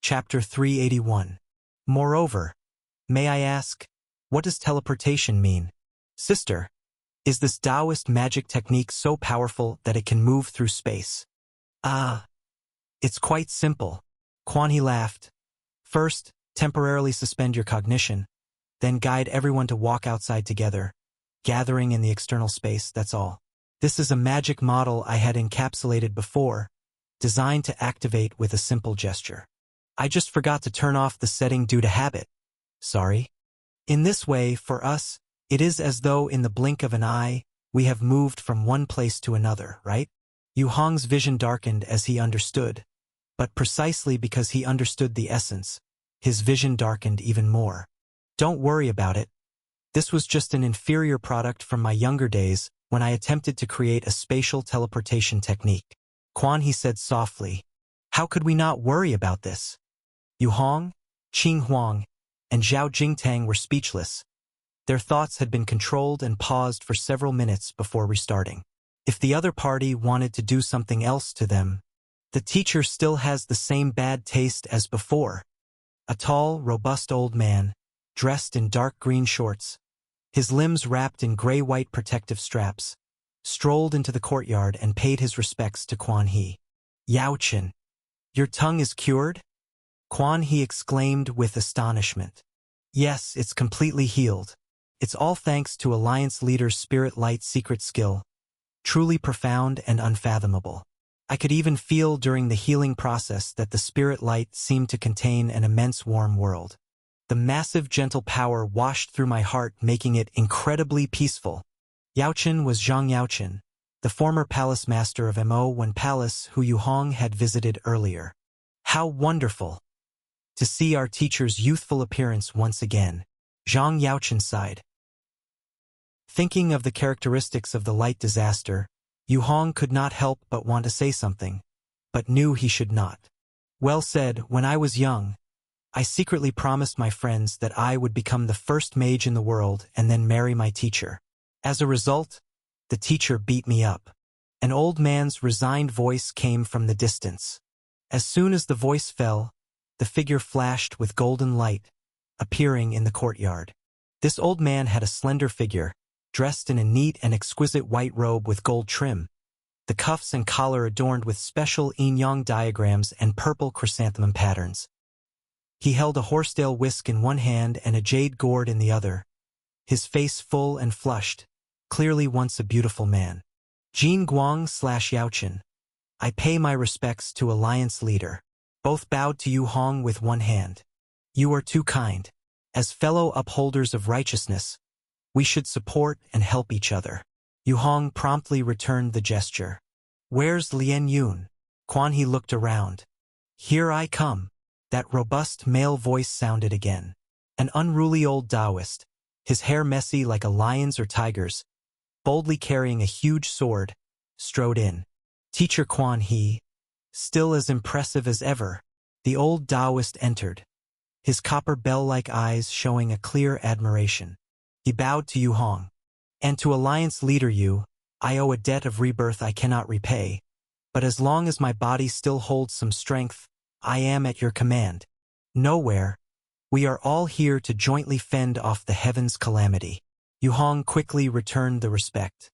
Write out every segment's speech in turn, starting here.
Chapter 381. Moreover, may I ask, what does teleportation mean? Sister, is this Taoist magic technique so powerful that it can move through space? It's quite simple. Quan He laughed. First, temporarily suspend your cognition, then guide everyone to walk outside together, gathering in the external space, that's all. This is a magic model I had encapsulated before, designed to activate with a simple gesture. I just forgot to turn off the setting due to habit. Sorry. In this way, for us, it is as though in the blink of an eye, we have moved from one place to another, right? Yu Hong's vision darkened as he understood, but precisely because he understood the essence, his vision darkened even more. Don't worry about it. This was just an inferior product from my younger days when I attempted to create a spatial teleportation technique. Quan He said softly, how could we not worry about this? Yu Hong, Qing Huang, and Zhao Jingtang were speechless. Their thoughts had been controlled and paused for several minutes before restarting. If the other party wanted to do something else to them, the teacher still has the same bad taste as before. A tall, robust old man, dressed in dark green shorts, his limbs wrapped in gray-white protective straps, strolled into the courtyard and paid his respects to Quan He. Yao Chen, your tongue is cured? Quan He exclaimed with astonishment. Yes, it's completely healed. It's all thanks to Alliance Leader's Spirit Light secret skill, truly profound and unfathomable. I could even feel during the healing process that the Spirit Light seemed to contain an immense warm world. The massive gentle power washed through my heart, making it incredibly peaceful. Yaochen was Zhang Yaochen, the former palace master of Mo1 Palace who Yu Hong had visited earlier. How wonderful! To see our teacher's youthful appearance once again. Zhang Yaochen sighed. Thinking of the characteristics of the light disaster, Yu Hong could not help but want to say something, but knew he should not. Well said, when I was young, I secretly promised my friends that I would become the first mage in the world and then marry my teacher. As a result, the teacher beat me up. An old man's resigned voice came from the distance. As soon as the voice fell, the figure flashed with golden light, appearing in the courtyard. This old man had a slender figure, dressed in a neat and exquisite white robe with gold trim, the cuffs and collar adorned with special yin-yang diagrams and purple chrysanthemum patterns. He held a horsetail whisk in one hand and a jade gourd in the other, his face full and flushed, clearly once a beautiful man. Jin Guang/Yaochen, I pay my respects to Alliance Leader. Both bowed to Yu Hong with one hand. You are too kind. As fellow upholders of righteousness, we should support and help each other. Yu Hong promptly returned the gesture. Where's Lien Yun? Quan He looked around. Here I come. That robust male voice sounded again. An unruly old Taoist, his hair messy like a lion's or tiger's, boldly carrying a huge sword, strode in. Teacher Quan He, still as impressive as ever. The old Taoist entered, his copper bell-like eyes showing a clear admiration. He bowed to Yu Hong. And to Alliance Leader Yu, I owe a debt of rebirth I cannot repay, but as long as my body still holds some strength, I am at your command. Nowhere. We are all here to jointly fend off the heavens' calamity. Yu Hong quickly returned the respect.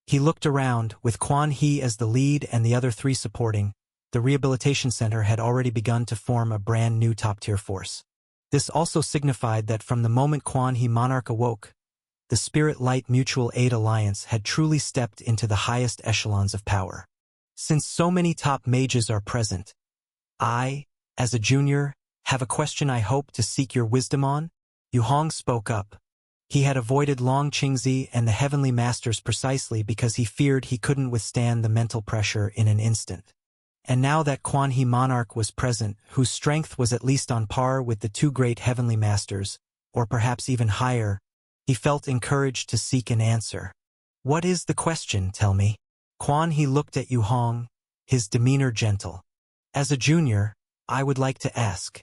He looked around, with Quan He as the lead and the other three supporting. The rehabilitation center had already begun to form a brand new top-tier force. This also signified that from the moment Quan He Monarch awoke, the Spirit Light Mutual Aid Alliance had truly stepped into the highest echelons of power. Since so many top mages are present, I, as a junior, have a question I hope to seek your wisdom on. Yu Hong spoke up. He had avoided Long Qingzi and the Heavenly Masters precisely because he feared he couldn't withstand the mental pressure in an instant. And now that Quan He Monarch was present, whose strength was at least on par with the two great Heavenly Masters, or perhaps even higher, he felt encouraged to seek an answer. What is the question, tell me? Quan He looked at Yu Hong, his demeanor gentle. As a junior, I would like to ask,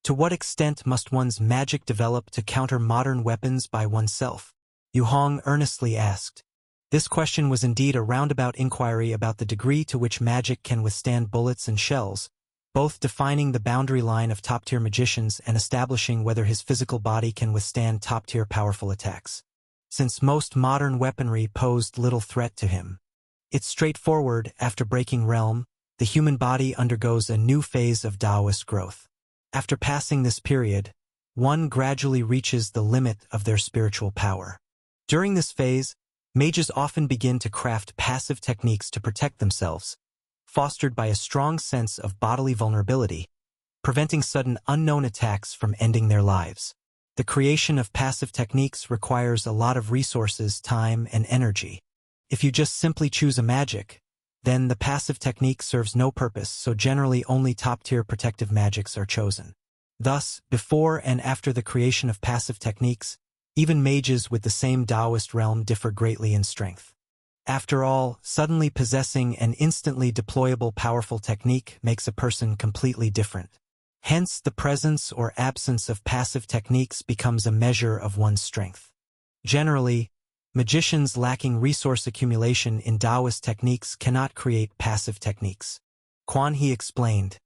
to what extent must one's magic develop to counter modern weapons by oneself? Yu Hong earnestly asked. This question was indeed a roundabout inquiry about the degree to which magic can withstand bullets and shells, both defining the boundary line of top-tier magicians and establishing whether his physical body can withstand top-tier powerful attacks. Since most modern weaponry posed little threat to him, it's straightforward. After breaking realm, the human body undergoes a new phase of Taoist growth. After passing this period, one gradually reaches the limit of their spiritual power. During this phase, mages often begin to craft passive techniques to protect themselves, fostered by a strong sense of bodily vulnerability, preventing sudden unknown attacks from ending their lives. The creation of passive techniques requires a lot of resources, time, and energy. If you just simply choose a magic, then the passive technique serves no purpose, so generally only top-tier protective magics are chosen. Thus, before and after the creation of passive techniques, even mages with the same Taoist realm differ greatly in strength. After all, suddenly possessing an instantly deployable powerful technique makes a person completely different. Hence, the presence or absence of passive techniques becomes a measure of one's strength. Generally, magicians lacking resource accumulation in Taoist techniques cannot create passive techniques. Quan He explained.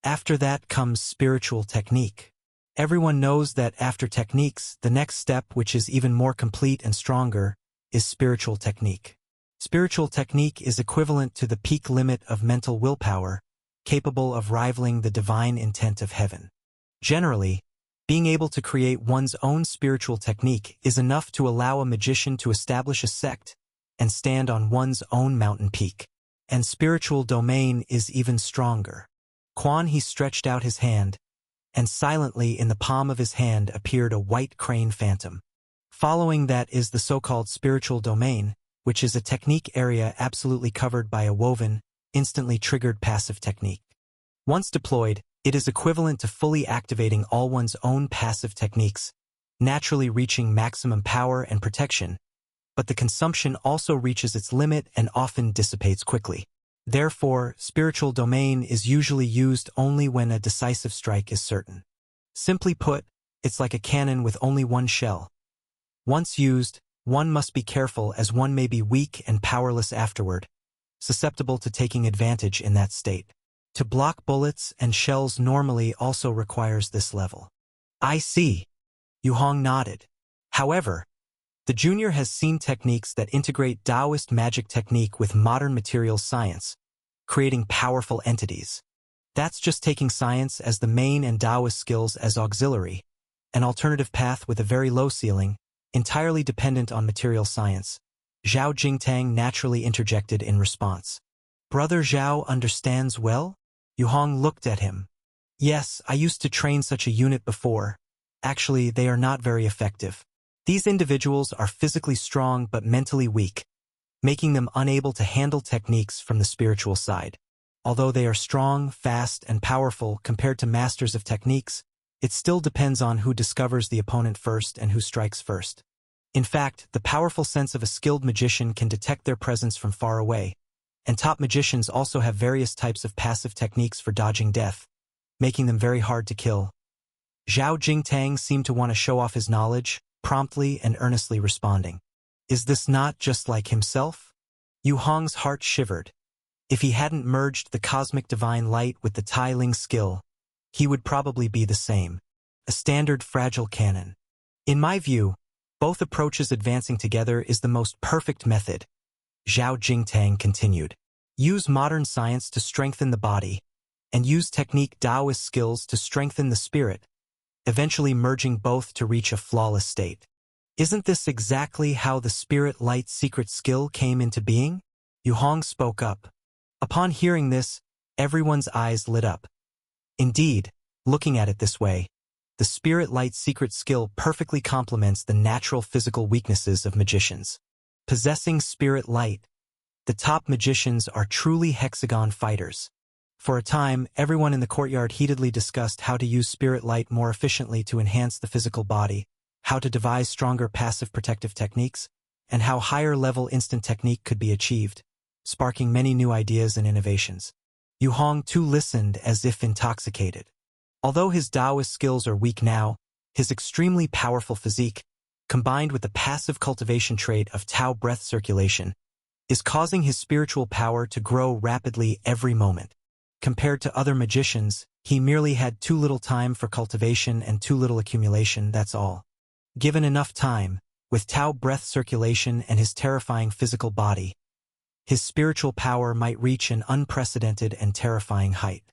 After that comes spiritual technique. Everyone knows that after techniques, the next step, which is even more complete and stronger, is spiritual technique. Spiritual technique is equivalent to the peak limit of mental willpower, capable of rivaling the divine intent of heaven. Generally, being able to create one's own spiritual technique is enough to allow a magician to establish a sect and stand on one's own mountain peak. And spiritual domain is even stronger. Quan He stretched out his hand, and silently in the palm of his hand appeared a white crane phantom. Following that is the so-called spiritual domain, which is a technique area absolutely covered by a woven, instantly triggered passive technique. Once deployed, it is equivalent to fully activating all one's own passive techniques, naturally reaching maximum power and protection, but the consumption also reaches its limit and often dissipates quickly. Therefore, spiritual domain is usually used only when a decisive strike is certain. Simply put, it's like a cannon with only one shell. Once used, one must be careful as one may be weak and powerless afterward, susceptible to taking advantage in that state. To block bullets and shells normally also requires this level. I see. Yu Hong nodded. However, the junior has seen techniques that integrate Taoist magic technique with modern materials science, creating powerful entities. That's just taking science as the main and Taoist skills as auxiliary, an alternative path with a very low ceiling, entirely dependent on material science. Zhao Jingtang naturally interjected in response. Brother Zhao understands well? Yu Hong looked at him. Yes, I used to train such a unit before. Actually, they are not very effective. These individuals are physically strong but mentally weak, making them unable to handle techniques from the spiritual side. Although they are strong, fast, and powerful compared to masters of techniques, it still depends on who discovers the opponent first and who strikes first. In fact, the powerful sense of a skilled magician can detect their presence from far away, and top magicians also have various types of passive techniques for dodging death, making them very hard to kill. Zhao Jingtang seemed to want to show off his knowledge, promptly and earnestly responding. Is this not just like himself? Yu Hong's heart shivered. If he hadn't merged the cosmic divine light with the Tai Ling skill, he would probably be the same. A standard fragile cannon. In my view, both approaches advancing together is the most perfect method. Zhao Jingtang continued. Use modern science to strengthen the body, and use technique Taoist skills to strengthen the spirit, eventually merging both to reach a flawless state. Isn't this exactly how the spirit light secret skill came into being? Yu Hong spoke up. Upon hearing this, everyone's eyes lit up. Indeed, looking at it this way, the spirit light secret skill perfectly complements the natural physical weaknesses of magicians. Possessing spirit light, the top magicians are truly hexagon fighters. For a time, everyone in the courtyard heatedly discussed how to use spirit light more efficiently to enhance the physical body, how to devise stronger passive protective techniques, and how higher-level instant technique could be achieved, sparking many new ideas and innovations. Yu Hong too listened as if intoxicated. Although his Taoist skills are weak now, his extremely powerful physique, combined with the passive cultivation trait of Tao breath circulation, is causing his spiritual power to grow rapidly every moment. Compared to other magicians, he merely had too little time for cultivation and too little accumulation, that's all. Given enough time, with Tao breath circulation and his terrifying physical body, his spiritual power might reach an unprecedented and terrifying height.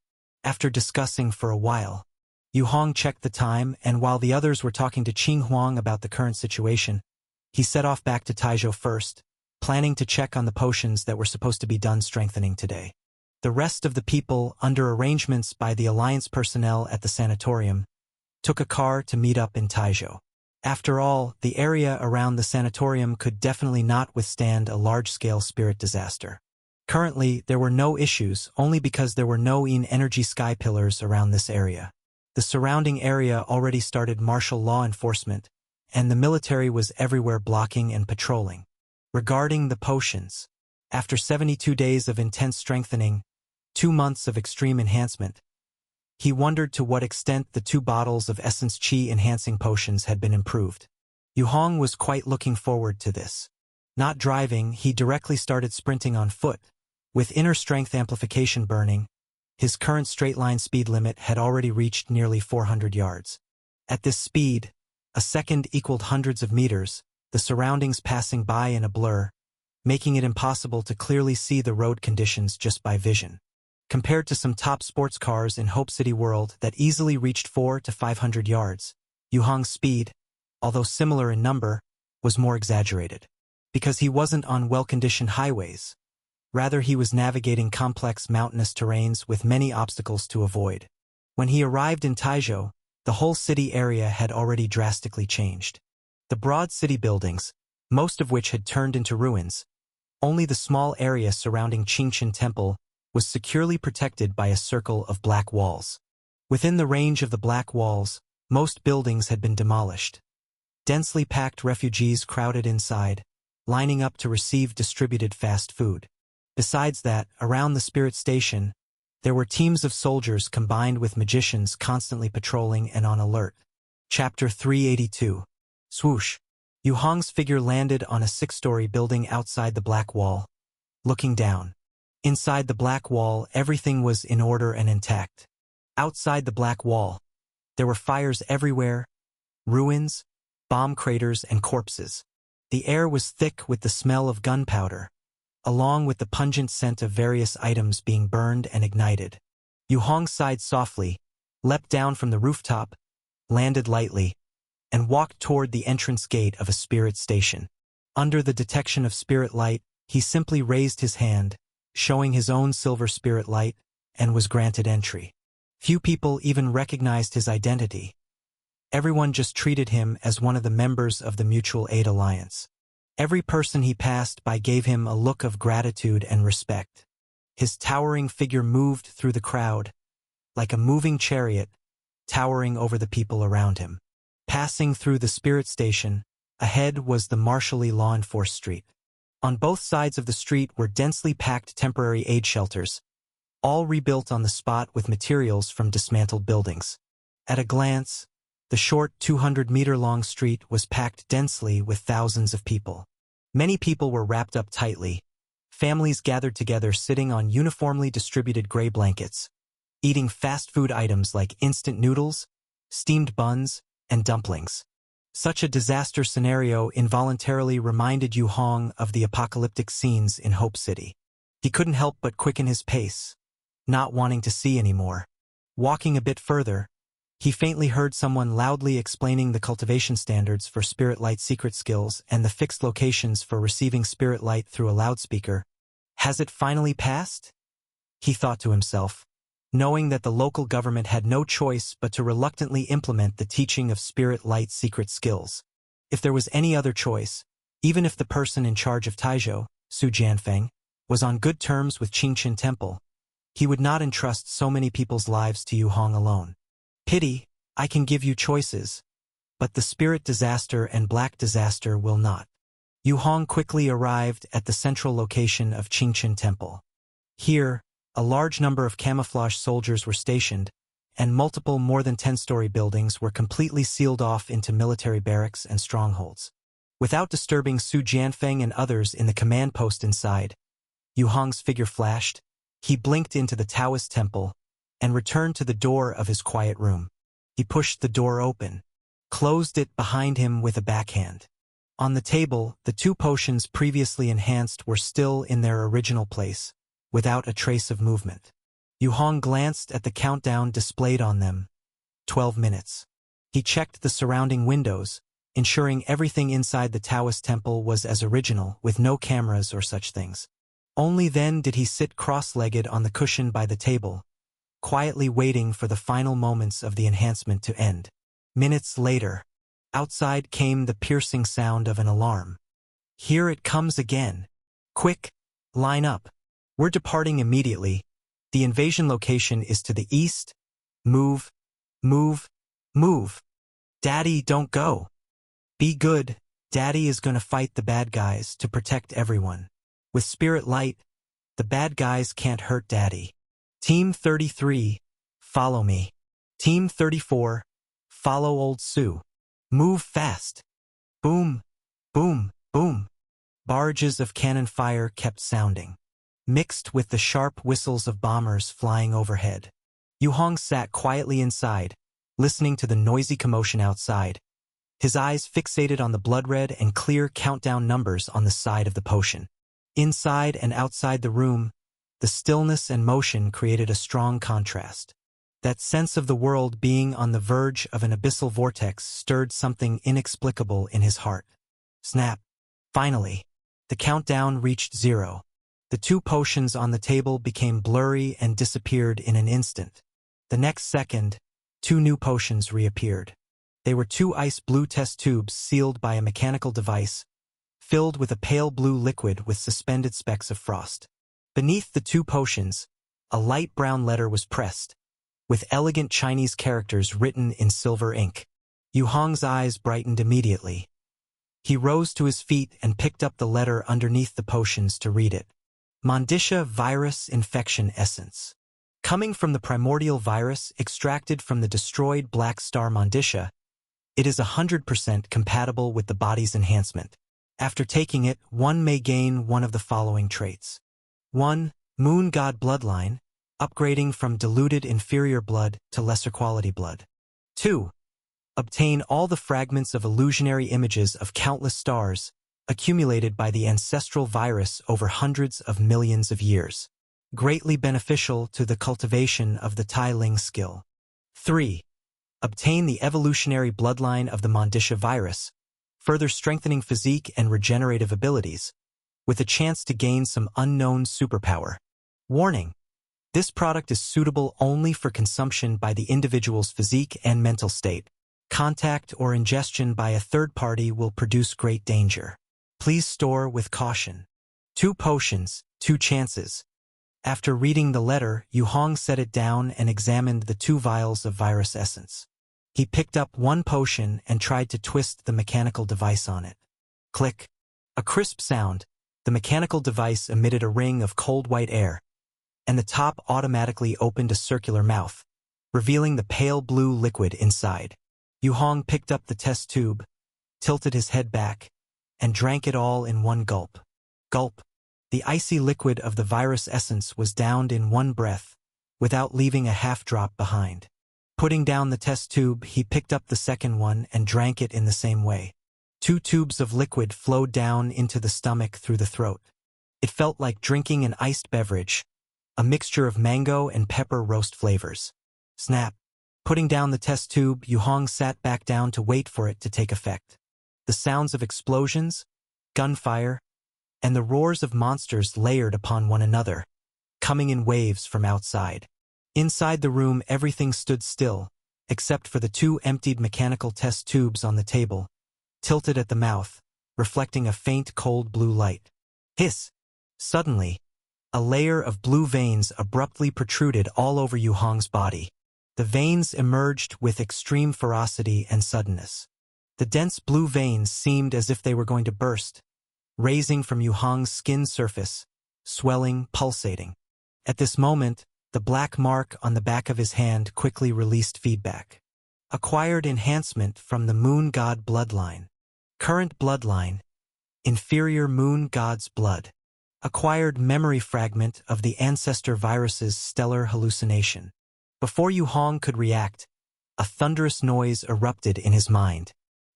After discussing for a while, Yu Hong checked the time, and while the others were talking to Qing Huang about the current situation, he set off back to Taizhou first, planning to check on the potions that were supposed to be done strengthening today. The rest of the people, under arrangements by the Alliance personnel at the sanatorium, took a car to meet up in Taizhou. After all, the area around the sanatorium could definitely not withstand a large-scale spirit disaster. Currently, there were no issues, only because there were no energy sky pillars around this area. The surrounding area already started martial law enforcement, and the military was everywhere blocking and patrolling. Regarding the potions, after 72 days of intense strengthening, 2 months of extreme enhancement, he wondered to what extent the 2 bottles of Essence Qi-enhancing potions had been improved. Yu Hong was quite looking forward to this. Not driving, he directly started sprinting on foot. With inner strength amplification burning, his current straight-line speed limit had already reached nearly 400 yards. At this speed, a second equaled hundreds of meters, the surroundings passing by in a blur, making it impossible to clearly see the road conditions just by vision. Compared to some top sports cars in Hope City World that easily reached 400 to 500 yards, Yu Hong's speed, although similar in number, was more exaggerated. Because he wasn't on well-conditioned highways. Rather, he was navigating complex mountainous terrains with many obstacles to avoid. When he arrived in Taizhou, the whole city area had already drastically changed. The broad city buildings, most of which had turned into ruins, only the small area surrounding Qingchen Temple was securely protected by a circle of black walls. Within the range of the black walls, most buildings had been demolished. Densely packed refugees crowded inside, lining up to receive distributed fast food. Besides that, around the spirit station, there were teams of soldiers combined with magicians constantly patrolling and on alert. Chapter 382. Swoosh. Yu Hong's figure landed on a 6-story building outside the black wall. Looking down. Inside the black wall, everything was in order and intact. Outside the black wall, there were fires everywhere, ruins, bomb craters, and corpses. The air was thick with the smell of gunpowder, along with the pungent scent of various items being burned and ignited. Yu Hong sighed softly, leapt down from the rooftop, landed lightly, and walked toward the entrance gate of a spirit station. Under the detection of spirit light, he simply raised his hand, showing his own silver spirit light, and was granted entry. Few people even recognized his identity. Everyone just treated him as one of the members of the Mutual Aid Alliance. Every person he passed by gave him a look of gratitude and respect. His towering figure moved through the crowd, like a moving chariot, towering over the people around him. Passing through the spirit station, ahead was the martially law-enforced street. On both sides of the street were densely packed temporary aid shelters, all rebuilt on the spot with materials from dismantled buildings. At a glance, the short 200-meter-long street was packed densely with thousands of people. Many people were wrapped up tightly, families gathered together sitting on uniformly distributed gray blankets, eating fast food items like instant noodles, steamed buns, and dumplings. Such a disaster scenario involuntarily reminded Yu Hong of the apocalyptic scenes in Hope City. He couldn't help but quicken his pace, not wanting to see anymore. Walking a bit further, he faintly heard someone loudly explaining the cultivation standards for spirit light secret skills and the fixed locations for receiving spirit light through a loudspeaker. Has it finally passed? He thought to himself, knowing that the local government had no choice but to reluctantly implement the teaching of spirit light secret skills. If there was any other choice, even if the person in charge of Taizhou, Su Jianfeng, was on good terms with Qingchen Temple, he would not entrust so many people's lives to Yu Hong alone. Pity, I can give you choices, but the spirit disaster and black disaster will not. Yu Hong quickly arrived at the central location of Qingchen Temple. Here, a large number of camouflage soldiers were stationed, and multiple more than 10-story buildings were completely sealed off into military barracks and strongholds. Without disturbing Su Jianfeng and others in the command post inside, Yu Hong's figure flashed, He blinked into the Taoist temple and returned to the door of his quiet room. He pushed the door open, closed it behind him with a backhand. On the table, the 2 potions previously enhanced were still in their original place, without a trace of movement. Yu Hong glanced at the countdown displayed on them. 12 minutes. He checked the surrounding windows, ensuring everything inside the Taoist temple was as original, with no cameras or such things. Only then did he sit cross-legged on the cushion by the table, quietly waiting for the final moments of the enhancement to end. Minutes later, outside came the piercing sound of an alarm. Here it comes again. Quick, line up. We're departing immediately. The invasion location is to the east. Move, move, move. Daddy, don't go. Be good. Daddy is gonna fight the bad guys to protect everyone. With Spirit Light, the bad guys can't hurt Daddy. Team 33, follow me. Team 34, follow Old Sue. Move fast. Boom, boom, boom. Barrages of cannon fire kept sounding, mixed with the sharp whistles of bombers flying overhead. Yu Hong sat quietly inside, listening to the noisy commotion outside, his eyes fixated on the blood-red and clear countdown numbers on the side of the potion. Inside and outside the room, the stillness and motion created a strong contrast. That sense of the world being on the verge of an abyssal vortex stirred something inexplicable in his heart. Snap. Finally, the countdown reached 0. The 2 potions on the table became blurry and disappeared in an instant. The next second, 2 new potions reappeared. They were 2 ice blue test tubes sealed by a mechanical device, filled with a pale blue liquid with suspended specks of frost. Beneath the 2 potions, a light brown letter was pressed, with elegant Chinese characters written in silver ink. Yu Hong's eyes brightened immediately. He rose to his feet and picked up the letter underneath the potions to read it. Mondisha Virus Infection Essence. Coming from the primordial virus extracted from the destroyed black star Mondisha, it is 100% compatible with the body's enhancement. After taking it, one may gain one of the following traits. 1. Moon God Bloodline, upgrading from diluted inferior blood to lesser quality blood. 2. Obtain all the fragments of illusionary images of countless stars accumulated by the ancestral virus over hundreds of millions of years, greatly beneficial to the cultivation of the Tai Ling skill. 3. Obtain the evolutionary bloodline of the Mondisha virus, further strengthening physique and regenerative abilities, with a chance to gain some unknown superpower. Warning: this product is suitable only for consumption by the individual's physique and mental state. Contact or ingestion by a third party will produce great danger. Please store with caution. 2 potions, 2 chances. After reading the letter, Yu Hong set it down and examined the 2 vials of virus essence. He picked up 1 potion and tried to twist the mechanical device on it. Click. A crisp sound. The mechanical device emitted a ring of cold white air, and the top automatically opened a circular mouth, revealing the pale blue liquid inside. Yu Hong picked up the test tube, tilted his head back, and drank it all in 1 gulp. Gulp. The icy liquid of the virus essence was downed in 1 breath, without leaving a half drop behind. Putting down the test tube, he picked up the second one and drank it in the same way. 2 tubes of liquid flowed down into the stomach through the throat. It felt like drinking an iced beverage, a mixture of mango and pepper roast flavors. Snap. Putting down the test tube, Yu Hong sat back down to wait for it to take effect. The sounds of explosions, gunfire, and the roars of monsters layered upon one another, coming in waves from outside. Inside the room, everything stood still, except for the 2 emptied mechanical test tubes on the table, tilted at the mouth, reflecting a faint cold blue light. Hiss! Suddenly, a layer of blue veins abruptly protruded all over Yu Hong's body. The veins emerged with extreme ferocity and suddenness. The dense blue veins seemed as if they were going to burst, raising from Yu Hong's skin surface, swelling, pulsating. At this moment, the black mark on the back of his hand quickly released feedback. Acquired enhancement from the Moon God bloodline. Current bloodline: inferior Moon God's blood. Acquired memory fragment of the ancestor virus's stellar hallucination. Before Yu Hong could react, a thunderous noise erupted in his mind.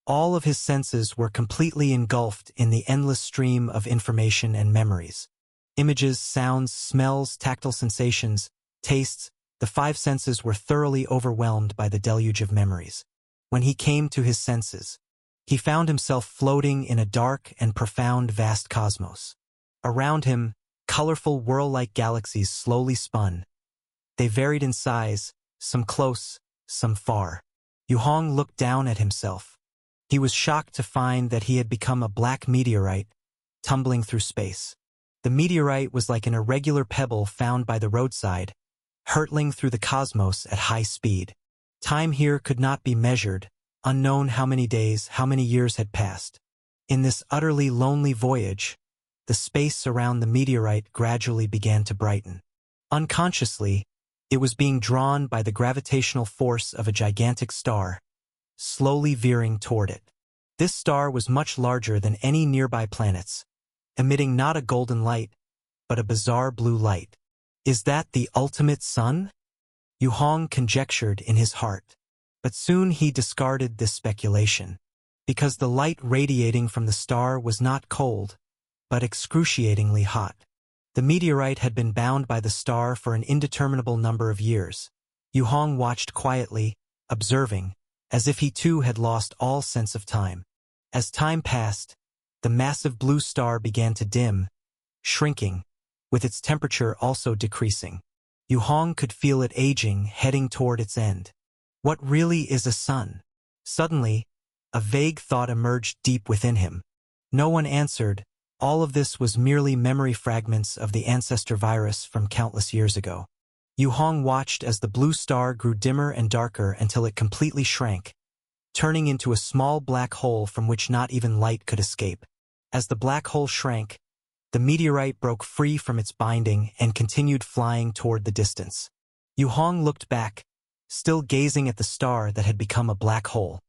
All of his senses were completely engulfed in the endless stream of information and memories. Images, sounds, smells, tactile sensations, tastes, the five senses were thoroughly overwhelmed by the deluge of memories. When he came to his senses, he found himself floating in a dark and profound vast cosmos. Around him, colorful whirl-like galaxies slowly spun. They varied in size, some close, some far. Yu Hong looked down at himself. He was shocked to find that he had become a black meteorite, tumbling through space. The meteorite was like an irregular pebble found by the roadside, hurtling through the cosmos at high speed. Time here could not be measured, unknown how many days, how many years had passed. In this utterly lonely voyage, the space around the meteorite gradually began to brighten. Unconsciously, it was being drawn by the gravitational force of a gigantic star, slowly veering toward it. This star was much larger than any nearby planets, emitting not a golden light, but a bizarre blue light. Is that the ultimate sun? Yu Hong conjectured in his heart. But soon he discarded this speculation, because the light radiating from the star was not cold, but excruciatingly hot. The meteorite had been bound by the star for an indeterminable number of years. Yu Hong watched quietly, observing, as if he too had lost all sense of time. As time passed, the massive blue star began to dim, shrinking, with its temperature also decreasing. Yu Hong could feel it aging, heading toward its end. What really is a sun? Suddenly, a vague thought emerged deep within him. No one answered. All of this was merely memory fragments of the ancestor virus from countless years ago. Yu Hong watched as the blue star grew dimmer and darker until it completely shrank, turning into a small black hole from which not even light could escape. As the black hole shrank, the meteorite broke free from its binding and continued flying toward the distance. Yu Hong looked back, still gazing at the star that had become a black hole.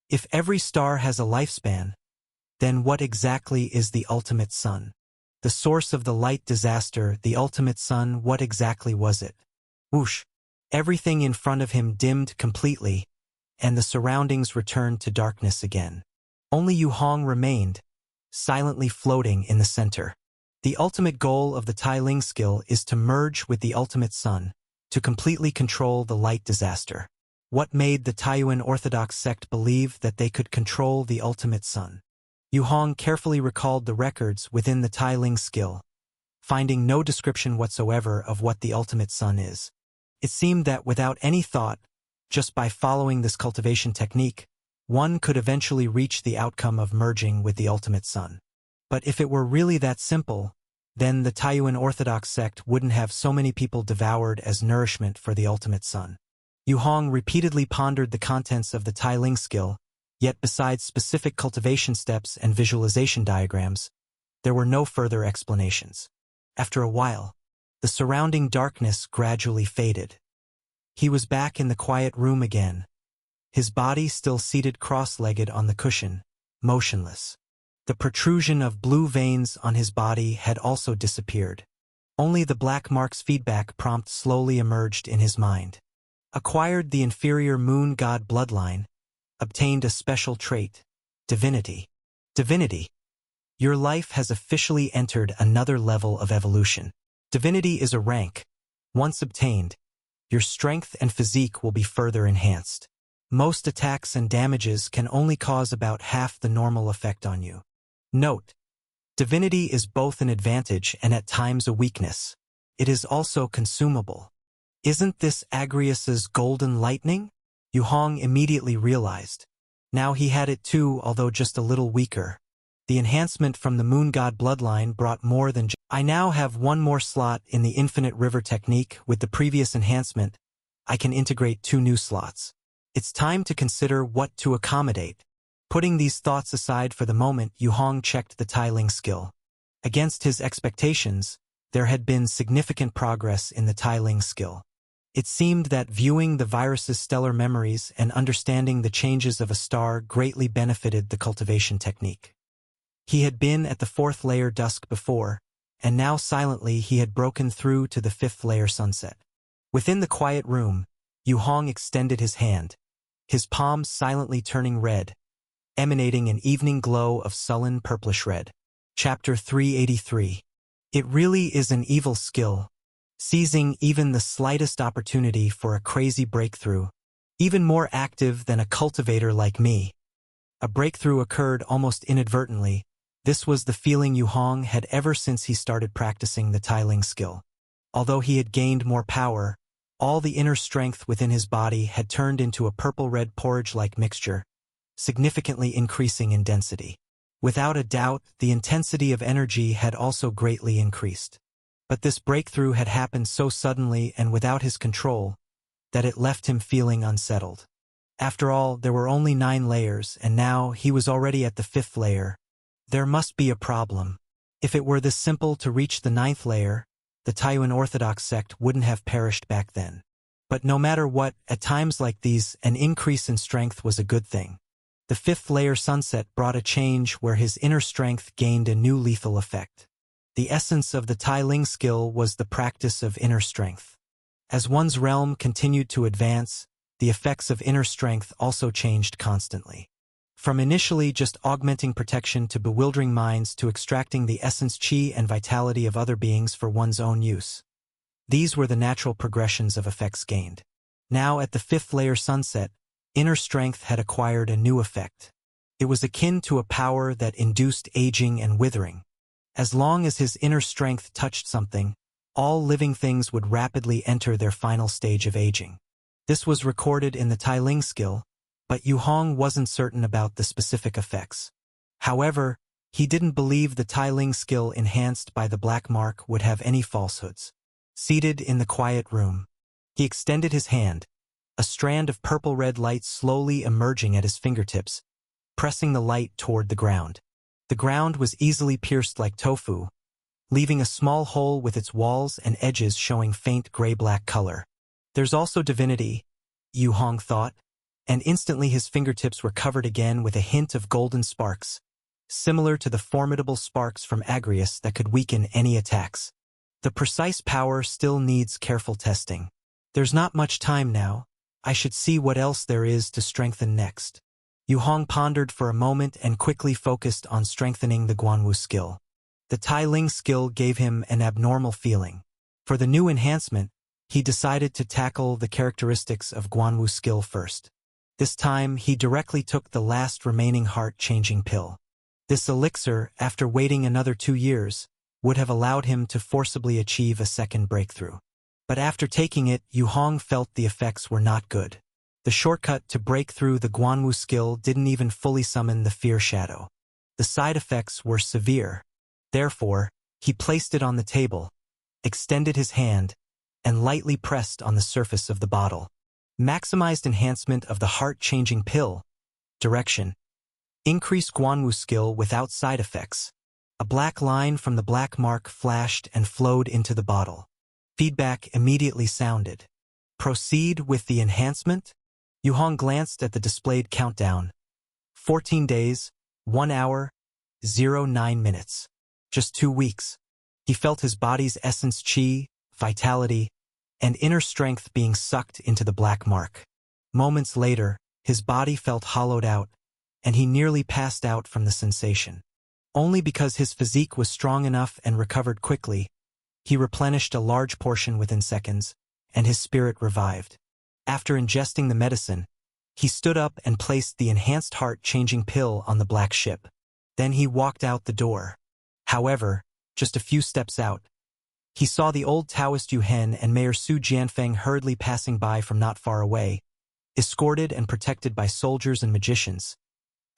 If every star has a lifespan, then what exactly is the ultimate sun? The source of the light disaster, the ultimate sun, what exactly was it? Whoosh! Everything in front of him dimmed completely, and the surroundings returned to darkness again. Only Yu Hong remained, silently floating in the center. The ultimate goal of the Tai Ling skill is to merge with the ultimate sun, to completely control the light disaster. What made the Taiyuan Orthodox sect believe that they could control the ultimate sun? Yu Hong carefully recalled the records within the Tai Ling skill, finding no description whatsoever of what the ultimate sun is. It seemed that without any thought, just by following this cultivation technique, one could eventually reach the outcome of merging with the ultimate sun. But if it were really that simple, then the Taiyuan Orthodox sect wouldn't have so many people devoured as nourishment for the ultimate sun. Yu Hong repeatedly pondered the contents of the Tai Ling skill, yet besides specific cultivation steps and visualization diagrams, there were no further explanations. After a while, the surrounding darkness gradually faded. He was back in the quiet room again, his body still seated cross-legged on the cushion, motionless. The protrusion of blue veins on his body had also disappeared. Only the black mark's feedback prompt slowly emerged in his mind. Acquired the inferior moon god bloodline, obtained a special trait, divinity. Divinity. Your life has officially entered another level of evolution. Divinity is a rank. Once obtained, your strength and physique will be further enhanced. Most attacks and damages can only cause about half the normal effect on you. Note: divinity is both an advantage and at times a weakness. It is also consumable. Isn't this Agrias's golden lightning? Yu Hong immediately realized. Now he had it too, although just a little weaker. The enhancement from the moon god bloodline brought more than I now have one more slot in the infinite river technique. With the previous enhancement, I can integrate 2 new slots. It's time to consider what to accommodate. Putting these thoughts aside for the moment, Yu Hong checked the Tai Ling skill. Against his expectations, there had been significant progress in the Tai Ling skill. It seemed that viewing the virus's stellar memories and understanding the changes of a star greatly benefited the cultivation technique. He had been at the 4th layer dusk before, and now silently he had broken through to the fifth layer sunset. Within the quiet room, Yu Hong extended his hand, his palms silently turning red, emanating an evening glow of sullen purplish red. Chapter 383. It really is an evil skill, seizing even the slightest opportunity for a crazy breakthrough, even more active than a cultivator like me. A breakthrough occurred almost inadvertently. This was the feeling Yu Hong had ever since he started practicing the Tai Ling skill. Although he had gained more power, all the inner strength within his body had turned into a purple-red porridge-like mixture, significantly increasing in density. Without a doubt, the intensity of energy had also greatly increased. But this breakthrough had happened so suddenly and without his control that it left him feeling unsettled. After all, there were only 9 layers, and now he was already at the 5th layer. There must be a problem. If it were this simple to reach the 9th layer, the Taiyuan Orthodox sect wouldn't have perished back then. But no matter what, at times like these, an increase in strength was a good thing. The 5th layer sunset brought a change where his inner strength gained a new lethal effect. The essence of the Tai Ling skill was the practice of inner strength. As one's realm continued to advance, the effects of inner strength also changed constantly. From initially just augmenting protection to bewildering minds to extracting the essence chi and vitality of other beings for one's own use. These were the natural progressions of effects gained. Now at the 5th layer sunset, inner strength had acquired a new effect. It was akin to a power that induced aging and withering. As long as his inner strength touched something, all living things would rapidly enter their final stage of aging. This was recorded in the Tai Ling skill, but Yu Hong wasn't certain about the specific effects. However, he didn't believe the Tai Ling skill enhanced by the black mark would have any falsehoods. Seated in the quiet room, he extended his hand, a strand of purple-red light slowly emerging at his fingertips, pressing the light toward the ground. The ground was easily pierced like tofu, leaving a small hole with its walls and edges showing faint gray-black color. There's also divinity, Yu Hong thought, and instantly his fingertips were covered again with a hint of golden sparks, similar to the formidable sparks from Agrius that could weaken any attacks. The precise power still needs careful testing. There's not much time now. I should see what else there is to strengthen next. Yu Hong pondered for a moment and quickly focused on strengthening the Guanwu skill. The Tai Ling skill gave him an abnormal feeling. For the new enhancement, he decided to tackle the characteristics of Guanwu skill first. This time, he directly took the last remaining heart-changing pill. This elixir, after waiting another 2 years, would have allowed him to forcibly achieve a second breakthrough. But after taking it, Yu Hong felt the effects were not good. The shortcut to break through the Guanwu skill didn't even fully summon the fear shadow. The side effects were severe. Therefore, he placed it on the table, extended his hand, and lightly pressed on the surface of the bottle. Maximized enhancement of the heart-changing pill. Direction. Increase Guanwu skill without side effects. A black line from the black mark flashed and flowed into the bottle. Feedback immediately sounded. Proceed with the enhancement? Yu Hong glanced at the displayed countdown. 14 days, 1 hour, 09 minutes. Just 2 weeks. He felt his body's essence chi, vitality, and inner strength being sucked into the black mark. Moments later, his body felt hollowed out, and he nearly passed out from the sensation. Only because his physique was strong enough and recovered quickly, he replenished a large portion within seconds, and his spirit revived. After ingesting the medicine, he stood up and placed the enhanced heart-changing pill on the black ship. Then he walked out the door. However, just a few steps out, he saw the old Taoist Yu Hen and Mayor Su Jianfeng hurriedly passing by from not far away, escorted and protected by soldiers and magicians,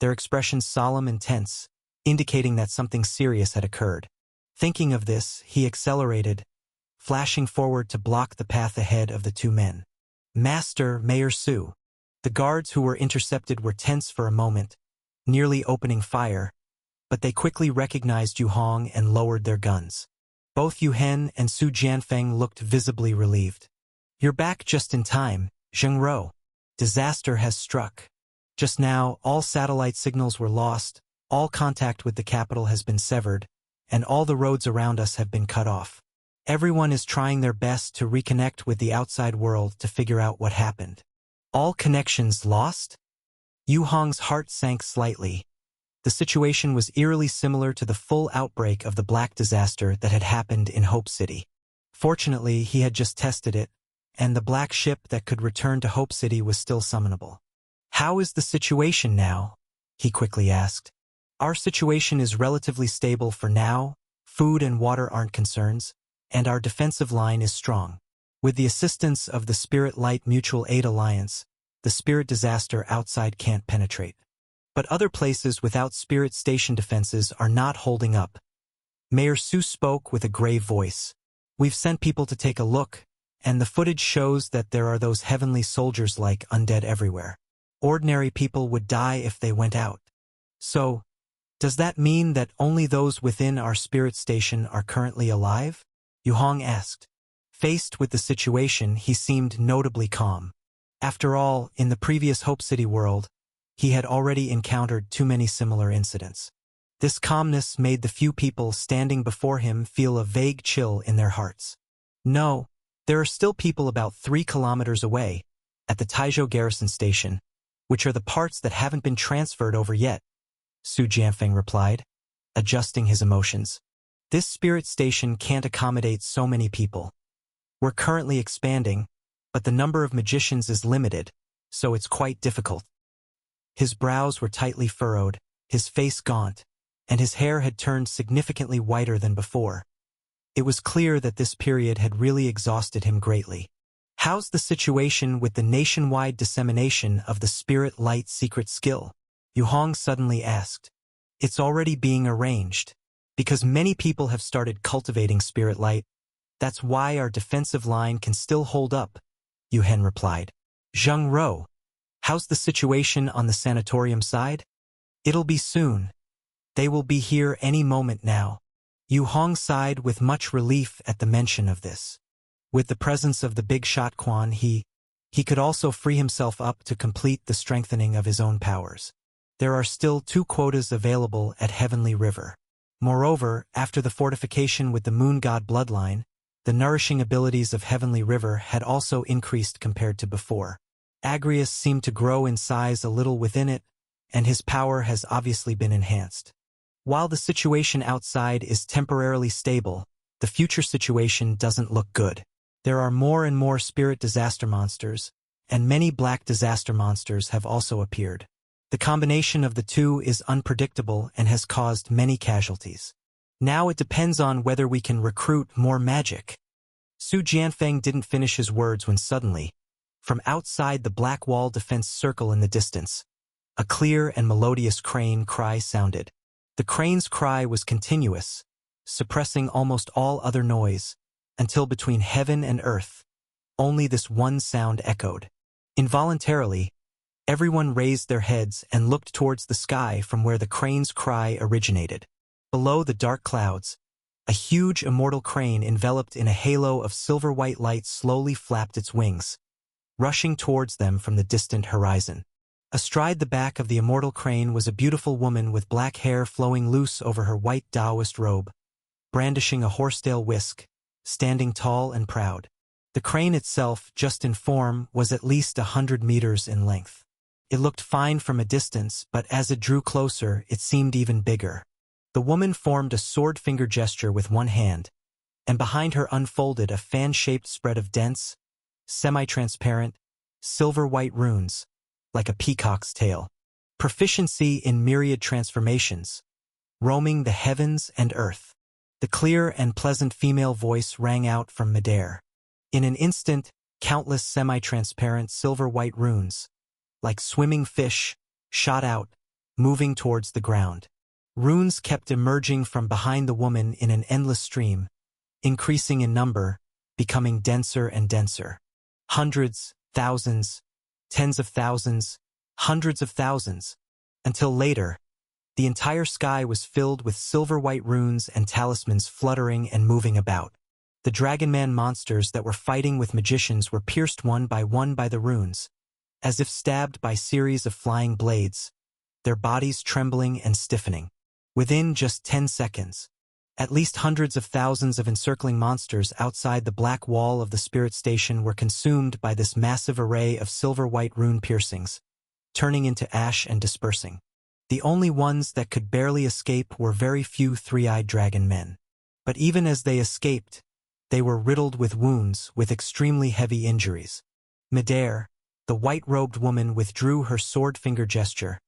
their expressions solemn and tense, indicating that something serious had occurred. Thinking of this, he accelerated, flashing forward to block the path ahead of the 2 men. Master, Mayor Su. The guards who were intercepted were tense for a moment, nearly opening fire, but they quickly recognized Yu Hong and lowered their guns. Both Yu Hen and Su Jianfeng looked visibly relieved. You're back just in time, Zheng Ro. Disaster has struck. Just now, all satellite signals were lost, all contact with the capital has been severed, and all the roads around us have been cut off. Everyone is trying their best to reconnect with the outside world to figure out what happened. All connections lost? Yu Hong's heart sank slightly. The situation was eerily similar to the full outbreak of the Black Disaster that had happened in Hope City. Fortunately, he had just tested it, and the black ship that could return to Hope City was still summonable. "How is the situation now?" he quickly asked. "Our situation is relatively stable for now, food and water aren't concerns, and our defensive line is strong. With the assistance of the Spirit Light Mutual Aid Alliance, the Spirit Disaster outside can't penetrate. But other places without Spirit Station defenses are not holding up." Mayor Su spoke with a grave voice. "We've sent people to take a look, and the footage shows that there are those heavenly soldiers-like undead everywhere. Ordinary people would die if they went out. So, does that mean that only those within our Spirit Station are currently alive?" Yu Hong asked. Faced with the situation, he seemed notably calm. After all, in the previous Hope City world, he had already encountered too many similar incidents. This calmness made the few people standing before him feel a vague chill in their hearts. "No, there are still people about 3 kilometers away, at the Taizhou Garrison Station, which are the parts that haven't been transferred over yet," Su Jianfeng replied, adjusting his emotions. "This Spirit Station can't accommodate so many people. We're currently expanding, but the number of magicians is limited, so it's quite difficult." His brows were tightly furrowed, his face gaunt, and his hair had turned significantly whiter than before. It was clear that this period had really exhausted him greatly. "How's the situation with the nationwide dissemination of the Spirit Light secret skill?" Yu Hong suddenly asked. "It's already being arranged. Because many people have started cultivating Spirit Light, that's why our defensive line can still hold up," Yu Hen replied. "Zheng Ro, how's the situation on the sanatorium side?" "It'll be soon. They will be here any moment now." Yu Hong sighed with much relief at the mention of this. With the presence of the big shot Quan, he could also free himself up to complete the strengthening of his own powers. There are still 2 quotas available at Heavenly River. Moreover, after the fortification with the Moon God bloodline, the nourishing abilities of Heavenly River had also increased compared to before. Agrius seemed to grow in size a little within it, and his power has obviously been enhanced. While the situation outside is temporarily stable, the future situation doesn't look good. There are more and more Spirit Disaster monsters, and many Black Disaster monsters have also appeared. The combination of the two is unpredictable and has caused many casualties. Now it depends on whether we can recruit more magic. Su Jianfeng didn't finish his words when suddenly, from outside the black wall defense circle in the distance, a clear and melodious crane cry sounded. The crane's cry was continuous, suppressing almost all other noise, until between heaven and earth, only this one sound echoed. Involuntarily, everyone raised their heads and looked towards the sky from where the crane's cry originated. Below the dark clouds, a huge immortal crane enveloped in a halo of silver-white light slowly flapped its wings, rushing towards them from the distant horizon. Astride the back of the immortal crane was a beautiful woman with black hair flowing loose over her white Taoist robe, brandishing a horsetail whisk, standing tall and proud. The crane itself, just in form, was at least 100 meters in length. It looked fine from a distance, but as it drew closer, it seemed even bigger. The woman formed a sword finger gesture with one hand, and behind her unfolded a fan-shaped spread of dense, semi-transparent, silver-white runes, like a peacock's tail. Proficiency in myriad transformations, roaming the heavens and earth. The clear and pleasant female voice rang out from midair. In an instant, countless semi-transparent silver-white runes, like swimming fish, shot out, moving towards the ground. Runes kept emerging from behind the woman in an endless stream, increasing in number, becoming denser and denser. Hundreds, thousands, tens of thousands, hundreds of thousands, until later, the entire sky was filled with silver-white runes and talismans fluttering and moving about. The Dragonman monsters that were fighting with magicians were pierced one by the runes, as if stabbed by series of flying blades, their bodies trembling and stiffening. Within just 10 seconds, At least hundreds of thousands of encircling monsters outside the black wall of the spirit station were consumed by this massive array of silver-white rune piercings, turning into ash and dispersing. The only ones that could barely escape were very few three-eyed dragon men. But even as they escaped, they were riddled with wounds with extremely heavy injuries. Midair, the white-robed woman, withdrew her sword-finger gesture,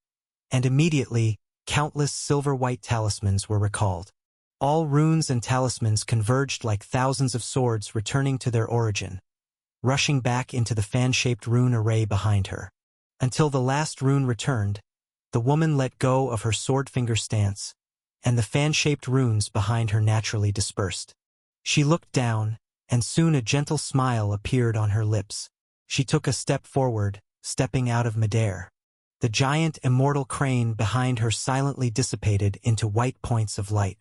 and immediately, countless silver-white talismans were recalled. All runes and talismans converged like thousands of swords returning to their origin, rushing back into the fan-shaped rune array behind her. Until the last rune returned, the woman let go of her sword-finger stance, and the fan-shaped runes behind her naturally dispersed. She looked down, and soon a gentle smile appeared on her lips. She took a step forward, stepping out of midair. The giant immortal crane behind her silently dissipated into white points of light.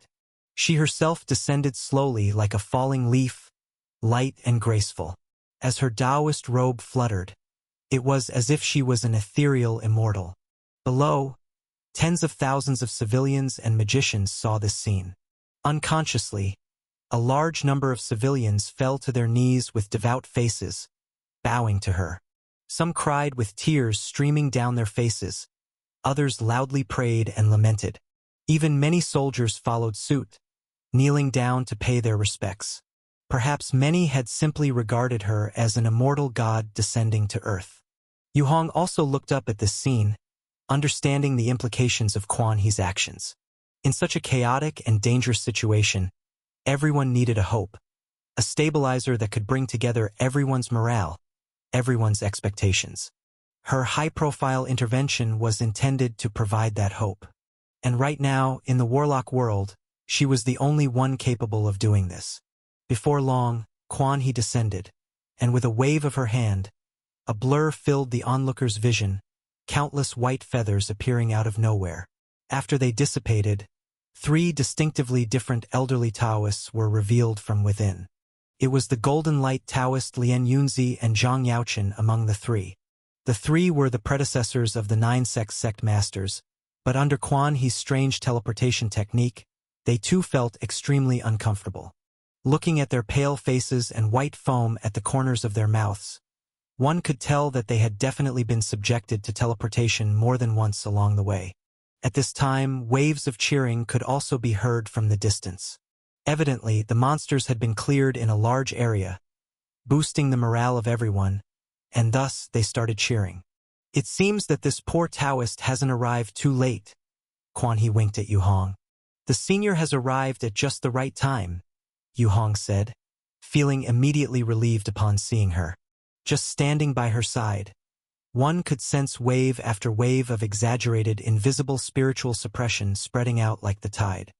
She herself descended slowly like a falling leaf, light and graceful. As her Taoist robe fluttered, it was as if she was an ethereal immortal. Below, tens of thousands of civilians and magicians saw this scene. Unconsciously, a large number of civilians fell to their knees with devout faces, bowing to her. Some cried with tears streaming down their faces. Others loudly prayed and lamented. Even many soldiers followed suit, kneeling down to pay their respects. Perhaps many had simply regarded her as an immortal god descending to earth. Yu Hong also looked up at this scene, understanding the implications of Quan He's actions. In such a chaotic and dangerous situation, everyone needed a hope, a stabilizer that could bring together everyone's morale, everyone's expectations. Her high-profile intervention was intended to provide that hope. And right now, in the warlock world, she was the only one capable of doing this. Before long, Quan He descended, and with a wave of her hand, a blur filled the onlooker's vision, countless white feathers appearing out of nowhere. After they dissipated, 3 distinctively different elderly Taoists were revealed from within. It was the Golden Light Taoist Lien Yunzi and Zhang Yaochen among the 3. The 3 were the predecessors of the 9 sect masters, but under Quan He's strange teleportation technique, they too felt extremely uncomfortable. Looking at their pale faces and white foam at the corners of their mouths, one could tell that they had definitely been subjected to teleportation more than once along the way. At this time, waves of cheering could also be heard from the distance. Evidently, the monsters had been cleared in a large area, boosting the morale of everyone, and thus they started cheering. It seems that this poor Taoist hasn't arrived too late. Quan He winked at Yu Hong. The senior has arrived at just the right time, Yu Hong said, feeling immediately relieved upon seeing her. Just standing by her side, one could sense wave after wave of exaggerated invisible spiritual suppression spreading out like the tide.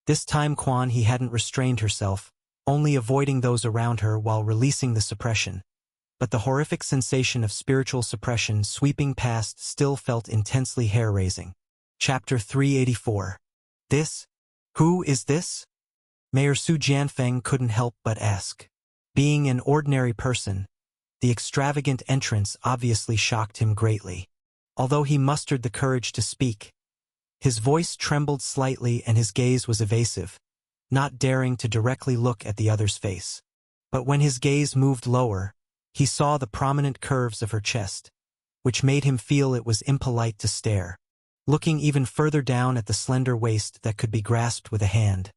This time Quan He hadn't restrained herself, only avoiding those around her while releasing the suppression. But the horrific sensation of spiritual suppression sweeping past still felt intensely hair-raising. Chapter 384. This? Who is this? Mayor Su Jianfeng couldn't help but ask. Being an ordinary person, the extravagant entrance obviously shocked him greatly. Although he mustered the courage to speak, his voice trembled slightly and his gaze was evasive, not daring to directly look at the other's face. But when his gaze moved lower, he saw the prominent curves of her chest, which made him feel it was impolite to stare. Looking even further down at the slender waist that could be grasped with a hand,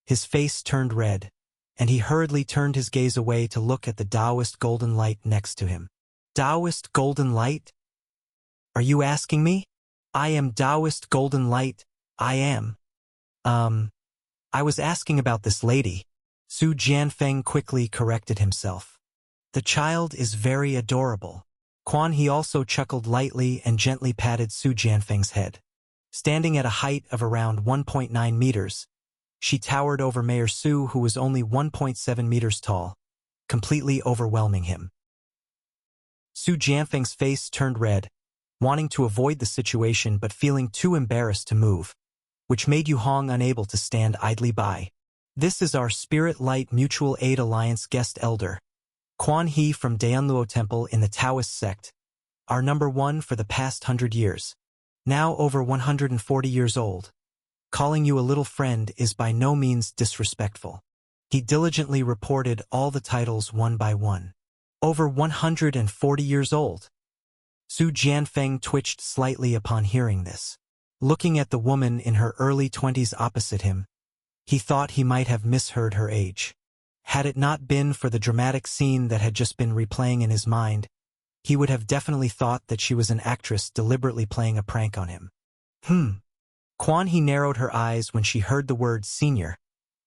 his face turned red, and he hurriedly turned his gaze away to look at the Taoist golden light next to him. Taoist golden light? Are you asking me? I am Taoist golden light, I am. I was asking about this lady. Su Jianfeng quickly corrected himself. The child is very adorable. Quan He also chuckled lightly and gently patted Su Jianfeng's head. Standing at a height of around 1.9 meters, she towered over Mayor Su, who was only 1.7 meters tall, completely overwhelming him. Su Jianfeng's face turned red, wanting to avoid the situation but feeling too embarrassed to move, which made Yu Hong unable to stand idly by. This is our Spirit Light Mutual Aid Alliance guest elder, Quan He from Dayanluo Temple in the Taoist sect, our #1 for the past 100 years. Now over 140 years old. Calling you a little friend is by no means disrespectful. He diligently reported all the titles one by one. Over 140 years old. Su Jianfeng twitched slightly upon hearing this. Looking at the woman in her early 20s opposite him, he thought he might have misheard her age. Had it not been for the dramatic scene that had just been replaying in his mind, he would have definitely thought that she was an actress deliberately playing a prank on him. Quan He narrowed her eyes when she heard the word senior,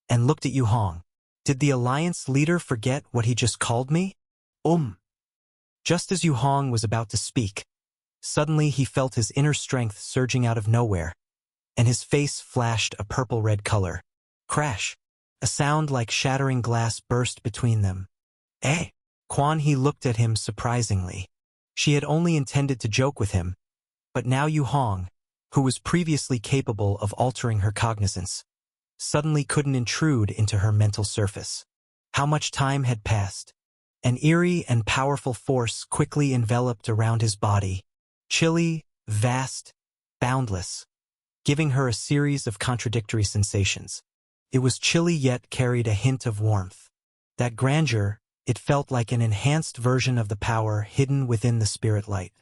and looked at Yu Hong. Did the alliance leader forget what he just called me? Just as Yu Hong was about to speak, suddenly he felt his inner strength surging out of nowhere, and his face flashed a purple-red color. Crash! A sound like shattering glass burst between them. Eh? Quan He looked at him surprisingly. She had only intended to joke with him, but now Yu Hong, who was previously capable of altering her cognizance, suddenly couldn't intrude into her mental surface. How much time had passed? An eerie and powerful force quickly enveloped around his body, chilly, vast, boundless, giving her a series of contradictory sensations. It was chilly yet carried a hint of warmth. That grandeur, it felt like an enhanced version of the power hidden within the spirit light.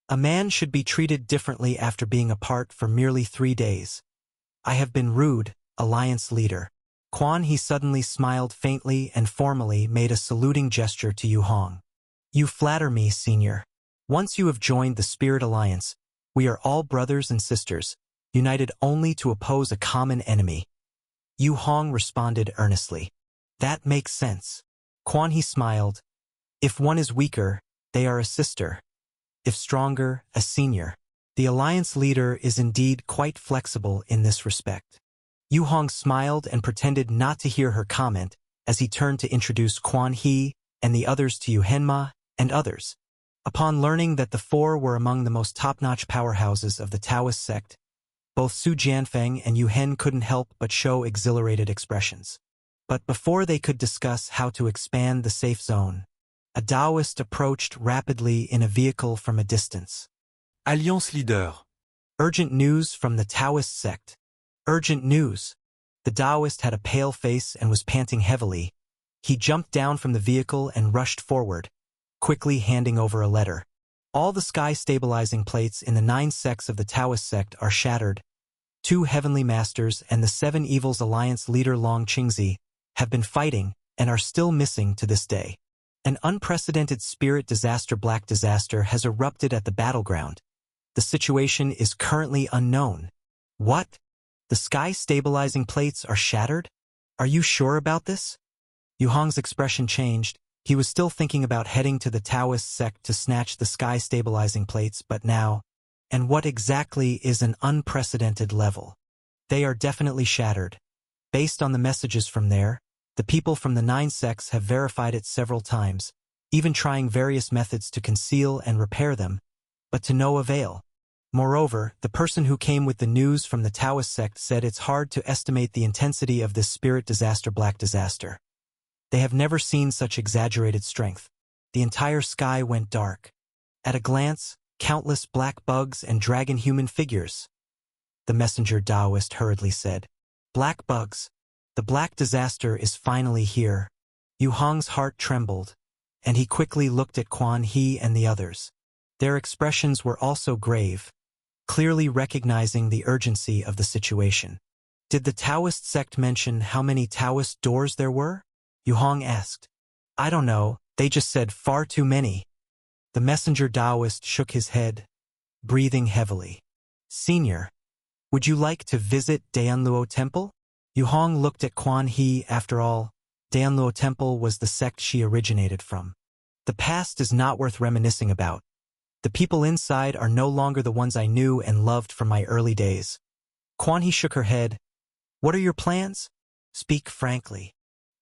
A man should be treated differently after being apart for merely 3 days. I have been rude, alliance leader. Quan He suddenly smiled faintly and formally made a saluting gesture to Yu Hong. You flatter me, senior. Once you have joined the Spirit Alliance, we are all brothers and sisters, united only to oppose a common enemy. Yu Hong responded earnestly. That makes sense. Quan He smiled. If one is weaker, they are a sister. If stronger, a senior. The alliance leader is indeed quite flexible in this respect. Yu Hong smiled and pretended not to hear her comment as he turned to introduce Quan He and the others to Yu Henma and others. Upon learning that the 4 were among the most top-notch powerhouses of the Taoist sect, both Su Jianfeng and Yu Hen couldn't help but show exhilarated expressions. But before they could discuss how to expand the safe zone, a Taoist approached rapidly in a vehicle from a distance. Alliance leader. Urgent news from the Taoist sect. Urgent news. The Taoist had a pale face and was panting heavily. He jumped down from the vehicle and rushed forward, quickly handing over a letter. All the sky stabilizing plates in the 9 sects of the Taoist sect are shattered. 2 heavenly masters and the 7 evils alliance leader Long Qingzi have been fighting and are still missing to this day. An unprecedented spirit disaster, black disaster, has erupted at the battleground. The situation is currently unknown. What? The sky stabilizing plates are shattered? Are you sure about this? Yu Hong's expression changed. He was still thinking about heading to the Taoist sect to snatch the sky stabilizing plates, but now, and what exactly is an unprecedented level? They are definitely shattered. Based on the messages from there, the people from the 9 sects have verified it several times, even trying various methods to conceal and repair them, but to no avail. Moreover, the person who came with the news from the Taoist sect said it's hard to estimate the intensity of this spirit disaster, black disaster. They have never seen such exaggerated strength. The entire sky went dark. At a glance, countless black bugs and dragon human figures. The messenger Taoist hurriedly said. Black bugs. The black disaster is finally here. Yu Hong's heart trembled, and he quickly looked at Quan He and the others. Their expressions were also grave, clearly recognizing the urgency of the situation. Did the Taoist sect mention how many Taoist doors there were? Yu Hong asked. I don't know, they just said far too many. The messenger Taoist shook his head, breathing heavily. Senior, would you like to visit Dayanluo Temple? Yu Hong looked at Quan He. After all, Dayanluo Temple was the sect she originated from. The past is not worth reminiscing about. The people inside are no longer the ones I knew and loved from my early days. Quan He shook her head. What are your plans? Speak frankly.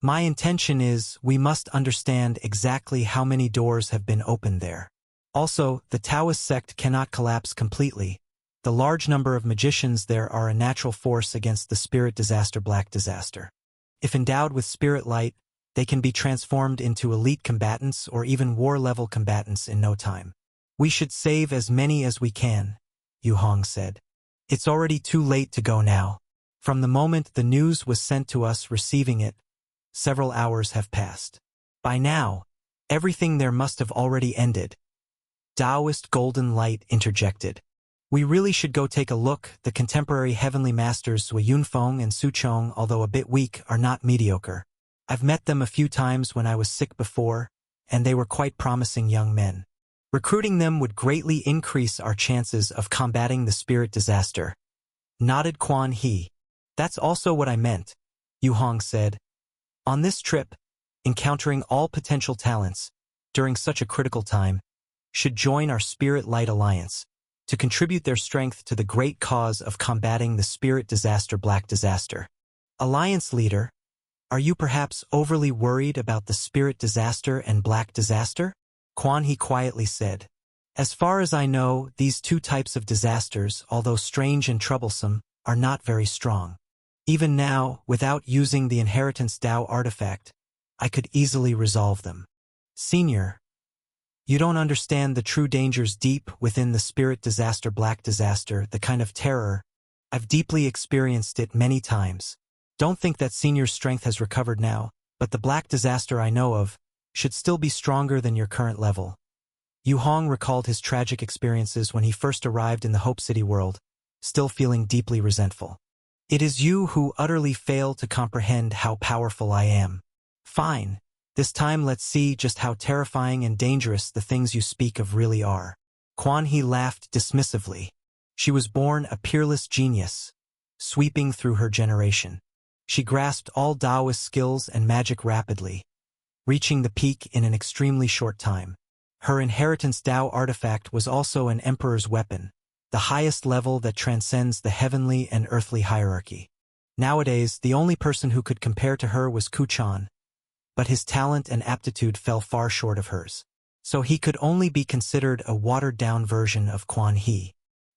My intention is we must understand exactly how many doors have been opened there. Also, the Taoist sect cannot collapse completely. The large number of magicians there are a natural force against the spirit disaster, black disaster. If endowed with spirit light, they can be transformed into elite combatants or even war-level combatants in no time. We should save as many as we can, Yu Hong said. It's already too late to go now. From the moment the news was sent to us receiving it, several hours have passed. By now, everything there must have already ended. Taoist Golden Light interjected. We really should go take a look. The contemporary heavenly masters Sui Yunfeng and Su Chong, although a bit weak, are not mediocre. I've met them a few times when I was sick before, and they were quite promising young men. Recruiting them would greatly increase our chances of combating the spirit disaster. Nodded Quan He. That's also what I meant, Yu Hong said. On this trip, encountering all potential talents, during such a critical time, should join our Spirit Light Alliance, to contribute their strength to the great cause of combating the spirit disaster Black Disaster. Alliance leader, are you perhaps overly worried about the spirit disaster and Black Disaster? Quan He quietly said. As far as I know, these two types of disasters, although strange and troublesome, are not very strong. Even now, without using the Inheritance Tao artifact, I could easily resolve them. Senior, you don't understand the true dangers deep within the spirit disaster Black Disaster, the kind of terror. I've deeply experienced it many times. Don't think that Senior's strength has recovered now, but the Black Disaster I know of should still be stronger than your current level. Yu Hong recalled his tragic experiences when he first arrived in the Hope City world, still feeling deeply resentful. It is you who utterly fail to comprehend how powerful I am. Fine. This time let's see just how terrifying and dangerous the things you speak of really are. Quan He laughed dismissively. She was born a peerless genius, sweeping through her generation. She grasped all Taoist skills and magic rapidly, reaching the peak in an extremely short time. Her Inheritance Tao artifact was also an emperor's weapon, the highest level that transcends the heavenly and earthly hierarchy. Nowadays, the only person who could compare to her was Ku Chan, but his talent and aptitude fell far short of hers. So he could only be considered a watered-down version of Quan He.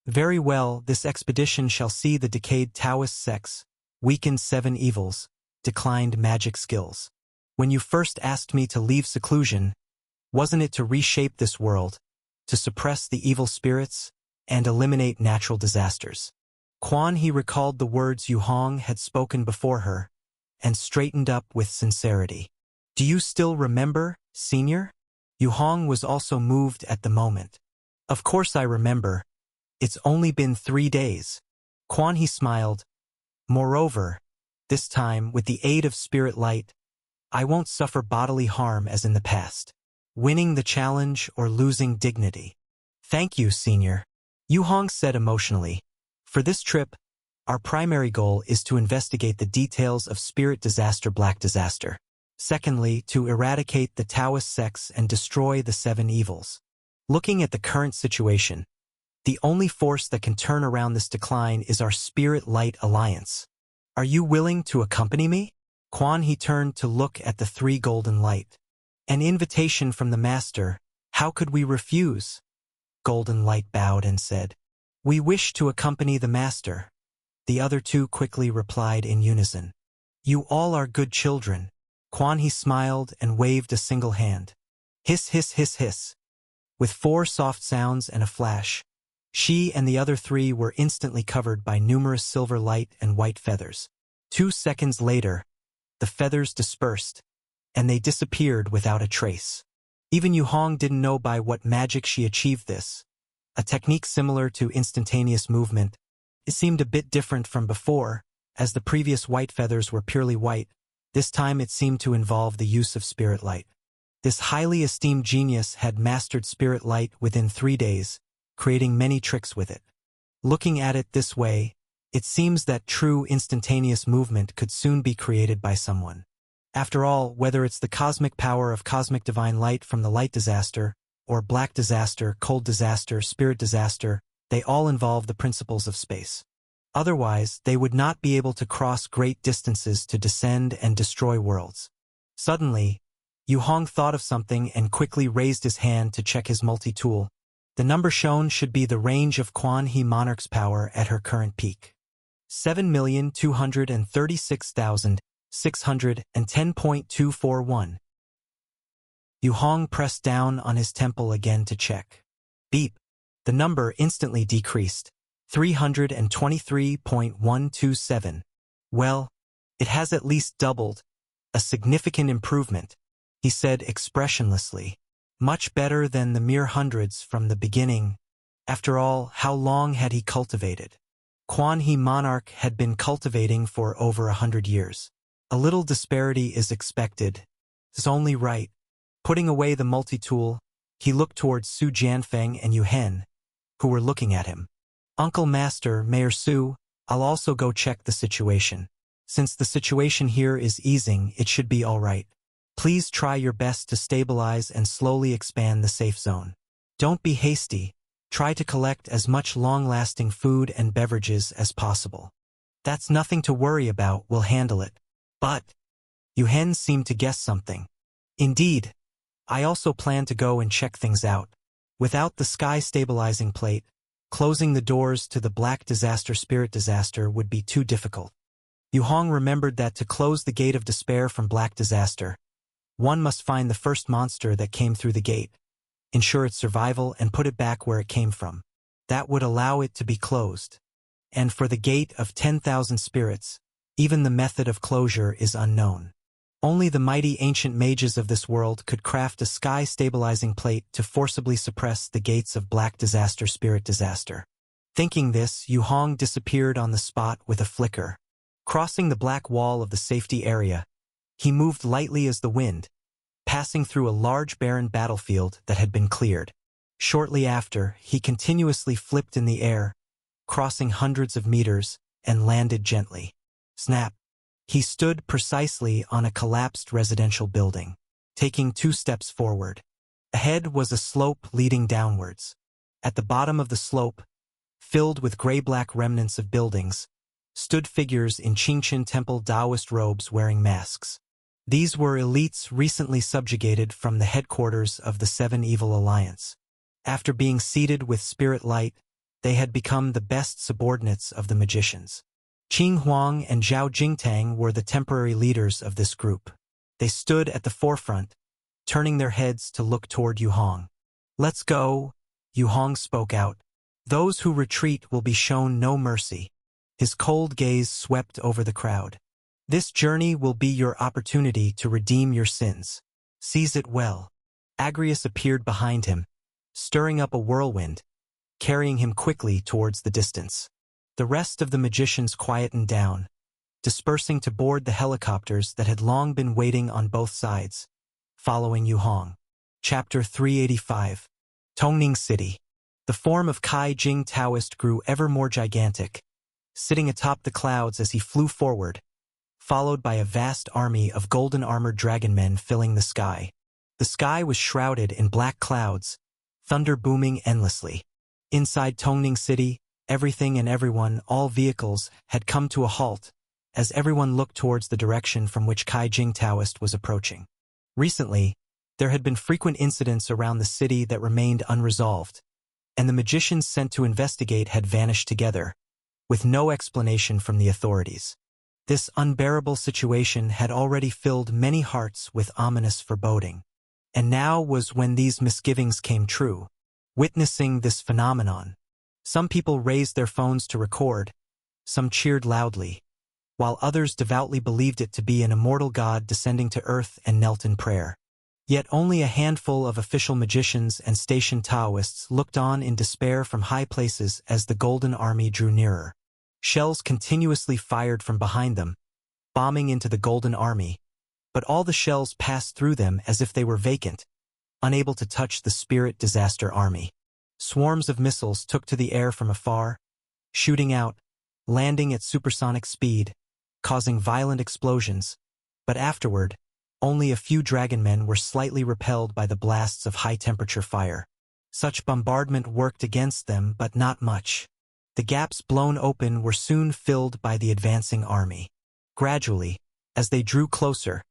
Very well, this expedition shall see the decayed Taoist sects, weakened 7 evils, declined magic skills. When you first asked me to leave seclusion, wasn't it to reshape this world, to suppress the evil spirits, and eliminate natural disasters? Quan He recalled the words Yu Hong had spoken before her, and straightened up with sincerity. Do you still remember, Senior? Yu Hong was also moved at the moment. Of course I remember. It's only been 3 days. Quan He smiled. Moreover, this time, with the aid of Spirit Light, I won't suffer bodily harm as in the past, winning the challenge or losing dignity. Thank you, Senior, Yu Hong said emotionally. For this trip, our primary goal is to investigate the details of spirit disaster Black Disaster. Secondly, to eradicate the Taoist sects and destroy the 7 evils. Looking at the current situation, the only force that can turn around this decline is our Spirit Light Alliance. Are you willing to accompany me? Quan He turned to look at the 3 golden light. An invitation from the Master, how could we refuse? Golden Light bowed and said, We wish to accompany the Master. The other 2 quickly replied in unison. You all are good children. Quan He smiled and waved a single hand. Hiss, hiss, hiss, hiss. With 4 soft sounds and a flash, she and the other 3 were instantly covered by numerous silver light and white feathers. 2 seconds later, the feathers dispersed, and they disappeared without a trace. Even Yu Hong didn't know by what magic she achieved this. A technique similar to instantaneous movement. It seemed a bit different from before, as the previous white feathers were purely white. This time it seemed to involve the use of Spirit Light. This highly esteemed genius had mastered Spirit Light within 3 days, creating many tricks with it. Looking at it this way, it seems that true instantaneous movement could soon be created by someone. After all, whether it's the cosmic power of cosmic divine light from the light disaster, or black disaster, cold disaster, spirit disaster, they all involve the principles of space. Otherwise, they would not be able to cross great distances to descend and destroy worlds. Suddenly, Yu Hong thought of something and quickly raised his hand to check his multi-tool. The number shown should be the range of Quan He Monarch's power at her current peak. 7,236,610.241. Yu Hong pressed down on his temple again to check. Beep. The number instantly decreased. 323.127. Well, it has at least doubled. A significant improvement, he said expressionlessly. Much better than the mere hundreds from the beginning. After all, how long had he cultivated? Quan He monarch had been cultivating for over 100 years. A little disparity is expected. It's only right. Putting away the multi-tool, he looked towards Su Jianfeng and Yu Hen, who were looking at him. Uncle Master, Mayor Su, I'll also go check the situation. Since the situation here is easing, it should be all right. Please try your best to stabilize and slowly expand the safe zone. Don't be hasty. Try to collect as much long-lasting food and beverages as possible. That's nothing to worry about, we'll handle it. But Yu Hen seemed to guess something. Indeed, I also plan to go and check things out. Without the sky stabilizing plate, closing the doors to the black disaster spirit disaster would be too difficult. Yu Hong remembered that to close the gate of despair from black disaster, one must find the first monster that came through the gate, ensure its survival and put it back where it came from. That would allow it to be closed. And for the gate of 10,000 spirits, even the method of closure is unknown. Only the mighty ancient mages of this world could craft a sky-stabilizing plate to forcibly suppress the gates of black disaster spirit disaster. Thinking this, Yu Hong disappeared on the spot with a flicker. Crossing the black wall of the safety area, he moved lightly as the wind, passing through a large barren battlefield that had been cleared. Shortly after, he continuously flipped in the air, crossing hundreds of meters, and landed gently. Snap! He stood precisely on a collapsed residential building, taking 2 steps forward. Ahead was a slope leading downwards. At the bottom of the slope, filled with gray-black remnants of buildings, stood figures in Qingchen Temple Taoist robes wearing masks. These were elites recently subjugated from the headquarters of the Seven Evil Alliance. After being seeded with spirit light, they had become the best subordinates of the magicians. Qing Huang and Zhao Jingtang were the temporary leaders of this group. They stood at the forefront, turning their heads to look toward Yu Hong. "Let's go," Yu Hong spoke out. "Those who retreat will be shown no mercy." His cold gaze swept over the crowd. "This journey will be your opportunity to redeem your sins. Seize it well." Agrius appeared behind him, stirring up a whirlwind, carrying him quickly towards the distance. The rest of the magicians quietened down, dispersing to board the helicopters that had long been waiting on both sides, following Yu Hong. Chapter 385. Tongning City. The form of Kai Jing Taoist grew ever more gigantic, sitting atop the clouds as he flew forward, followed by a vast army of golden-armored dragon men filling the sky. The sky was shrouded in black clouds, thunder booming endlessly. Inside Tongning City, everything and everyone, all vehicles, had come to a halt, as everyone looked towards the direction from which Kai Jing Taoist was approaching. Recently, there had been frequent incidents around the city that remained unresolved, and the magicians sent to investigate had vanished together, with no explanation from the authorities. This unbearable situation had already filled many hearts with ominous foreboding. And now was when these misgivings came true. Witnessing this phenomenon, some people raised their phones to record, some cheered loudly, while others devoutly believed it to be an immortal god descending to earth and knelt in prayer. Yet only a handful of official magicians and station Taoists looked on in despair from high places as the Golden Army drew nearer. Shells continuously fired from behind them, bombing into the Golden Army, but all the shells passed through them as if they were vacant, unable to touch the Spirit Disaster Army. Swarms of missiles took to the air from afar, shooting out, landing at supersonic speed, causing violent explosions, but afterward, only a few dragon men were slightly repelled by the blasts of high-temperature fire. Such bombardment worked against them, but not much. The gaps blown open were soon filled by the advancing army. Gradually, as they drew closer,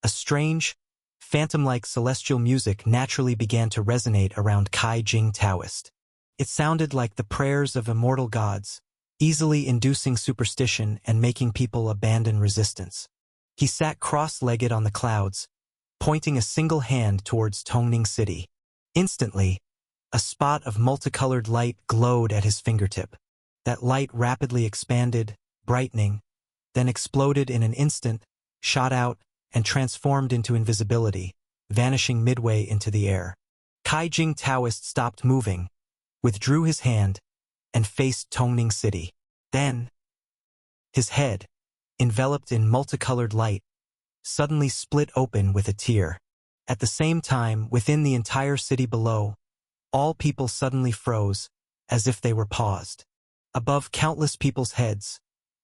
a strange, phantom-like celestial music naturally began to resonate around Kai Jing Taoist. It sounded like the prayers of immortal gods, easily inducing superstition and making people abandon resistance. He sat cross-legged on the clouds, pointing a single hand towards Tongning City. Instantly, a spot of multicolored light glowed at his fingertip. That light rapidly expanded, brightening, then exploded in an instant, shot out, and transformed into invisibility, vanishing midway into the air. Kai Jing Taoist stopped moving, withdrew his hand, and faced Tongning City. Then, his head, enveloped in multicolored light, suddenly split open with a tear. At the same time, within the entire city below, all people suddenly froze, as if they were paused. Above countless people's heads,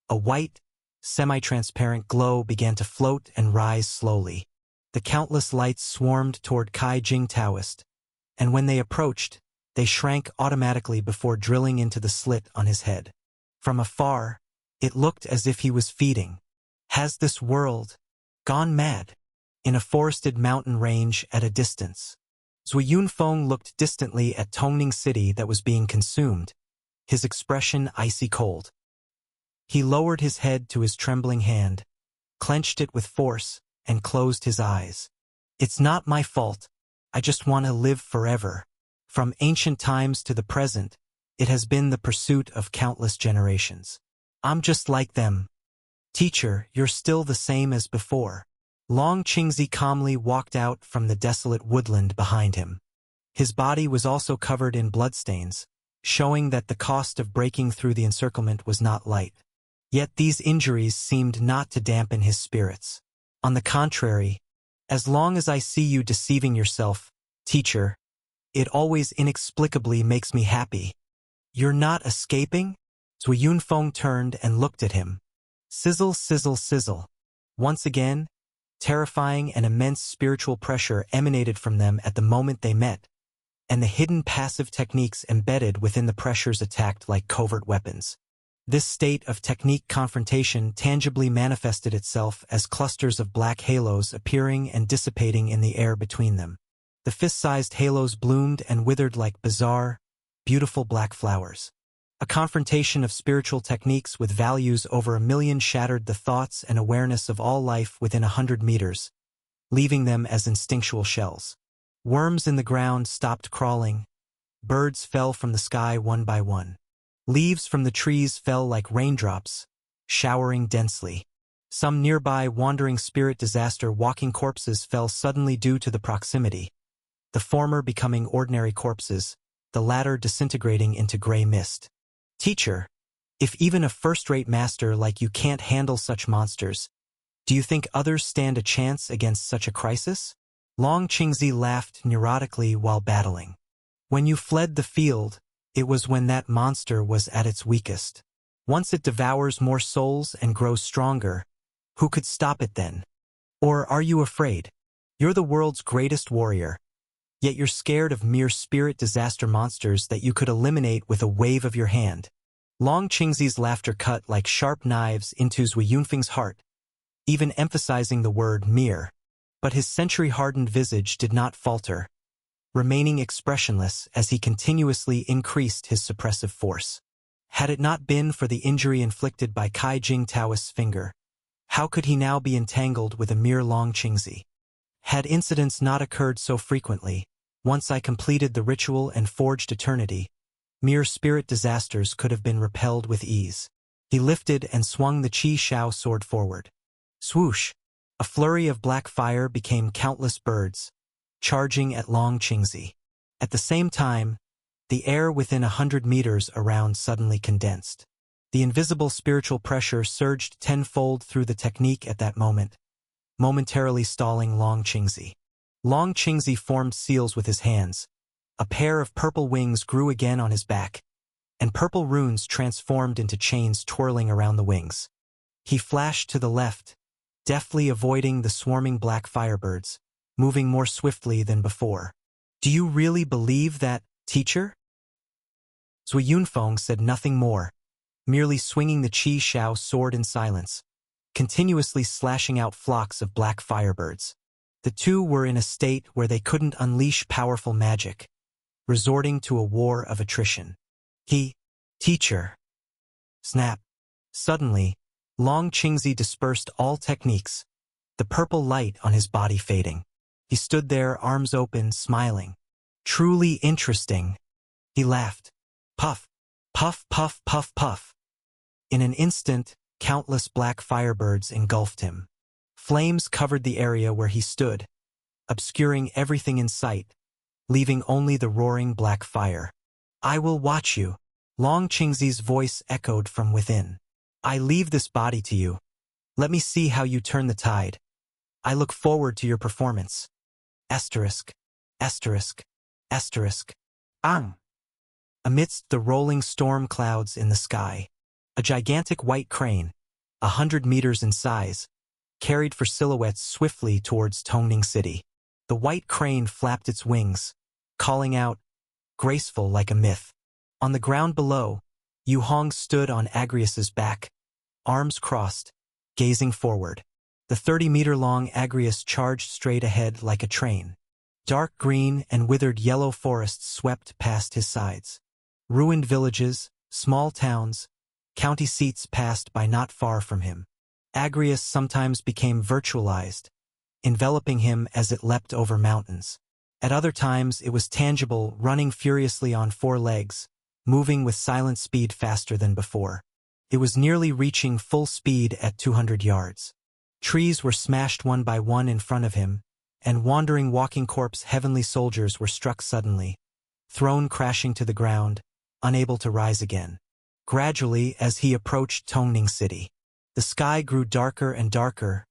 a white, semi-transparent glow began to float and rise slowly. The countless lights swarmed toward Kai Jing Taoist, and when they approached, they shrank automatically before drilling into the slit on his head. From afar, it looked as if he was feeding. Has this world gone mad? In a forested mountain range at a distance, Zui Yunfeng looked distantly at Tongning City that was being consumed, his expression icy cold. He lowered his head to his trembling hand, clenched it with force, and closed his eyes. It's not my fault. I just want to live forever. From ancient times to the present, it has been the pursuit of countless generations. I'm just like them. Teacher, you're still the same as before. Long Qingzi calmly walked out from the desolate woodland behind him. His body was also covered in bloodstains, showing that the cost of breaking through the encirclement was not light. Yet these injuries seemed not to dampen his spirits. On the contrary, as long as I see you deceiving yourself, teacher, it always inexplicably makes me happy. You're not escaping? Zui Yunfeng turned and looked at him. Sizzle, sizzle, sizzle. Once again, terrifying and immense spiritual pressure emanated from them at the moment they met, and the hidden passive techniques embedded within the pressures attacked like covert weapons. This state of technique confrontation tangibly manifested itself as clusters of black halos appearing and dissipating in the air between them. The fist-sized halos bloomed and withered like bizarre, beautiful black flowers. A confrontation of spiritual techniques with values over 1,000,000 shattered the thoughts and awareness of all life within 100 meters, leaving them as instinctual shells. Worms in the ground stopped crawling. Birds fell from the sky one by one. Leaves from the trees fell like raindrops, showering densely. Some nearby wandering spirit disaster walking corpses fell suddenly due to the proximity, the former becoming ordinary corpses, the latter disintegrating into gray mist. Teacher, if even a first-rate master like you can't handle such monsters, do you think others stand a chance against such a crisis? Long Qingzi laughed neurotically while battling. When you fled the field, it was when that monster was at its weakest. Once it devours more souls and grows stronger, who could stop it then? Or are you afraid? You're the world's greatest warrior, yet you're scared of mere spirit disaster monsters that you could eliminate with a wave of your hand. Long Qingzi's laughter cut like sharp knives into Zui Yunfeng's heart, even emphasizing the word mere. But his century-hardened visage did not falter, remaining expressionless as he continuously increased his suppressive force. Had it not been for the injury inflicted by Kai Jing Taoist's finger, how could he now be entangled with a mere Long Qingzi? Had incidents not occurred so frequently, once I completed the ritual and forged eternity, mere spirit disasters could have been repelled with ease. He lifted and swung the Qi Shao sword forward. Swoosh! A flurry of black fire became countless birds, charging at Long Qingzi. At the same time, the air within 100 meters around suddenly condensed. The invisible spiritual pressure surged tenfold through the technique at that moment, momentarily stalling Long Qingzi. Long Qingzi formed seals with his hands. A pair of purple wings grew again on his back, and purple runes transformed into chains twirling around the wings. He flashed to the left, deftly avoiding the swarming black firebirds, moving more swiftly than before. Do you really believe that, teacher? Zui Yunfeng said nothing more, merely swinging the Qi Shao sword in silence, continuously slashing out flocks of black firebirds. The two were in a state where they couldn't unleash powerful magic, resorting to a war of attrition. Teacher. Snap. Suddenly, Long Qingzi dispersed all techniques, the purple light on his body fading. He stood there, arms open, smiling. Truly interesting. He laughed. Puff, puff, puff, puff, puff. In an instant, Countless black firebirds engulfed him. Flames covered the area where he stood, obscuring everything in sight, leaving only the roaring black fire. I will watch you. Long Qingzi's voice echoed from within. I leave this body to you. Let me see how you turn the tide. I look forward to your performance. Asterisk. Asterisk. Asterisk. Ang. Amidst the rolling storm clouds in the sky, a gigantic white crane, 100 meters in size, carried for silhouettes swiftly towards Tongning City. The white crane flapped its wings, calling out, graceful like a myth. On the ground below, Yu Hong stood on Agrius's back, arms crossed, gazing forward. The 30-meter-long Agrius charged straight ahead like a train. Dark green and withered yellow forests swept past his sides. Ruined villages, small towns, county seats passed by not far from him. Agrius sometimes became virtualized, enveloping him as it leapt over mountains. At other times it was tangible, running furiously on 4 legs, moving with silent speed faster than before. It was nearly reaching full speed at 200 yards. Trees were smashed one by one in front of him, and wandering walking corpse heavenly soldiers were struck suddenly, thrown crashing to the ground, unable to rise again. Gradually, as he approached Tongning City, the sky grew darker and darker,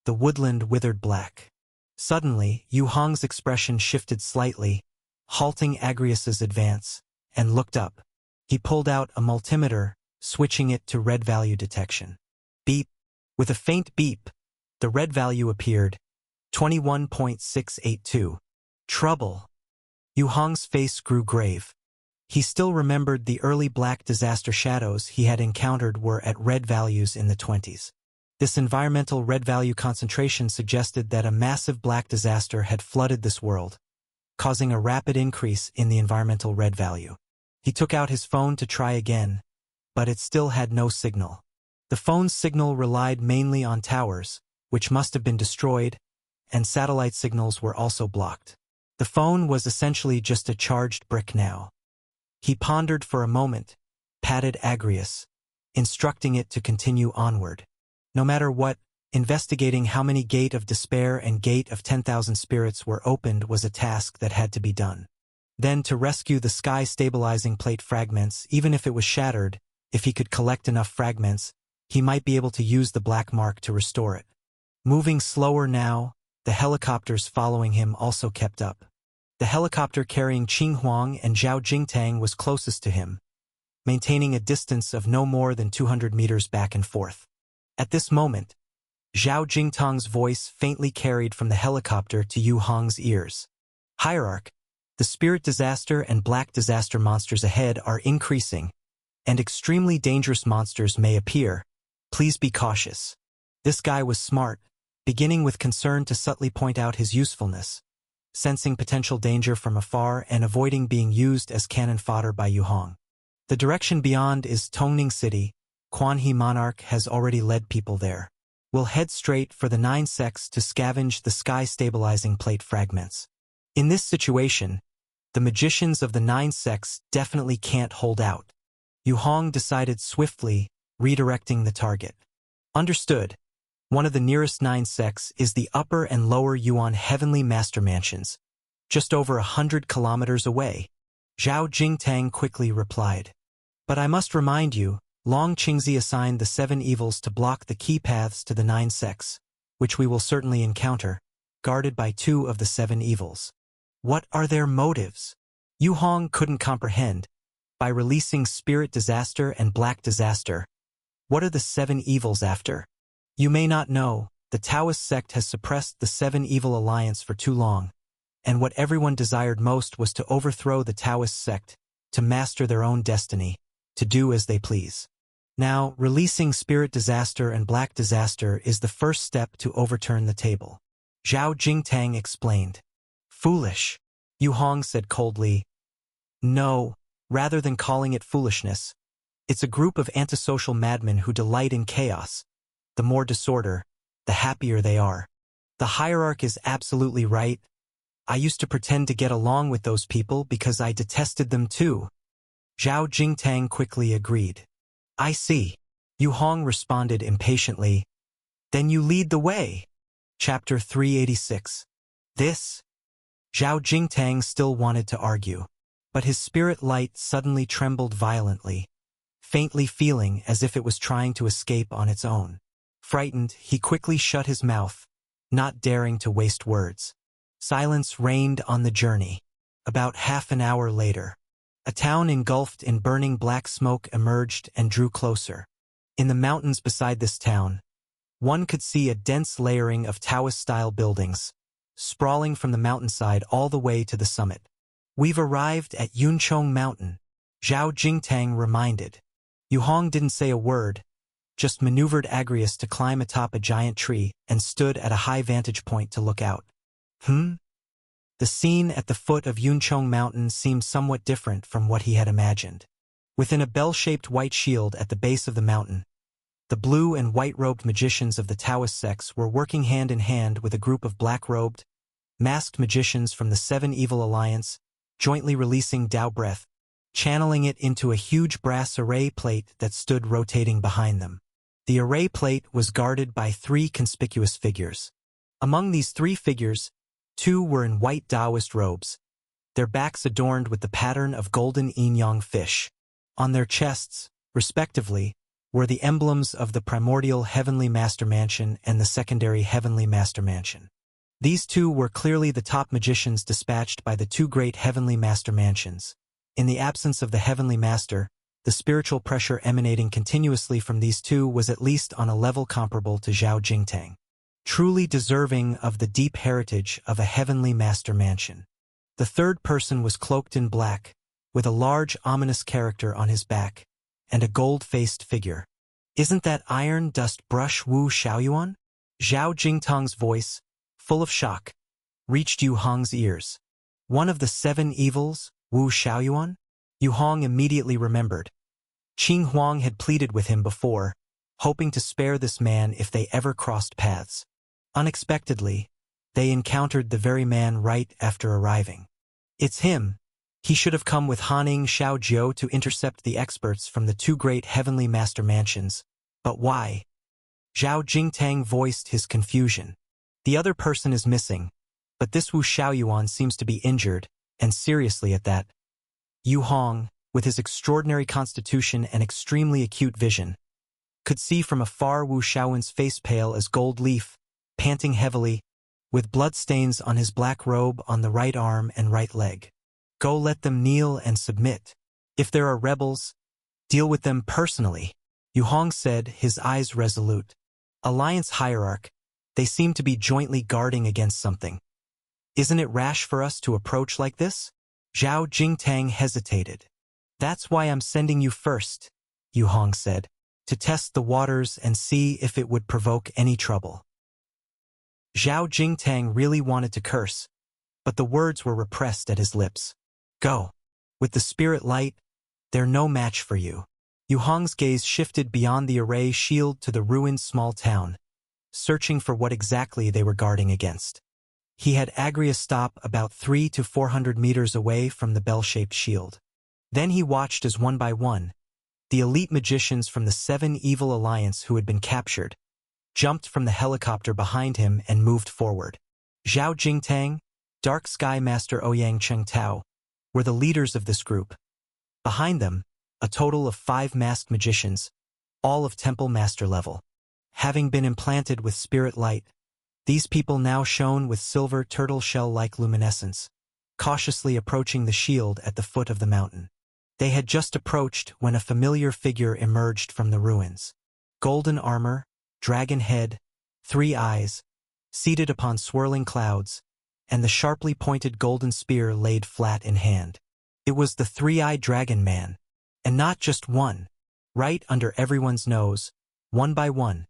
the woodland withered black. Suddenly, Yu Hong's expression shifted slightly, halting Agrius's advance, and looked up. He pulled out a multimeter, switching it to red value detection. Beep. With a faint beep, the red value appeared, 21.682. Trouble. Yu Hong's face grew grave. He still remembered the early black disaster shadows he had encountered were at red values in the 20s. This environmental red value concentration suggested that a massive black disaster had flooded this world, causing a rapid increase in the environmental red value. He took out his phone to try again, but it still had no signal. The phone's signal relied mainly on towers, which must have been destroyed, and satellite signals were also blocked. The phone was essentially just a charged brick now. He pondered for a moment, patted Agrius, instructing it to continue onward. No matter what, investigating how many Gate of Despair and Gate of 10,000 Spirits were opened was a task that had to be done. Then to rescue the sky-stabilizing plate fragments, even if it was shattered, if he could collect enough fragments, he might be able to use the black mark to restore it. Moving slower now, the helicopters following him also kept up. The helicopter carrying Qing Huang and Zhao Jingtang was closest to him, maintaining a distance of no more than 200 meters back and forth. At this moment, Zhao Jingtang's voice faintly carried from the helicopter to Yu Hong's ears. Hierarch, the spirit disaster and black disaster monsters ahead are increasing, and extremely dangerous monsters may appear. Please be cautious. This guy was smart, beginning with concern to subtly point out his usefulness, sensing potential danger from afar and avoiding being used as cannon fodder by Yu Hong. The direction beyond is Tongning City. Quan He Monarch has already led people there. We'll head straight for the 9 sects to scavenge the sky-stabilizing plate fragments. In this situation, the magicians of the 9 sects definitely can't hold out. Yu Hong decided swiftly, redirecting the target. Understood. One of the nearest 9 sects is the Upper and Lower Yuan Heavenly Master Mansions, just over 100 kilometers away. Zhao Jingtang quickly replied. But I must remind you, Long Qingzi assigned the 7 evils to block the key paths to the 9 sects, which we will certainly encounter, guarded by 2 of the 7 evils. What are their motives? Yu Hong couldn't comprehend. By releasing Spirit Disaster and Black Disaster, what are the 7 evils after? You may not know, the Taoist sect has suppressed the 7 evil alliance for too long, and what everyone desired most was to overthrow the Taoist sect, to master their own destiny, to do as they please. Now, releasing Spirit Disaster and Black Disaster is the first step to overturn the table. Zhao Jingtang explained. Foolish, Yu Hong said coldly. No, rather than calling it foolishness, it's a group of antisocial madmen who delight in chaos. The more disorder, the happier they are. The hierarch is absolutely right. I used to pretend to get along with those people because I detested them too. Zhao Jingtang quickly agreed. I see. Yu Hong responded impatiently. Then you lead the way. Chapter 386. This? Zhao Jingtang still wanted to argue, but his spirit light suddenly trembled violently, faintly feeling as if it was trying to escape on its own. Frightened, he quickly shut his mouth, not daring to waste words. Silence reigned on the journey. About half an hour later, a town engulfed in burning black smoke emerged and drew closer. In the mountains beside this town, one could see a dense layering of Taoist-style buildings, sprawling from the mountainside all the way to the summit. We've arrived at Yunchong Mountain, Zhao Jingtang reminded. Yu Hong didn't say a word, just maneuvered Agrius to climb atop a giant tree and stood at a high vantage point to look out. The scene at the foot of Yunchong Mountain seemed somewhat different from what he had imagined. Within a bell-shaped white shield at the base of the mountain, the blue and white-robed magicians of the Taoist sects were working hand in hand with a group of black-robed, masked magicians from the Seven Evil Alliance, jointly releasing Tao breath, channeling it into a huge brass array plate that stood rotating behind them. The array plate was guarded by three conspicuous figures. Among these three figures, two were in white Taoist robes, their backs adorned with the pattern of golden yin-yang fish. On their chests, respectively, were the emblems of the primordial Heavenly Master Mansion and the secondary Heavenly Master Mansion. These two were clearly the top magicians dispatched by the two great Heavenly Master Mansions. In the absence of the Heavenly Master, the spiritual pressure emanating continuously from these two was at least on a level comparable to Zhao Jingtang, truly deserving of the deep heritage of a Heavenly Master Mansion. The third person was cloaked in black, with a large ominous character on his back, and a gold-faced figure. Isn't that Iron Dust Brush Wu Xiaoyuan? Zhao Jingtang's voice, full of shock, reached Yu Hong's ears. One of the seven evils, Wu Xiaoyuan? Yu Hong immediately remembered. Qing Huang had pleaded with him before, hoping to spare this man if they ever crossed paths. Unexpectedly, they encountered the very man right after arriving. It's him. He should have come with Haning Xiaojiu to intercept the experts from the two great Heavenly Master Mansions. But why? Zhao Jingtang voiced his confusion. The other person is missing, but this Wu Xiaoyuan seems to be injured, and seriously at that. Yu Hong, with his extraordinary constitution and extremely acute vision, could see from afar Wu Xiaoyuan's face pale as gold leaf, panting heavily, with bloodstains on his black robe on the right arm and right leg. Go let them kneel and submit. If there are rebels, deal with them personally, Yu Hong said, his eyes resolute. Alliance hierarch, they seem to be jointly guarding against something. Isn't it rash for us to approach like this? Zhao Jingtang hesitated. That's why I'm sending you first, Yu Hong said, to test the waters and see if it would provoke any trouble. Zhao Jingtang really wanted to curse, but the words were repressed at his lips. Go. With the spirit light, they're no match for you. Yu Hong's gaze shifted beyond the array shield to the ruined small town, searching for what exactly they were guarding against. He had Agrius stop about 300 to 400 meters away from the bell-shaped shield. Then he watched as one by one, the elite magicians from the Seven Evil Alliance who had been captured, jumped from the helicopter behind him and moved forward. Zhao Jingtang, Dark Sky Master Ouyang Chengtao, were the leaders of this group. Behind them, a total of 5 masked magicians, all of Temple Master level. Having been implanted with spirit light, these people now shone with silver turtle shell-like luminescence, cautiously approaching the shield at the foot of the mountain. They had just approached when a familiar figure emerged from the ruins. Golden armor, dragon head, 3 eyes, seated upon swirling clouds, and the sharply pointed golden spear laid flat in hand. It was the 3-eyed dragon man, and not just one. Right under everyone's nose, one by one,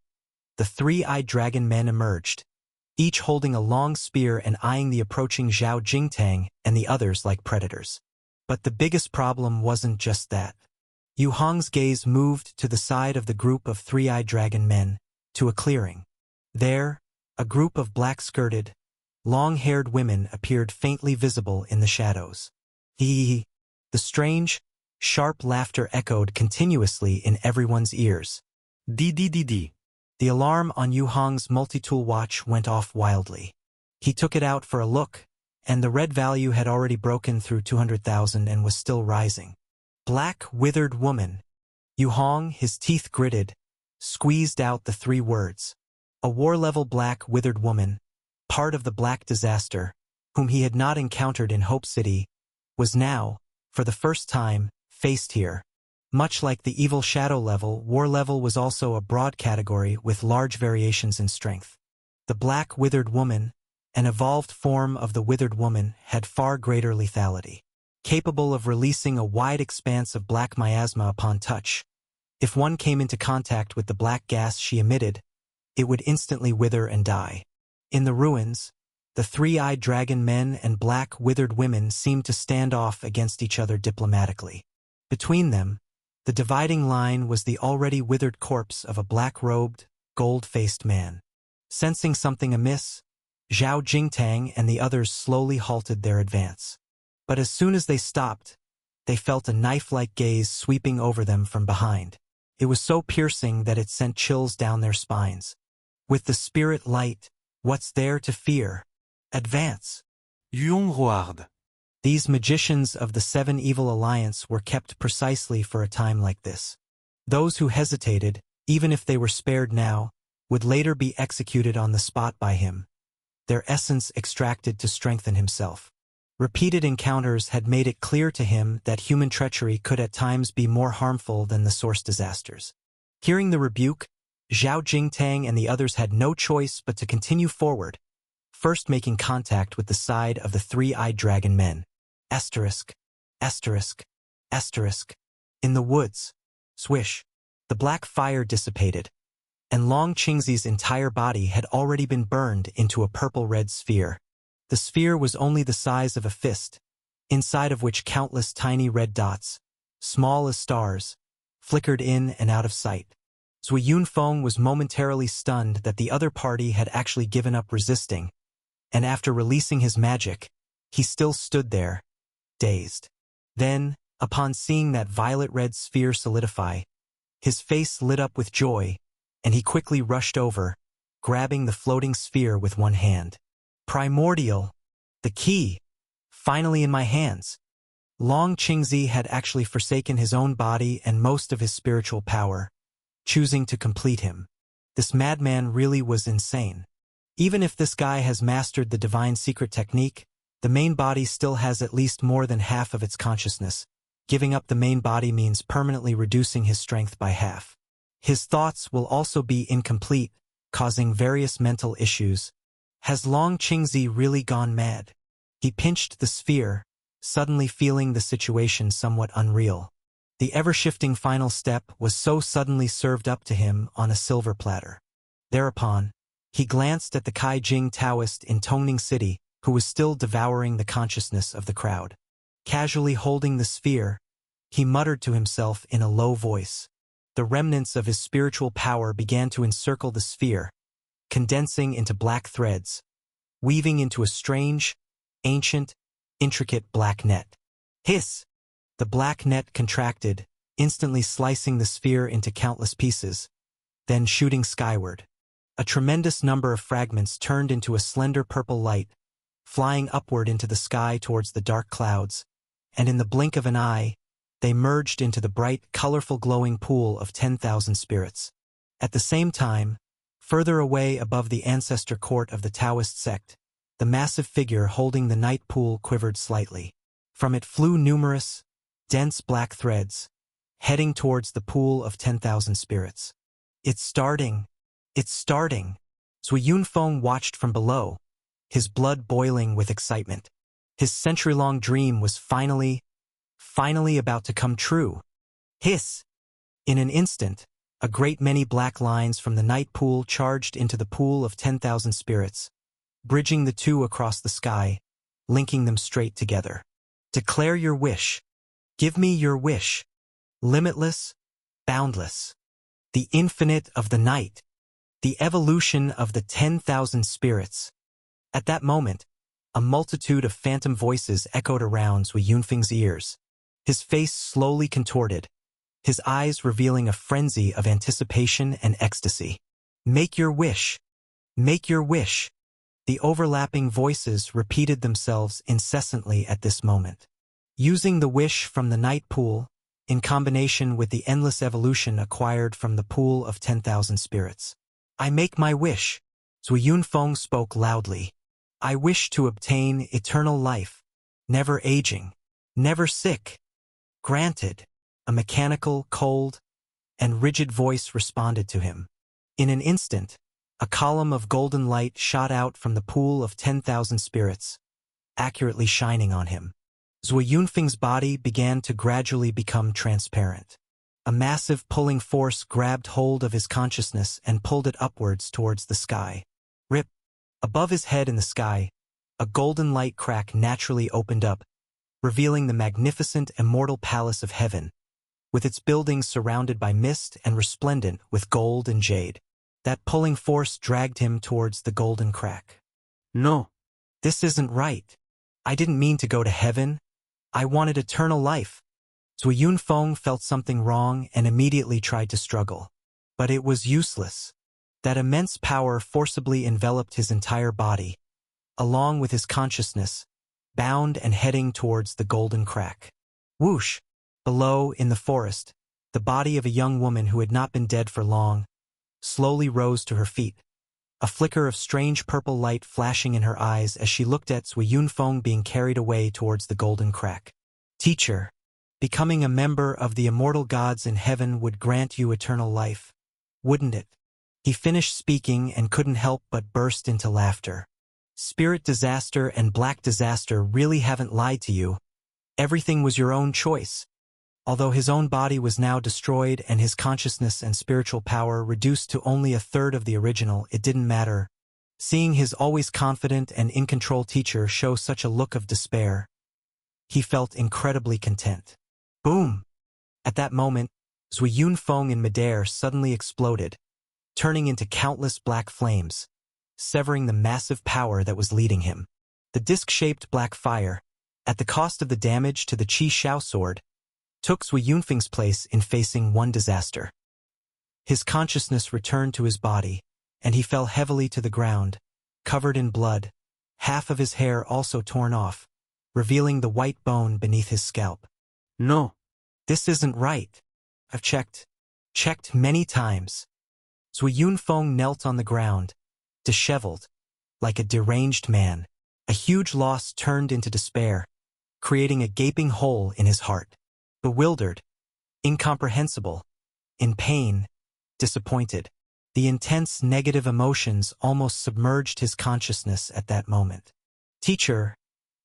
the 3-eyed dragon men emerged, each holding a long spear and eyeing the approaching Zhao Jingtang and the others like predators. But the biggest problem wasn't just that. Yu Hong's gaze moved to the side of the group of 3-eyed dragon men, to a clearing. There, a group of black-skirted, long-haired women appeared faintly visible in the shadows. The strange, sharp laughter echoed continuously in everyone's ears. DDDD. The alarm on Yu Hong's multi-tool watch went off wildly. He took it out for a look, and the red value had already broken through 200,000 and was still rising. Black withered woman. Yu Hong, his teeth gritted, squeezed out the 3 words. A war-level black withered woman, part of the Black Disaster, whom he had not encountered in Hope City, was now, for the first time, faced here. Much like the evil shadow level, war level was also a broad category with large variations in strength. The black withered woman, an evolved form of the withered woman, had far greater lethality. Capable of releasing a wide expanse of black miasma upon touch. If one came into contact with the black gas she emitted, it would instantly wither and die. In the ruins, the 3-eyed dragon men and black withered women seemed to stand off against each other diplomatically. Between them, the dividing line was the already withered corpse of a black-robed, gold-faced man. Sensing something amiss, Zhao Jingtang and the others slowly halted their advance. But as soon as they stopped, they felt a knife-like gaze sweeping over them from behind. It was so piercing that it sent chills down their spines. With the spirit light, what's there to fear? Advance. Yuong Roard. These magicians of the 7 Evil Alliance were kept precisely for a time like this. Those who hesitated, even if they were spared now, would later be executed on the spot by him, their essence extracted to strengthen himself. Repeated encounters had made it clear to him that human treachery could at times be more harmful than the source disasters. Hearing the rebuke, Zhao Jingtang and the others had no choice but to continue forward, first making contact with the side of the 3-eyed dragon men. Asterisk, asterisk, asterisk. In the woods, swish, the black fire dissipated, and Long Qingzi's entire body had already been burned into a purple-red sphere. The sphere was only the size of a fist, inside of which countless tiny red dots, small as stars, flickered in and out of sight. Zui Yunfeng was momentarily stunned that the other party had actually given up resisting, and after releasing his magic, he still stood there, dazed. Then, upon seeing that violet-red sphere solidify, his face lit up with joy, and he quickly rushed over, grabbing the floating sphere with one hand. Primordial! The key! Finally in my hands! Long Qingzi had actually forsaken his own body and most of his spiritual power, choosing to complete him. This madman really was insane. Even if this guy has mastered the divine secret technique, the main body still has at least more than half of its consciousness. Giving up the main body means permanently reducing his strength by half. His thoughts will also be incomplete, causing various mental issues. Has Long Qingzi really gone mad? He pinched the sphere, suddenly feeling the situation somewhat unreal. The ever-shifting final step was so suddenly served up to him on a silver platter. Thereupon, he glanced at the Kai Jing Taoist in Tongning City, who was still devouring the consciousness of the crowd. Casually holding the sphere, he muttered to himself in a low voice. The remnants of his spiritual power began to encircle the sphere, condensing into black threads, weaving into a strange, ancient, intricate black net. Hiss! The black net contracted, instantly slicing the sphere into countless pieces, then shooting skyward. A tremendous number of fragments turned into a slender purple light, flying upward into the sky towards the dark clouds, and in the blink of an eye, they merged into the bright, colorful glowing pool of 10,000 spirits. At the same time, further away above the ancestor court of the Taoist sect, the massive figure holding the night pool quivered slightly. From it flew numerous, dense black threads, heading towards the pool of 10,000 spirits. It's starting! It's starting! Zui Yunfeng watched from below, his blood boiling with excitement. His century-long dream was finally about to come true. Hiss! In an instant, a great many black lines from the night pool charged into the pool of 10,000 spirits, bridging the two across the sky, linking them straight together. Declare your wish. Give me your wish. Limitless, boundless. The infinite of the night. The evolution of the 10,000 spirits. At that moment, a multitude of phantom voices echoed around Zui Yunfeng's ears. His face slowly contorted, his eyes revealing a frenzy of anticipation and ecstasy. Make your wish. Make your wish. The overlapping voices repeated themselves incessantly at this moment. Using the wish from the night pool, in combination with the endless evolution acquired from the pool of 10,000 spirits. I make my wish. Zui Yunfeng spoke loudly. I wish to obtain eternal life, never aging, never sick. Granted. A mechanical, cold, and rigid voice responded to him. In an instant, a column of golden light shot out from the pool of 10,000 spirits, accurately shining on him. Zui Yunfeng's body began to gradually become transparent. A massive pulling force grabbed hold of his consciousness and pulled it upwards towards the sky. Rip! Above his head in the sky, a golden light crack naturally opened up, revealing the magnificent immortal palace of heaven, with its buildings surrounded by mist and resplendent with gold and jade. That pulling force dragged him towards the golden crack. No. This isn't right. I didn't mean to go to heaven. I wanted eternal life. Zui Yunfeng felt something wrong and immediately tried to struggle. But it was useless. That immense power forcibly enveloped his entire body, along with his consciousness, bound and heading towards the golden crack. Whoosh! Below, in the forest, the body of a young woman who had not been dead for long slowly rose to her feet, a flicker of strange purple light flashing in her eyes as she looked at Zui Yunfeng being carried away towards the golden crack. Teacher, becoming a member of the immortal gods in heaven would grant you eternal life, wouldn't it? He finished speaking and couldn't help but burst into laughter. Spirit Disaster and Black Disaster really haven't lied to you. Everything was your own choice. Although his own body was now destroyed and his consciousness and spiritual power reduced to only a third of the original, it didn't matter. Seeing his always confident and in-control teacher show such a look of despair, he felt incredibly content. Boom! At that moment, Zui Yunfeng in midair suddenly exploded, turning into countless black flames, severing the massive power that was leading him. The disc-shaped black fire, at the cost of the damage to the Qi Shao sword, took Zui Yunfeng's place in facing one disaster. His consciousness returned to his body, and he fell heavily to the ground, covered in blood, half of his hair also torn off, revealing the white bone beneath his scalp. No. This isn't right. I've checked many times. Zui Yunfeng knelt on the ground, disheveled, like a deranged man. A huge loss turned into despair, creating a gaping hole in his heart. Bewildered, incomprehensible, in pain, disappointed. The intense negative emotions almost submerged his consciousness at that moment. Teacher,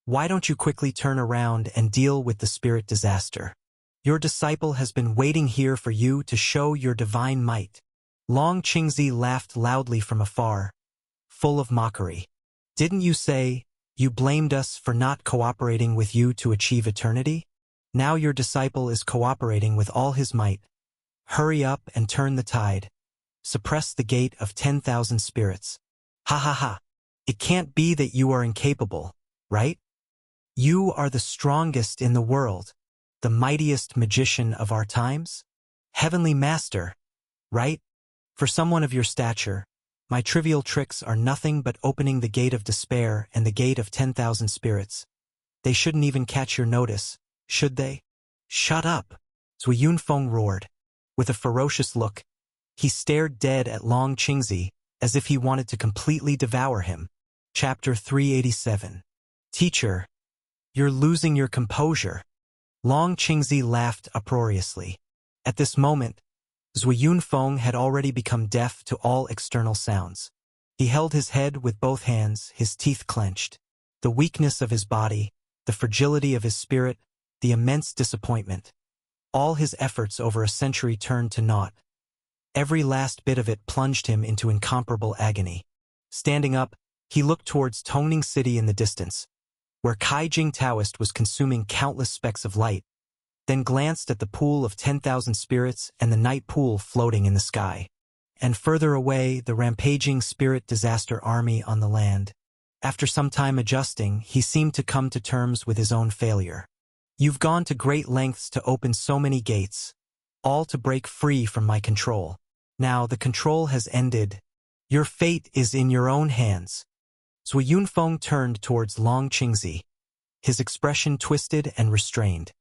why don't you quickly turn around and deal with the spirit disaster? Your disciple has been waiting here for you to show your divine might. Long Qingzi laughed loudly from afar, full of mockery. Didn't you say you blamed us for not cooperating with you to achieve eternity? Now your disciple is cooperating with all his might. Hurry up and turn the tide. Suppress the gate of 10,000 spirits. Ha ha ha. It can't be that you are incapable, right? You are the strongest in the world, the mightiest magician of our times? Heavenly Master, right? For someone of your stature, my trivial tricks are nothing but opening the gate of despair and the gate of 10,000 spirits. They shouldn't even catch your notice, should they? Shut up! Zui Yunfeng roared. With a ferocious look, he stared dead at Long Qingzi as if he wanted to completely devour him. Chapter 387. Teacher, you're losing your composure. Long Qingzi laughed uproariously. At this moment, Zui Yunfeng had already become deaf to all external sounds. He held his head with both hands, his teeth clenched. The weakness of his body, the fragility of his spirit, the immense disappointment. All his efforts over a century turned to naught. Every last bit of it plunged him into incomparable agony. Standing up, he looked towards Tongning City in the distance, where Kaijing Taoist was consuming countless specks of light, then glanced at the pool of 10,000 spirits and the night pool floating in the sky. And further away, the rampaging spirit disaster army on the land. After some time adjusting, he seemed to come to terms with his own failure. You've gone to great lengths to open so many gates, all to break free from my control. Now the control has ended. Your fate is in your own hands. Zui Yunfeng turned towards Long Qingzi, his expression twisted and restrained.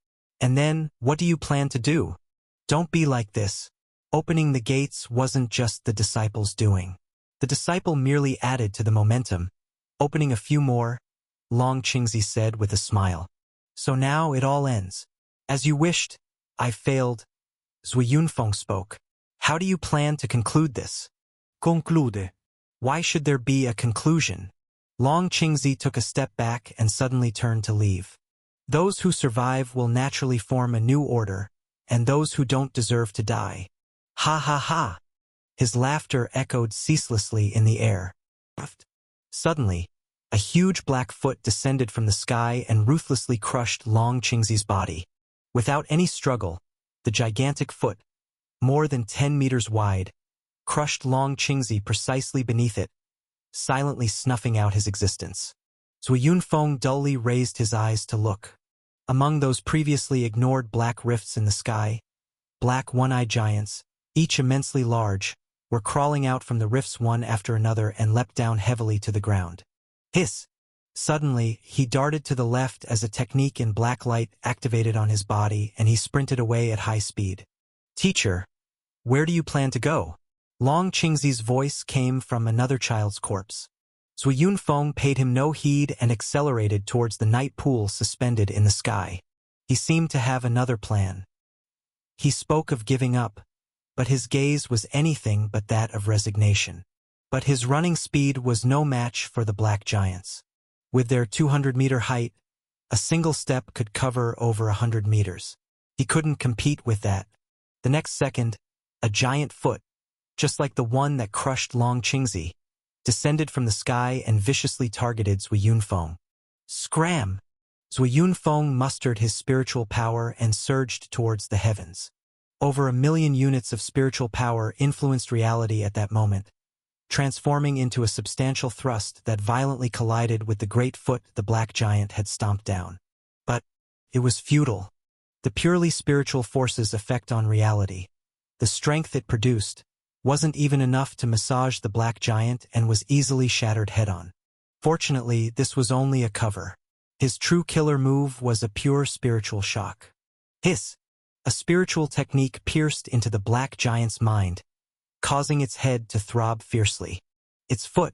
And then, what do you plan to do? Don't be like this. Opening the gates wasn't just the disciple's doing. The disciple merely added to the momentum. Opening a few more, Long Qingzi said with a smile. So now it all ends. As you wished, I failed. Zui Yunfeng spoke. How do you plan to conclude this? Conclude. Why should there be a conclusion? Long Qingzi took a step back and suddenly turned to leave. Those who survive will naturally form a new order, and those who don't deserve to die. Ha ha ha! His laughter echoed ceaselessly in the air. Suddenly, a huge black foot descended from the sky and ruthlessly crushed Long Qingzi's body. Without any struggle, the gigantic foot, more than 10 meters wide, crushed Long Qingzi precisely beneath it, silently snuffing out his existence. Zui Yunfeng dully raised his eyes to look. Among those previously ignored black rifts in the sky, black one-eyed giants, each immensely large, were crawling out from the rifts one after another and leapt down heavily to the ground. Hiss! Suddenly, he darted to the left as a technique in black light activated on his body, and he sprinted away at high speed. Teacher, where do you plan to go? Long Qingzi's voice came from another child's corpse. Zui Yunfeng paid him no heed and accelerated towards the night pool suspended in the sky. He seemed to have another plan. He spoke of giving up, but his gaze was anything but that of resignation. But his running speed was no match for the black giants. With their 200-meter height, a single step could cover over 100 meters. He couldn't compete with that. The next second, a giant foot, just like the one that crushed Long Qingzi, descended from the sky and viciously targeted Zui Yunfeng. Scram! Zui Yunfeng mustered his spiritual power and surged towards the heavens. Over 1 million units of spiritual power influenced reality at that moment, transforming into a substantial thrust that violently collided with the great foot the black giant had stomped down. But it was futile. The purely spiritual force's effect on reality, the strength it produced, wasn't even enough to massage the black giant and was easily shattered head-on. Fortunately, this was only a cover. His true killer move was a pure spiritual shock. Hiss! A spiritual technique pierced into the black giant's mind, causing its head to throb fiercely. Its foot,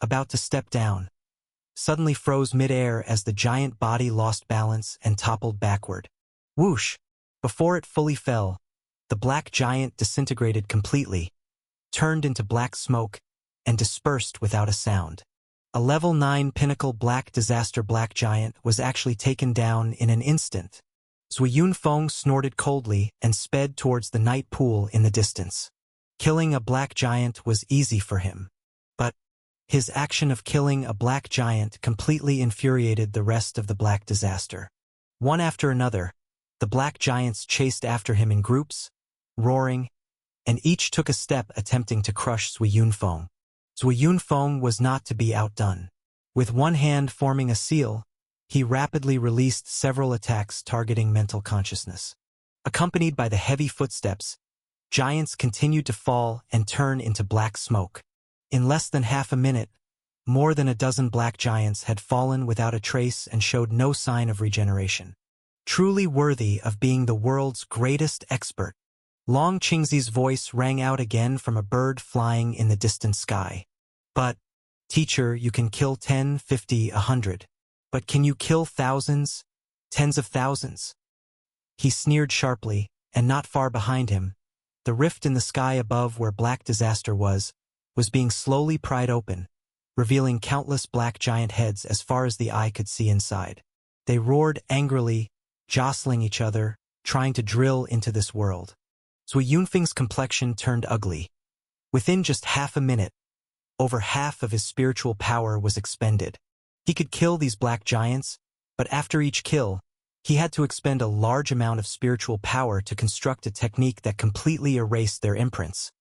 about to step down, suddenly froze mid-air as the giant body lost balance and toppled backward. Whoosh! Before it fully fell, the black giant disintegrated completely, turned into black smoke, and dispersed without a sound. A level 9 pinnacle black disaster black giant was actually taken down in an instant. Zui Yunfeng snorted coldly and sped towards the night pool in the distance. Killing a black giant was easy for him. But his action of killing a black giant completely infuriated the rest of the black disaster. One after another, the black giants chased after him in groups, roaring, and each took a step attempting to crush Zui Yunfeng. Zui Yunfeng was not to be outdone. With one hand forming a seal, he rapidly released several attacks targeting mental consciousness. Accompanied by the heavy footsteps, giants continued to fall and turn into black smoke. In less than half a minute, more than a dozen black giants had fallen without a trace and showed no sign of regeneration. Truly worthy of being the world's greatest expert, Long Qingzi's voice rang out again from a bird flying in the distant sky. But, teacher, you can kill 10, 50, 100. But can you kill thousands, tens of thousands? He sneered sharply, and not far behind him, the rift in the sky above where Black Disaster was being slowly pried open, revealing countless black giant heads as far as the eye could see inside. They roared angrily, jostling each other, trying to drill into this world. Zui Yunfeng's complexion turned ugly. Within just half a minute, over half of his spiritual power was expended. He could kill these black giants, but after each kill, he had to expend a large amount of spiritual power to construct a technique that completely erased their imprints.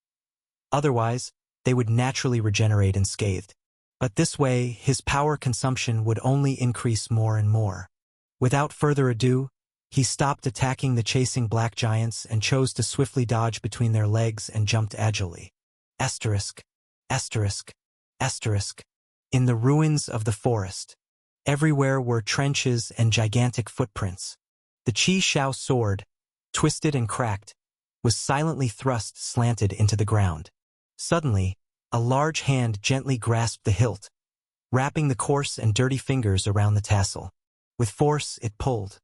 Otherwise, they would naturally regenerate unscathed. But this way, his power consumption would only increase more and more. Without further ado, He stopped attacking the chasing black giants and chose to swiftly dodge between their legs and jumped agilely. Asterisk, asterisk, asterisk. In the ruins of the forest, everywhere were trenches and gigantic footprints. The Qi Shao sword, twisted and cracked, was silently thrust slanted into the ground. Suddenly, a large hand gently grasped the hilt, wrapping the coarse and dirty fingers around the tassel. With force, it pulled.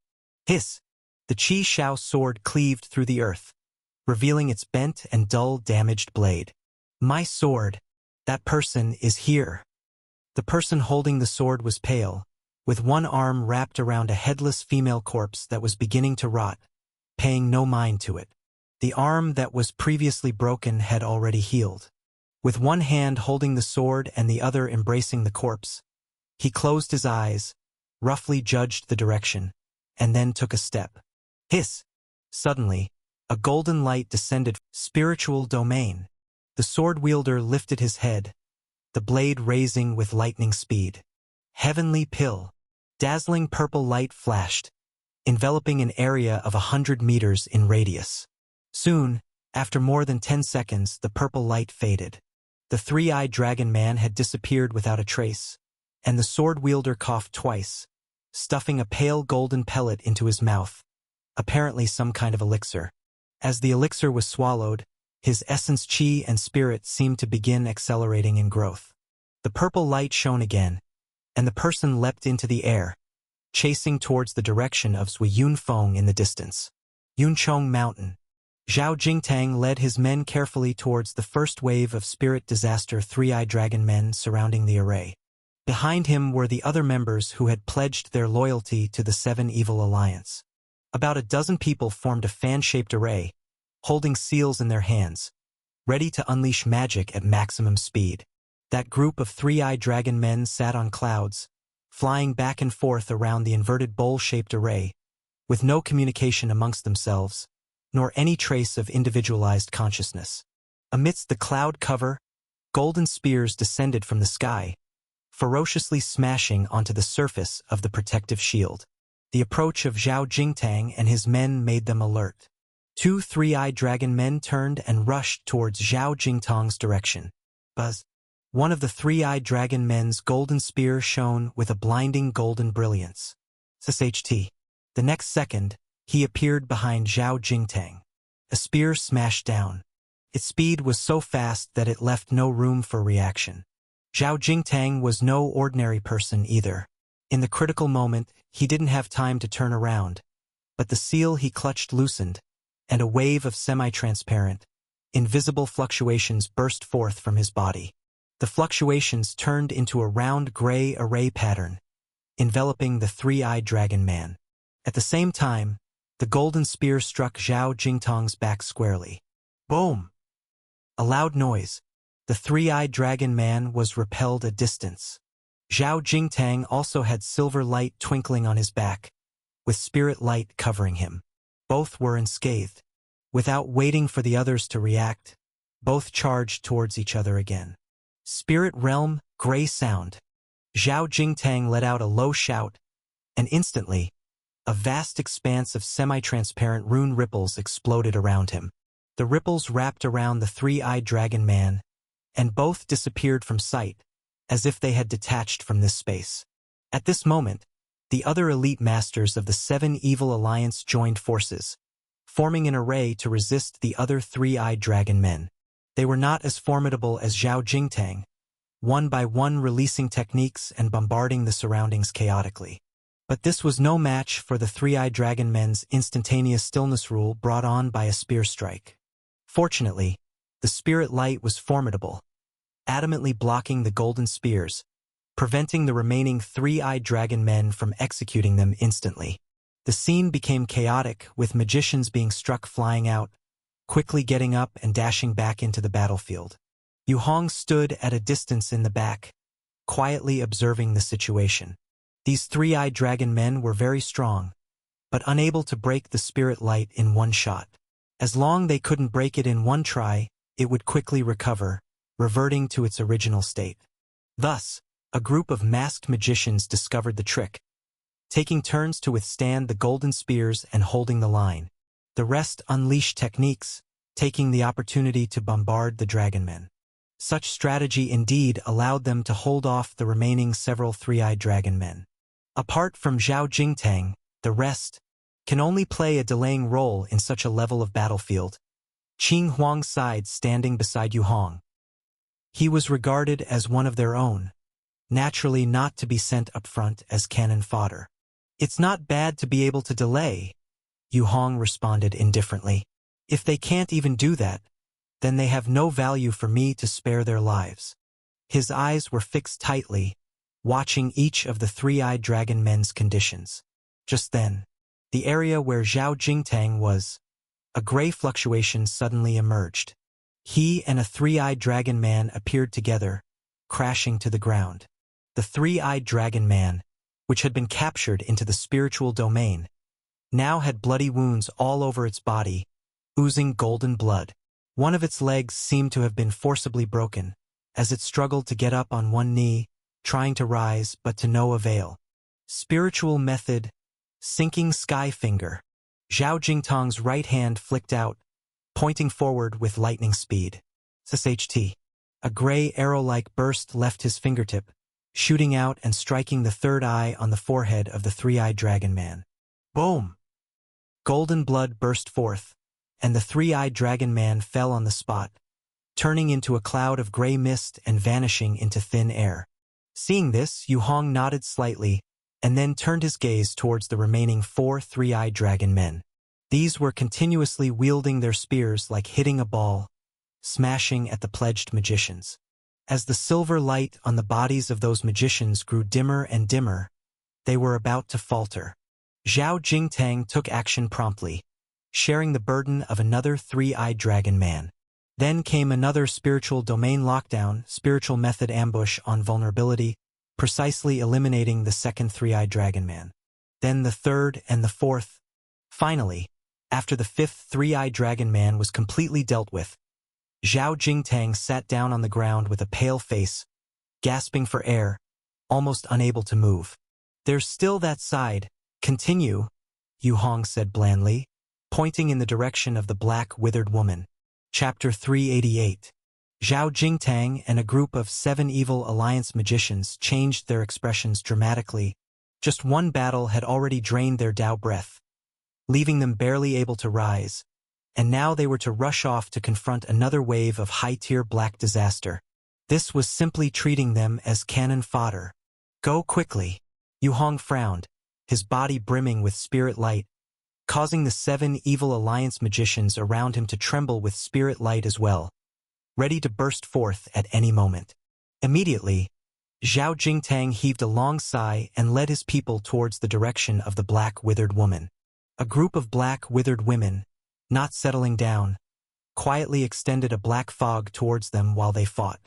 Hiss! The Qi Shao sword cleaved through the earth, revealing its bent and dull, damaged blade. My sword! That person is here. The person holding the sword was pale, with one arm wrapped around a headless female corpse that was beginning to rot, paying no mind to it. The arm that was previously broken had already healed. With one hand holding the sword and the other embracing the corpse, he closed his eyes, roughly judged the direction, and then took a step. Hiss! Suddenly, a golden light descended from the spiritual domain. The sword wielder lifted his head, the blade raising with lightning speed. Heavenly pill! Dazzling purple light flashed, enveloping an area of 100 meters in radius. Soon, after more than 10 seconds, the purple light faded. The three-eyed dragon man had disappeared without a trace, and the sword wielder coughed twice, stuffing a pale golden pellet into his mouth, apparently some kind of elixir. As the elixir was swallowed, his essence, qi and spirit seemed to begin accelerating in growth. The purple light shone again, and the person leapt into the air, chasing towards the direction of Zui Yunfeng in the distance. Yunchong Mountain. Zhao Jingtang led his men carefully towards the first wave of spirit disaster three-eyed dragon men surrounding the array. Behind him were the other members who had pledged their loyalty to the Seven Evil Alliance. About a dozen people formed a fan-shaped array, holding seals in their hands, ready to unleash magic at maximum speed. That group of three-eyed dragon men sat on clouds, flying back and forth around the inverted bowl-shaped array, with no communication amongst themselves, nor any trace of individualized consciousness. Amidst the cloud cover, golden spears descended from the sky, ferociously smashing onto the surface of the protective shield. The approach of Zhao Jingtang and his men made them alert. Two three-eyed dragon men turned and rushed towards Zhao Jingtang's direction. Buzz! One of the three-eyed dragon men's golden spear shone with a blinding golden brilliance. SSHT. The next second, he appeared behind Zhao Jingtang. A spear smashed down. Its speed was so fast that it left no room for reaction. Zhao Jingtang was no ordinary person either. In the critical moment, he didn't have time to turn around, but the seal he clutched loosened, and a wave of semi-transparent, invisible fluctuations burst forth from his body. The fluctuations turned into a round gray array pattern, enveloping the three-eyed dragon man. At the same time, the golden spear struck Zhao Jingtang's back squarely. Boom! A loud noise. The three-eyed dragon man was repelled a distance. Zhao Jingtang also had silver light twinkling on his back, with spirit light covering him. Both were unscathed. Without waiting for the others to react, both charged towards each other again. Spirit realm, gray sound. Zhao Jingtang let out a low shout, and instantly, a vast expanse of semi-transparent rune ripples exploded around him. The ripples wrapped around the three-eyed dragon man, and both disappeared from sight, as if they had detached from this space. At this moment, the other elite masters of the Seven Evil Alliance joined forces, forming an array to resist the other three-eyed dragon men. They were not as formidable as Zhao Jingtang, one by one releasing techniques and bombarding the surroundings chaotically. But this was no match for the three-eyed dragon men's instantaneous stillness rule brought on by a spear strike. Fortunately, the spirit light was formidable, adamantly blocking the golden spears, preventing the remaining three-eyed dragon men from executing them instantly. The scene became chaotic, with magicians being struck flying out, quickly getting up and dashing back into the battlefield. Yu Hong stood at a distance in the back, quietly observing the situation. These three-eyed dragon men were very strong, but unable to break the spirit light in one shot. As long as they couldn't break it in one try, it would quickly recover, reverting to its original state. Thus, a group of masked magicians discovered the trick. taking turns to withstand the golden spears and holding the line. The rest unleashed techniques, taking the opportunity to bombard the dragonmen. Such strategy indeed allowed them to hold off the remaining several three-eyed dragonmen. Apart from Zhao Jingtang, the rest can only play a delaying role in such a level of battlefield. Qing Huang sighed, standing beside Yu Hong. He was regarded as one of their own, naturally not to be sent up front as cannon fodder. It's not bad to be able to delay, Yu Hong responded indifferently. If they can't even do that, then they have no value for me to spare their lives. His eyes were fixed tightly, watching each of the three-eyed dragon men's conditions. Just then, the area where Zhao Jingtang was, a gray fluctuation suddenly emerged. He and a three-eyed dragon man appeared together, crashing to the ground. The three-eyed dragon man, which had been captured into the spiritual domain, now had bloody wounds all over its body, oozing golden blood. One of its legs seemed to have been forcibly broken, as it struggled to get up on one knee, trying to rise but to no avail. Spiritual method, sinking sky finger. Zhao Jingtang's right hand flicked out, pointing forward with lightning speed. SSHT. A gray arrow-like burst left his fingertip, shooting out and striking the third eye on the forehead of the three-eyed dragon man. Boom! Golden blood burst forth, and the three-eyed dragon man fell on the spot, turning into a cloud of gray mist and vanishing into thin air. Seeing this, Yu Hong nodded slightly, and then turned his gaze towards the remaining 4 three-eyed dragon men. These were continuously wielding their spears like hitting a ball, smashing at the pledged magicians. As the silver light on the bodies of those magicians grew dimmer and dimmer, they were about to falter. Zhao Jingtang took action promptly, sharing the burden of another three-eyed dragon man. Then came another spiritual domain lockdown, spiritual method ambush on vulnerability, precisely eliminating the second three-eyed dragon man. Then the third and the fourth. Finally, after the fifth three-eyed dragon man was completely dealt with, Zhao Jingtang sat down on the ground with a pale face, gasping for air, almost unable to move. There's still that side. Continue, Yu Hong said blandly, pointing in the direction of the black withered woman. Chapter 388. Zhao Jingtang and a group of 7 evil alliance magicians changed their expressions dramatically. Just one battle had already drained their Dao breath, leaving them barely able to rise, and now they were to rush off to confront another wave of high-tier black disaster. This was simply treating them as cannon fodder. Go quickly. Yu Hong frowned, his body brimming with spirit light, causing the 7 evil alliance magicians around him to tremble with spirit light as well, ready to burst forth at any moment. Immediately, Zhao Jingtang heaved a long sigh and led his people towards the direction of the black withered woman. A group of black withered women, not settling down, quietly extended a black fog towards them while they fought.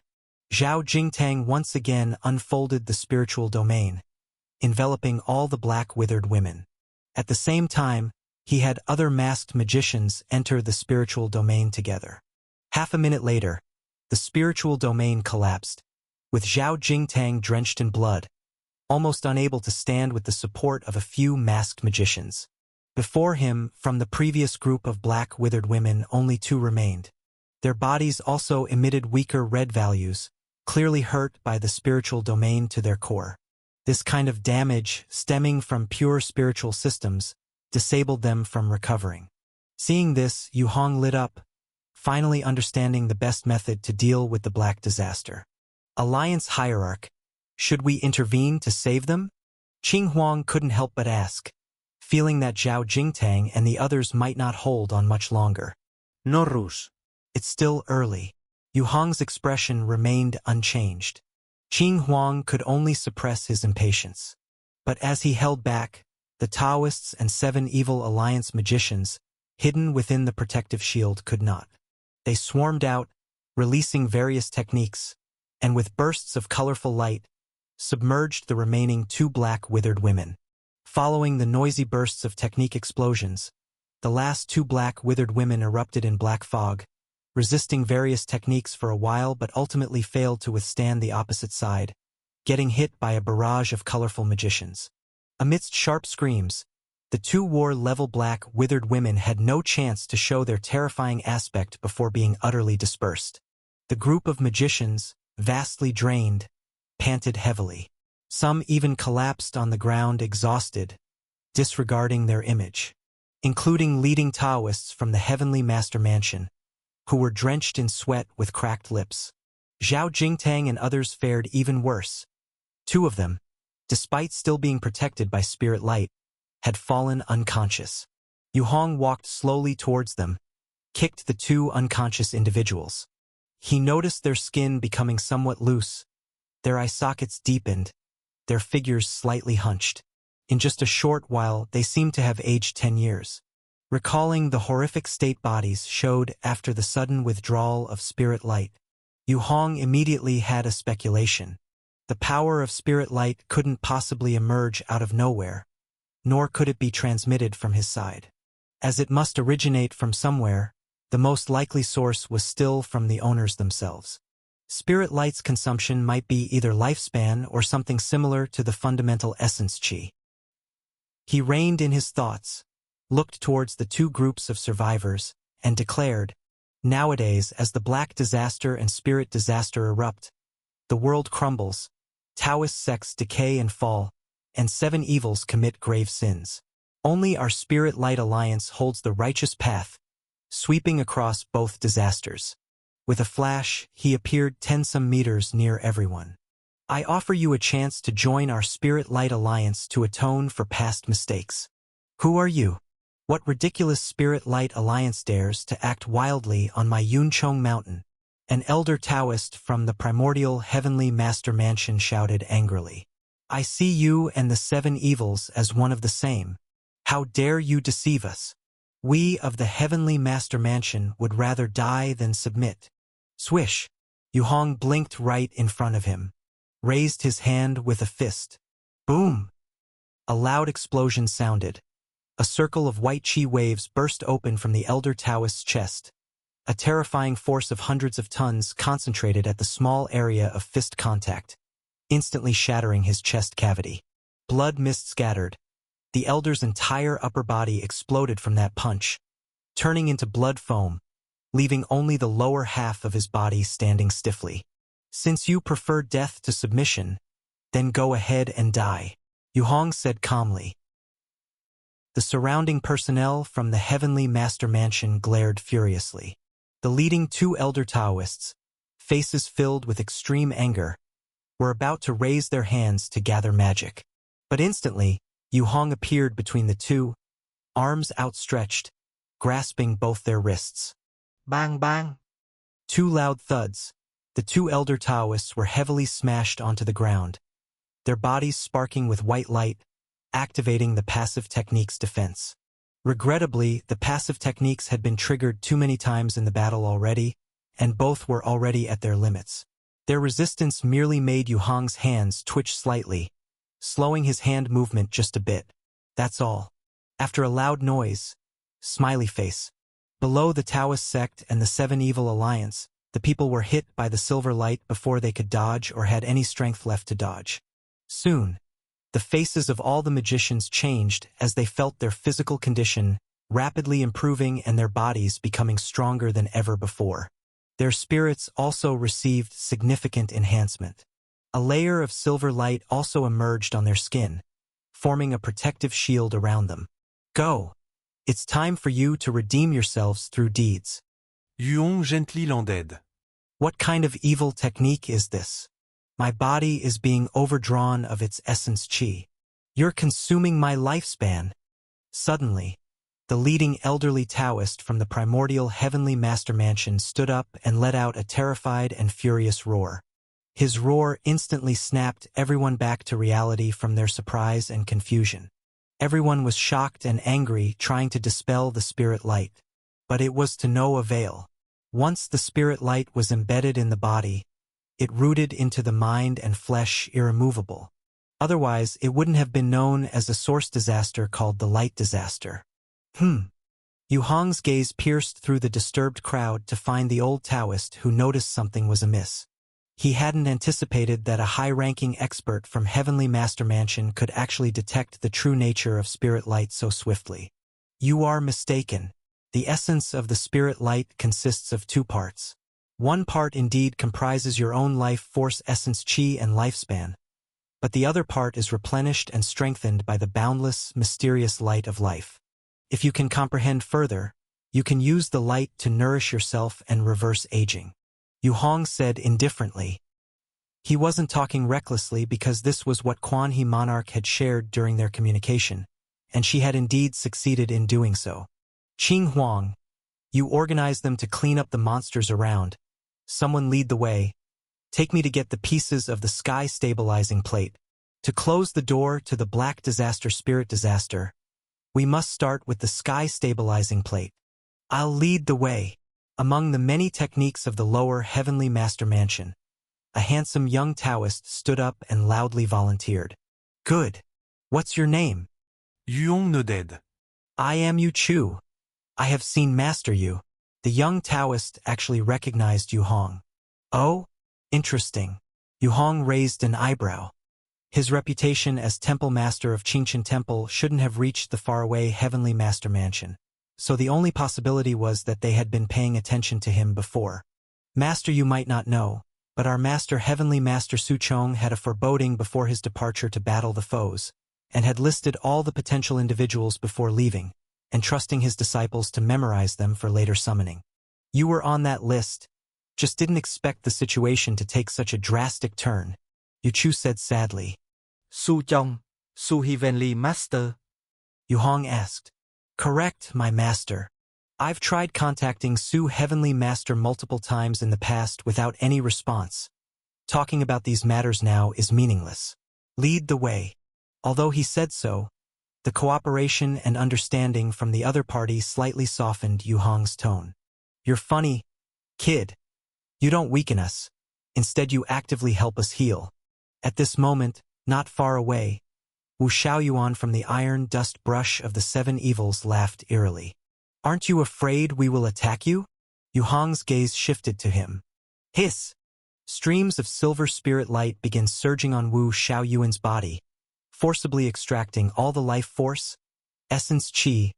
Zhao Jingtang once again unfolded the spiritual domain, enveloping all the black withered women. At the same time, he had other masked magicians enter the spiritual domain together. Half a minute later, the spiritual domain collapsed, with Zhao Jingtang drenched in blood, almost unable to stand with the support of a few masked magicians. Before him, from the previous group of black withered women, only 2 remained. Their bodies also emitted weaker red values, clearly hurt by the spiritual domain to their core. This kind of damage, stemming from pure spiritual systems, disabled them from recovering. Seeing this, Yu Hong lit up, finally understanding the best method to deal with the black disaster. Alliance Hierarch, should we intervene to save them? Qing Huang couldn't help but ask, feeling that Zhao Jingtang and the others might not hold on much longer. No rush. It's still early. Yu Hong's expression remained unchanged. Qing Huang could only suppress his impatience. But as he held back, the Taoists and 7 evil alliance magicians, hidden within the protective shield, could not. They swarmed out, releasing various techniques, and with bursts of colorful light, submerged the remaining 2 black withered women. Following the noisy bursts of technique explosions, the last 2 black withered women erupted in black fog, resisting various techniques for a while but ultimately failed to withstand the opposite side, getting hit by a barrage of colorful magicians. Amidst sharp screams, the two war-level black, withered women had no chance to show their terrifying aspect before being utterly dispersed. The group of magicians, vastly drained, panted heavily. Some even collapsed on the ground exhausted, disregarding their image, including leading Taoists from the Heavenly Master Mansion, who were drenched in sweat with cracked lips. Zhao Jingtang and others fared even worse. Two of them, despite still being protected by spirit light, had fallen unconscious. Yu Hong walked slowly towards them, kicked the two unconscious individuals. He noticed their skin becoming somewhat loose, their eye sockets deepened, their figures slightly hunched. In just a short while, they seemed to have aged 10 years. Recalling the horrific state bodies showed after the sudden withdrawal of spirit light, Yu Hong immediately had a speculation. The power of spirit light couldn't possibly emerge out of nowhere, nor could it be transmitted from his side. As it must originate from somewhere, the most likely source was still from the owners themselves. Spirit light's consumption might be either lifespan or something similar to the fundamental essence qi. He reined in his thoughts, looked towards the two groups of survivors, and declared, "Nowadays, as the black disaster and spirit disaster erupt, the world crumbles, Taoist sects decay and fall, and 7 evils commit grave sins. Only our Spirit Light Alliance holds the righteous path, sweeping across both disasters." With a flash, he appeared 10-some meters near everyone. "I offer you a chance to join our Spirit Light Alliance to atone for past mistakes. Who are you? What ridiculous Spirit Light Alliance dares to act wildly on my Yunchong Mountain?" An elder Taoist from the primordial Heavenly Master Mansion shouted angrily. "I see you and the 7 evils as one of the same. How dare you deceive us? We of the Heavenly Master Mansion would rather die than submit." Swish! Yu Hong blinked right in front of him, raised his hand with a fist. Boom! A loud explosion sounded. A circle of white chi waves burst open from the elder Taoist's chest. A terrifying force of hundreds of tons concentrated at the small area of fist contact, instantly shattering his chest cavity. Blood mist scattered. The elder's entire upper body exploded from that punch, turning into blood foam, leaving only the lower half of his body standing stiffly. "Since you prefer death to submission, then go ahead and die," Yu Hong said calmly. The surrounding personnel from the Heavenly Master Mansion glared furiously. The leading 2 elder Taoists, faces filled with extreme anger, were about to raise their hands to gather magic. But instantly, Yu Hong appeared between the two, arms outstretched, grasping both their wrists. Bang bang! 2 loud thuds. The 2 elder Taoists were heavily smashed onto the ground, their bodies sparking with white light, activating the passive technique's defense. Regrettably, the passive techniques had been triggered too many times in the battle already, and both were already at their limits. Their resistance merely made Yu Hong's hands twitch slightly, slowing his hand movement just a bit. That's all. After a loud noise, smiley face. Below the Taoist sect and the 7 Evil Alliance, the people were hit by the silver light before they could dodge or had any strength left to dodge. Soon, the faces of all the magicians changed as they felt their physical condition rapidly improving and their bodies becoming stronger than ever before. Their spirits also received significant enhancement. A layer of silver light also emerged on their skin, forming a protective shield around them. "Go! It's time for you to redeem yourselves through deeds." Yu Hong gently landed. "What kind of evil technique is this? My body is being overdrawn of its essence qi. You're consuming my lifespan." Suddenly, the leading elderly Taoist from the primordial Heavenly Master Mansion stood up and let out a terrified and furious roar. His roar instantly snapped everyone back to reality from their surprise and confusion. Everyone was shocked and angry, trying to dispel the spirit light. But it was to no avail. Once the spirit light was embedded in the body, it rooted into the mind and flesh irremovable. Otherwise, it wouldn't have been known as a source disaster called the light disaster. Yu Hong's gaze pierced through the disturbed crowd to find the old Taoist who noticed something was amiss. He hadn't anticipated that a high-ranking expert from Heavenly Master Mansion could actually detect the true nature of spirit light so swiftly. You are mistaken. The essence of the spirit light consists of two parts. One part indeed comprises your own life force essence chi and lifespan, but the other part is replenished and strengthened by the boundless, mysterious light of life. If you can comprehend further, you can use the light to nourish yourself and reverse aging. Yu Hong said indifferently. He wasn't talking recklessly because this was what Quan He Monarch had shared during their communication, and she had indeed succeeded in doing so. Qing Huang, you organize them to clean up the monsters around. Someone lead the way. Take me to get the pieces of the sky stabilizing plate. To close the door to the black disaster spirit disaster, we must start with the sky stabilizing plate. I'll lead the way. Among the many techniques of the lower Heavenly Master Mansion, a handsome young Taoist stood up and loudly volunteered. Good. What's your name? Yuong Noded. I am Yu Chu. I have seen Master Yu. The young Taoist actually recognized Yu Hong. Oh? Interesting. Yu Hong raised an eyebrow. His reputation as temple master of Qingchen Temple shouldn't have reached the faraway Heavenly Master Mansion, so the only possibility was that they had been paying attention to him before. Master, you might not know, but our master Heavenly Master Su Chong had a foreboding before his departure to battle the foes, and had listed all the potential individuals before leaving, entrusting his disciples to memorize them for later summoning. You were on that list, just didn't expect the situation to take such a drastic turn, Yu Chu said sadly. Su Chong, Su Heavenly Master? Yu Hong asked. Correct, my master. I've tried contacting Su Heavenly Master multiple times in the past without any response. Talking about these matters now is meaningless. Lead the way. Although he said so, the cooperation and understanding from the other party slightly softened Yu Hong's tone. You're funny, kid. You don't weaken us. Instead, you actively help us heal. At this moment, not far away, Wu Xiaoyuan from the iron dust brush of the seven evils laughed eerily. Aren't you afraid we will attack you? Yu Hong's gaze shifted to him. Hiss! Streams of silver spirit light begin surging on Wu Xiaoyuan's body, forcibly extracting all the life force, essence qi,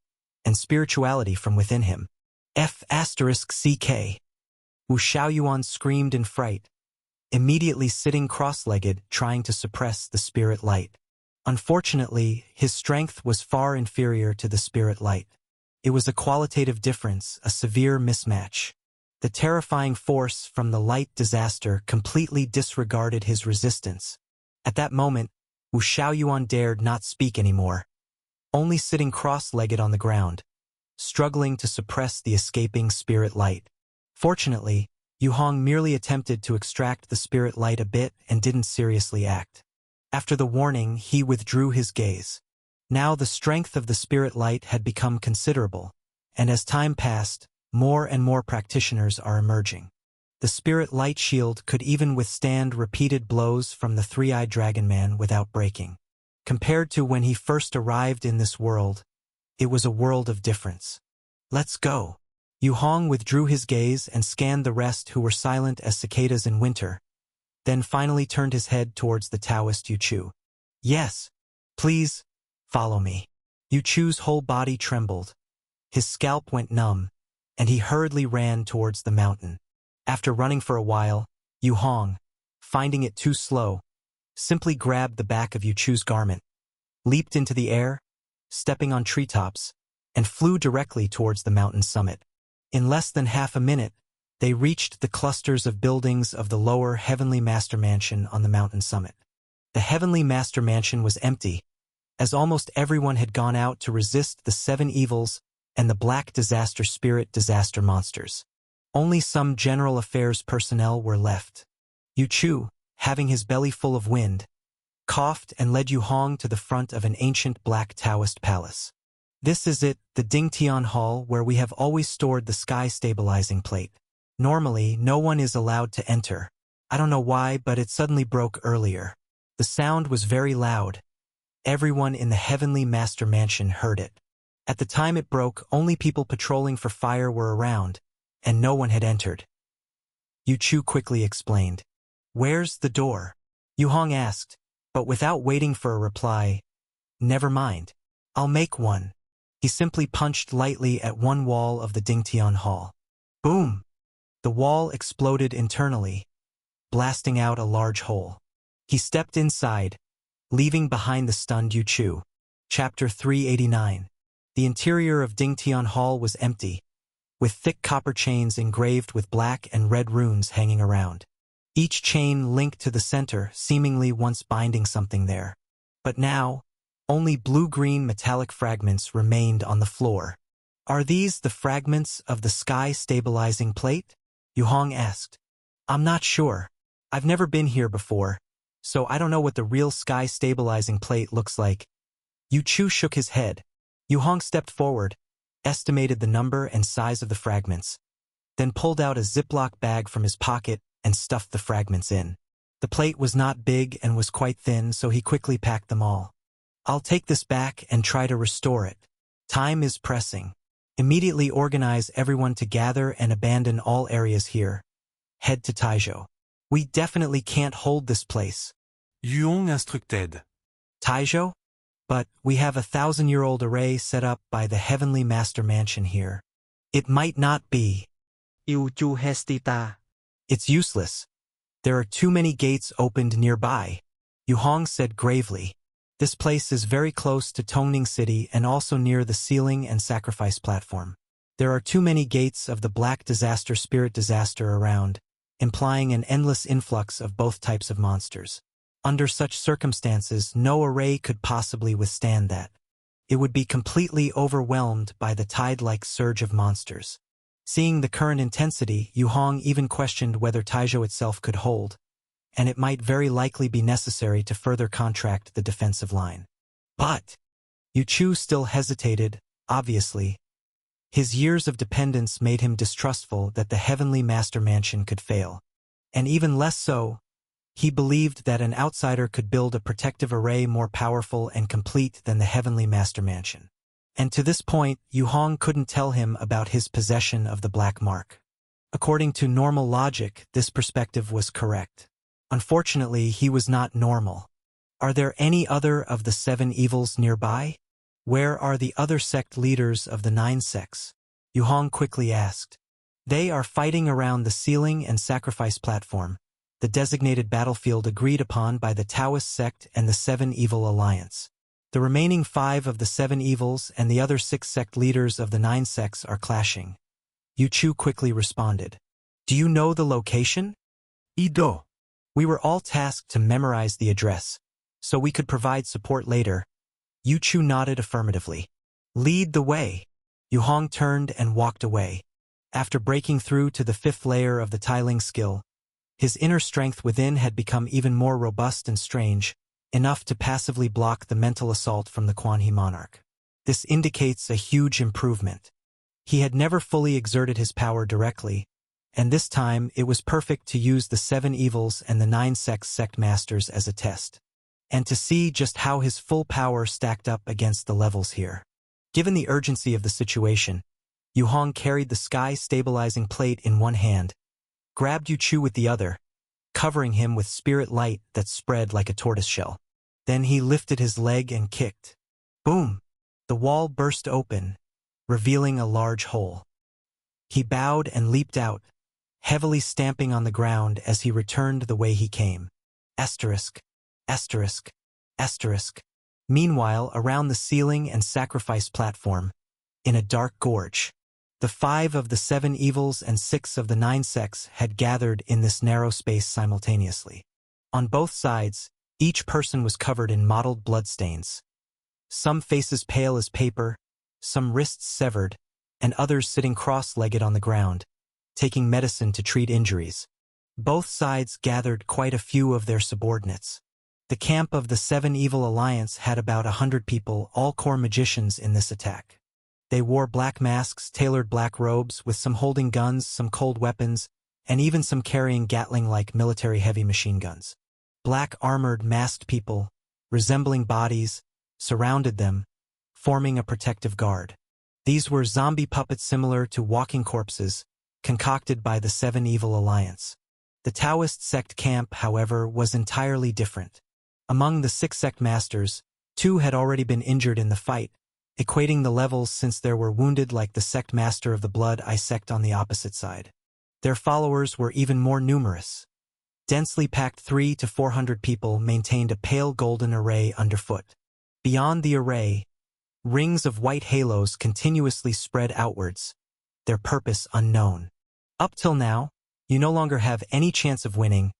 and spirituality from within him. F***CK. Wu Xiaoyuan screamed in fright, immediately sitting cross-legged trying to suppress the spirit light. Unfortunately, his strength was far inferior to the spirit light. It was a qualitative difference, a severe mismatch. The terrifying force from the light disaster completely disregarded his resistance. At that moment, Wu Xiaoyuan dared not speak anymore, only sitting cross-legged on the ground, struggling to suppress the escaping spirit light. Fortunately, Yu Hong merely attempted to extract the spirit light a bit and didn't seriously act. After the warning, he withdrew his gaze. Now the strength of the spirit light had become considerable, and as time passed, more and more practitioners are emerging. The spirit light shield could even withstand repeated blows from the three-eyed dragon man without breaking. Compared to when he first arrived in this world, it was a world of difference. Let's go. Yu Hong withdrew his gaze and scanned the rest who were silent as cicadas in winter, then finally turned his head towards the Taoist Yu Chu. Yes, please, follow me. Yu Chu's whole body trembled. His scalp went numb, and he hurriedly ran towards the mountain. After running for a while, Yu Hong, finding it too slow, simply grabbed the back of Yu Chu's garment, leaped into the air, stepping on treetops, and flew directly towards the mountain summit. In less than half a minute, they reached the clusters of buildings of the lower Heavenly Master Mansion on the mountain summit. The Heavenly Master Mansion was empty, as almost everyone had gone out to resist the seven evils and the black disaster spirit disaster monsters. Only some general affairs personnel were left. Yu Chu, having his belly full of wind, coughed and led Yu Hong to the front of an ancient black Taoist palace. This is it, the Dingtian Hall, where we have always stored the sky stabilizing plate. Normally, no one is allowed to enter. I don't know why, but it suddenly broke earlier. The sound was very loud. Everyone in the Heavenly Master Mansion heard it. At the time it broke, only people patrolling for fire were around, and no one had entered. Yu Chu quickly explained. Where's the door? Yu Hong asked, but without waiting for a reply. Never mind. I'll make one. He simply punched lightly at one wall of the Dingtian Hall. Boom! The wall exploded internally, blasting out a large hole. He stepped inside, leaving behind the stunned Yu Chu. Chapter 389. The interior of Dingtian Hall was empty, with thick copper chains engraved with black and red runes hanging around. Each chain linked to the center, seemingly once binding something there. But now, only blue-green metallic fragments remained on the floor. Are these the fragments of the sky-stabilizing plate? Yu Hong asked. I'm not sure. I've never been here before, so I don't know what the real sky-stabilizing plate looks like. Yu Chu shook his head. Yu Hong stepped forward, estimated the number and size of the fragments, then pulled out a Ziploc bag from his pocket and stuffed the fragments in. The plate was not big and was quite thin, so he quickly packed them all. I'll take this back and try to restore it. Time is pressing. Immediately organize everyone to gather and abandon all areas here. Head to Taizhou. We definitely can't hold this place. Yu Hong instructed. Taizhou? But we have a 1,000-year-old array set up by the Heavenly Master Mansion here. It might not be. Yu Chu hesitated. It's useless. There are too many gates opened nearby, Yu Hong said gravely. This place is very close to Tongning City and also near the sealing and sacrifice platform. There are too many gates of the Black Disaster Spirit Disaster around, implying an endless influx of both types of monsters. Under such circumstances, no array could possibly withstand that. It would be completely overwhelmed by the tide-like surge of monsters. Seeing the current intensity, Yu Hong even questioned whether Taizhou itself could hold, and it might very likely be necessary to further contract the defensive line. But Yu Chu still hesitated, obviously. His years of dependence made him distrustful that the Heavenly Master Mansion could fail. And even less so, he believed that an outsider could build a protective array more powerful and complete than the Heavenly Master Mansion. And to this point, Yu Hong couldn't tell him about his possession of the Black Mark. According to normal logic, this perspective was correct. Unfortunately, he was not normal. Are there any other of the 7 evils nearby? Where are the other sect leaders of the 9 sects? Yu Hong quickly asked. They are fighting around the sealing and sacrifice platform, the designated battlefield agreed upon by the Taoist sect and the 7 Evil Alliance. The remaining 5 of the 7 evils and the other 6 sect leaders of the 9 sects are clashing. Yu Chu quickly responded. Do you know the location? Ido. We were all tasked to memorize the address, so we could provide support later. Yu Chu nodded affirmatively. Lead the way. Yu Hong turned and walked away. After breaking through to the 5th layer of the Tailing skill, his inner strength within had become even more robust and strange, enough to passively block the mental assault from the Quan He monarch. This indicates a huge improvement. He had never fully exerted his power directly, and this time it was perfect to use the 7 evils and the 9 sects sect masters as a test, and to see just how his full power stacked up against the levels here. Given the urgency of the situation, Yu Hong carried the sky-stabilizing plate in one hand, grabbed Yu Chu with the other, covering him with spirit light that spread like a tortoiseshell. Then he lifted his leg and kicked. Boom! The wall burst open, revealing a large hole. He bowed and leaped out, heavily stamping on the ground as he returned the way he came. Asterisk, asterisk, asterisk. Meanwhile, around the ceiling and sacrifice platform, in a dark gorge, the 5 of the 7 evils and 6 of the 9 sects had gathered in this narrow space simultaneously. On both sides, each person was covered in mottled bloodstains. Some faces pale as paper, some wrists severed, and others sitting cross-legged on the ground, taking medicine to treat injuries. Both sides gathered quite a few of their subordinates. The camp of the 7 Evil Alliance had about 100 people, all core magicians in this attack. They wore black masks, tailored black robes, with some holding guns, some cold weapons, and even some carrying Gatling-like military heavy machine guns. Black armored masked people, resembling bodies, surrounded them, forming a protective guard. These were zombie puppets similar to walking corpses, concocted by the 7 Evil Alliance. The Taoist sect camp, however, was entirely different. Among the 6 sect masters, 2 had already been injured in the fight, equating the levels since there were wounded like the sect master of the Blood Eye sect on the opposite side. Their followers were even more numerous. Densely packed 300 to 400 people maintained a pale golden array underfoot. Beyond the array, rings of white halos continuously spread outwards, their purpose unknown. Up till now, you no longer have any chance of winning.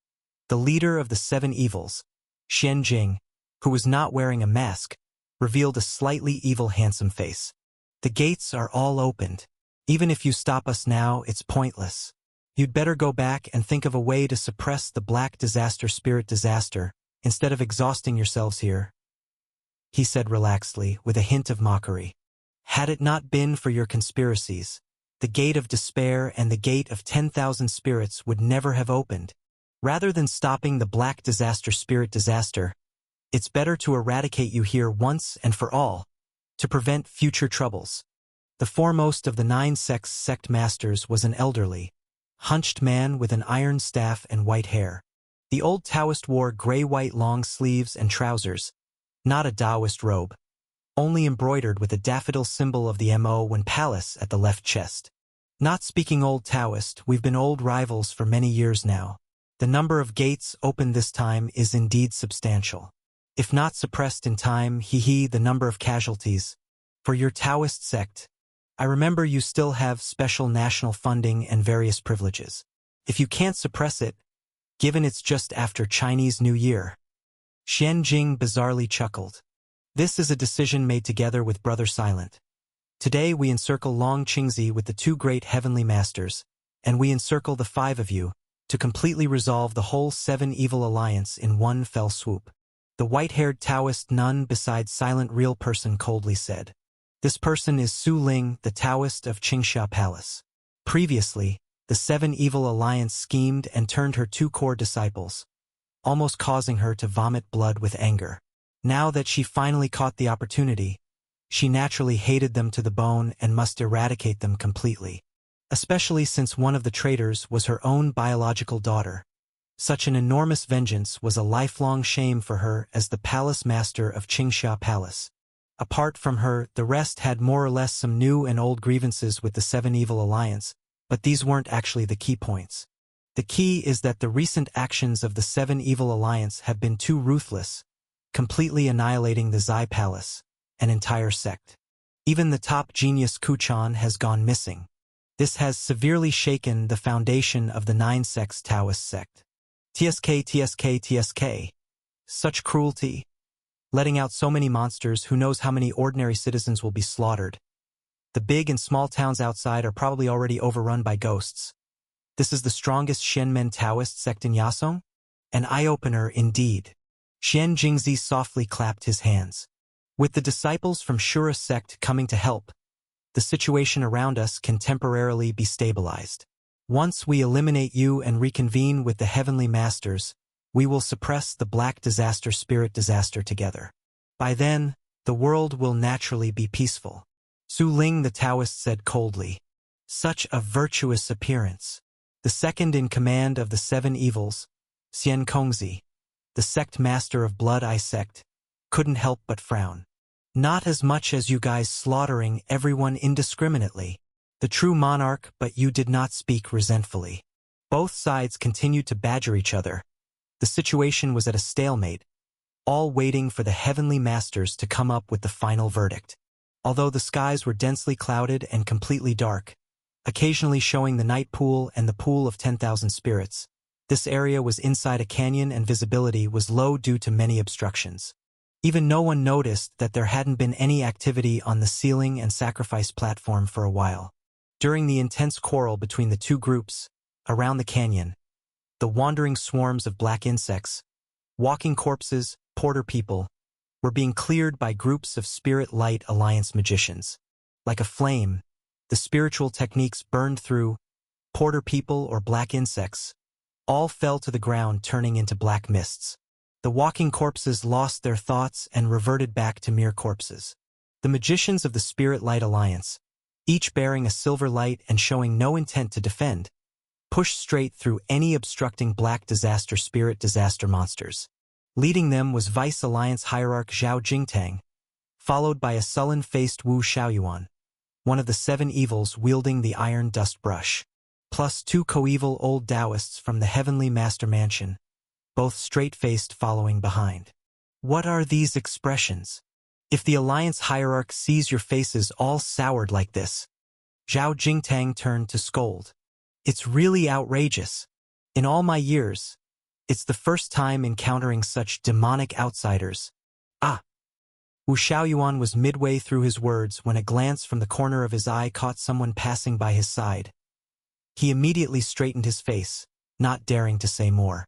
The leader of the 7 evils, Xian Jing, who was not wearing a mask, revealed a slightly evil handsome face. The gates are all opened. Even if you stop us now, it's pointless. You'd better go back and think of a way to suppress the black disaster spirit disaster, instead of exhausting yourselves here, he said relaxedly, with a hint of mockery. Had it not been for your conspiracies, the gate of despair and the gate of 10,000 spirits would never have opened. Rather than stopping the black disaster spirit disaster, it's better to eradicate you here once and for all, to prevent future troubles. The foremost of the 9 sects sect masters was an elderly, hunched man with an iron staff and white hair. The old Taoist wore gray-white long sleeves and trousers, not a Taoist robe, only embroidered with a daffodil symbol of the Mo1 palace at the left chest. Not speaking old Taoist, we've been old rivals for many years now. The number of gates opened this time is indeed substantial. If not suppressed in time, the number of casualties. For your Taoist sect, I remember you still have special national funding and various privileges. If you can't suppress it, given it's just after Chinese New Year. Xian Jing bizarrely chuckled. This is a decision made together with Brother Silent. Today we encircle Long Qingzi with the 2 great heavenly masters, and we encircle the 5 of you, to completely resolve the whole 7 evil alliance in one fell swoop. The white-haired Taoist nun beside Silent Real Person coldly said. This person is Su Ling, the Taoist of Qingsha Palace. Previously, the 7 evil alliance schemed and turned her 2 core disciples, almost causing her to vomit blood with anger. Now that she finally caught the opportunity, she naturally hated them to the bone and must eradicate them completely. Especially since one of the traitors was her own biological daughter. Such an enormous vengeance was a lifelong shame for her as the palace master of Qingsha Palace. Apart from her, the rest had more or less some new and old grievances with the 7 evil alliance, but these weren't actually the key points. The key is that the recent actions of the 7 evil alliance have been too ruthless, completely annihilating the Zai Palace, an entire sect. Even the top genius Kuchan has gone missing. This has severely shaken the foundation of the 9 sects Taoist sect. TSK. Such cruelty. Letting out so many monsters, who knows how many ordinary citizens will be slaughtered. The big and small towns outside are probably already overrun by ghosts. This is the strongest Shenmen Taoist sect in Yasong? An eye-opener indeed. Xian Jingzi softly clapped his hands. With the disciples from Shura sect coming to help, the situation around us can temporarily be stabilized. Once we eliminate you and reconvene with the heavenly masters, we will suppress the black disaster spirit disaster together. By then, the world will naturally be peaceful. Su Ling the Taoist said coldly. Such a virtuous appearance. The second in command of the 7 evils, Xian Kongzi, the sect master of Blood Eye sect, couldn't help but frown. Not as much as you guys slaughtering everyone indiscriminately. The true monarch, but you did not speak resentfully. Both sides continued to badger each other. The situation was at a stalemate, all waiting for the heavenly masters to come up with the final verdict. Although the skies were densely clouded and completely dark, occasionally showing the night pool and the pool of 10,000 spirits, this area was inside a canyon and visibility was low due to many obstructions. Even no one noticed that there hadn't been any activity on the ceiling and sacrifice platform for a while. During the intense quarrel between the 2 groups, around the canyon, the wandering swarms of black insects, walking corpses, porter people, were being cleared by groups of Spirit Light Alliance magicians. Like a flame, the spiritual techniques burned through, porter people or black insects, all fell to the ground turning into black mists. The walking corpses lost their thoughts and reverted back to mere corpses. The magicians of the Spirit Light Alliance, each bearing a silver light and showing no intent to defend, pushed straight through any obstructing Black Disaster Spirit disaster monsters. Leading them was Vice Alliance hierarch Zhao Jingtang, followed by a sullen-faced Wu Xiaoyuan, one of the 7 evils wielding the iron dust brush, plus 2 coeval old Taoists from the Heavenly Master Mansion, both straight-faced following behind. What are these expressions? If the Alliance hierarch sees your faces all soured like this, Zhao Jingtang turned to scold. It's really outrageous. In all my years, it's the first time encountering such demonic outsiders. Ah! Wu Xiaoyuan was midway through his words when a glance from the corner of his eye caught someone passing by his side. He immediately straightened his face, not daring to say more.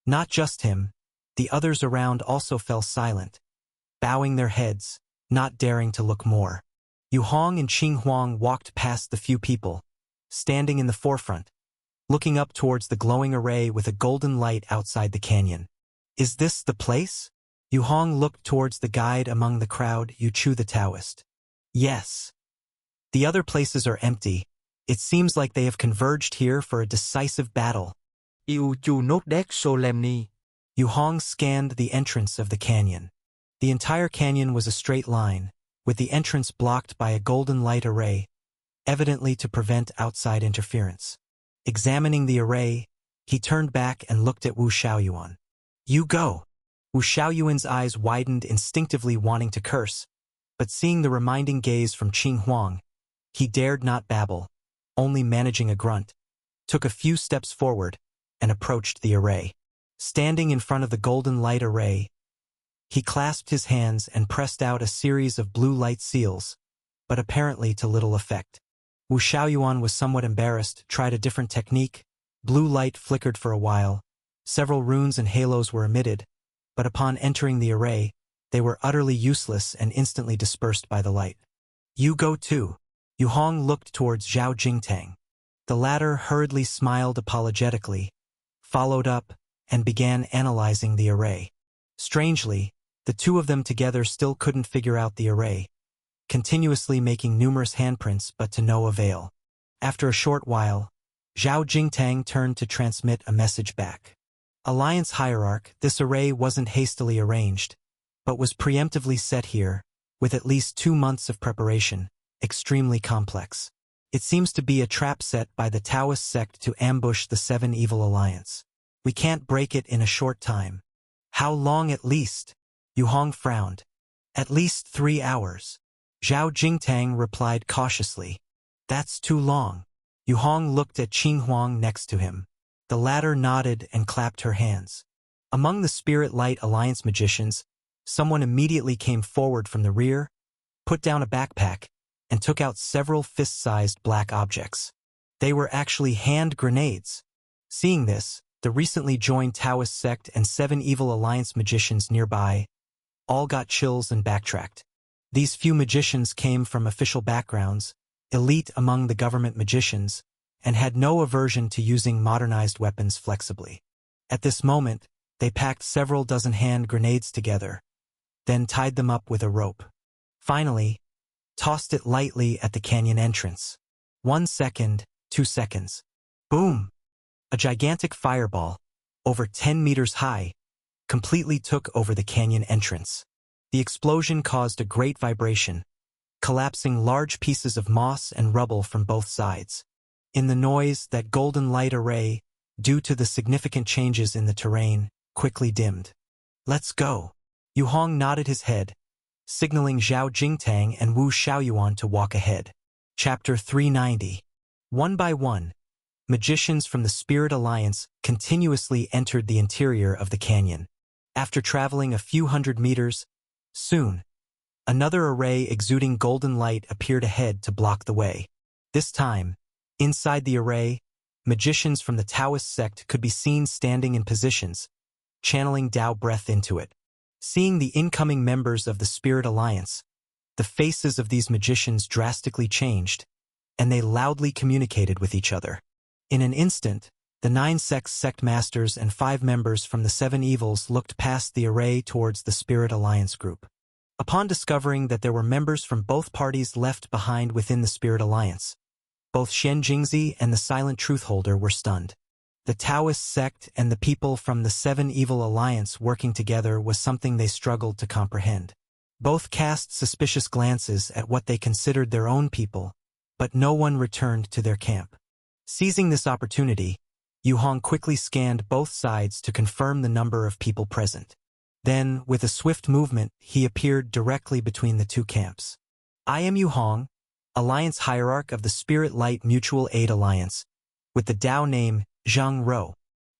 Not just him, the others around also fell silent, bowing their heads, not daring to look more. Yu Hong and Qing Huang walked past the few people, standing in the forefront, looking up towards the glowing array with a golden light outside the canyon. Is this the place? Yu Hong looked towards the guide among the crowd, Yu Chu the Taoist. Yes. The other places are empty. It seems like they have converged here for a decisive battle. Yu Chu nodded solemnly. Yu Hong scanned the entrance of the canyon. The entire canyon was a straight line, with the entrance blocked by a golden light array, evidently to prevent outside interference. Examining the array, he turned back and looked at Wu Xiaoyuan. You go! Wu Xiaoyuan's eyes widened, instinctively wanting to curse, but seeing the reminding gaze from Qing Huang, he dared not babble, only managing a grunt, took a few steps forward, and approached the array. Standing in front of the golden light array, he clasped his hands and pressed out a series of blue light seals, but apparently to little effect. Wu Xiaoyuan was somewhat embarrassed, tried a different technique. Blue light flickered for a while. Several runes and halos were emitted, but upon entering the array, they were utterly useless and instantly dispersed by the light. You go too. Yu Hong looked towards Zhao Jingtang. The latter hurriedly smiled apologetically, followed up, and began analyzing the array. Strangely, the two of them together still couldn't figure out the array, continuously making numerous handprints but to no avail. After a short while, Zhao Jingtang turned to transmit a message back. Alliance Hierarch, this array wasn't hastily arranged, but was preemptively set here, with at least 2 months of preparation, extremely complex. It seems to be a trap set by the Taoist sect to ambush the 7 Evil Alliance. We can't break it in a short time. How long at least? Yu Hong frowned. At least 3 hours. Zhao Jingtang replied cautiously. That's too long. Yu Hong looked at Qing Huang next to him. The latter nodded and clapped her hands. Among the Spirit Light Alliance magicians, someone immediately came forward from the rear, put down a backpack, and took out several fist-sized black objects. They were actually hand grenades. Seeing this, the recently joined Taoist sect and 7 Evil Alliance magicians nearby all got chills and backtracked. These few magicians came from official backgrounds, elite among the government magicians, and had no aversion to using modernized weapons flexibly. At this moment, they packed several dozen hand grenades together, then tied them up with a rope. Finally, tossed it lightly at the canyon entrance. 1 second, 2 seconds. Boom! A gigantic fireball, over 10 meters high, completely took over the canyon entrance. The explosion caused a great vibration, collapsing large pieces of moss and rubble from both sides. In the noise, that golden light array, due to the significant changes in the terrain, quickly dimmed. Let's go. Yu Hong nodded his head, signaling Zhao Jingtang and Wu Xiaoyuan to walk ahead. Chapter 390. One by one, magicians from the Spirit Alliance continuously entered the interior of the canyon. After traveling a few hundred meters, soon, another array exuding golden light appeared ahead to block the way. This time, inside the array, magicians from the Taoist sect could be seen standing in positions, channeling Tao breath into it. Seeing the incoming members of the Spirit Alliance, the faces of these magicians drastically changed, and they loudly communicated with each other. In an instant, the 9 sect masters and 5 members from the 7 evils looked past the array towards the Spirit Alliance group. Upon discovering that there were members from both parties left behind within the Spirit Alliance, Both Xian Jingzi and the Silent Truthholder were stunned. The Taoist sect and the people from the Seven Evil Alliance working together was something they struggled to comprehend. Both cast suspicious glances at what they considered their own people, but no one returned to their camp. Seizing this opportunity, Yu Hong quickly scanned both sides to confirm the number of people present. Then, with a swift movement, he appeared directly between the two camps. I am Yu Hong, Alliance Hierarch of the Spirit Light Mutual Aid Alliance, with the Dao name Zhang Rou.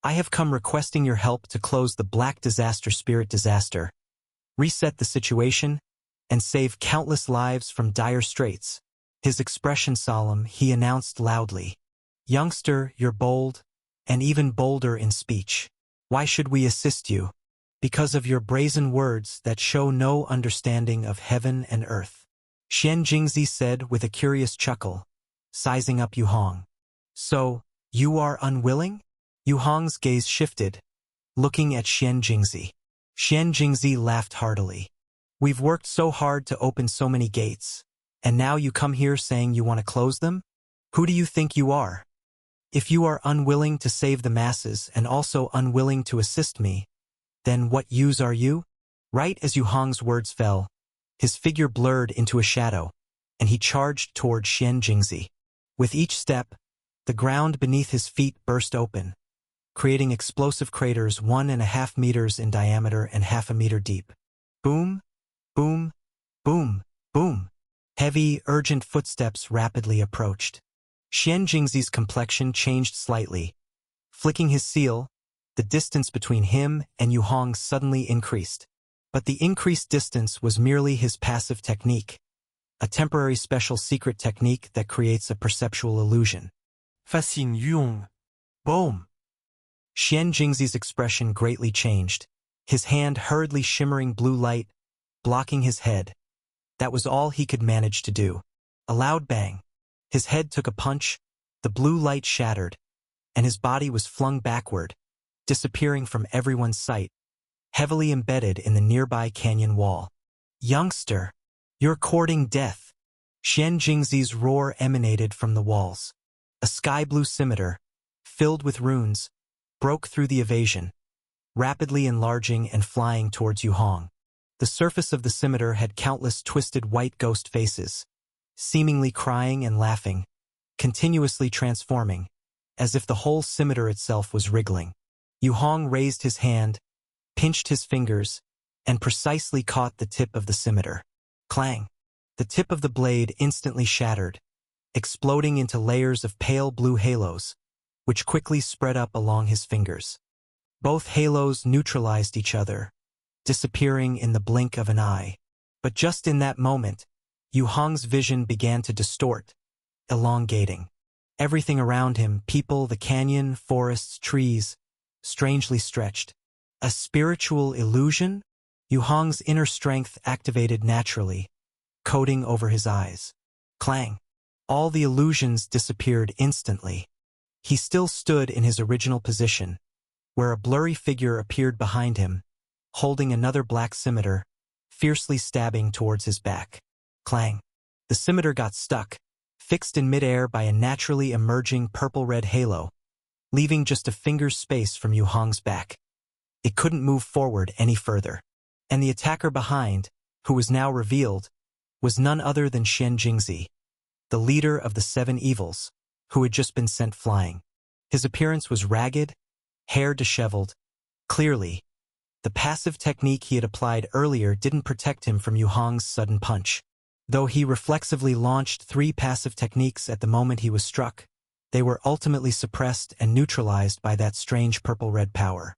I have come requesting your help to close the Black Disaster Spirit disaster, reset the situation, and save countless lives from dire straits. His expression solemn, he announced loudly. Youngster, you're bold, and even bolder in speech. Why should we assist you? Because of your brazen words that show no understanding of heaven and earth. Xian Jingzi said with a curious chuckle, sizing up Yu Hong. So, you are unwilling? Yu Hong's gaze shifted, looking at Xian Jingzi. Xian Jingzi laughed heartily. We've worked so hard to open so many gates, and now you come here saying you want to close them? Who do you think you are? If you are unwilling to save the masses and also unwilling to assist me, then what use are you? Right as Yu Hong's words fell, his figure blurred into a shadow, and he charged toward Xian Jingzi. With each step, the ground beneath his feet burst open, creating explosive craters 1.5 meters in diameter and 0.5 meter deep. Boom, boom, boom, boom. Heavy, urgent footsteps rapidly approached. Xian Jingzi's complexion changed slightly. Flicking his seal, the distance between him and Yu Hong suddenly increased. But the increased distance was merely his passive technique, a temporary special secret technique that creates a perceptual illusion. Fascine Yuong. Boom. Xian Jingzi's expression greatly changed, his hand hurriedly shimmering blue light, blocking his head. That was all he could manage to do. A loud bang. His head took a punch, the blue light shattered, and his body was flung backward, disappearing from everyone's sight, heavily embedded in the nearby canyon wall. Youngster, you're courting death. Xian Jingzi's roar emanated from the walls. A sky-blue scimitar, filled with runes, broke through the evasion, rapidly enlarging and flying towards Yu Hong. The surface of the scimitar had countless twisted white ghost faces, seemingly crying and laughing, continuously transforming, as if the whole scimitar itself was wriggling. Yu Hong raised his hand, pinched his fingers, and precisely caught the tip of the scimitar. Clang! The tip of the blade instantly shattered, exploding into layers of pale blue halos, which quickly spread up along his fingers. Both halos neutralized each other, disappearing in the blink of an eye. But just in that moment, Yu Hong's vision began to distort, elongating. Everything around him, people, the canyon, forests, trees, strangely stretched. A spiritual illusion? Yu Hong's inner strength activated naturally, coating over his eyes. Clang! All the illusions disappeared instantly. He still stood in his original position, where a blurry figure appeared behind him, holding another black scimitar, fiercely stabbing towards his back. Clang! The scimitar got stuck, fixed in midair by a naturally emerging purple-red halo, leaving just a finger's space from Yu Hong's back. It couldn't move forward any further. And the attacker behind, who was now revealed, was none other than Xian Jingzi, the leader of the Seven Evils, who had just been sent flying. His appearance was ragged, hair disheveled. Clearly, the passive technique he had applied earlier didn't protect him from Yu Hong's sudden punch. Though he reflexively launched 3 passive techniques at the moment he was struck, they were ultimately suppressed and neutralized by that strange purple-red power.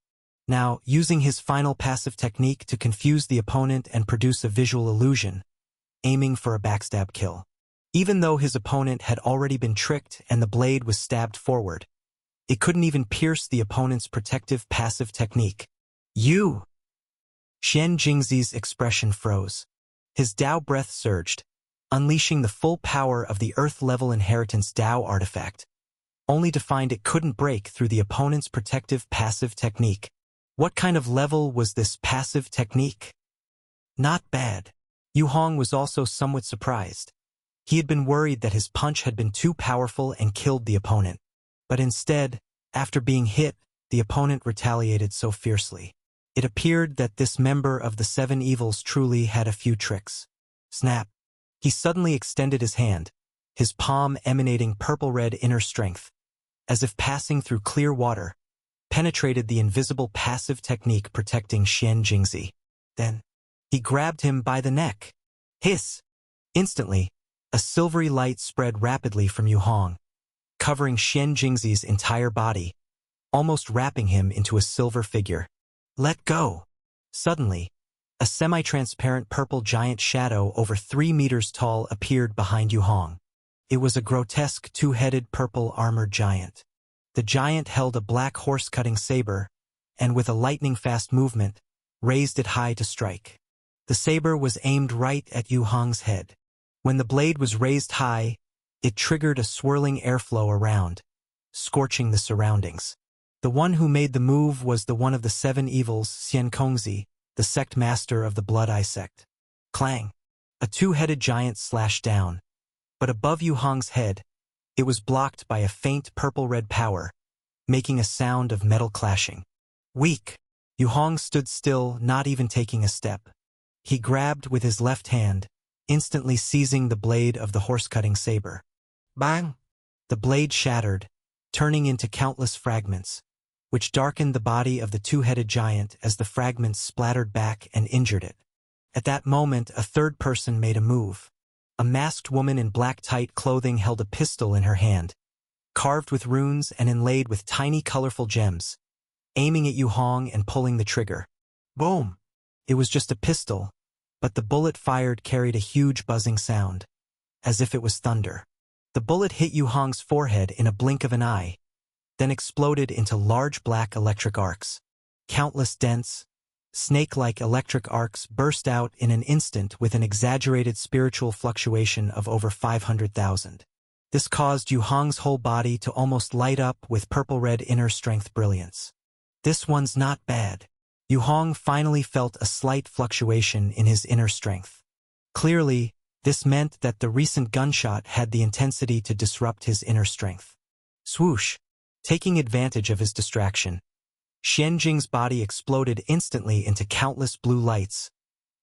Now, using his final passive technique to confuse the opponent and produce a visual illusion, aiming for a backstab kill. Even though his opponent had already been tricked and the blade was stabbed forward, it couldn't even pierce the opponent's protective passive technique. You! Xian Jingzi's expression froze. His Dao breath surged, unleashing the full power of the Earth-level inheritance Dao artifact, only to find it couldn't break through the opponent's protective passive technique. What kind of level was this passive technique? Not bad. Yu Hong was also somewhat surprised. He had been worried that his punch had been too powerful and killed the opponent. But instead, after being hit, the opponent retaliated so fiercely. It appeared that this member of the Seven Evils truly had a few tricks. Snap! He suddenly extended his hand, his palm emanating purple-red inner strength, as if passing through clear water, penetrated the invisible passive technique protecting Xian Jingzi. Then, he grabbed him by the neck. Hiss! Instantly, a silvery light spread rapidly from Yu Hong, covering Xian Jingzi's entire body, almost wrapping him into a silver figure. Let go! Suddenly, a semi-transparent purple giant shadow over 3 meters tall appeared behind Yu Hong. It was a grotesque two-headed purple armored giant. The giant held a black horse-cutting saber, and with a lightning-fast movement, raised it high to strike. The saber was aimed right at Yu Hong's head. When the blade was raised high, it triggered a swirling airflow around, scorching the surroundings. The one who made the move was the one of the Seven Evils, Xian Kongzi, the sect master of the Blood Eye sect. Clang! A two-headed giant slashed down. But above Yu Hong's head, it was blocked by a faint purple-red power, making a sound of metal clashing. Weak! Yu Hong stood still, not even taking a step. He grabbed with his left hand, instantly seizing the blade of the horse-cutting saber. Bang! The blade shattered, turning into countless fragments, which darkened the body of the two-headed giant as the fragments splattered back and injured it. At that moment, a third person made a move. A masked woman in black tight clothing held a pistol in her hand, carved with runes and inlaid with tiny colorful gems, aiming at Yu Hong and pulling the trigger. Boom! It was just a pistol, but the bullet fired carried a huge buzzing sound, as if it was thunder. The bullet hit Yu Hong's forehead in a blink of an eye, then exploded into large black electric arcs. Countless dense, snake-like electric arcs burst out in an instant with an exaggerated spiritual fluctuation of over 500,000. This caused Yu Hong's whole body to almost light up with purple-red inner strength brilliance. This one's not bad. Yu Hong finally felt a slight fluctuation in his inner strength. Clearly, this meant that the recent gunshot had the intensity to disrupt his inner strength. Swoosh! Taking advantage of his distraction, Xian Jing's body exploded instantly into countless blue lights,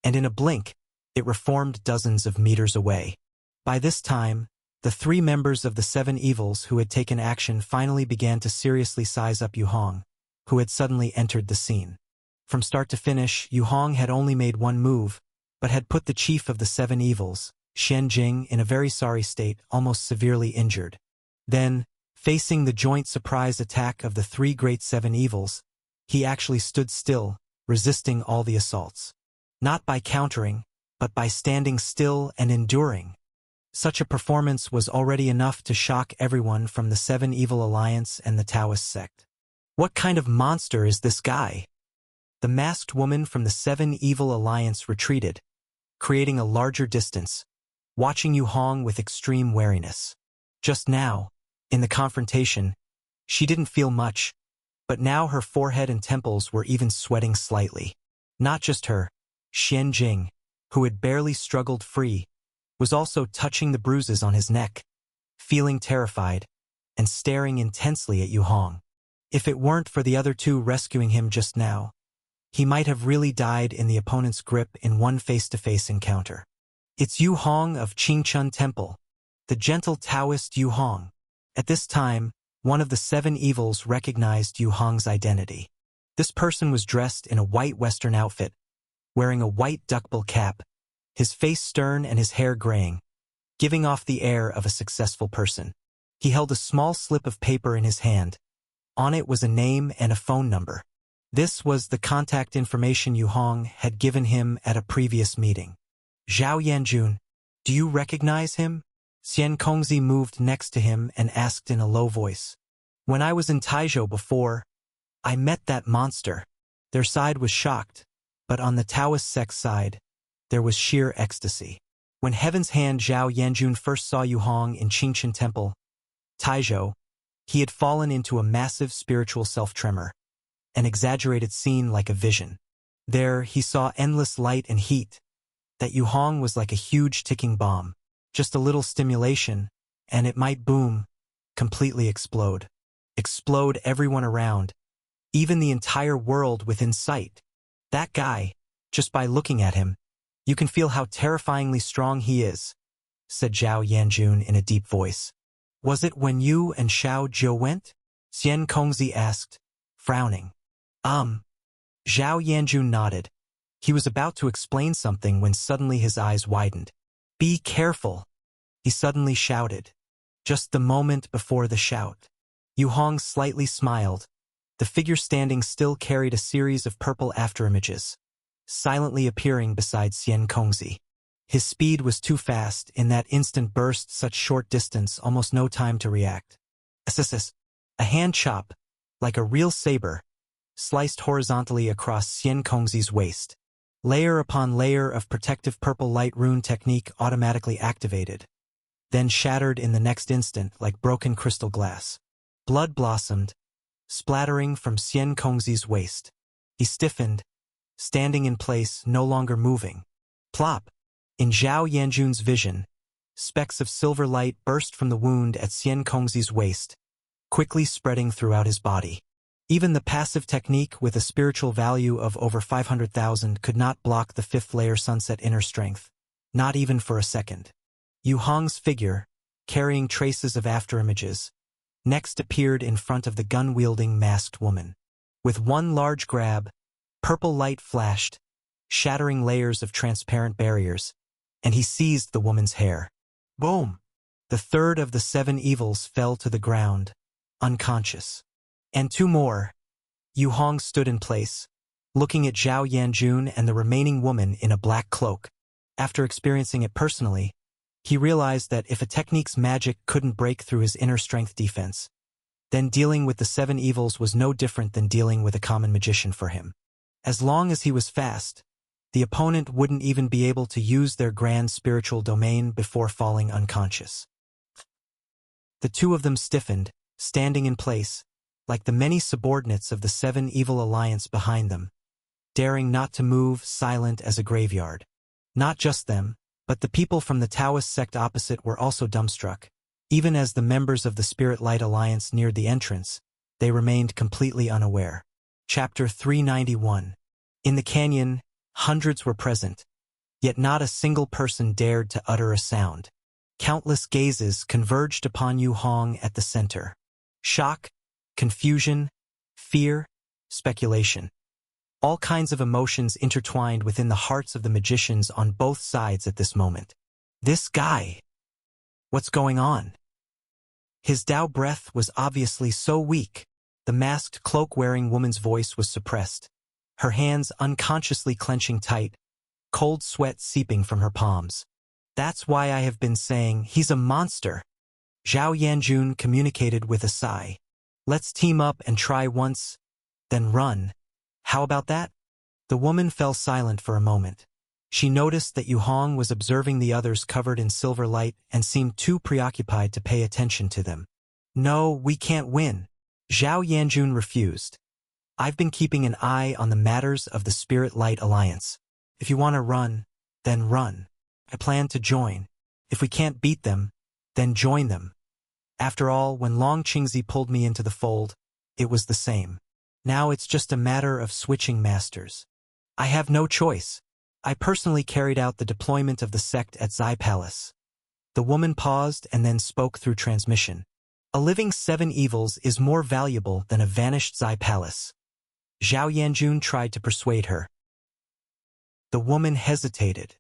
and in a blink, it reformed dozens of meters away. By this time, the 3 members of the Seven Evils who had taken action finally began to seriously size up Yu Hong, who had suddenly entered the scene. From start to finish, Yu Hong had only made one move, but had put the chief of the Seven Evils, Xian Jing, in a very sorry state, almost severely injured. Then, facing the joint surprise attack of the 3 great Seven Evils, he actually stood still, resisting all the assaults. Not by countering, but by standing still and enduring. Such a performance was already enough to shock everyone from the Seven Evil Alliance and the Taoist sect. What kind of monster is this guy? The masked woman from the Seven Evil Alliance retreated, creating a larger distance, watching Yu Hong with extreme wariness. Just now, in the confrontation, she didn't feel much, but now her forehead and temples were even sweating slightly. Not just her, Xian Jing, who had barely struggled free, was also touching the bruises on his neck, feeling terrified, and staring intensely at Yu Hong. If it weren't for the other 2 rescuing him just now, he might have really died in the opponent's grip in one face-to-face encounter. It's Yu Hong of Qingchun Temple, the gentle Taoist Yu Hong. At this time, one of the Seven Evils recognized Yu Hong's identity. This person was dressed in a white Western outfit, wearing a white duckbill cap, his face stern and his hair graying, giving off the air of a successful person. He held a small slip of paper in his hand. On it was a name and a phone number. This was the contact information Yu Hong had given him at a previous meeting. Zhao Yanjun, do you recognize him? Xian Kongzi moved next to him and asked in a low voice. When I was in Taizhou before, I met that monster. Their side was shocked, but on the Taoist sect's side, there was sheer ecstasy. When Heaven's Hand Zhao Yanjun first saw Yu Hong in Qingchun Temple, Taizhou, he had fallen into a massive spiritual self-tremor, an exaggerated scene like a vision. There, he saw endless light and heat, that Yu Hong was like a huge ticking bomb. Just a little stimulation, and it might boom, completely explode. Explode everyone around, even the entire world within sight. That guy, just by looking at him, you can feel how terrifyingly strong he is, said Zhao Yanjun in a deep voice. Was it when you and Xiao Zhou went? Xian Kongzi asked, frowning. Zhao Yanjun nodded. He was about to explain something when suddenly his eyes widened. Be careful, he suddenly shouted. Just the moment before the shout, Yu Hong slightly smiled. The figure standing still carried a series of purple afterimages, silently appearing beside Xian Kongzi. His speed was too fast. In that instant burst such short distance, almost no time to react. A hand chop, like a real saber, sliced horizontally across Xian Kongzi's waist. Layer upon layer of protective purple light rune technique automatically activated, then shattered in the next instant like broken crystal glass. Blood blossomed, splattering from Xian Kongzi's waist. He stiffened, standing in place, no longer moving. Plop! In Zhao Yanjun's vision, specks of silver light burst from the wound at Xian Kongzi's waist, quickly spreading throughout his body. Even the passive technique with a spiritual value of over 500,000 could not block the fifth layer sunset inner strength, not even for a second. Yu Hong's figure, carrying traces of afterimages, next appeared in front of the gun-wielding masked woman. With one large grab, purple light flashed, shattering layers of transparent barriers, and he seized the woman's hair. Boom! The third of the 7 evils fell to the ground, unconscious. And 2 more. Yu Hong stood in place, looking at Zhao Yanjun and the remaining woman in a black cloak. After experiencing it personally, he realized that if a technique's magic couldn't break through his inner strength defense, then dealing with the 7 evils was no different than dealing with a common magician for him. As long as he was fast, the opponent wouldn't even be able to use their grand spiritual domain before falling unconscious. The 2 of them stiffened, standing in place, like the many subordinates of the 7 evil alliance behind them, daring not to move, silent as a graveyard. Not just them, but the people from the Taoist sect opposite were also dumbstruck. Even as the members of the Spirit Light Alliance neared the entrance, they remained completely unaware. Chapter 391. In the canyon, hundreds were present, yet not a single person dared to utter a sound. Countless gazes converged upon Yu Hong at the center. Shock, confusion, fear, speculation. All kinds of emotions intertwined within the hearts of the magicians on both sides at this moment. This guy! What's going on? His Dao breath was obviously so weak. The masked cloak-wearing woman's voice was suppressed, her hands unconsciously clenching tight, cold sweat seeping from her palms. That's why I have been saying he's a monster. Zhao Yanjun communicated with a sigh. Let's team up and try once, then run. How about that? The woman fell silent for a moment. She noticed that Yu Hong was observing the others covered in silver light and seemed too preoccupied to pay attention to them. No, we can't win. Zhao Yanjun refused. I've been keeping an eye on the matters of the Spirit Light Alliance. If you want to run, then run. I plan to join. If we can't beat them, then join them. After all, when Long Qingzi pulled me into the fold, it was the same. Now it's just a matter of switching masters. I have no choice. I personally carried out the deployment of the sect at Zai Palace. The woman paused and then spoke through transmission. A living 7 evils is more valuable than a vanished Zai Palace. Zhao Yanjun tried to persuade her. The woman hesitated.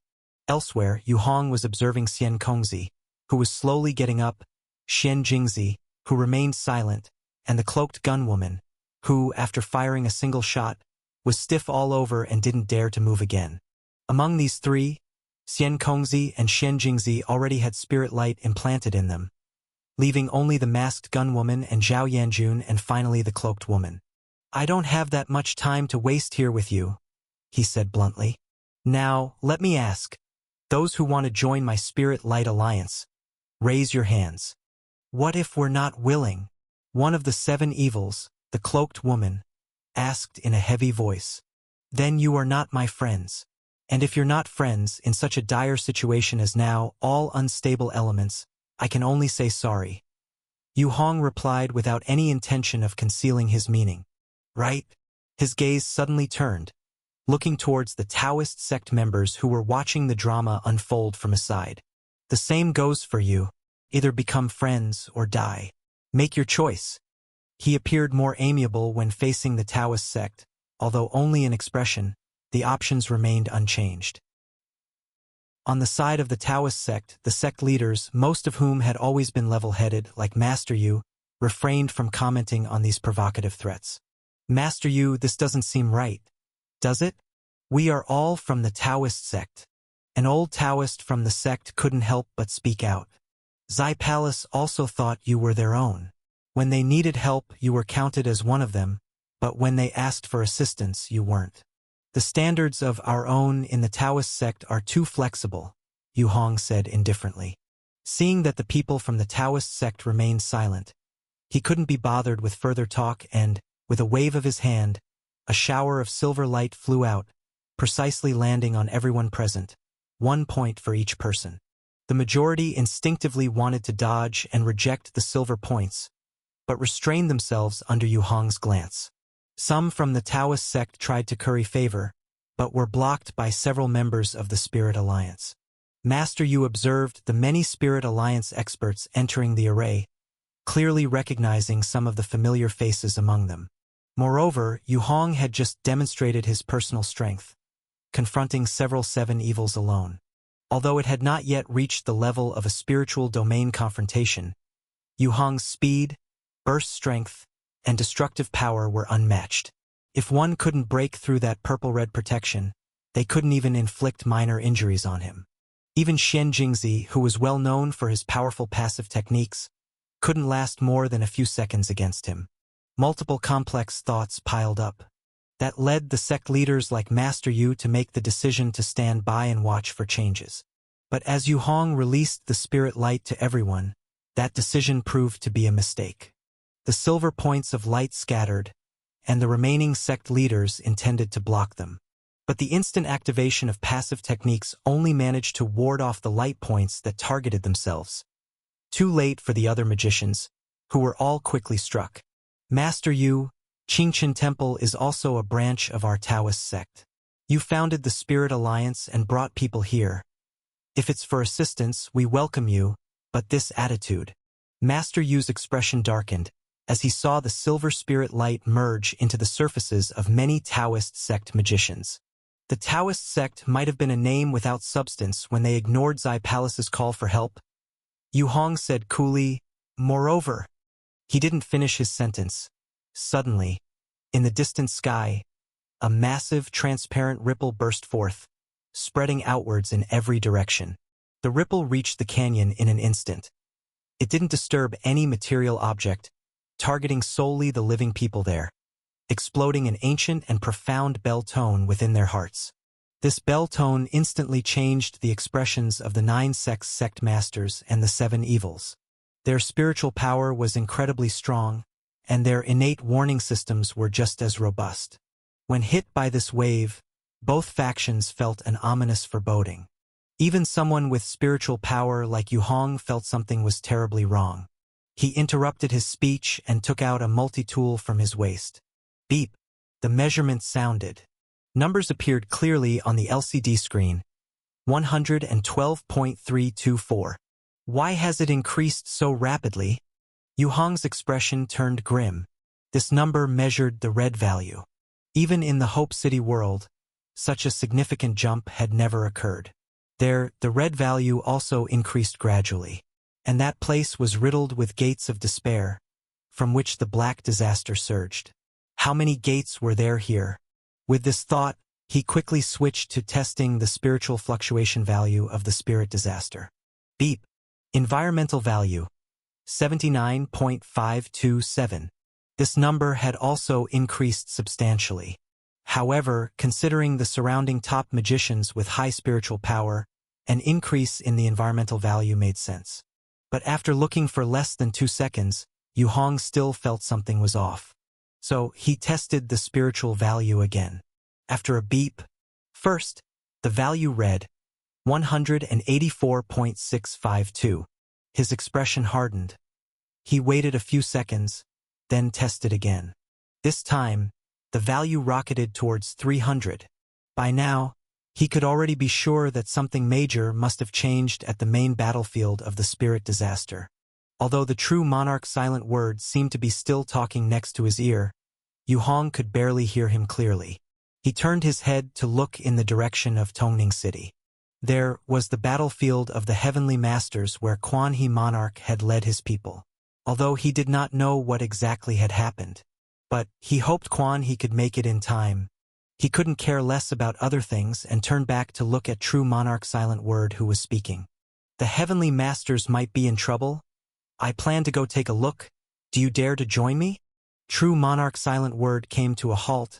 Elsewhere, Yu Hong was observing Xian Kongzi, who was slowly getting up, Xian Jingzi, who remained silent, and the cloaked gunwoman, who, after firing a single shot, was stiff all over and didn't dare to move again. Among these 3, Xian Kongzi and Xian Jingzi already had spirit light implanted in them, leaving only the masked gunwoman and Zhao Yanjun and finally the cloaked woman. I don't have that much time to waste here with you, he said bluntly. Now, let me ask, those who want to join my Spirit Light Alliance, raise your hands. What if we're not willing? One of the 7 evils, the cloaked woman, asked in a heavy voice. Then you are not my friends. And if you're not friends in such a dire situation as now, all unstable elements, I can only say sorry. Yu Hong replied without any intention of concealing his meaning. Right? His gaze suddenly turned, looking towards the Taoist sect members who were watching the drama unfold from his side. The same goes for you. Either become friends or die. Make your choice. He appeared more amiable when facing the Taoist sect, although only in expression, the options remained unchanged. On the side of the Taoist sect, the sect leaders, most of whom had always been level-headed, like Master Yu, refrained from commenting on these provocative threats. Master Yu, this doesn't seem right, does it? We are all from the Taoist sect. An old Taoist from the sect couldn't help but speak out. Zai Palace also thought you were their own. When they needed help, you were counted as one of them, but when they asked for assistance, you weren't. The standards of our own in the Taoist sect are too flexible, Yu Hong said indifferently. Seeing that the people from the Taoist sect remained silent, he couldn't be bothered with further talk and, with a wave of his hand, a shower of silver light flew out, precisely landing on everyone present, 1 point for each person. The majority instinctively wanted to dodge and reject the silver points, but restrained themselves under Yu Hong's glance. Some from the Taoist sect tried to curry favor, but were blocked by several members of the Spirit Alliance. Master Yu observed the many Spirit Alliance experts entering the array, clearly recognizing some of the familiar faces among them. Moreover, Yu Hong had just demonstrated his personal strength, confronting several seven evils alone. Although it had not yet reached the level of a spiritual domain confrontation, Yu Hong's speed, burst strength, and destructive power were unmatched. If one couldn't break through that purple-red protection, they couldn't even inflict minor injuries on him. Even Xian Jingzi, who was well known for his powerful passive techniques, couldn't last more than a few seconds against him. Multiple complex thoughts piled up. That led the sect leaders like Master Yu to make the decision to stand by and watch for changes. But as Yu Hong released the spirit light to everyone, that decision proved to be a mistake. The silver points of light scattered, and the remaining sect leaders intended to block them. But the instant activation of passive techniques only managed to ward off the light points that targeted themselves. Too late for the other magicians, who were all quickly struck. Master Yu, Qingchen Temple is also a branch of our Taoist sect. You founded the Spirit Alliance and brought people here. If it's for assistance, we welcome you, but this attitude. Master Yu's expression darkened, as he saw the silver spirit light merge into the surfaces of many Taoist sect magicians. The Taoist sect might have been a name without substance when they ignored Zai Palace's call for help. Yu Hong said coolly, moreover. He didn't finish his sentence. Suddenly, in the distant sky, a massive, transparent ripple burst forth, spreading outwards in every direction. The ripple reached the canyon in an instant. It didn't disturb any material object, targeting solely the living people there, exploding an ancient and profound bell tone within their hearts. This bell tone instantly changed the expressions of the 9 sects sect masters and the 7 evils. Their spiritual power was incredibly strong, and their innate warning systems were just as robust. When hit by this wave, both factions felt an ominous foreboding. Even someone with spiritual power like Yu Hong felt something was terribly wrong. He interrupted his speech and took out a multi-tool from his waist. Beep. The measurement sounded. Numbers appeared clearly on the LCD screen. 112.324. Why has it increased so rapidly? Yu Hong's expression turned grim. This number measured the red value. Even in the Hope City world, such a significant jump had never occurred. There, the red value also increased gradually. And that place was riddled with gates of despair, from which the black disaster surged. How many gates were there here? With this thought, he quickly switched to testing the spiritual fluctuation value of the spirit disaster. Beep. Environmental value. 79.527. This number had also increased substantially. However, considering the surrounding top magicians with high spiritual power, an increase in the environmental value made sense. But after looking for less than 2 seconds, Yu Hong still felt something was off. So he tested the spiritual value again. After a beep, first, The value read 184.652. His expression hardened. He waited a few seconds, then tested again. This time, the value rocketed towards 300. By now, he could already be sure that something major must have changed at the main battlefield of the spirit disaster. Although the true monarch's silent word seemed to be still talking next to his ear, Yu Hong could barely hear him clearly. He turned his head to look in the direction of Tongning City. There was the battlefield of the Heavenly Masters where Quan He Monarch had led his people. Although he did not know what exactly had happened. But he hoped Quan He could make it in time. He couldn't care less about other things and turned back to look at true monarch's silent word who was speaking. The Heavenly Masters might be in trouble? I plan to go take a look. Do you dare to join me? True monarch's silent word came to a halt,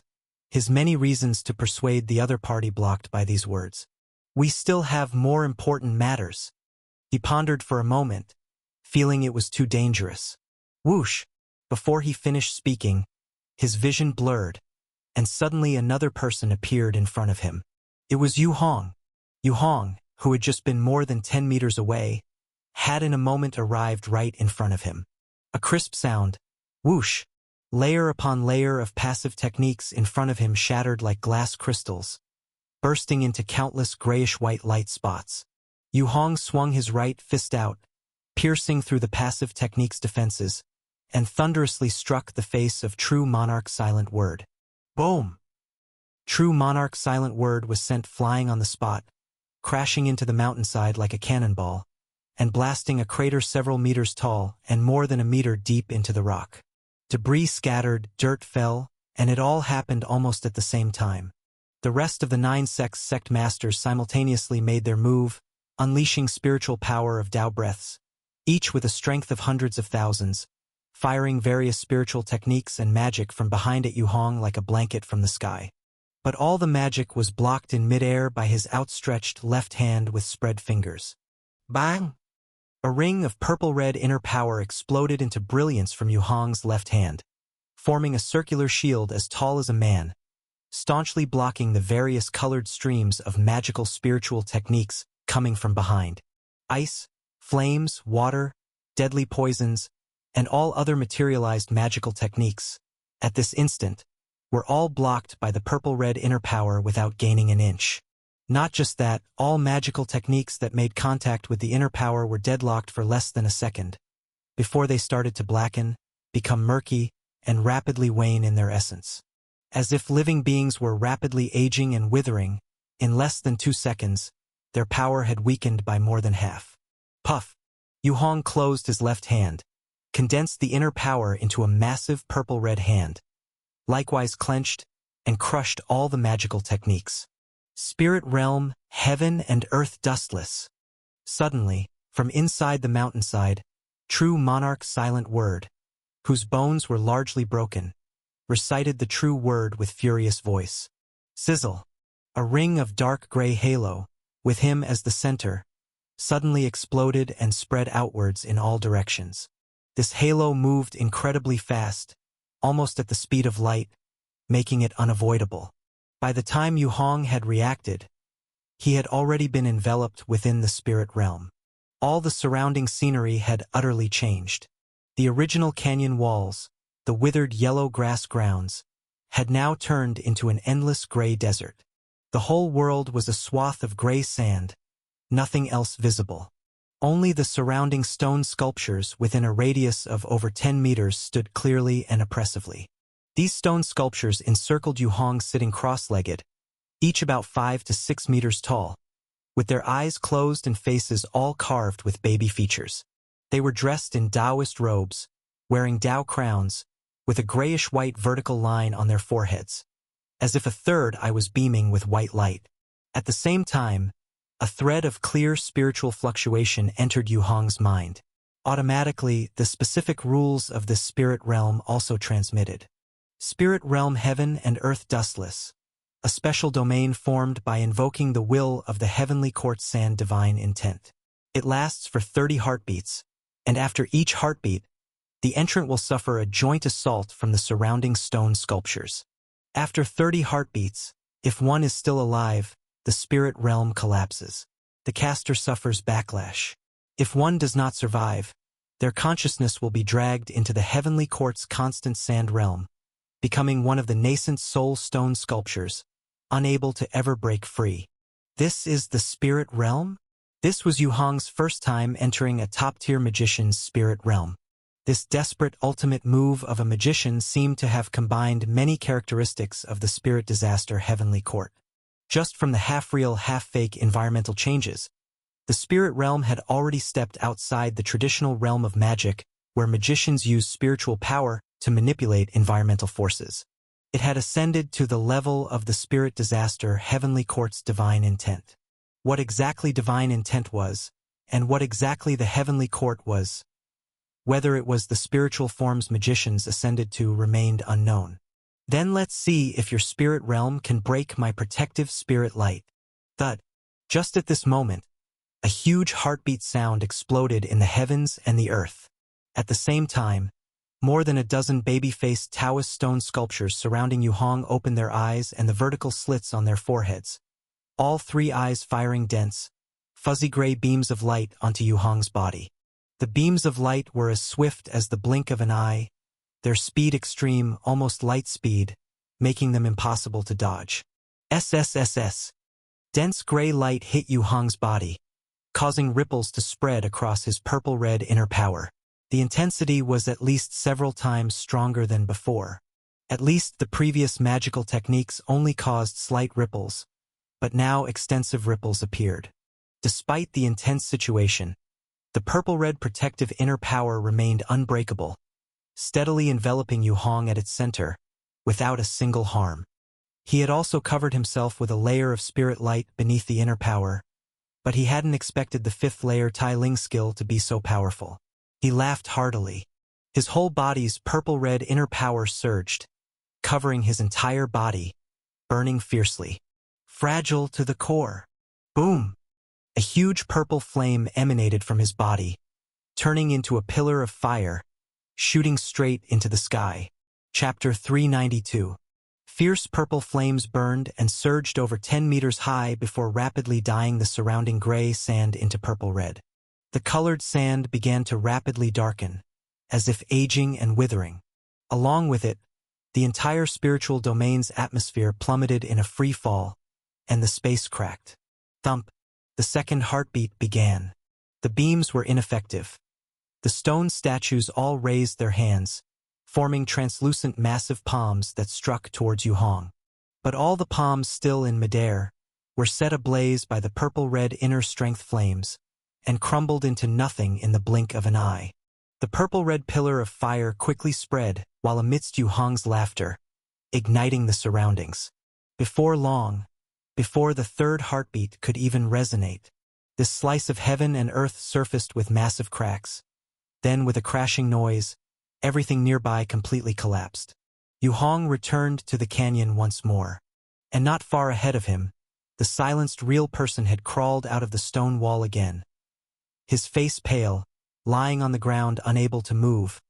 his many reasons to persuade the other party blocked by these words. We still have more important matters. He pondered for a moment, feeling it was too dangerous. Whoosh! Before he finished speaking, his vision blurred, and suddenly another person appeared in front of him. It was Yu Hong. Yu Hong, who had just been more than 10 meters away, had in a moment arrived right in front of him. A crisp sound, whoosh! Layer upon layer of passive techniques in front of him shattered like glass crystals, bursting into countless grayish-white light spots. Yu Hong swung his right fist out, piercing through the passive technique's defenses, and thunderously struck the face of True Monarch's silent word. Boom! True Monarch's silent word was sent flying on the spot, crashing into the mountainside like a cannonball, and blasting a crater several meters tall and more than a meter deep into the rock. Debris scattered, dirt fell, and it all happened almost at the same time. The rest of the 9 sect masters simultaneously made their move, unleashing spiritual power of Tao breaths, each with a strength of hundreds of thousands, firing various spiritual techniques and magic from behind at Yu Hong like a blanket from the sky. But all the magic was blocked in midair by his outstretched left hand with spread fingers. Bang! A ring of purple-red inner power exploded into brilliance from Yu Hong's left hand, forming a circular shield as tall as a man, staunchly blocking the various colored streams of magical spiritual techniques coming from behind. Ice, flames, water, deadly poisons, and all other materialized magical techniques, at this instant, were all blocked by the purple-red inner power without gaining an inch. Not just that, all magical techniques that made contact with the inner power were deadlocked for less than a second, before they started to blacken, become murky, and rapidly wane in their essence. As if living beings were rapidly aging and withering, in less than 2 seconds, their power had weakened by more than half. Puff! Yu Hong closed his left hand, condensed the inner power into a massive purple-red hand, likewise clenched, and crushed all the magical techniques. Spirit realm, heaven and earth dustless. Suddenly, from inside the mountainside, True Monarch's silent word, whose bones were largely broken, recited the true word with furious voice. Sizzle! A ring of dark gray halo, with him as the center, suddenly exploded and spread outwards in all directions. This halo moved incredibly fast, almost at the speed of light, making it unavoidable. By the time Yu Hong had reacted, he had already been enveloped within the spirit realm. All the surrounding scenery had utterly changed. The original canyon walls, the withered yellow grass grounds, had now turned into an endless gray desert. The whole world was a swath of gray sand, nothing else visible. Only the surrounding stone sculptures within a radius of over 10 meters stood clearly and oppressively. These stone sculptures encircled Yu Hong sitting cross-legged, each about 5 to 6 meters tall, with their eyes closed and faces all carved with baby features. They were dressed in Taoist robes, wearing Tao crowns, with a grayish-white vertical line on their foreheads, as if a third eye was beaming with white light. At the same time, a thread of clear spiritual fluctuation entered Yu Hong's mind. Automatically, the specific rules of this spirit realm also transmitted. Spirit realm heaven and earth dustless, a special domain formed by invoking the will of the heavenly court sand divine intent. It lasts for 30 heartbeats, and after each heartbeat, the entrant will suffer a joint assault from the surrounding stone sculptures. After 30 heartbeats, if one is still alive, the spirit realm collapses. The caster suffers backlash. If one does not survive, their consciousness will be dragged into the heavenly court's constant sand realm, becoming one of the nascent soul stone sculptures, unable to ever break free. This is the spirit realm? This was Yu Hong's first time entering a top-tier magician's spirit realm. This desperate ultimate move of a magician seemed to have combined many characteristics of the spirit disaster heavenly court. Just from the half-real, half-fake environmental changes, the spirit realm had already stepped outside the traditional realm of magic, where magicians use spiritual power to manipulate environmental forces. It had ascended to the level of the spirit disaster heavenly court's divine intent. What exactly divine intent was, and what exactly the heavenly court was, whether it was the spiritual forms magicians ascended to, remained unknown. Then let's see if your spirit realm can break my protective spirit light. Thud. Just at this moment, a huge heartbeat sound exploded in the heavens and the earth. At the same time, more than a dozen baby-faced Taoist stone sculptures surrounding Yu Hong opened their eyes and the vertical slits on their foreheads. All three eyes firing dense, fuzzy gray beams of light onto Yu Hong's body. The beams of light were as swift as the blink of an eye, their speed extreme, almost light speed, making them impossible to dodge. SSSS. Dense gray light hit Yu Hong's body, causing ripples to spread across his purple-red inner power. The intensity was at least several times stronger than before. At least the previous magical techniques only caused slight ripples, but now extensive ripples appeared. Despite the intense situation, the purple-red protective inner power remained unbreakable, steadily enveloping Yu Hong at its center, without a single harm. He had also covered himself with a layer of spirit light beneath the inner power, but he hadn't expected the fifth layer Tai Ling skill to be so powerful. He laughed heartily. His whole body's purple-red inner power surged, covering his entire body, burning fiercely. Fragile to the core. Boom! A huge purple flame emanated from his body, turning into a pillar of fire, shooting straight into the sky. Chapter 392. Fierce purple flames burned and surged over 10 meters high before rapidly dyeing the surrounding gray sand into purple-red. The colored sand began to rapidly darken, as if aging and withering. Along with it, the entire spiritual domain's atmosphere plummeted in a free fall, and the space cracked. Thump! The second heartbeat began. The beams were ineffective. The stone statues all raised their hands, forming translucent massive palms that struck towards Yu Hong. But all the palms still in midair were set ablaze by the purple-red inner strength flames, and crumbled into nothing in the blink of an eye. The purple-red pillar of fire quickly spread, while amidst Yu Hong's laughter, igniting the surroundings. Before long, before the third heartbeat could even resonate, this slice of heaven and earth surfaced with massive cracks. Then, with a crashing noise, everything nearby completely collapsed. Yu Hong returned to the canyon once more. And not far ahead of him, the silenced real person had crawled out of the stone wall again. His face pale, lying on the ground unable to move,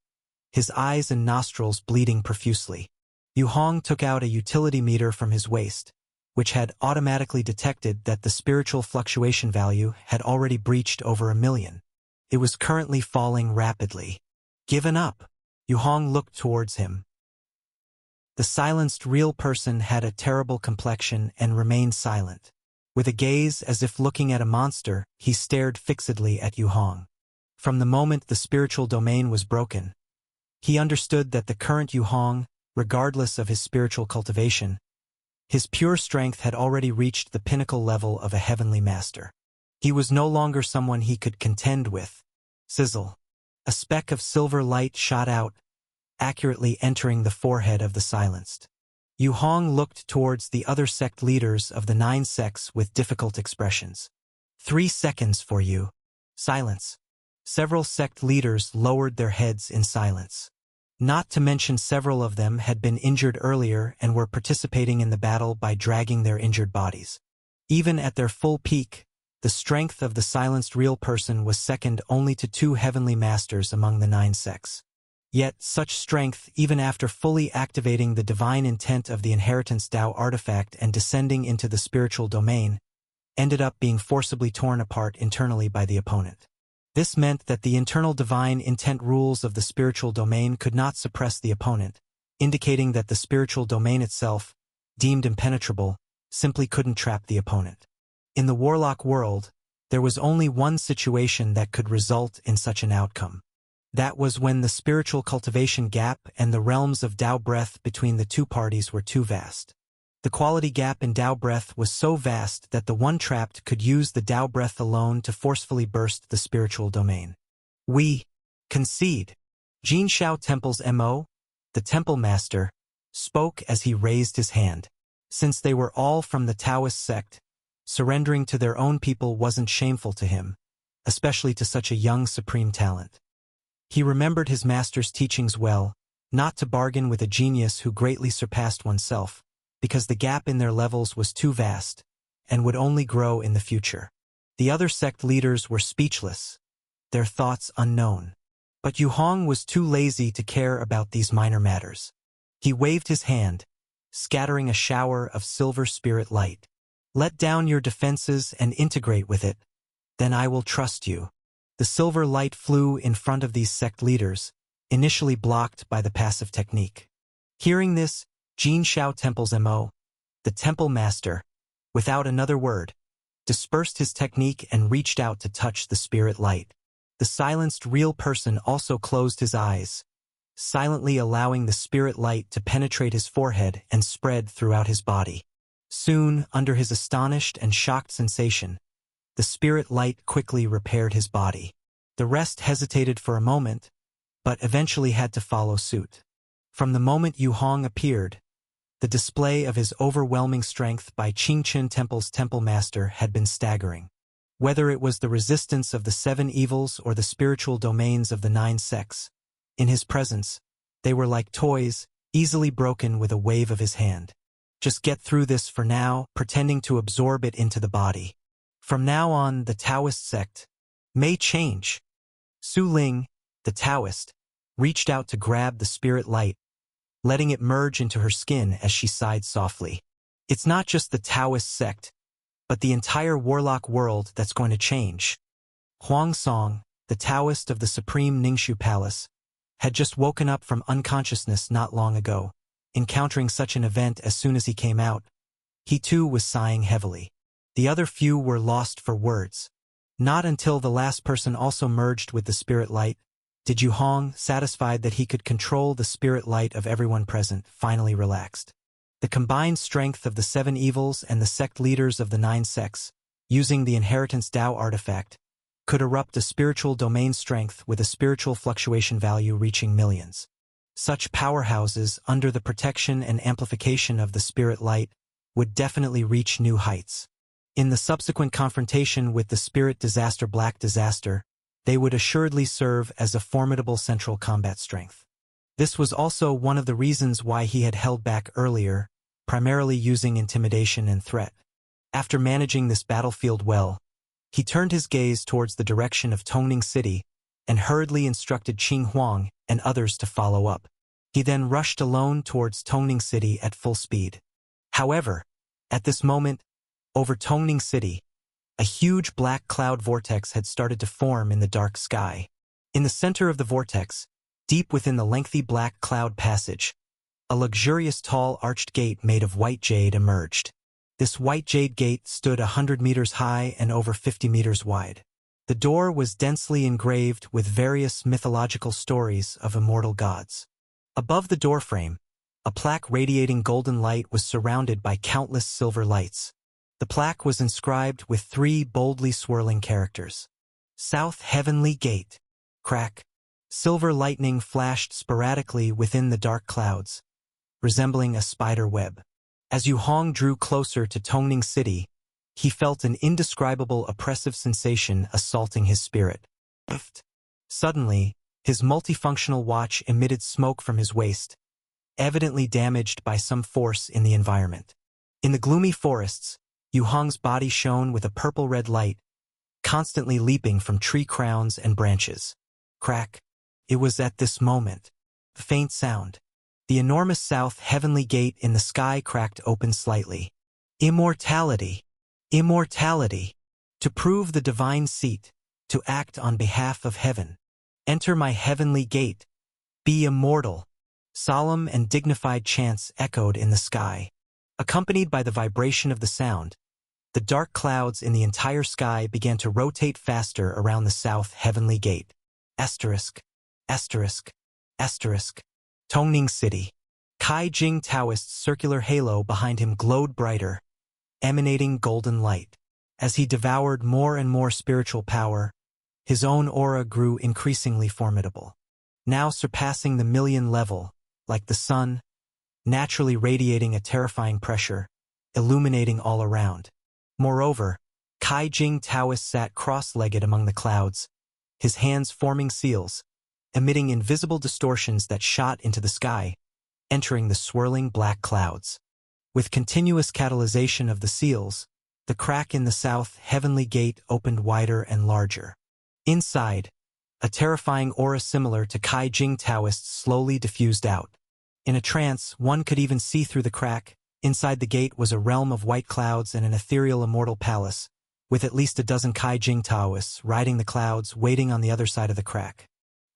his eyes and nostrils bleeding profusely. Yu Hong took out a utility meter from his waist, which had automatically detected that the spiritual fluctuation value had already breached over 1 million. It was currently falling rapidly. Given up. Yu Hong looked towards him. The silenced real person had a terrible complexion and remained silent. With a gaze as if looking at a monster, he stared fixedly at Yu Hong. From the moment the spiritual domain was broken, he understood that the current Yu Hong, regardless of his spiritual cultivation, his pure strength had already reached the pinnacle level of a heavenly master. He was no longer someone he could contend with. Sizzle. A speck of silver light shot out, accurately entering the forehead of the silenced. Yu Hong looked towards the other sect leaders of the 9 sects with difficult expressions. 3 seconds for you. Silence. Several sect leaders lowered their heads in silence. Not to mention several of them had been injured earlier and were participating in the battle by dragging their injured bodies. Even at their full peak, the strength of the silenced real person was second only to 2 heavenly masters among the 9 sects. Yet such strength, even after fully activating the divine intent of the Inheritance Tao artifact and descending into the spiritual domain, ended up being forcibly torn apart internally by the opponent. This meant that the internal divine intent rules of the spiritual domain could not suppress the opponent, indicating that the spiritual domain itself, deemed impenetrable, simply couldn't trap the opponent. In the warlock world, there was only one situation that could result in such an outcome. That was when the spiritual cultivation gap and the realms of Tao breath between the two parties were too vast. The quality gap in Tao breath was so vast that the one trapped could use the Tao breath alone to forcefully burst the spiritual domain. We concede. Jin Shao Temple's MO, the Temple Master, spoke as he raised his hand. Since they were all from the Taoist sect, surrendering to their own people wasn't shameful to him, especially to such a young supreme talent. He remembered his master's teachings well, not to bargain with a genius who greatly surpassed oneself, because the gap in their levels was too vast, and would only grow in the future. The other sect leaders were speechless, their thoughts unknown. But Yu Hong was too lazy to care about these minor matters. He waved his hand, scattering a shower of silver spirit light. Let down your defenses and integrate with it, then I will trust you. The silver light flew in front of these sect leaders, initially blocked by the passive technique. Hearing this, Jin Shao Temple's MO, the Temple Master, without another word, dispersed his technique and reached out to touch the spirit light. The silenced real person also closed his eyes, silently allowing the spirit light to penetrate his forehead and spread throughout his body. Soon, under his astonished and shocked sensation, the spirit light quickly repaired his body. The rest hesitated for a moment, but eventually had to follow suit. From the moment Yu Hong appeared, the display of his overwhelming strength by Qingchen Temple's Temple Master had been staggering. Whether it was the resistance of the 7 evils or the spiritual domains of the 9 sects, in his presence, they were like toys, easily broken with a wave of his hand. Just get through this for now, pretending to absorb it into the body. From now on, the Taoist sect may change. Su Ling, the Taoist, reached out to grab the spirit light, letting it merge into her skin as she sighed softly. It's not just the Taoist sect, but the entire warlock world that's going to change. Huang Song, the Taoist of the Supreme Ningxu Palace, had just woken up from unconsciousness not long ago. Encountering such an event as soon as he came out, he too was sighing heavily. The other few were lost for words. Not until the last person also merged with the spirit light did Yu Hong, satisfied that he could control the spirit light of everyone present, finally relaxed. The combined strength of the 7 evils and the sect leaders of the 9 sects, using the Inheritance Tao artifact, could erupt a spiritual domain strength with a spiritual fluctuation value reaching millions. Such powerhouses, under the protection and amplification of the spirit light, would definitely reach new heights. In the subsequent confrontation with the Spirit Disaster Black Disaster, they would assuredly serve as a formidable central combat strength. This was also one of the reasons why he had held back earlier, primarily using intimidation and threat. After managing this battlefield well, he turned his gaze towards the direction of Tongning City and hurriedly instructed Qing Huang and others to follow up. He then rushed alone towards Tongning City at full speed. However, at this moment, over Tongning City, a huge black cloud vortex had started to form in the dark sky. In the center of the vortex, deep within the lengthy black cloud passage, a luxurious tall arched gate made of white jade emerged. This white jade gate stood 100 meters high and over 50 meters wide. The door was densely engraved with various mythological stories of immortal gods. Above the doorframe, a plaque radiating golden light was surrounded by countless silver lights. The plaque was inscribed with 3 boldly swirling characters. South Heavenly Gate. Crack. Silver lightning flashed sporadically within the dark clouds, resembling a spider web. As Yu Hong drew closer to Tongning City, he felt an indescribable oppressive sensation assaulting his spirit. Suddenly, his multifunctional watch emitted smoke from his waist, evidently damaged by some force in the environment. In the gloomy forests, Yu Hong's body shone with a purple-red light, constantly leaping from tree crowns and branches. Crack. It was at this moment. A faint sound. The enormous South Heavenly Gate in the sky cracked open slightly. Immortality. Immortality. To prove the divine seat, to act on behalf of heaven. Enter my heavenly gate. Be immortal. Solemn and dignified chants echoed in the sky. Accompanied by the vibration of the sound, the dark clouds in the entire sky began to rotate faster around the south heavenly gate. Asterisk. Asterisk. Asterisk. Tongning City. Kai Jing Taoist's circular halo behind him glowed brighter, emanating golden light. As he devoured more and more spiritual power, his own aura grew increasingly formidable. Now surpassing the million level, like the sun, naturally radiating a terrifying pressure, illuminating all around. Moreover, Kai Jing Taoist sat cross-legged among the clouds, his hands forming seals, emitting invisible distortions that shot into the sky, entering the swirling black clouds. With continuous catalyzation of the seals, the crack in the south heavenly gate opened wider and larger. Inside, a terrifying aura similar to Kai Jing Taoist slowly diffused out. In a trance, one could even see through the crack. Inside the gate was a realm of white clouds and an ethereal immortal palace, with at least a dozen Kai Jing Taoists riding the clouds waiting on the other side of the crack.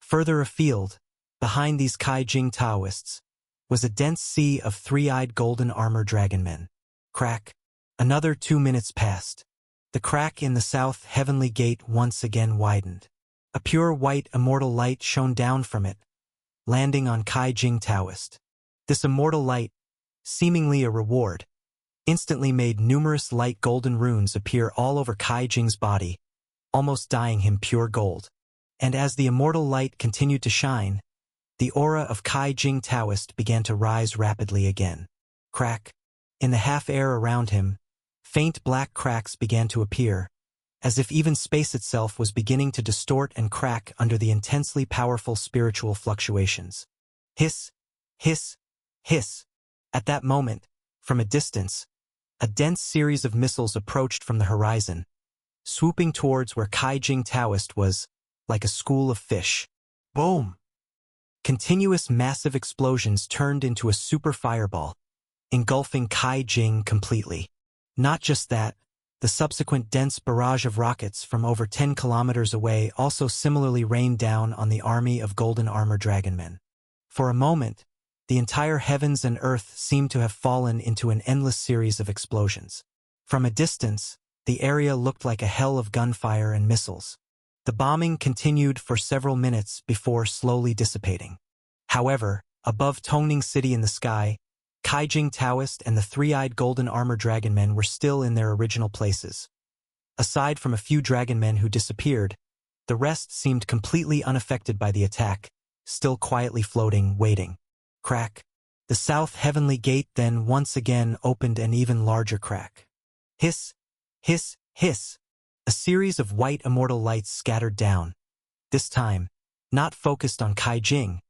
Further afield, behind these Kai Jing Taoists, was a dense sea of three-eyed golden armor dragonmen. Crack. Another 2 minutes passed. The crack in the south heavenly gate once again widened. A pure white immortal light shone down from it, landing on Kai Jing Taoist. This immortal light, seemingly a reward, instantly made numerous light golden runes appear all over Kai Jing's body, almost dyeing him pure gold. And as the immortal light continued to shine, the aura of Kai Jing Taoist began to rise rapidly again. Crack. In the half-air around him, faint black cracks began to appear, as if even space itself was beginning to distort and crack under the intensely powerful spiritual fluctuations. Hiss, hiss, hiss. At that moment, from a distance, a dense series of missiles approached from the horizon, swooping towards where Kai Jing Taoist was, like a school of fish. Boom! Continuous massive explosions turned into a super fireball, engulfing Kai Jing completely. Not just that, the subsequent dense barrage of rockets from over 10 kilometers away also similarly rained down on the army of golden armor dragonmen. For a moment, the entire heavens and earth seemed to have fallen into an endless series of explosions. From a distance, the area looked like a hell of gunfire and missiles. The bombing continued for several minutes before slowly dissipating. However, above Tongning City in the sky, Kai Jing Taoist and the three-eyed golden armor dragonmen were still in their original places. Aside from a few dragonmen who disappeared, the rest seemed completely unaffected by the attack, still quietly floating, waiting. Crack. The south heavenly gate then once again opened an even larger crack. Hiss, hiss, hiss. A series of white immortal lights scattered down, this time, not focused on Kai Jing,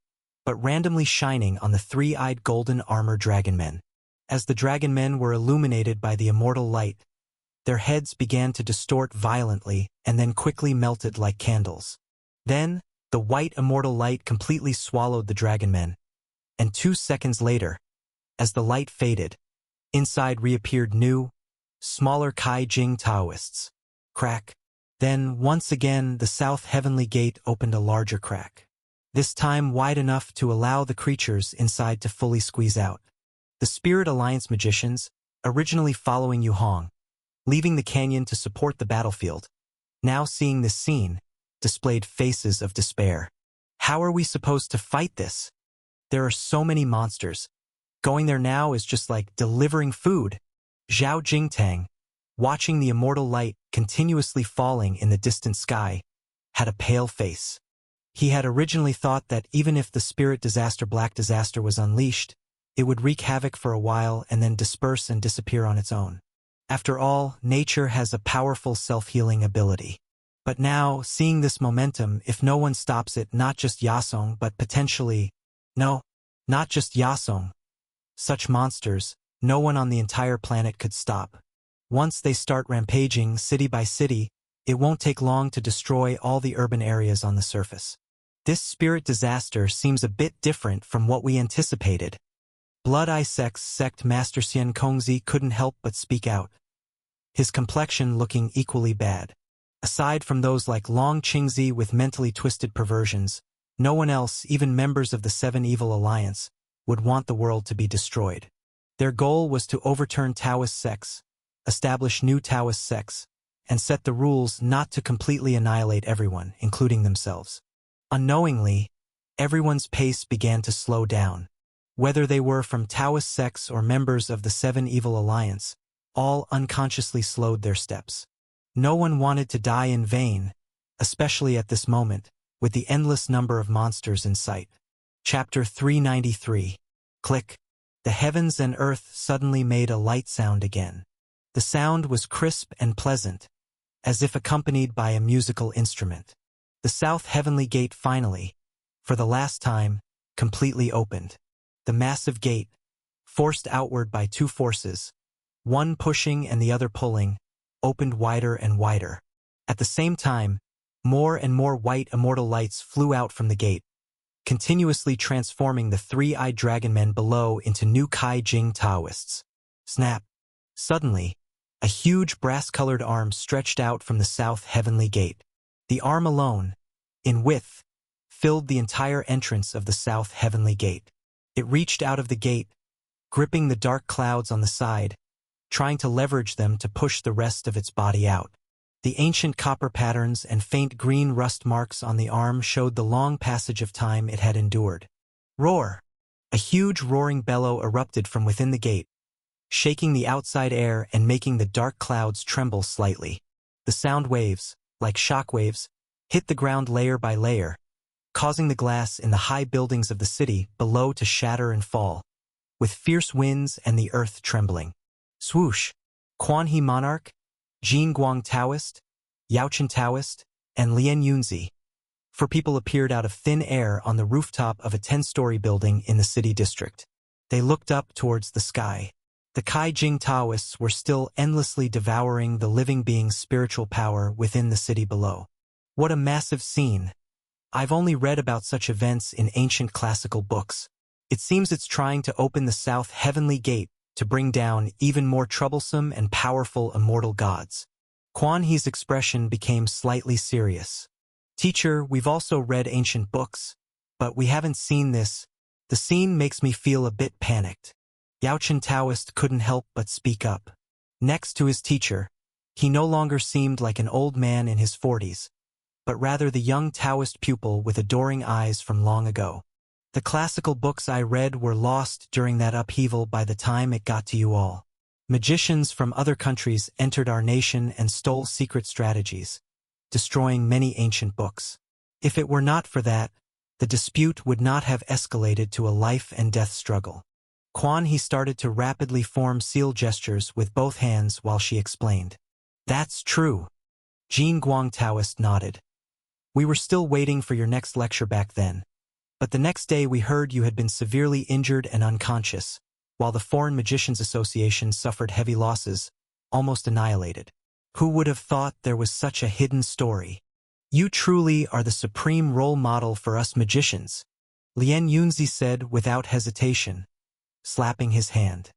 but randomly shining on the three-eyed golden armor dragonmen. As the dragonmen were illuminated by the immortal light, their heads began to distort violently and then quickly melted like candles. Then, the white immortal light completely swallowed the dragonmen, and 2 seconds later, as the light faded, inside reappeared new, smaller Kai Jing Taoists. Crack. Then, once again, the south heavenly gate opened a larger crack. This time wide enough to allow the creatures inside to fully squeeze out. The Spirit Alliance magicians, originally following Yu Hong, leaving the canyon to support the battlefield, now seeing this scene, displayed faces of despair. How are we supposed to fight this? There are so many monsters. Going there now is just like delivering food. Zhao Jingtang, watching the immortal light continuously falling in the distant sky, had a pale face. He had originally thought that even if the Spirit Disaster Black Disaster was unleashed, it would wreak havoc for a while and then disperse and disappear on its own. After all, nature has a powerful self-healing ability. But now, seeing this momentum, if no one stops it, not just Yasong but potentially... No, not just Yasong. Such monsters, no one on the entire planet could stop. Once they start rampaging city by city, it won't take long to destroy all the urban areas on the surface. This spirit disaster seems a bit different from what we anticipated. Blood Eye Sect's sect Master Xian Kongzi couldn't help but speak out. his complexion looking equally bad. Aside from those like Long Qingzi with mentally twisted perversions, no one else, even members of the Seven Evil Alliance, would want the world to be destroyed. Their goal was to overturn Taoist sects, establish new Taoist sects, and set the rules not to completely annihilate everyone, including themselves. Unknowingly, everyone's pace began to slow down. Whether they were from Taoist sects or members of the Seven Evil Alliance, all unconsciously slowed their steps. No one wanted to die in vain, especially at this moment, with the endless number of monsters in sight. Chapter 393. Click. The heavens and earth suddenly made a light sound again. The sound was crisp and pleasant, as if accompanied by a musical instrument. The south heavenly gate finally, for the last time, completely opened. The massive gate, forced outward by two forces, one pushing and the other pulling, opened wider and wider. At the same time, more and more white immortal lights flew out from the gate, continuously transforming the three-eyed dragon men below into new Kai Jing Taoists. Snap! Suddenly, a huge brass-colored arm stretched out from the south heavenly gate. The arm alone, in width, filled the entire entrance of the south heavenly gate. It reached out of the gate, gripping the dark clouds on the side, trying to leverage them to push the rest of its body out. The ancient copper patterns and faint green rust marks on the arm showed the long passage of time it had endured. Roar! A huge roaring bellow erupted from within the gate, shaking the outside air and making the dark clouds tremble slightly. The sound waves, like shock waves, hit the ground layer by layer, causing the glass in the high buildings of the city below to shatter and fall, with fierce winds and the earth trembling. Swoosh! Quan He Monarch, Jin Guang Taoist, Yaochen Taoist, and Lian Yunzi. Four people appeared out of thin air on the rooftop of a 10-story building in the city district. They looked up towards the sky. The Kai Jing Taoists were still endlessly devouring the living being's spiritual power within the city below. What a massive scene! I've only read about such events in ancient classical books. It seems it's trying to open the south heavenly gate to bring down even more troublesome and powerful immortal gods. Quan He's expression became slightly serious. Teacher, we've also read ancient books, but we haven't seen this. The scene makes me feel a bit panicked. Yaochen Taoist couldn't help but speak up. Next to his teacher, he no longer seemed like an old man in his 40s, but rather the young Taoist pupil with adoring eyes from long ago. The classical books I read were lost during that upheaval by the time it got to you all. Magicians from other countries entered our nation and stole secret strategies, destroying many ancient books. If it were not for that, the dispute would not have escalated to a life-and-death struggle. Quan He started to rapidly form seal gestures with both hands while she explained. That's true. Jin Guang Taoist nodded. We were still waiting for your next lecture back then. But the next day we heard you had been severely injured and unconscious, while the Foreign Magicians Association suffered heavy losses, almost annihilated. Who would have thought there was such a hidden story? You truly are the supreme role model for us magicians, Lian Yunzi said without hesitation, slapping his hand.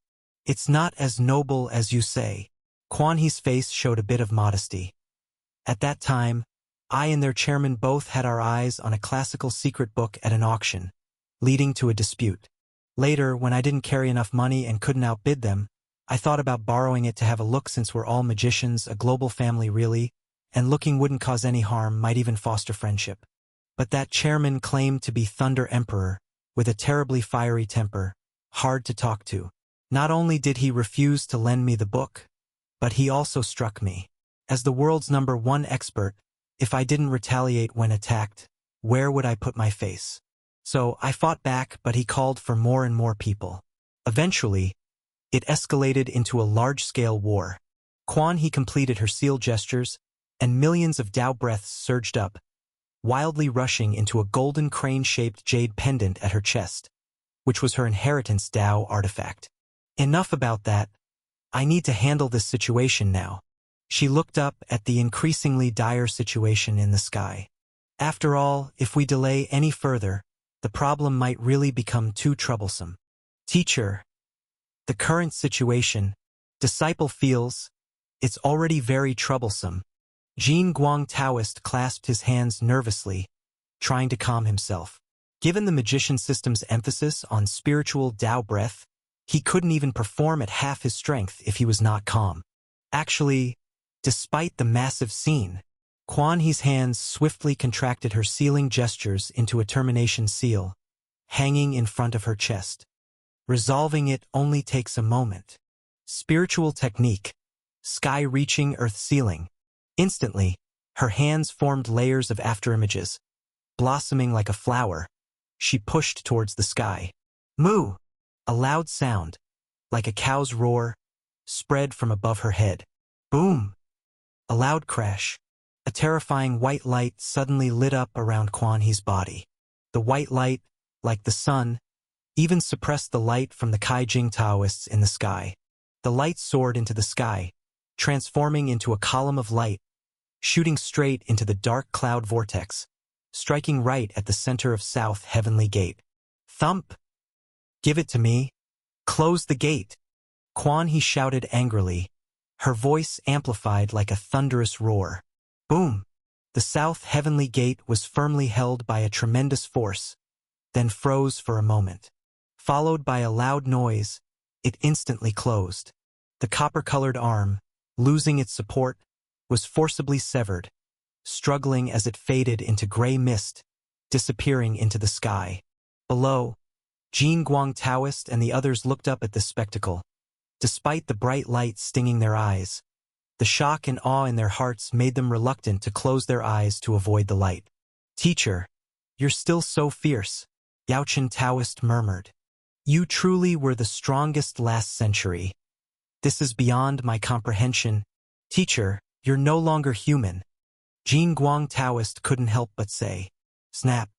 It's not as noble as you say. Quan He's face showed a bit of modesty. At that time, I and their chairman both had our eyes on a classical secret book at an auction, leading to a dispute. Later, when I didn't carry enough money and couldn't outbid them, I thought about borrowing it to have a look since we're all magicians, a global family really, and looking wouldn't cause any harm, might even foster friendship. But that chairman claimed to be Thunder Emperor, with a terribly fiery temper, hard to talk to. Not only did he refuse to lend me the book, but he also struck me. As the world's #1 expert, if I didn't retaliate when attacked, where would I put my face? So I fought back, but he called for more and more people. Eventually, it escalated into a large-scale war. Quan He completed her seal gestures, and millions of Dao breaths surged up, wildly rushing into a golden crane-shaped jade pendant at her chest, which was her inheritance Dao artifact. Enough about that. I need to handle this situation now. She looked up at the increasingly dire situation in the sky. After all, if we delay any further, the problem might really become too troublesome. Teacher, the current situation, disciple feels, It's already very troublesome. Jin Guang Taoist clasped his hands nervously, trying to calm himself. Given the magician system's emphasis on spiritual Tao breath, he couldn't even perform at half his strength if he was not calm. Actually, despite the massive scene, Quan He's hands swiftly contracted her sealing gestures into a termination seal, hanging in front of her chest. Resolving it only takes a moment. Spiritual technique. Sky reaching, earth sealing. Instantly, her hands formed layers of afterimages. Blossoming like a flower, she pushed towards the sky. Moo! A loud sound, like a cow's roar, spread from above her head. Boom! A loud crash. A terrifying white light suddenly lit up around Quan He's body. The white light, like the sun, even suppressed the light from the Kaijing Taoists in the sky. The light soared into the sky, transforming into a column of light, shooting straight into the dark cloud vortex, striking right at the center of South Heavenly Gate. Thump! Give it to me. Close the gate. Quan He shouted angrily, her voice amplified like a thunderous roar. Boom! The South Heavenly Gate was firmly held by a tremendous force, then froze for a moment. Followed by a loud noise, it instantly closed. The copper-colored arm, losing its support, was forcibly severed, struggling as it faded into gray mist, disappearing into the sky. Below, Jin Guang Taoist and the others looked up at this spectacle. Despite the bright light stinging their eyes, the shock and awe in their hearts made them reluctant to close their eyes to avoid the light. Teacher, you're still so fierce, Yaochen Taoist murmured. You truly were the strongest last century. This is beyond my comprehension. Teacher, you're no longer human. Jin Guang Taoist couldn't help but say. Snap.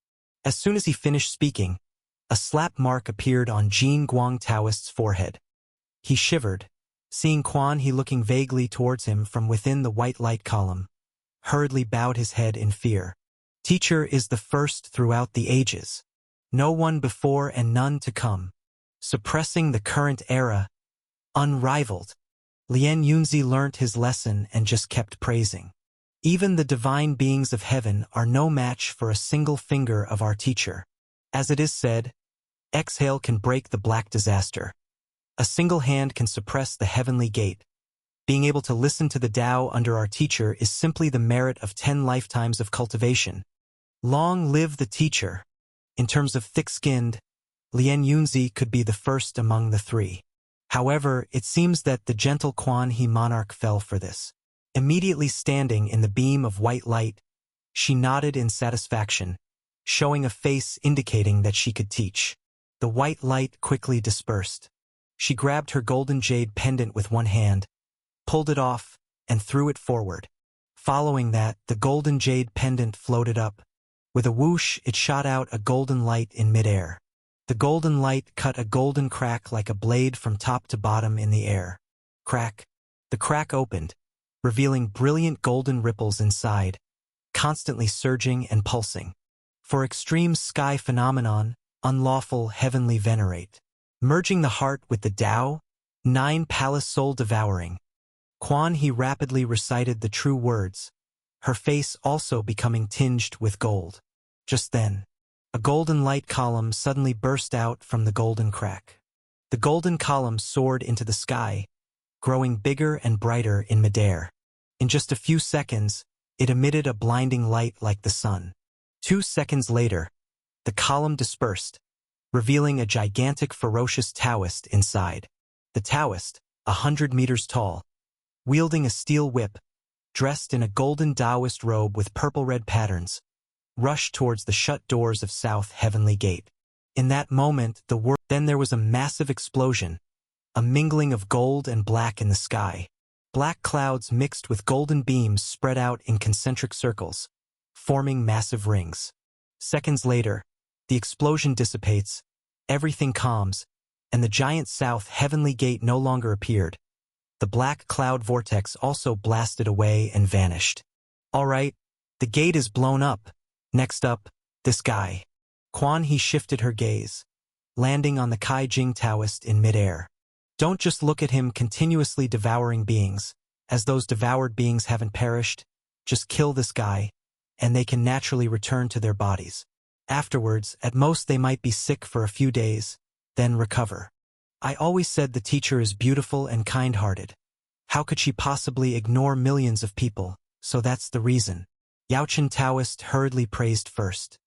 As soon as he finished speaking, a slap mark appeared on Jin Guang Taoist's forehead. He shivered, seeing Quan He looking vaguely towards him from within the white light column, hurriedly bowed his head in fear. Teacher is the first throughout the ages. No one before and none to come. Suppressing the current era. Unrivaled. Lien Yunzi learnt his lesson and just kept praising. Even the divine beings of heaven are no match for a single finger of our teacher. As it is said, exhale can break the black disaster. A single hand can suppress the heavenly gate. Being able to listen to the Tao under our teacher is simply the merit of 10 lifetimes of cultivation. Long live the teacher. In terms of thick-skinned, Lien Yunzi could be the first among the three. However, it seems that the gentle Quan He monarch fell for this. Immediately standing in the beam of white light, she nodded in satisfaction, showing a face indicating that she could teach. The white light quickly dispersed. She grabbed her golden jade pendant with one hand, pulled it off, and threw it forward. Following that, the golden jade pendant floated up. With a whoosh, it shot out a golden light in midair. The golden light cut a golden crack like a blade from top to bottom in the air. Crack. The crack opened, revealing brilliant golden ripples inside, constantly surging and pulsing. For extreme sky phenomenon, unlawful heavenly venerate. Merging the heart with the Tao, 9 palace soul devouring. Quan He rapidly recited the true words, her face also becoming tinged with gold. Just then, a golden light column suddenly burst out from the golden crack. The golden column soared into the sky, growing bigger and brighter in midair. In just a few seconds, it emitted a blinding light like the sun. 2 seconds later, the column dispersed, revealing a gigantic ferocious Taoist inside. The Taoist, 100 meters tall, wielding a steel whip, dressed in a golden Taoist robe with purple-red patterns, rushed towards the shut doors of South Heavenly Gate. In that moment, then there was a massive explosion, a mingling of gold and black in the sky. Black clouds mixed with golden beams spread out in concentric circles, forming massive rings. Seconds later, the explosion dissipates, everything calms, and the giant South Heavenly Gate no longer appeared. The black cloud vortex also blasted away and vanished. All right, the gate is blown up. Next up, this guy. Quan He shifted her gaze, landing on the Kaijing Taoist in midair. Don't just look at him continuously devouring beings. as those devoured beings haven't perished, just kill this guy, and they can naturally return to their bodies. Afterwards, at most they might be sick for a few days, then recover. I always said the teacher is beautiful and kind-hearted. How could she possibly ignore millions of people? So that's the reason. Yaochen Taoist hurriedly praised first.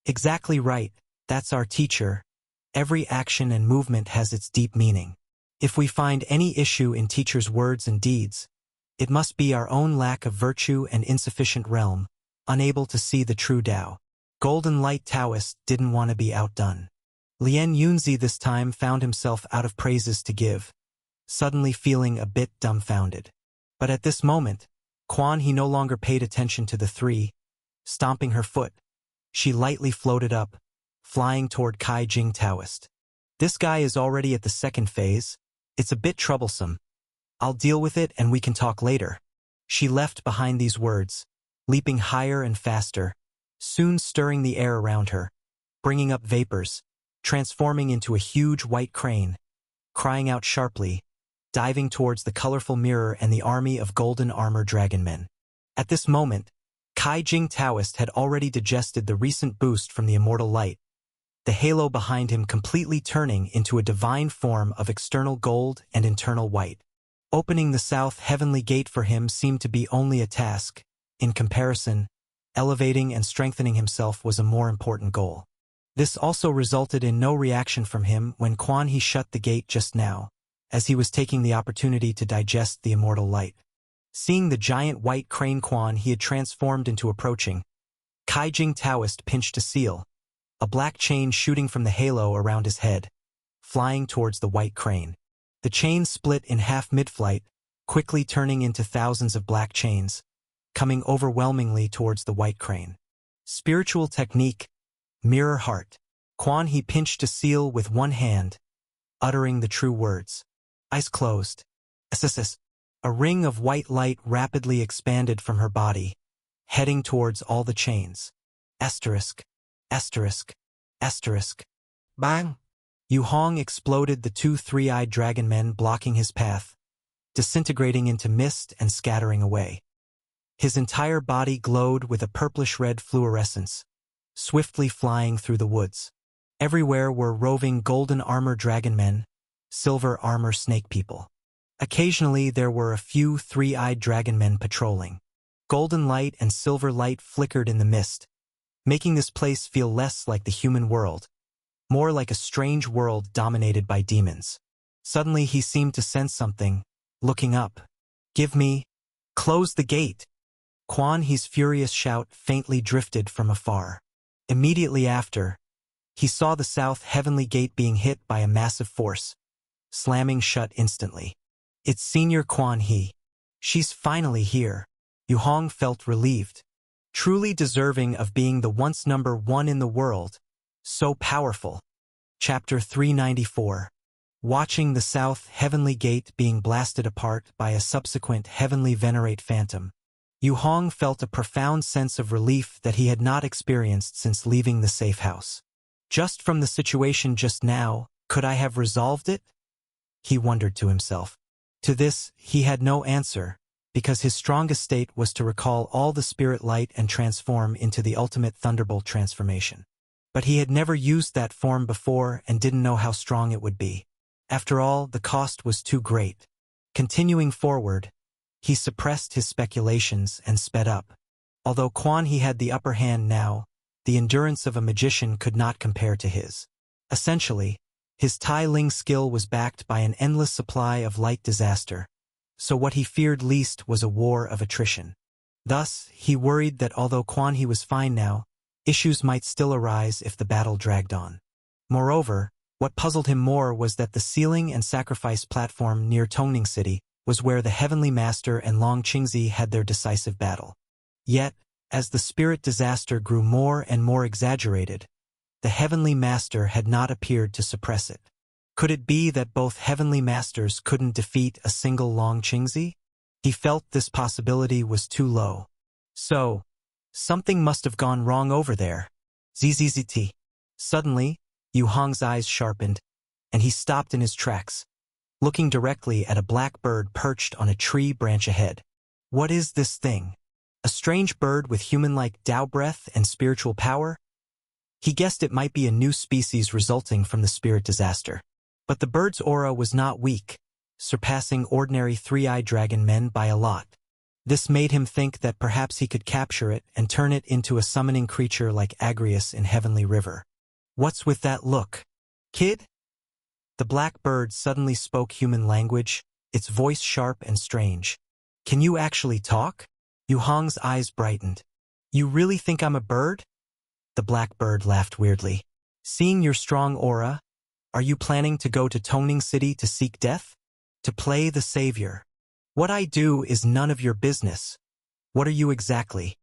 Exactly right, that's our teacher. Every action and movement has its deep meaning. If we find any issue in teacher's words and deeds, it must be our own lack of virtue and insufficient realm, unable to see the true Tao. Golden Light Taoist didn't want to be outdone. Lien Yunzi this time found himself out of praises to give, suddenly feeling a bit dumbfounded. But at this moment, Quan He no longer paid attention to the three. Stomping her foot, she lightly floated up, flying toward Kai Jing Taoist. This guy is already at the second phase. It's a bit troublesome. I'll deal with it and we can talk later. She left behind these words, leaping higher and faster, soon stirring the air around her, bringing up vapors, transforming into a huge white crane, crying out sharply, diving towards the colorful mirror and the army of golden armor dragonmen. At this moment, Kai Jing Taoist had already digested the recent boost from the immortal light, the halo behind him completely turning into a divine form of external gold and internal white. Opening the south heavenly gate for him seemed to be only a task. In comparison, elevating and strengthening himself was a more important goal. This also resulted in no reaction from him when Quan He shut the gate just now, as he was taking the opportunity to digest the immortal light. Seeing the giant white crane Quan He had transformed into approaching, Kai Jing Taoist pinched a seal, a black chain shooting from the halo around his head, flying towards the white crane. The chain split in half mid-flight, quickly turning into thousands of black chains, coming overwhelmingly towards the white crane. Spiritual technique, mirror heart. Quan He pinched a seal with one hand, uttering the true words. Eyes closed. SSS. A ring of white light rapidly expanded from her body, heading towards all the chains. Asterisk. Asterisk. Asterisk. Bang! Yu Hong exploded, the two three-eyed dragon men blocking his path, disintegrating into mist and scattering away. His entire body glowed with a purplish-red fluorescence, swiftly flying through the woods. Everywhere were roving golden armor dragon men, silver armor snake people. Occasionally there were a few three-eyed dragon men patrolling. Golden light and silver light flickered in the mist, making this place feel less like the human world, more like a strange world dominated by demons. Suddenly he seemed to sense something, looking up. Give me. Close the gate. Quan He's furious shout faintly drifted from afar. Immediately after, he saw the south heavenly gate being hit by a massive force, slamming shut instantly. It's Senior Quan He. She's finally here. Yu Hong felt relieved. Truly deserving of being the once number one in the world. So powerful. Chapter 394. Watching the south heavenly gate being blasted apart by a subsequent heavenly venerate phantom, Yu Hong felt a profound sense of relief that he had not experienced since leaving the safe house. Just from the situation just now, could I have resolved it? He wondered to himself. To this, he had no answer, because his strongest state was to recall all the spirit light and transform into the ultimate thunderbolt transformation. But he had never used that form before and didn't know how strong it would be. After all, the cost was too great. Continuing forward, he suppressed his speculations and sped up. Although Quan He had the upper hand now, the endurance of a magician could not compare to his. Essentially, his Tai Ling skill was backed by an endless supply of light disaster, so what he feared least was a war of attrition. Thus, he worried that although Quan He was fine now, issues might still arise if the battle dragged on. Moreover, what puzzled him more was that the sealing and sacrifice platform near Tongning City was where the Heavenly Master and Long Qingzi had their decisive battle. Yet, as the spirit disaster grew more and more exaggerated, the Heavenly Master had not appeared to suppress it. Could it be that both Heavenly Masters couldn't defeat a single Long Qingzi? He felt this possibility was too low. So, something must have gone wrong over there. ZZZT. Suddenly, Yu Hong's eyes sharpened, and he stopped in his tracks, looking directly at a black bird perched on a tree branch ahead. What is this thing? A strange bird with human-like Tao breath and spiritual power? He guessed it might be a new species resulting from the spirit disaster. But the bird's aura was not weak, surpassing ordinary three-eyed dragon men by a lot. This made him think that perhaps he could capture it and turn it into a summoning creature like Agrias in Heavenly River. What's with that look, kid? The black bird suddenly spoke human language, its voice sharp and strange. Can you actually talk? Yu Hong's eyes brightened. You really think I'm a bird? The black bird laughed weirdly. Seeing your strong aura, are you planning to go to Tongning City to seek death? To play the savior? What I do is none of your business. What are you exactly?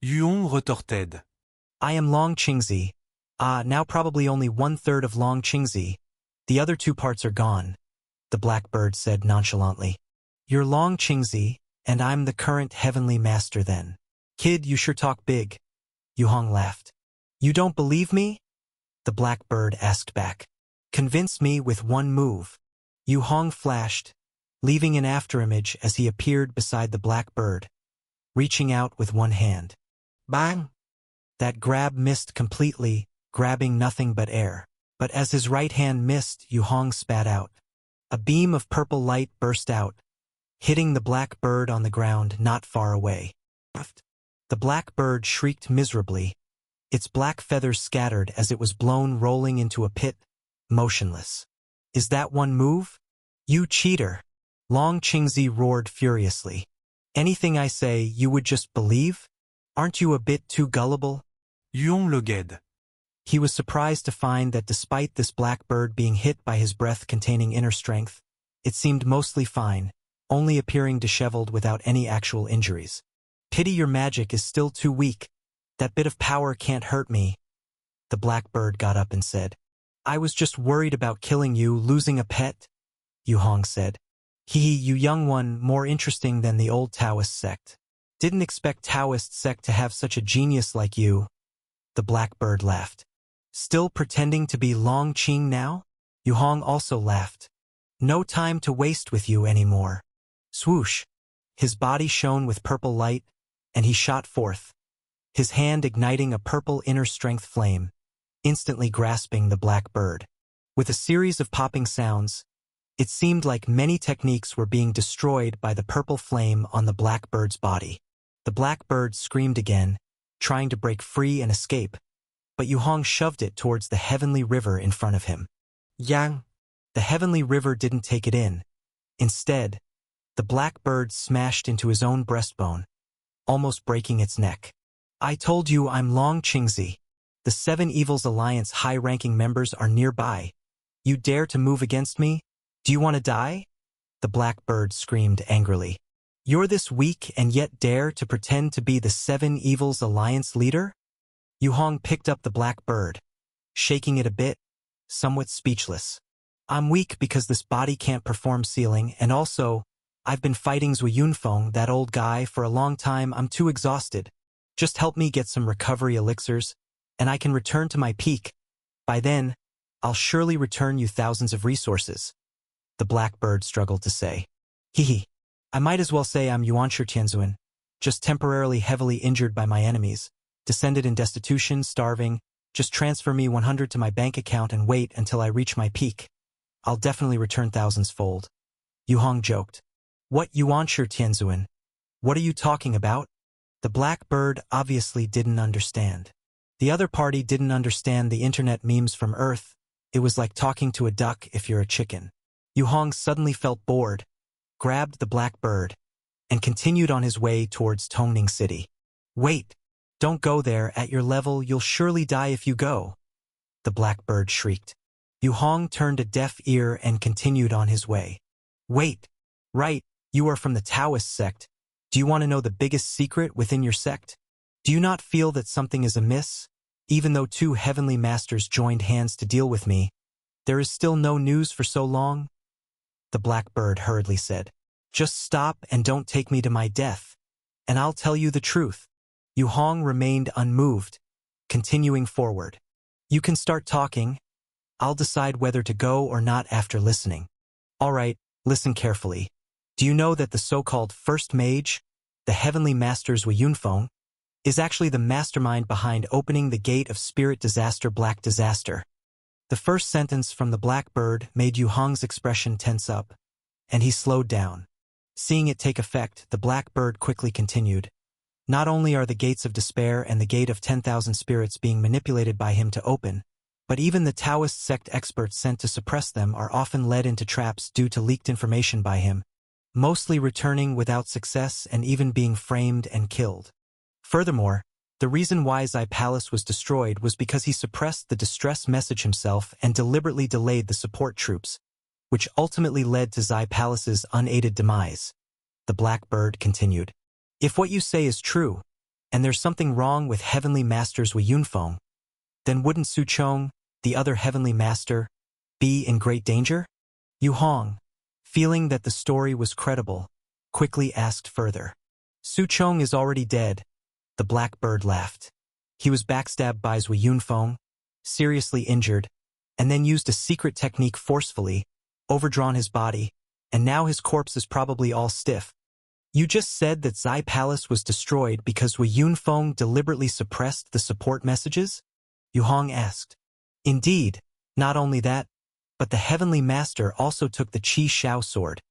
Yuong retorted. I am Long Qingzi. Now probably only 1/3 of Long Qingzi. The other 2 parts are gone, the black bird said nonchalantly. You're Long Qingzi, and I'm the current heavenly master then. Kid, you sure talk big. Yu Hong laughed. You don't believe me? The black bird asked back. Convince me with one move. Yu Hong flashed, leaving an afterimage as he appeared beside the black bird, reaching out with one hand. Bang! That grab missed completely, grabbing nothing but air. But as his right hand missed, Yu Hong spat out. A beam of purple light burst out, hitting the black bird on the ground not far away. The black bird shrieked miserably, its black feathers scattered as it was blown rolling into a pit, motionless. Is that one move? You cheater! Long Qingzi roared furiously. Anything I say you would just believe? Aren't you a bit too gullible? Yuong le guide. He was surprised to find that despite this black bird being hit by his breath-containing inner strength, it seemed mostly fine, only appearing disheveled without any actual injuries. Pity your magic is still too weak. That bit of power can't hurt me. The black bird got up and said. I was just worried about killing you, losing a pet, Yu Hong said. You young one, more interesting than the old Taoist sect. Didn't expect Taoist sect to have such a genius like you. The black bird laughed. Still pretending to be Long Qing now? Yu Hong also laughed. No time to waste with you anymore. Swoosh! His body shone with purple light, and he shot forth, his hand igniting a purple inner strength flame, instantly grasping the black bird. With a series of popping sounds, it seemed like many techniques were being destroyed by the purple flame on the black bird's body. The black bird screamed again, trying to break free and escape, but Yu Hong shoved it towards the heavenly river in front of him. Yang! The heavenly river didn't take it in. Instead, the black bird smashed into his own breastbone, almost breaking its neck. I told you I'm Long Qingzi. The 7 Evils Alliance high-ranking members are nearby. You dare to move against me? Do you want to die? The black bird screamed angrily. You're this weak and yet dare to pretend to be the 7 Evils Alliance leader? Yu Hong picked up the black bird, shaking it a bit, somewhat speechless. I'm weak because this body can't perform sealing, and also, I've been fighting Zui Yunfeng, that old guy, for a long time. I'm too exhausted. Just help me get some recovery elixirs, and I can return to my peak. By then, I'll surely return you thousands of resources. The black bird struggled to say. I might as well say I'm Yuanshi Tianzuan, just temporarily heavily injured by my enemies, descended in destitution, starving. Just transfer me 100 to my bank account and wait until I reach my peak. I'll definitely return thousands-fold. Yu Hong joked. What Yuanshi Tianzuan? What are you talking about? The black bird obviously didn't understand. The other party didn't understand the internet memes from Earth. It was like talking to a duck if you're a chicken. Yu Hong suddenly felt bored, grabbed the black bird, and continued on his way towards Tongning City. Wait! Don't go there. At your level, you'll surely die if you go. The black bird shrieked. Yu Hong turned a deaf ear and continued on his way. Wait! Right, you are from the Taoist sect. Do you want to know the biggest secret within your sect? Do you not feel that something is amiss? Even though 2 heavenly masters joined hands to deal with me, there is still no news for so long? The black bird hurriedly said. Just stop and don't take me to my death, and I'll tell you the truth. Yu Hong remained unmoved, continuing forward. You can start talking. I'll decide whether to go or not after listening. All right, Listen carefully. Do you know that the so-called first mage, the heavenly masters Wu Yunfeng, is actually the mastermind behind opening the gate of spirit disaster Black Disaster? The first sentence from the Black Bird made Yu Hong's expression tense up, and he slowed down. Seeing it take effect, the Black Bird quickly continued. Not only are the gates of despair and the gate of 10,000 spirits being manipulated by him to open, but even the Taoist sect experts sent to suppress them are often led into traps due to leaked information by him, mostly returning without success and even being framed and killed. Furthermore, the reason why Zai Palace was destroyed was because he suppressed the distress message himself and deliberately delayed the support troops, which ultimately led to Zai Palace's unaided demise. The Black Bird continued. If what you say is true, and there's something wrong with Heavenly Masters Wu Yunfeng, then wouldn't Su Chong, the other Heavenly Master, be in great danger? Yu Hong, feeling that the story was credible, quickly asked further. Su Chong is already dead. The Black Bird laughed. He was backstabbed by Zui Yunfeng, seriously injured, and then used a secret technique forcefully, overdrawn his body, and now his corpse is probably all stiff. You just said that Zai Palace was destroyed because Wu Yunfeng deliberately suppressed the support messages? Yu Hong asked. Indeed, not only that, but the Heavenly Master also took the Qi Shao sword,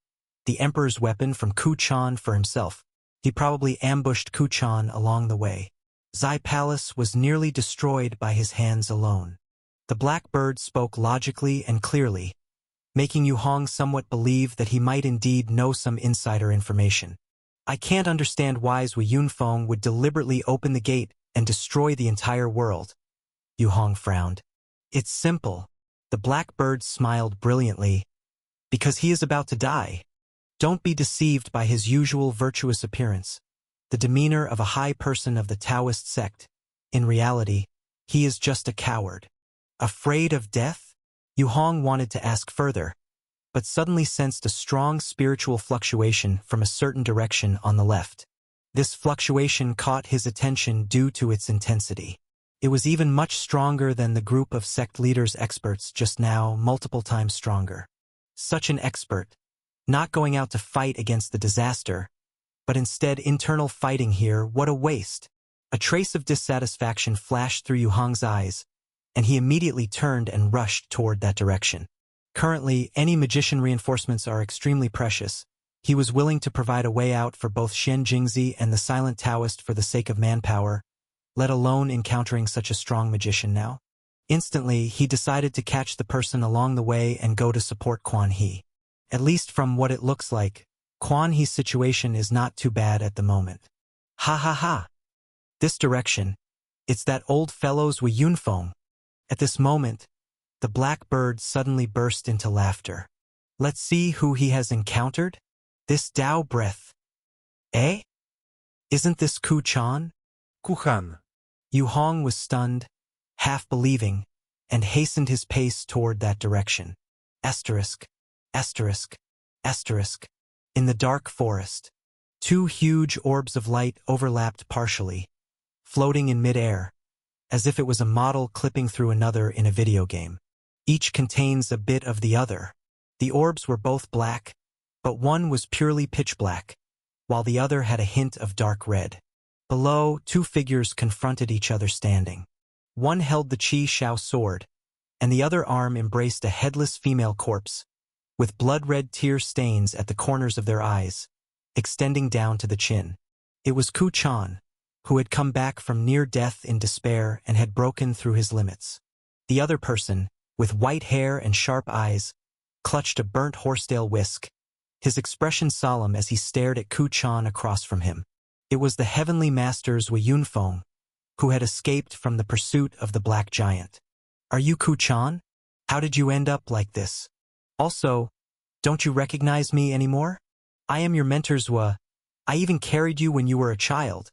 the Emperor's weapon from Ku Chan for himself. He probably ambushed Ku Chan along the way. Zai Palace was nearly destroyed by his hands alone. The Black Bird spoke logically and clearly, making Yu Hong somewhat believe that he might indeed know some insider information. I can't understand why Zui Yunfeng would deliberately open the gate and destroy the entire world. Yu Hong frowned. It's simple. The Black Bird smiled brilliantly. Because he is about to die. Don't be deceived by his usual virtuous appearance, the demeanor of a high person of the Taoist sect. In reality, he is just a coward. Afraid of death? Yu Hong wanted to ask further, but suddenly sensed a strong spiritual fluctuation from a certain direction on the left. This fluctuation caught his attention due to its intensity. It was even much stronger than the group of sect leaders experts just now, multiple times stronger. Such an expert, not going out to fight against the disaster, but instead internal fighting here, what a waste. A trace of dissatisfaction flashed through Yu Hong's eyes, and he immediately turned and rushed toward that direction. Currently, any magician reinforcements are extremely precious. He was willing to provide a way out for both Shen Jingzi and the Silent Taoist for the sake of manpower, let alone encountering such a strong magician now. Instantly, he decided to catch the person along the way and go to support Quan He. At least from what it looks like, Quan He's situation is not too bad at the moment. Ha ha ha! This direction, it's that old fellow's Wu Yunfeng. At this moment, the Black Bird suddenly burst into laughter. Let's see who he has encountered? This Dao breath. Eh? Isn't this Ku Chan? Ku Chan. Yu Hong was stunned, half believing, and hastened his pace toward that direction. Asterisk. Asterisk. Asterisk. In the dark forest, two huge orbs of light overlapped partially, floating in mid-air, as if it was a model clipping through another in a video game. Each contains a bit of the other. The orbs were both black, but one was purely pitch black, while the other had a hint of dark red. Below, two figures confronted each other standing. One held the Qi Shao sword, and the other arm embraced a headless female corpse, with blood-red tear stains at the corners of their eyes, extending down to the chin. It was Ku Chan, who had come back from near death in despair and had broken through his limits. The other person, with white hair and sharp eyes, clutched a burnt horsetail whisk, his expression solemn as he stared at Ku Chan across from him. It was the Heavenly Masters Wu Yunfeng, who had escaped from the pursuit of the Black Giant. Are you Ku Chan? How did you end up like this? Also, don't you recognize me anymore? I am your mentor Zua. I even carried you when you were a child.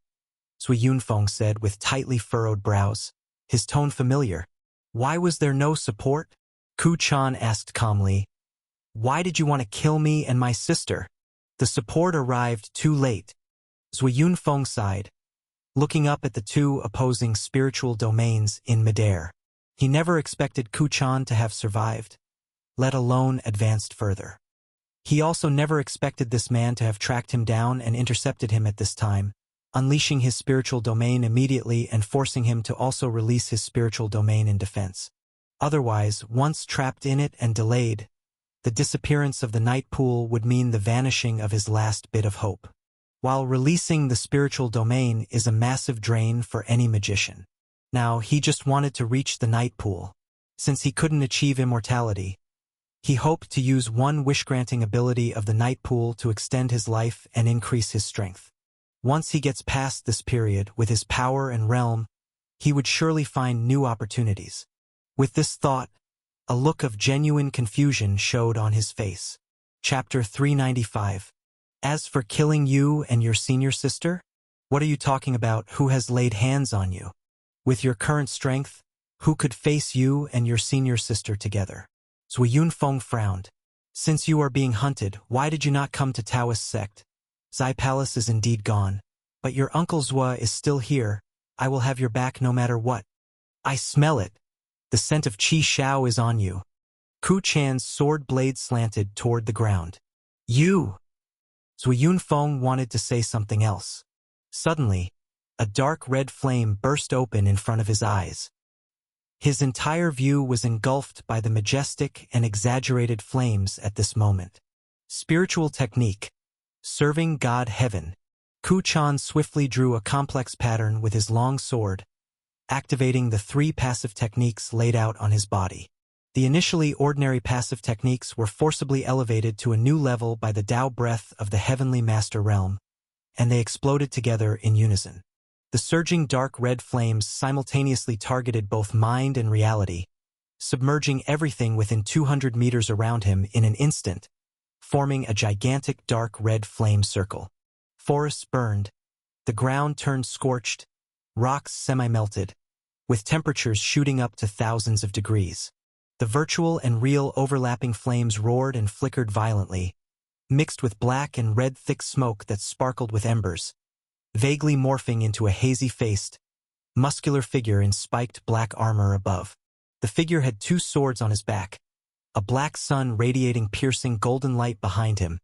Zui Yunfeng said with tightly furrowed brows, his tone familiar. Why was there no support? Ku Chan asked calmly. Why did you want to kill me and my sister? The support arrived too late. Zui Yunfeng sighed, looking up at the two opposing spiritual domains in midair. He never expected Ku Chan to have survived, let alone advanced further. He also never expected this man to have tracked him down and intercepted him at this time, unleashing his spiritual domain immediately and forcing him to also release his spiritual domain in defense. Otherwise, once trapped in it and delayed, the disappearance of the night pool would mean the vanishing of his last bit of hope. While releasing the spiritual domain is a massive drain for any magician. Now, he just wanted to reach the night pool. Since he couldn't achieve immortality, he hoped to use one wish-granting ability of the night pool to extend his life and increase his strength. Once he gets past this period with his power and realm, he would surely find new opportunities. With this thought, a look of genuine confusion showed on his face. Chapter 395. As for killing you and your senior sister? What are you talking about? Who has laid hands on you? With your current strength, who could face you and your senior sister together? Zui Yunfeng frowned. Since you are being hunted, why did you not come to Taoist sect? Zai Palace is indeed gone, but your uncle Zua is still here. I will have your back no matter what. I smell it. The scent of Qi Shao is on you. Ku Chan's sword blade slanted toward the ground. You! Zui Yunfeng wanted to say something else. Suddenly, a dark red flame burst open in front of his eyes. His entire view was engulfed by the majestic and exaggerated flames at this moment. Spiritual technique. Serving God Heaven. Ku Chan swiftly drew a complex pattern with his long sword, activating the 3 passive techniques laid out on his body. The initially ordinary passive techniques were forcibly elevated to a new level by the Tao breath of the Heavenly Master Realm, and they exploded together in unison. The surging dark red flames simultaneously targeted both mind and reality, submerging everything within 200 meters around him in an instant, forming a gigantic dark red flame circle. Forests burned, the ground turned scorched, rocks semi-melted, with temperatures shooting up to thousands of degrees. The virtual and real overlapping flames roared and flickered violently, mixed with black and red thick smoke that sparkled with embers, vaguely morphing into a hazy-faced, muscular figure in spiked black armor above. The figure had 2 swords on his back, a black sun radiating piercing golden light behind him,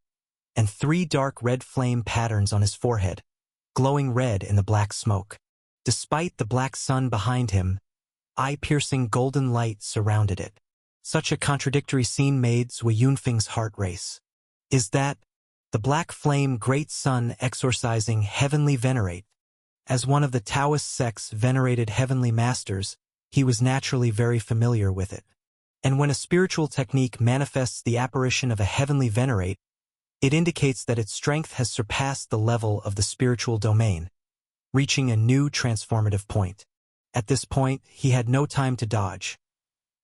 and 3 dark red flame patterns on his forehead, glowing red in the black smoke. Despite the black sun behind him, eye-piercing golden light surrounded it. Such a contradictory scene made Zui Yunfeng's heart race. Is that the black flame great sun exorcising heavenly venerate? As one of the Taoist sect's venerated heavenly masters, he was naturally very familiar with it. And when a spiritual technique manifests the apparition of a heavenly venerate, it indicates that its strength has surpassed the level of the spiritual domain, reaching a new transformative point. At this point, he had no time to dodge.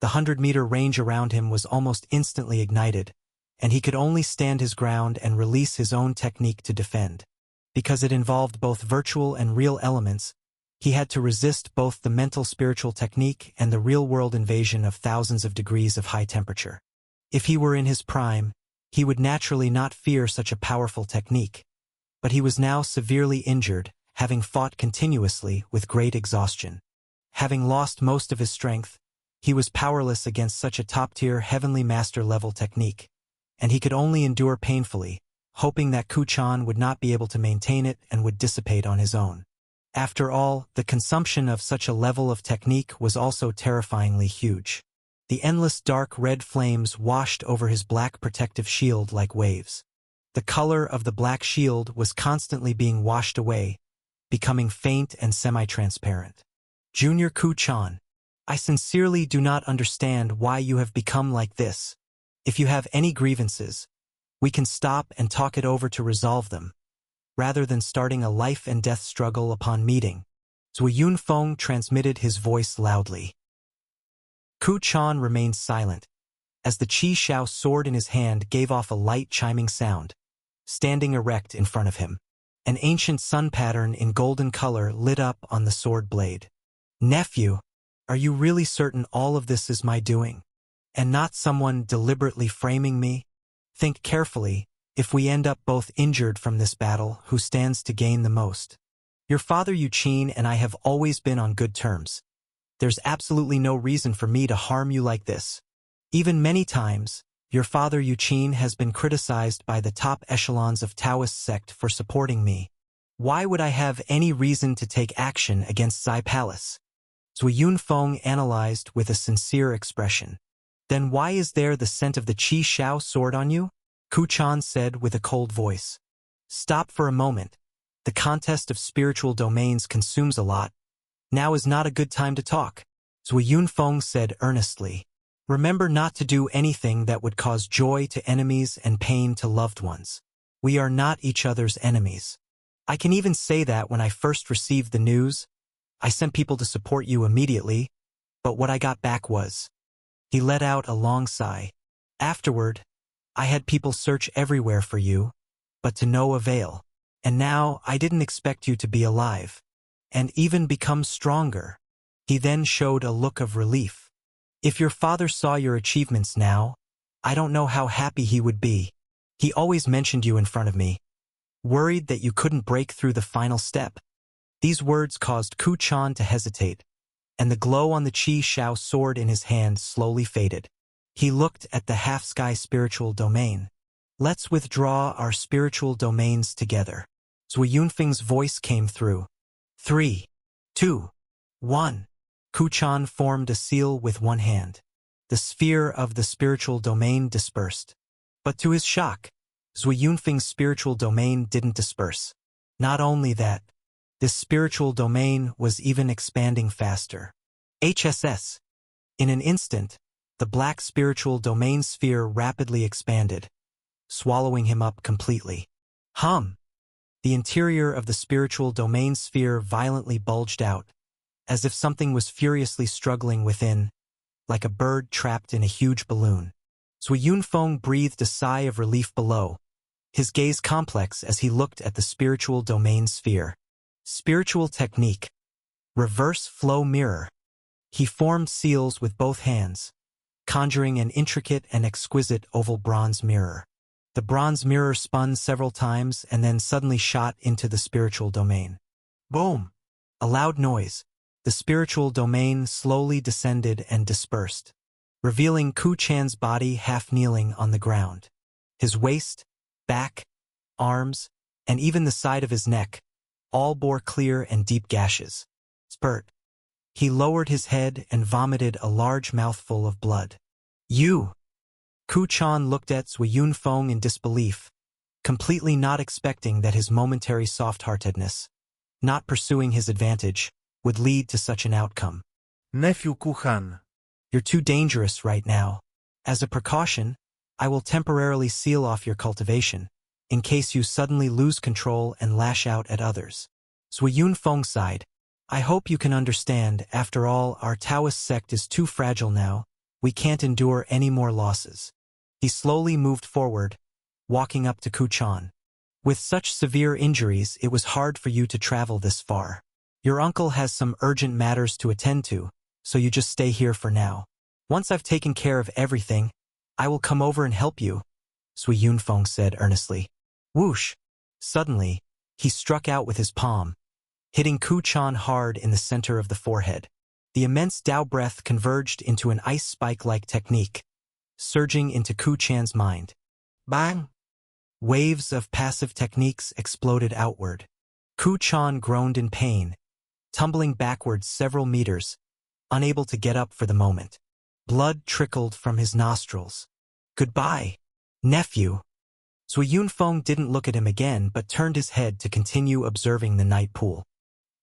The 100-meter range around him was almost instantly ignited, and he could only stand his ground and release his own technique to defend. Because it involved both virtual and real elements, he had to resist both the mental spiritual technique and the real-world invasion of thousands of degrees of high temperature. If he were in his prime, he would naturally not fear such a powerful technique. But he was now severely injured, having fought continuously with great exhaustion. Having lost most of his strength, he was powerless against such a top-tier heavenly master-level technique, and he could only endure painfully, hoping that Ku Chan would not be able to maintain it and would dissipate on his own. After all, the consumption of such a level of technique was also terrifyingly huge. The endless dark red flames washed over his black protective shield like waves. The color of the black shield was constantly being washed away, becoming faint and semi-transparent. Junior Ku Chan, I sincerely do not understand why you have become like this. If you have any grievances, we can stop and talk it over to resolve them, rather than starting a life and death struggle upon meeting. Zui Yunfeng transmitted his voice loudly. Ku Chan remained silent, as the Qi Shao sword in his hand gave off a light chiming sound, standing erect in front of him. An ancient sun pattern in golden color lit up on the sword blade. Nephew, are you really certain all of this is my doing, and not someone deliberately framing me? Think carefully. If we end up both injured from this battle, who stands to gain the most? Your father Yu Qin and I have always been on good terms. There's absolutely no reason for me to harm you like this. Even many times, Your father Yuqin has been criticized by the top echelons of Taoist sect for supporting me. Why would I have any reason to take action against Zai Palace? Zui Yunfeng analyzed with a sincere expression. Then why is there the scent of the Qi Shao sword on you? Ku Chan said with a cold voice. Stop for a moment. The contest of spiritual domains consumes a lot. Now is not a good time to talk. Zui Yunfeng said earnestly. Remember not to do anything that would cause joy to enemies and pain to loved ones. We are not each other's enemies. I can even say that when I first received the news, I sent people to support you immediately, but what I got back was. He let out a long sigh. Afterward, I had people search everywhere for you, but to no avail. And now I didn't expect you to be alive, and even become stronger. He then showed a look of relief. If your father saw your achievements now, I don't know how happy he would be. He always mentioned you in front of me, worried that you couldn't break through the final step. These words caused Ku Chan to hesitate, and the glow on the Qi Shao sword in his hand slowly faded. He looked at the half-sky spiritual domain. Let's withdraw our spiritual domains together. Zui Yunfeng's voice came through. 3, 2, 1. Ku Chan formed a seal with one hand. The sphere of the spiritual domain dispersed. But to his shock, Zui Yunfeng's spiritual domain didn't disperse. Not only that, this spiritual domain was even expanding faster. HSS. In an instant, the black spiritual domain sphere rapidly expanded, swallowing him up completely. The interior of the spiritual domain sphere violently bulged out, as if something was furiously struggling within, like a bird trapped in a huge balloon. Zui Yunfeng breathed a sigh of relief below, his gaze complex as he looked at the spiritual domain sphere. Spiritual technique. Reverse flow mirror. He formed seals with both hands, conjuring an intricate and exquisite oval bronze mirror. The bronze mirror spun several times and then suddenly shot into the spiritual domain. Boom! A loud noise. The spiritual domain slowly descended and dispersed, revealing Ku Chan's body half kneeling on the ground. His waist, back, arms, and even the side of his neck all bore clear and deep gashes. Spurt. He lowered his head and vomited a large mouthful of blood. You! Ku Chan looked at Zui Yunfeng in disbelief, completely not expecting that his momentary soft-heartedness, not pursuing his advantage, would lead to such an outcome. Nephew Ku Chan. You're too dangerous right now. As a precaution, I will temporarily seal off your cultivation, in case you suddenly lose control and lash out at others. Zui Yunfeng sighed. I hope you can understand, after all, our Taoist sect is too fragile now. We can't endure any more losses. He slowly moved forward, walking up to Ku Chan. With such severe injuries, it was hard for you to travel this far. Your uncle has some urgent matters to attend to, so you just stay here for now. Once I've taken care of everything, I will come over and help you, Zui Yunfeng said earnestly. Whoosh! Suddenly, he struck out with his palm, hitting Ku Chan hard in the center of the forehead. The immense Dao breath converged into an ice spike-like technique, surging into Ku Chan's mind. Bang! Waves of passive techniques exploded outward. Ku Chan groaned in pain, tumbling backwards several meters, unable to get up for the moment. Blood trickled from his nostrils. Goodbye, nephew. Zui Yunfeng didn't look at him again but turned his head to continue observing the night pool.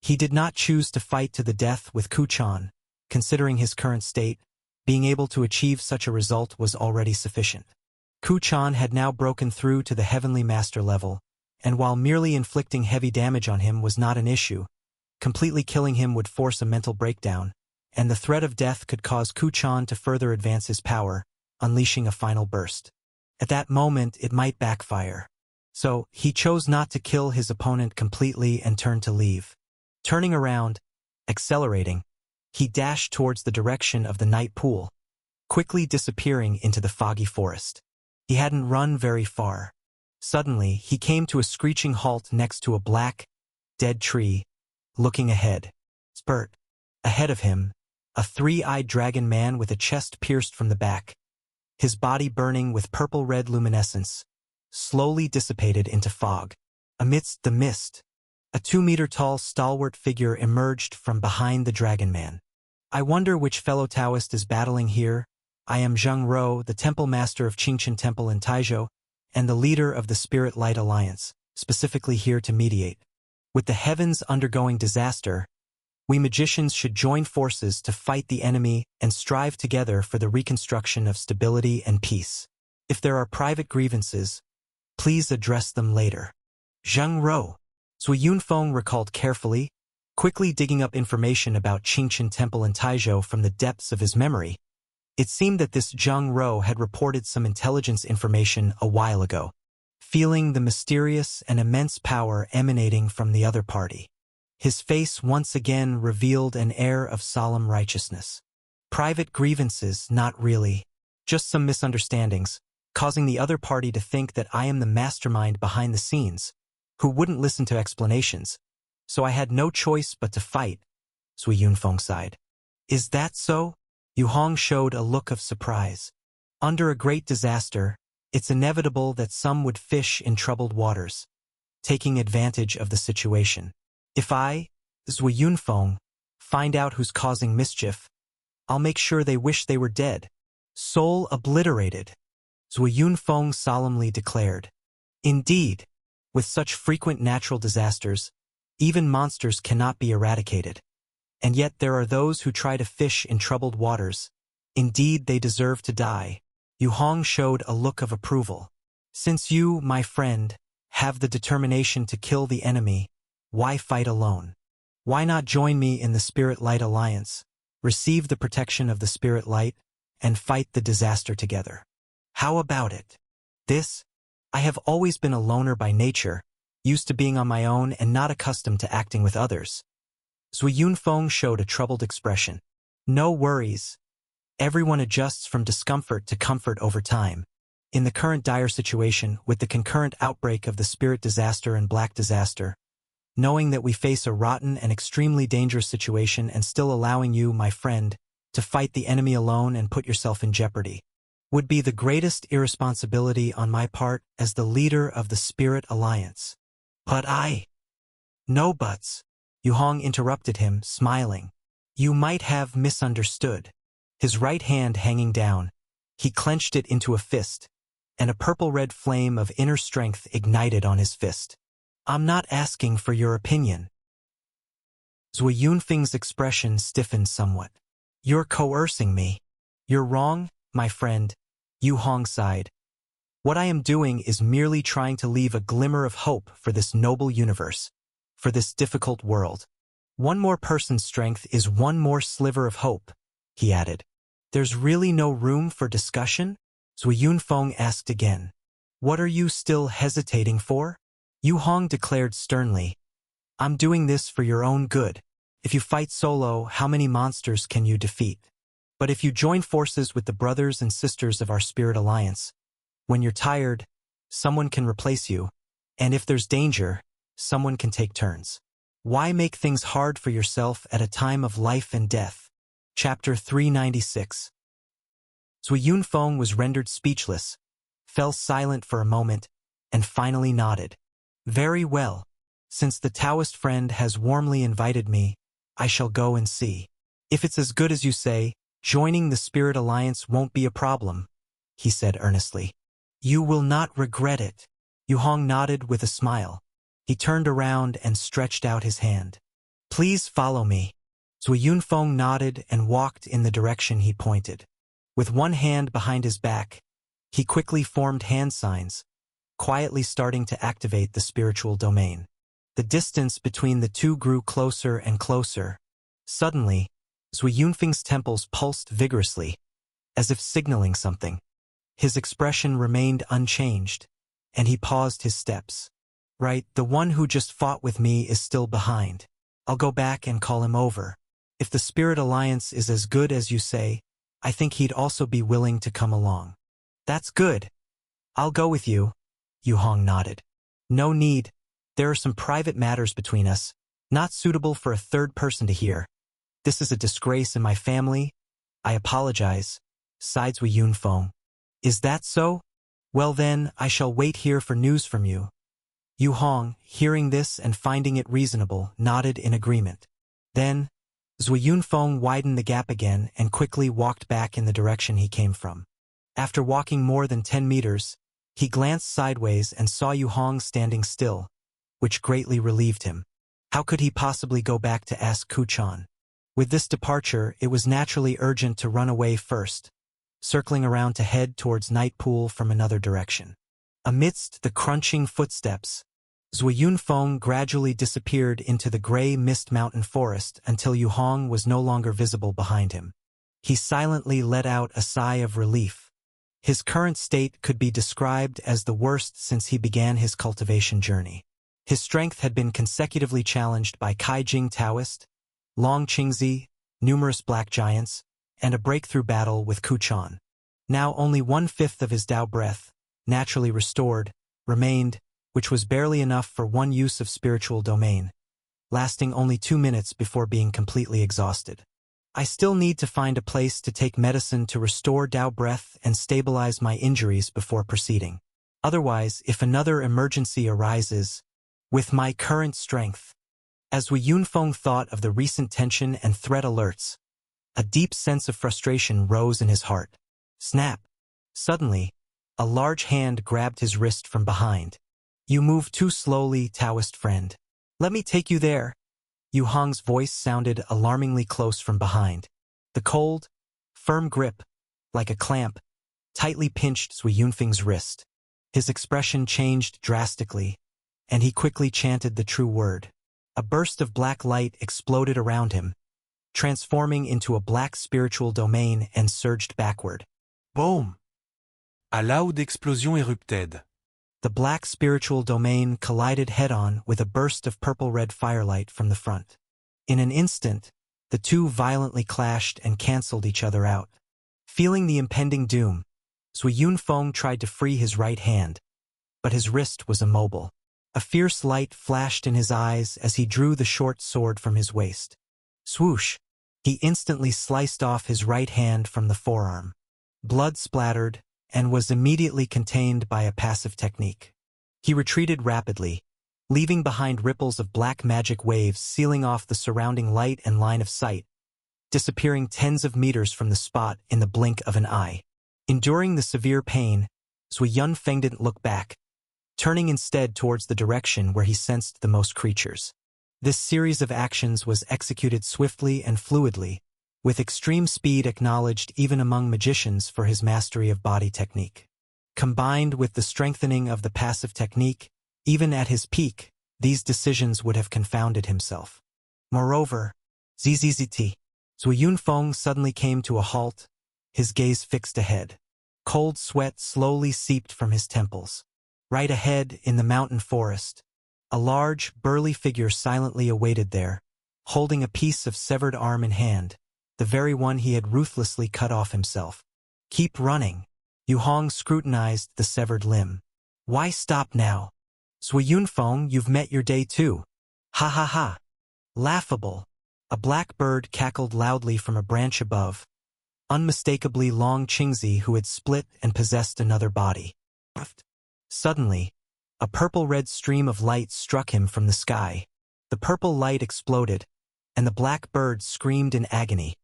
He did not choose to fight to the death with Ku Chan. Considering his current state, being able to achieve such a result was already sufficient. Ku Chan had now broken through to the Heavenly Master level, and while merely inflicting heavy damage on him was not an issue, completely killing him would force a mental breakdown, and the threat of death could cause Ku Chan to further advance his power, unleashing a final burst. At that moment, it might backfire. So, he chose not to kill his opponent completely and turned to leave. Turning around, accelerating, he dashed towards the direction of the night pool, quickly disappearing into the foggy forest. He hadn't run very far. Suddenly, he came to a screeching halt next to a black, dead tree, looking ahead. Spurt. Ahead of him, a three-eyed dragon man with a chest pierced from the back, his body burning with purple-red luminescence, slowly dissipated into fog. Amidst the mist, a 2-meter-tall stalwart figure emerged from behind the Dragon Man. I wonder which fellow Taoist is battling here. I am Zheng Ro, the temple master of Qingchen Temple in Taizhou, and the leader of the Spirit Light Alliance, specifically here to mediate. With the heavens undergoing disaster, we magicians should join forces to fight the enemy and strive together for the reconstruction of stability and peace. If there are private grievances, please address them later. Zheng Ro. Zui Yunfeng recalled carefully, quickly digging up information about Qingchen Temple in Taizhou from the depths of his memory. It seemed that this Zheng Ro had reported some intelligence information a while ago, feeling the mysterious and immense power emanating from the other party. His face once again revealed an air of solemn righteousness. Private grievances, not really. Just some misunderstandings, causing the other party to think that I am the mastermind behind the scenes, who wouldn't listen to explanations. So I had no choice but to fight, Zui Yunfeng sighed. Is that so? Yu Hong showed a look of surprise. Under a great disaster, it's inevitable that some would fish in troubled waters, taking advantage of the situation. If I, Zui Yunfeng, find out who's causing mischief, I'll make sure they wish they were dead. Soul obliterated, Zui Yunfeng solemnly declared. Indeed, with such frequent natural disasters, even monsters cannot be eradicated. And yet there are those who try to fish in troubled waters. Indeed, they deserve to die. Yu Hong showed a look of approval. Since you, my friend, have the determination to kill the enemy, why fight alone? Why not join me in the Spirit Light Alliance, receive the protection of the Spirit Light, and fight the disaster together? How about it? I have always been a loner by nature, used to being on my own and not accustomed to acting with others. Zui Yunfeng showed a troubled expression. No worries. Everyone adjusts from discomfort to comfort over time. In the current dire situation, with the concurrent outbreak of the Spirit Disaster and Black Disaster, knowing that we face a rotten and extremely dangerous situation and still allowing you, my friend, to fight the enemy alone and put yourself in jeopardy, would be the greatest irresponsibility on my part as the leader of the Spirit Alliance. But No buts. Yu Hong interrupted him, smiling. You might have misunderstood. His right hand hanging down, he clenched it into a fist, and a purple-red flame of inner strength ignited on his fist. I'm not asking for your opinion. Zui Yunfeng's expression stiffened somewhat. You're coercing me. You're wrong, my friend, Yu Hong sighed. What I am doing is merely trying to leave a glimmer of hope for this noble universe, for this difficult world. One more person's strength is one more sliver of hope, he added. There's really no room for discussion? Zui Yunfeng asked again. What are you still hesitating for? Yu Hong declared sternly. I'm doing this for your own good. If you fight solo, how many monsters can you defeat? But if you join forces with the brothers and sisters of our Spirit Alliance, when you're tired, someone can replace you, and if there's danger, someone can take turns. Why make things hard for yourself at a time of life and death? Chapter 396. Zui Yunfeng was rendered speechless, fell silent for a moment, and finally nodded. Very well. Since the Taoist friend has warmly invited me, I shall go and see. If it's as good as you say, joining the Spirit Alliance won't be a problem, he said earnestly. You will not regret it. Yu Hong nodded with a smile. He turned around and stretched out his hand. Please follow me. Zui Yunfeng nodded and walked in the direction he pointed. With one hand behind his back, he quickly formed hand signs, quietly starting to activate the spiritual domain. The distance between the two grew closer and closer. Suddenly, Zui Yunfeng's temples pulsed vigorously, as if signaling something. His expression remained unchanged, and he paused his steps. Right, the one who just fought with me is still behind. I'll go back and call him over. If the Spirit Alliance is as good as you say, I think he'd also be willing to come along. That's good. I'll go with you. Yu Hong nodded. No need. There are some private matters between us, not suitable for a third person to hear. This is a disgrace in my family. I apologize, sighed Zui Yunfeng. Is that so? Well then, I shall wait here for news from you. Yu Hong, hearing this and finding it reasonable, nodded in agreement. Then, Zui Yunfeng widened the gap again and quickly walked back in the direction he came from. After walking more than 10 meters, he glanced sideways and saw Yu Hong standing still, which greatly relieved him. How could he possibly go back to ask Kuchan? With this departure, it was naturally urgent to run away first, circling around to head towards Night Pool from another direction. Amidst the crunching footsteps, Zui Yunfeng gradually disappeared into the gray mist mountain forest until Yu Hong was no longer visible behind him. He silently let out a sigh of relief. His current state could be described as the worst since he began his cultivation journey. His strength had been consecutively challenged by Kaijing Taoist, Long Qingzi, numerous black giants, and a breakthrough battle with Kuchan. Now only 1/5 of his Dao breath, naturally restored, remained, which was barely enough for one use of spiritual domain, lasting only 2 minutes before being completely exhausted. I still need to find a place to take medicine to restore Dao breath and stabilize my injuries before proceeding. Otherwise, if another emergency arises, with my current strength. As Wei Yunfeng thought of the recent tension and threat alerts, a deep sense of frustration rose in his heart. Snap! Suddenly, a large hand grabbed his wrist from behind. You move too slowly, Taoist friend. Let me take you there. Yu Hong's voice sounded alarmingly close from behind. The cold, firm grip, like a clamp, tightly pinched Zui Yunfeng's wrist. His expression changed drastically, and he quickly chanted the true word. A burst of black light exploded around him, transforming into a black spiritual domain and surged backward. Boom! A loud explosion erupted. The black spiritual domain collided head-on with a burst of purple-red firelight from the front. In an instant, the two violently clashed and cancelled each other out. Feeling the impending doom, Zui Yunfeng tried to free his right hand, but his wrist was immobile. A fierce light flashed in his eyes as he drew the short sword from his waist. Swoosh! He instantly sliced off his right hand from the forearm. Blood splattered and was immediately contained by a passive technique. He retreated rapidly, leaving behind ripples of black magic waves sealing off the surrounding light and line of sight, disappearing tens of meters from the spot in the blink of an eye. Enduring the severe pain, Zui Yunfeng didn't look back, turning instead towards the direction where he sensed the most creatures. This series of actions was executed swiftly and fluidly, with extreme speed acknowledged even among magicians for his mastery of body technique. Combined with the strengthening of the passive technique, even at his peak, these decisions would have confounded himself. Moreover, Zui Yunfeng suddenly came to a halt, his gaze fixed ahead. Cold sweat slowly seeped from his temples. Right ahead, in the mountain forest, a large, burly figure silently awaited there, holding a piece of severed arm in hand, the very one he had ruthlessly cut off himself. Keep running. Yu Hong scrutinized the severed limb. Why stop now? Zui Yunfeng, you've met your day too. Ha ha ha. Laughable. A black bird cackled loudly from a branch above, unmistakably Long Qingzi, who had split and possessed another body. Suddenly, a purple-red stream of light struck him from the sky. The purple light exploded, and the black bird screamed in agony,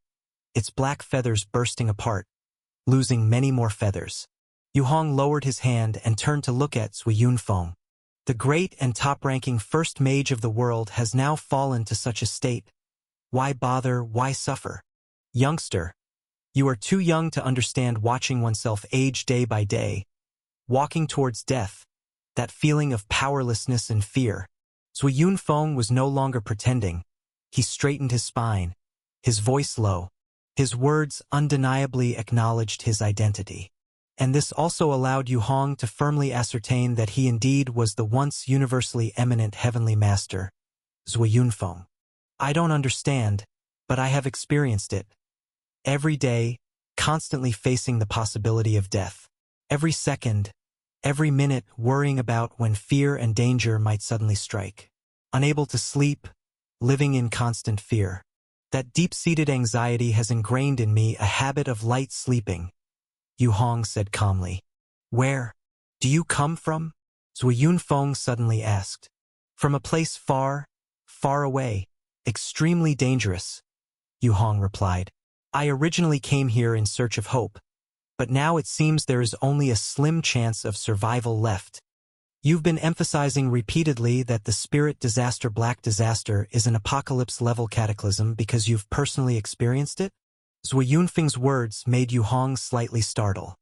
its black feathers bursting apart, losing many more feathers. Yu Hong lowered his hand and turned to look at Zui Yunfeng. The great and top-ranking first mage of the world has now fallen to such a state. Why bother, why suffer? Youngster, you are too young to understand watching oneself age day by day, walking towards death, that feeling of powerlessness and fear. Zui Yunfeng was no longer pretending. He straightened his spine, his voice low. His words undeniably acknowledged his identity. And this also allowed Yu Hong to firmly ascertain that he indeed was the once universally eminent heavenly master, Zui Yunfeng. I don't understand, but I have experienced it. Every day, constantly facing the possibility of death. Every second, every minute worrying about when fear and danger might suddenly strike. Unable to sleep, living in constant fear. That deep-seated anxiety has ingrained in me a habit of light sleeping, Yu Hong said calmly. Where do you come from? Zui Yunfeng suddenly asked. From a place far, far away, extremely dangerous, Yu Hong replied. I originally came here in search of hope, but now it seems there is only a slim chance of survival left. You've been emphasizing repeatedly that the Spirit Disaster Black Disaster is an apocalypse-level cataclysm because you've personally experienced it? Zui Yunfeng's words made Yu Hong slightly startle.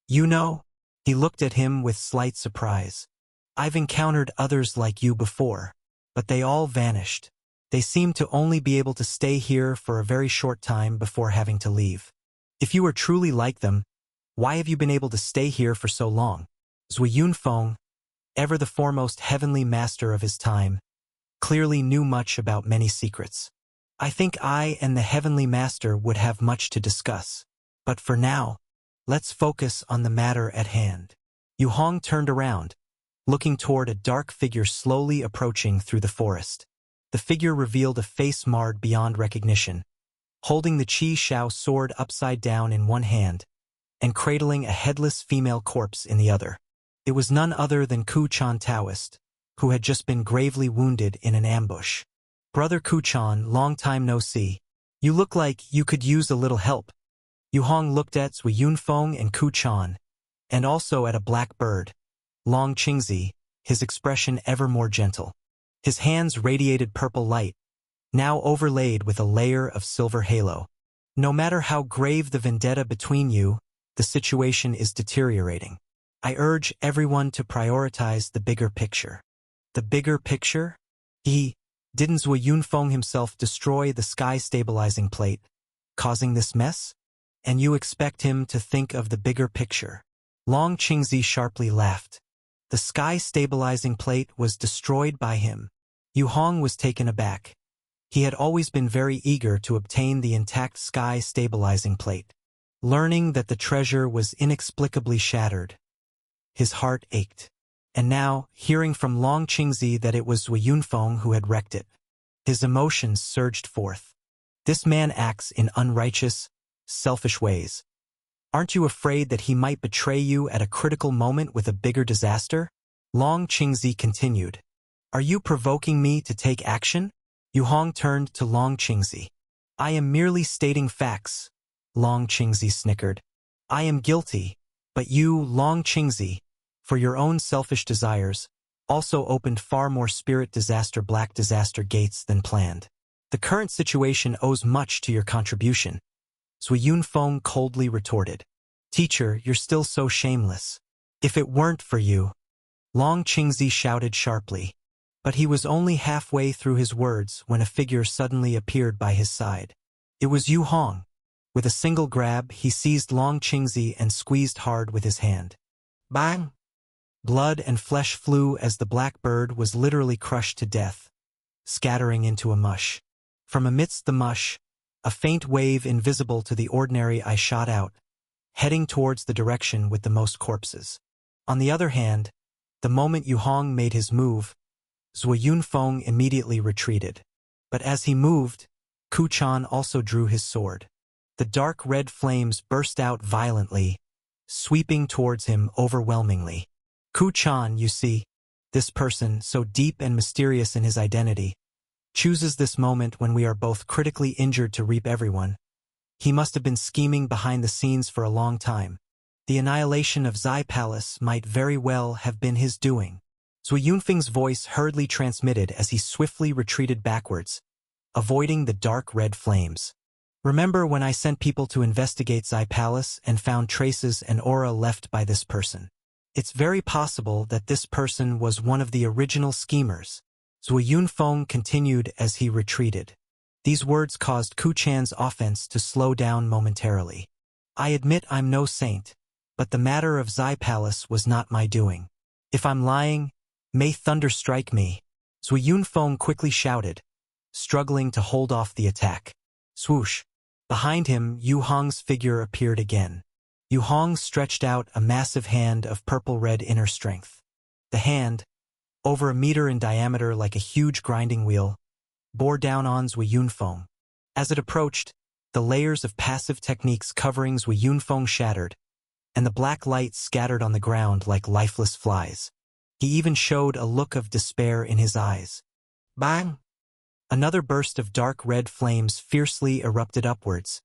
You know? He looked at him with slight surprise. I've encountered others like you before, but they all vanished. They seemed to only be able to stay here for a very short time before having to leave. If you are truly like them, why have you been able to stay here for so long? Zui Yunfeng, ever the foremost heavenly master of his time, clearly knew much about many secrets. I think I and the heavenly master would have much to discuss. But for now, let's focus on the matter at hand. Yu Hong turned around, looking toward a dark figure slowly approaching through the forest. The figure revealed a face marred beyond recognition, holding the Qi Shao sword upside down in one hand and cradling a headless female corpse in the other. It was none other than Ku Chan Taoist, who had just been gravely wounded in an ambush. Brother Ku Chan, long time no see. You look like you could use a little help. Yu Hong looked at Zui Yunfeng and Ku Chan, and also at a black bird, Long Qingzi, his expression ever more gentle. His hands radiated purple light, now overlaid with a layer of silver halo. No matter how grave the vendetta between you, the situation is deteriorating. I urge everyone to prioritize the bigger picture. The bigger picture? Didn't Zui Yunfeng himself destroy the sky-stabilizing plate, causing this mess? And you expect him to think of the bigger picture? Long Qingzi sharply laughed. The sky-stabilizing plate was destroyed by him. Yu Hong was taken aback. He had always been very eager to obtain the intact sky-stabilizing plate. Learning that the treasure was inexplicably shattered, his heart ached. And now, hearing from Long Qingzi that it was Zui Yunfeng who had wrecked it, his emotions surged forth. This man acts in unrighteous, selfish ways. Aren't you afraid that he might betray you at a critical moment with a bigger disaster? Long Qingzi continued. Are you provoking me to take action? Yu Hong turned to Long Qingzi. I am merely stating facts. Long Qingzi snickered. I am guilty, but you, Long Qingzi, for your own selfish desires, also opened far more Spirit Disaster Black Disaster gates than planned. The current situation owes much to your contribution. Zui Yunfeng coldly retorted. Teacher, you're still so shameless. If it weren't for you, Long Qingzi shouted sharply. But he was only halfway through his words when a figure suddenly appeared by his side. It was Yu Hong. With a single grab, he seized Long Qingzi and squeezed hard with his hand. Bang! Blood and flesh flew as the black bird was literally crushed to death, scattering into a mush. From amidst the mush, a faint wave invisible to the ordinary eye shot out, heading towards the direction with the most corpses. On the other hand, the moment Yu Hong made his move, Zui Yunfeng immediately retreated. But as he moved, Ku Chan also drew his sword. The dark red flames burst out violently, sweeping towards him overwhelmingly. Ku Chan, you see, this person, so deep and mysterious in his identity, chooses this moment when we are both critically injured to reap everyone. He must have been scheming behind the scenes for a long time. The annihilation of Zai Palace might very well have been his doing. Zui Yunfeng's voice hurriedly transmitted as he swiftly retreated backwards, avoiding the dark red flames. Remember when I sent people to investigate Zai Palace and found traces and aura left by this person? It's very possible that this person was one of the original schemers. Zui Yunfeng continued as he retreated. These words caused Ku Chan's offense to slow down momentarily. I admit I'm no saint, but the matter of Zai Palace was not my doing. If I'm lying, may thunder strike me. Zui Yunfeng quickly shouted, struggling to hold off the attack. Swoosh! Behind him, Yu Hong's figure appeared again. Yu Hong stretched out a massive hand of purple-red inner strength. The hand, over a meter in diameter like a huge grinding wheel, bore down on Zui Yunfeng. As it approached, the layers of passive techniques covering Zui Yunfeng shattered, and the black light scattered on the ground like lifeless flies. He even showed a look of despair in his eyes. Bang! Another burst of dark red flames fiercely erupted upwards,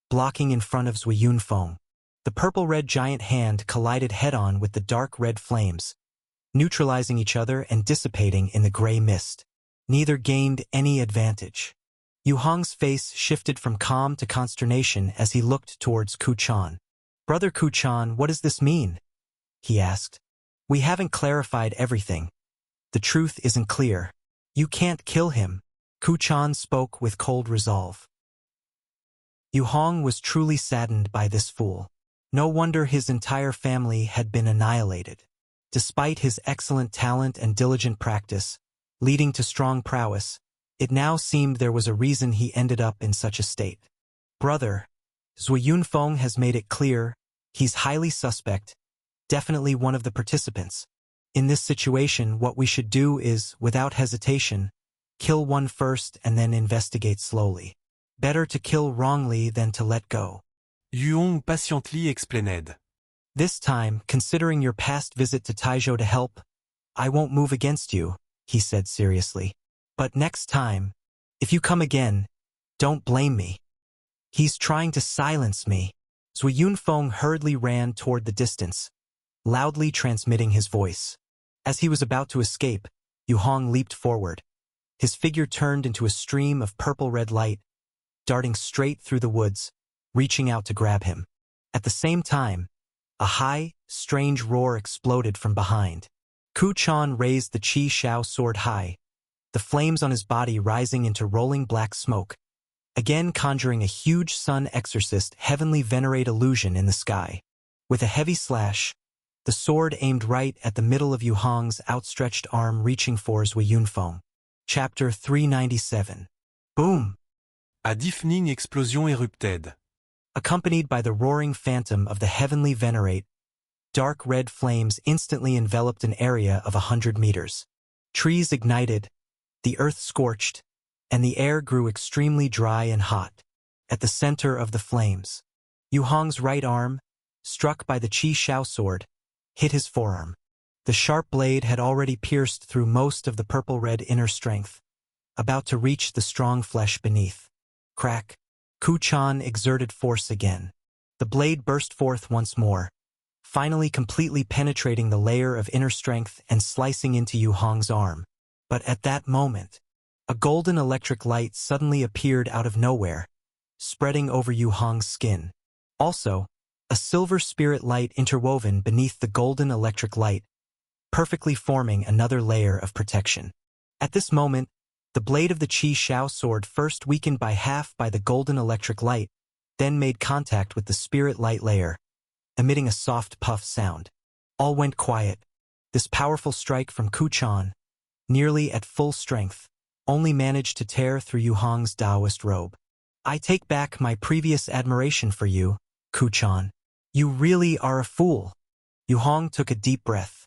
blocking in front of Zui Yunfeng. The purple-red giant hand collided head-on with the dark red flames, neutralizing each other and dissipating in the gray mist. Neither gained any advantage. Yu Hong's face shifted from calm to consternation as he looked towards Ku Chan. "Brother Ku Chan, what does this mean?" he asked. "We haven't clarified everything. The truth isn't clear. You can't kill him." Ku Chan spoke with cold resolve. Yu Hong was truly saddened by this fool. No wonder his entire family had been annihilated. Despite his excellent talent and diligent practice, leading to strong prowess, it now seemed there was a reason he ended up in such a state. "Brother, Zui Yunfeng has made it clear he's highly suspect, definitely one of the participants. In this situation, what we should do is, without hesitation, kill one first and then investigate slowly. Better to kill wrongly than to let go." Yuhong patiently explained. "This time, considering your past visit to Taizhou to help, I won't move against you," he said seriously. "But next time, if you come again, don't blame me. He's trying to silence me." Zui Yunfeng hurriedly ran toward the distance, loudly transmitting his voice. As he was about to escape, Yu Hong leaped forward. His figure turned into a stream of purple-red light, darting straight through the woods, reaching out to grab him. At the same time, a high, strange roar exploded from behind. Ku Chan raised the Qi Shao sword high, the flames on his body rising into rolling black smoke, again conjuring a huge sun exorcist heavenly venerate illusion in the sky. With a heavy slash, the sword aimed right at the middle of Yu Hong's outstretched arm, reaching for Zui Yunfeng. Chapter 397. Boom! A deafening explosion erupted. Accompanied by the roaring phantom of the heavenly venerate, dark red flames instantly enveloped an area of 100 meters. Trees ignited, the earth scorched, and the air grew extremely dry and hot. At the center of the flames, Yu Hong's right arm, struck by the Qi Shao sword, hit his forearm. The sharp blade had already pierced through most of the purple-red inner strength, about to reach the strong flesh beneath. Crack! Ku Chan exerted force again. The blade burst forth once more, finally completely penetrating the layer of inner strength and slicing into Yu Hong's arm. But at that moment, a golden electric light suddenly appeared out of nowhere, spreading over Yu Hong's skin. Also, a silver spirit light interwoven beneath the golden electric light, perfectly forming another layer of protection. At this moment, the blade of the Qi Shao sword first weakened by half by the golden electric light, then made contact with the spirit light layer, emitting a soft puff sound. All went quiet. This powerful strike from Ku Chan, nearly at full strength, only managed to tear through Yu Hong's Taoist robe. "I take back my previous admiration for you, Ku Chan. You really are a fool." Yu Hong took a deep breath.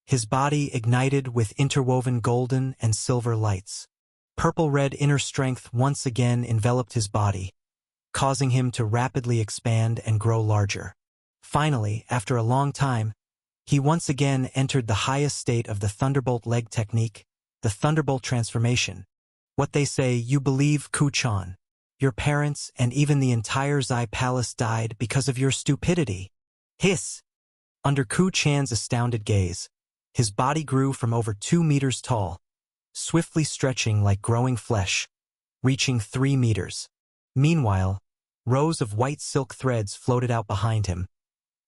His body ignited with interwoven golden and silver lights. Purple-red inner strength once again enveloped his body, causing him to rapidly expand and grow larger. Finally, after a long time, he once again entered the highest state of the Thunderbolt leg technique, the Thunderbolt transformation. "What they say, you believe, Ku Chan. Your parents and even the entire Zai Palace died because of your stupidity." Hiss! Under Ku Chan's astounded gaze, his body grew from over 2 meters tall, swiftly stretching like growing flesh, reaching 3 meters. Meanwhile, rows of white silk threads floated out behind him,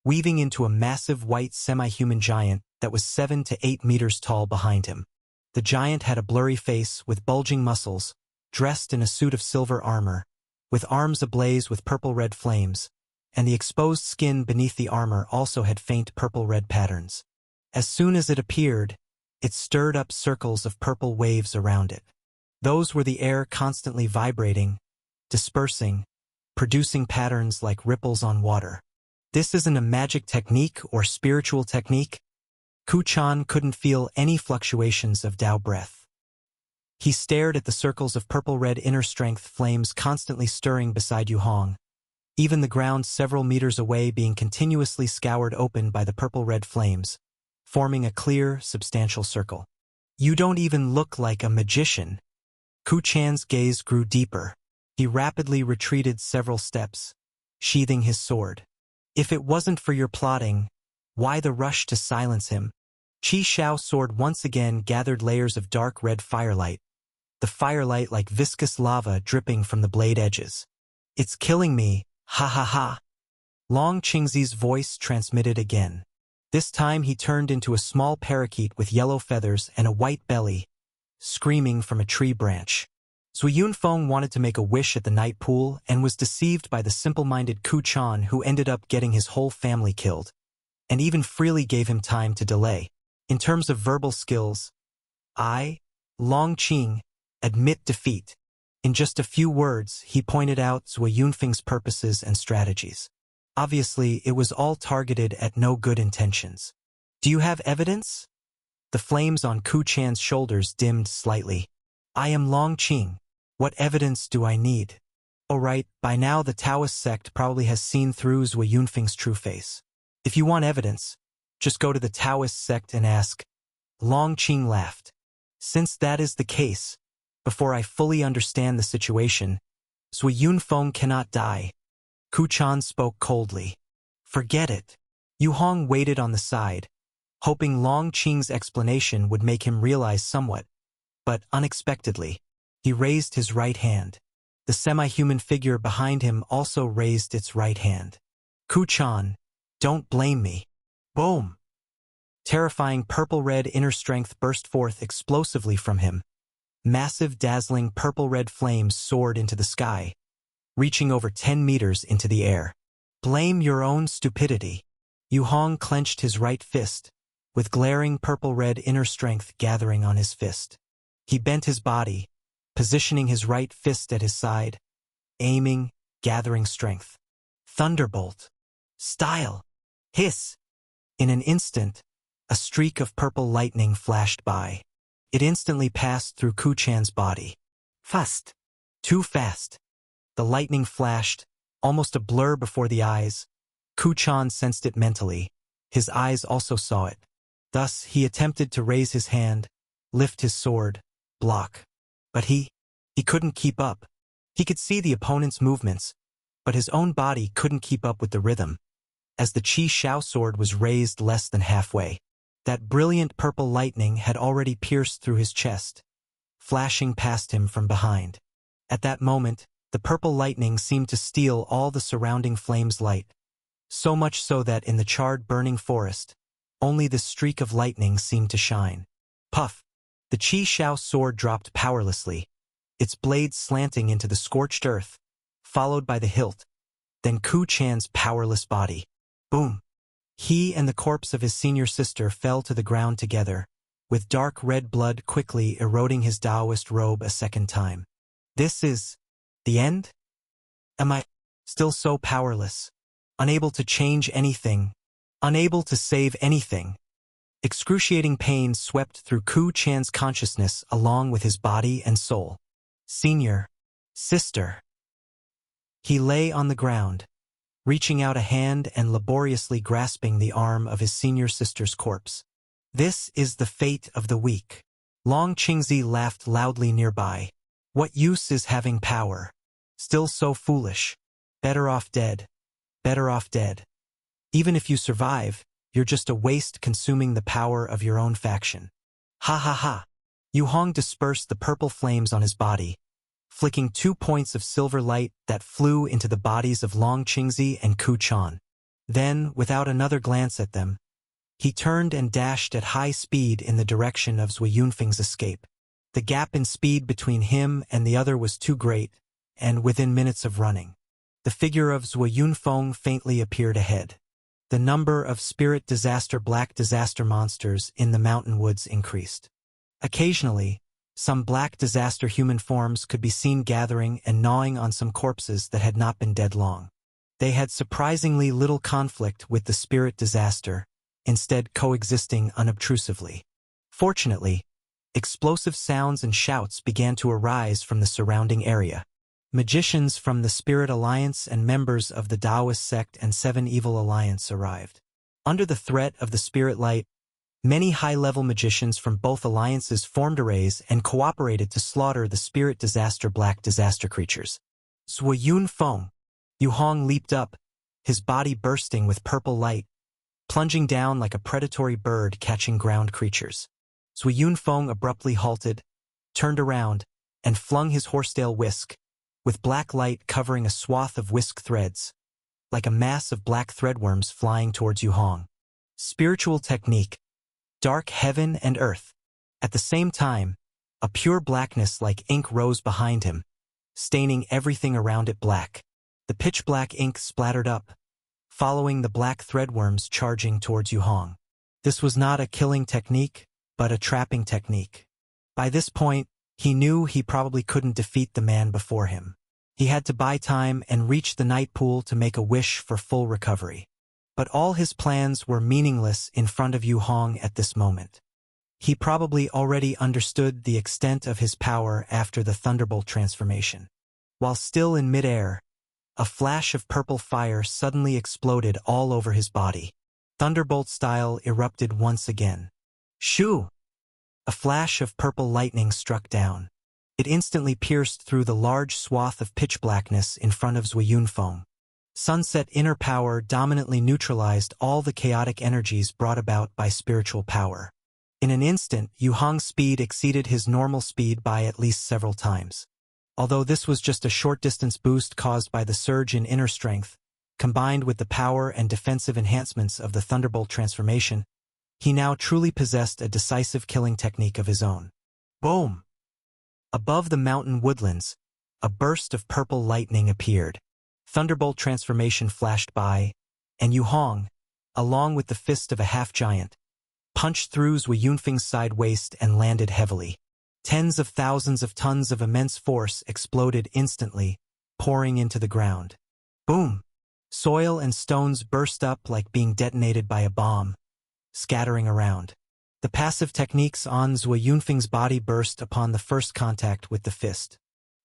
weaving into a massive white semi-human giant that was 7 to 8 meters tall behind him. The giant had a blurry face with bulging muscles, dressed in a suit of silver armor, with arms ablaze with purple-red flames, and the exposed skin beneath the armor also had faint purple-red patterns. As soon as it appeared, it stirred up circles of purple waves around it. Those were the air constantly vibrating, dispersing, producing patterns like ripples on water. This isn't a magic technique or spiritual technique. Ku Chan couldn't feel any fluctuations of Tao breath. He stared at the circles of purple-red inner strength flames constantly stirring beside Yu Hong, even the ground several meters away being continuously scoured open by the purple-red flames, forming a clear, substantial circle. You don't even look like a magician. Ku Chan's gaze grew deeper. He rapidly retreated several steps, sheathing his sword. If it wasn't for your plotting, why the rush to silence him? Qi Shao's sword once again gathered layers of dark red firelight, the firelight like viscous lava dripping from the blade edges. It's killing me, ha ha ha. Long Qingzi's voice transmitted again. This time he turned into a small parakeet with yellow feathers and a white belly, screaming from a tree branch. Zui Yunfeng wanted to make a wish at the night pool and was deceived by the simple-minded Ku Chan, who ended up getting his whole family killed, and even freely gave him time to delay. In terms of verbal skills, I, Long Qing, admit defeat. In just a few words, he pointed out Zui Yunfeng's purposes and strategies. Obviously, it was all targeted at no good intentions. Do you have evidence? The flames on Ku Chan's shoulders dimmed slightly. I am Long Qing. What evidence do I need? Oh right, by now the Taoist sect probably has seen through Zui Yunfeng's true face. If you want evidence, just go to the Taoist sect and ask. Long Qing laughed. Since that is the case, before I fully understand the situation, Zui Yunfeng cannot die. Ku Chan spoke coldly. Forget it. Yu Hong waited on the side, hoping Long Qing's explanation would make him realize somewhat, but unexpectedly, he raised his right hand. The semi-human figure behind him also raised its right hand. Ku Chan, don't blame me. Boom! Terrifying purple-red inner strength burst forth explosively from him. Massive, dazzling purple-red flames soared into the sky, reaching over 10 meters into the air. Blame your own stupidity. Yu Hong clenched his right fist, with glaring purple-red inner strength gathering on his fist. He bent his body, positioning his right fist at his side, aiming, gathering strength. Thunderbolt. Style. Hiss. In an instant, a streak of purple lightning flashed by. It instantly passed through Ku Chan's body. Fast. Too fast. The lightning flashed, almost a blur before the eyes. Ku Chan sensed it mentally. His eyes also saw it. Thus, he attempted to raise his hand, lift his sword, block. But he couldn't keep up. He could see the opponent's movements, but his own body couldn't keep up with the rhythm. As the Qi Shao sword was raised less than halfway, that brilliant purple lightning had already pierced through his chest, flashing past him from behind. At that moment, the purple lightning seemed to steal all the surrounding flames' light, so much so that in the charred burning forest, only the streak of lightning seemed to shine. Puff! The Qi Shao sword dropped powerlessly, its blade slanting into the scorched earth, followed by the hilt, then Ku Chan's powerless body. Boom! He and the corpse of his senior sister fell to the ground together, with dark red blood quickly eroding his Taoist robe a second time. This is the end? Am I still so powerless, unable to change anything, unable to save anything? Excruciating pain swept through Ku Chan's consciousness along with his body and soul. Senior, sister. He lay on the ground, reaching out a hand and laboriously grasping the arm of his senior sister's corpse. This is the fate of the weak. Long Qingzi laughed loudly nearby. What use is having power? Still so foolish. Better off dead. Better off dead. Even if you survive, you're just a waste consuming the power of your own faction. Ha ha ha. Yu Hong dispersed the purple flames on his body, flicking 2 points of silver light that flew into the bodies of Long Qingzi and Ku Chan. Then, without another glance at them, he turned and dashed at high speed in the direction of Zui Yunfeng's escape. The gap in speed between him and the other was too great, and within minutes of running, the figure of Zui Yunfeng faintly appeared ahead. The number of spirit disaster black disaster monsters in the mountain woods increased. Occasionally, some black disaster human forms could be seen gathering and gnawing on some corpses that had not been dead long. They had surprisingly little conflict with the spirit disaster, instead coexisting unobtrusively. Fortunately, explosive sounds and shouts began to arise from the surrounding area. magicians from the Spirit Alliance and members of the Taoist sect and Seven Evil Alliance arrived. Under the threat of the Spirit Light, many high-level magicians from both alliances formed arrays and cooperated to slaughter the Spirit Disaster Black Disaster creatures. Zhuo Yunfeng. Yu Hong leaped up, his body bursting with purple light, plunging down like a predatory bird catching ground creatures. Zhuo Yunfeng abruptly halted, turned around, and flung his horsetail whisk, with black light covering a swath of whisk threads, like a mass of black threadworms flying towards Yu Hong. Spiritual technique. Dark heaven and earth. At the same time, a pure blackness like ink rose behind him, staining everything around it black. The pitch-black ink splattered up, following the black threadworms charging towards Yu Hong. This was not a killing technique, but a trapping technique. By this point, he knew he probably couldn't defeat the man before him. He had to buy time and reach the night pool to make a wish for full recovery. But all his plans were meaningless in front of Yu Hong at this moment. He probably already understood the extent of his power after the Thunderbolt transformation. While still in midair, a flash of purple fire suddenly exploded all over his body. Thunderbolt style erupted once again. Shoo! A flash of purple lightning struck down. It instantly pierced through the large swath of pitch blackness in front of Zhuo Yunfeng. Sunset inner power dominantly neutralized all the chaotic energies brought about by spiritual power. In an instant, Yu Hong's speed exceeded his normal speed by at least several times. Although this was just a short-distance boost caused by the surge in inner strength, combined with the power and defensive enhancements of the Thunderbolt transformation, he now truly possessed a decisive killing technique of his own. Boom! Above the mountain woodlands, a burst of purple lightning appeared. Thunderbolt transformation flashed by, and Yu Hong, along with the fist of a half-giant, punched through Zhuo Yunfeng's side waist and landed heavily. Tens of thousands of tons of immense force exploded instantly, pouring into the ground. Boom! Soil and stones burst up like being detonated by a bomb, scattering around. The passive techniques on Zhuo Yunfeng's body burst upon the first contact with the fist.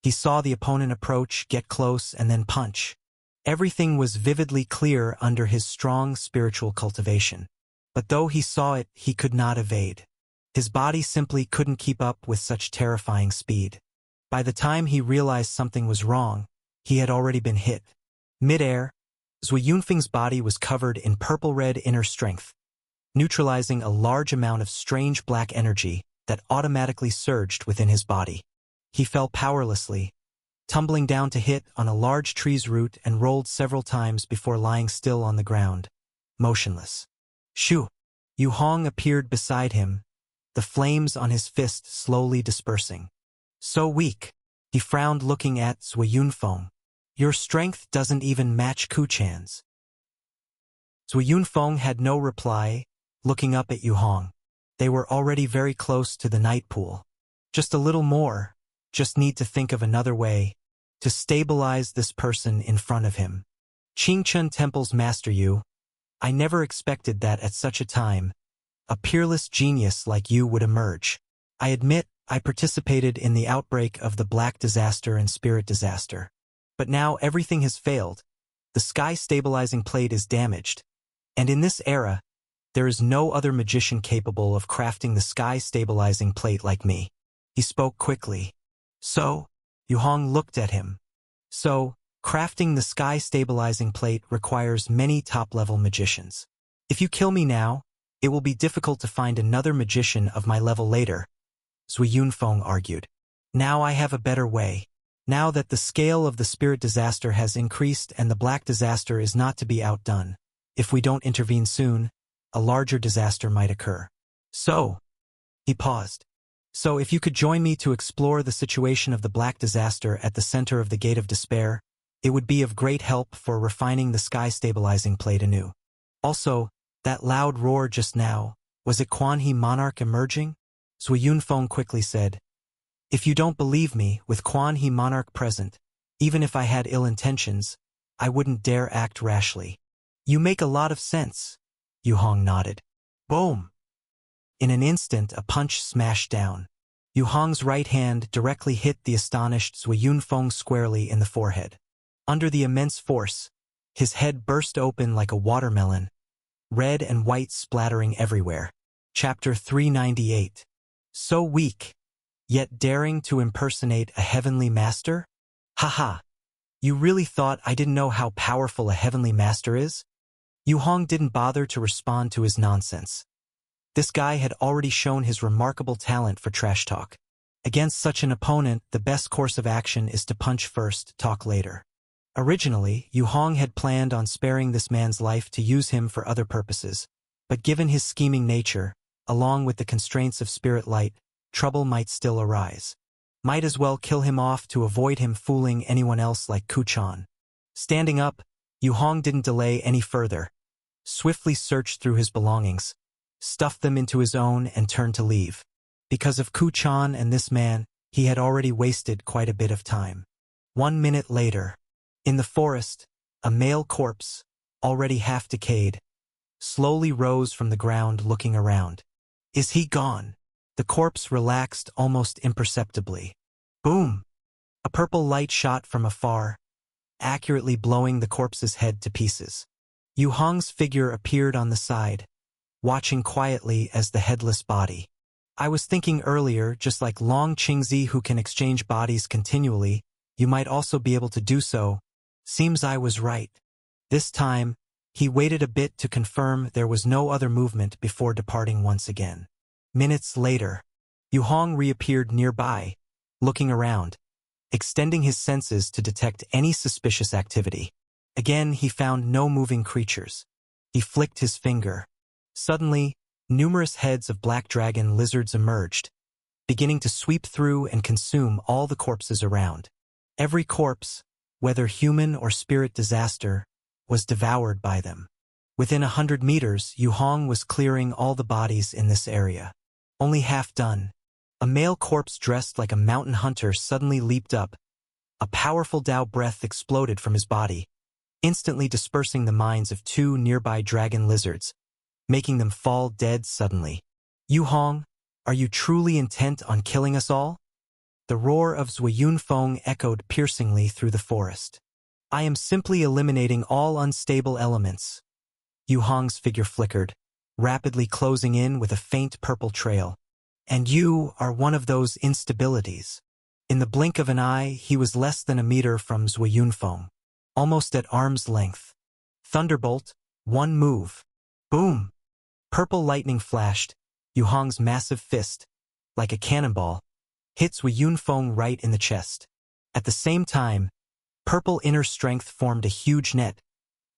He saw the opponent approach, get close, and then punch. Everything was vividly clear under his strong spiritual cultivation. But though he saw it, he could not evade. His body simply couldn't keep up with such terrifying speed. By the time he realized something was wrong, he had already been hit. Mid-air, Zhuo Yunfeng's body was covered in purple-red inner strength, neutralizing a large amount of strange black energy that automatically surged within his body. He fell powerlessly, tumbling down to hit on a large tree's root and rolled several times before lying still on the ground, motionless. Shoo! Yu Hong appeared beside him, the flames on his fist slowly dispersing. So weak, he frowned looking at Zhuo Yunfeng. Your strength doesn't even match Ku Chan's. Zhuo Yunfeng had no reply, looking up at Yu Hong. They were already very close to the night pool. Just a little more, just need to think of another way to stabilize this person in front of him. Qingchun Temple's Master Yu, I never expected that at such a time, a peerless genius like you would emerge. I admit, I participated in the outbreak of the Black Disaster and Spirit Disaster. But now everything has failed. The sky stabilizing plate is damaged. And in this era, there is no other magician capable of crafting the sky stabilizing plate like me. He spoke quickly. So, Yu Hong looked at him. So, crafting the sky stabilizing plate requires many top-level magicians. If you kill me now, it will be difficult to find another magician of my level later, Zhuo Yunfeng argued. Now I have a better way. Now that the scale of the Spirit Disaster has increased and the Black Disaster is not to be outdone, if we don't intervene soon, a larger disaster might occur. So, he paused. So if you could join me to explore the situation of the Black Disaster at the center of the Gate of Despair, it would be of great help for refining the sky stabilizing plate anew. Also, that loud roar just now, was it Quan He Monarch emerging? Zhuo Yunfeng quickly said. If you don't believe me, with Quan He Monarch present, even if I had ill intentions, I wouldn't dare act rashly. You make a lot of sense. Yu Hong nodded. Boom! In an instant, a punch smashed down. Yu Hong's right hand directly hit the astonished Zui Yunfeng squarely in the forehead. Under the immense force, his head burst open like a watermelon, red and white splattering everywhere. Chapter 398. So weak, yet daring to impersonate a heavenly master? Haha. You really thought I didn't know how powerful a heavenly master is? Yu Hong didn't bother to respond to his nonsense. This guy had already shown his remarkable talent for trash talk. Against such an opponent, the best course of action is to punch first, talk later. Originally, Yu Hong had planned on sparing this man's life to use him for other purposes, but given his scheming nature, along with the constraints of spirit light, trouble might still arise. Might as well kill him off to avoid him fooling anyone else like Kuchan. Standing up, Yu Hong didn't delay any further. Swiftly searched through his belongings, stuffed them into his own, and turned to leave. Because of Kuchan and this man, he had already wasted quite a bit of time. 1 minute later, in the forest, a male corpse, already half decayed, slowly rose from the ground looking around. Is he gone? The corpse relaxed almost imperceptibly. Boom! A purple light shot from afar, accurately blowing the corpse's head to pieces. Yu Hong's figure appeared on the side, watching quietly as the headless body. I was thinking earlier, just like Long Qingzi who can exchange bodies continually, you might also be able to do so. Seems I was right. This time, he waited a bit to confirm there was no other movement before departing once again. Minutes later, Yu Hong reappeared nearby, looking around, extending his senses to detect any suspicious activity. Again, he found no moving creatures. He flicked his finger. Suddenly, numerous heads of black dragon lizards emerged, beginning to sweep through and consume all the corpses around. Every corpse, whether human or spirit disaster, was devoured by them. Within 100 meters, Yu Hong was clearing all the bodies in this area. Only half done. A male corpse dressed like a mountain hunter suddenly leaped up. A powerful Dao breath exploded from his body, instantly dispersing the minds of 2 nearby dragon lizards, making them fall dead suddenly. Yu Hong, are you truly intent on killing us all? The roar of Zui Yunfeng echoed piercingly through the forest. I am simply eliminating all unstable elements. Yu Hong's figure flickered, rapidly closing in with a faint purple trail. And you are one of those instabilities. In the blink of an eye, he was less than a meter from Zui Yunfeng, almost at arm's length. Thunderbolt, one move. Boom! Purple lightning flashed. Yu Hong's massive fist, like a cannonball, hit Zui Yunfeng right in the chest. At the same time, purple inner strength formed a huge net,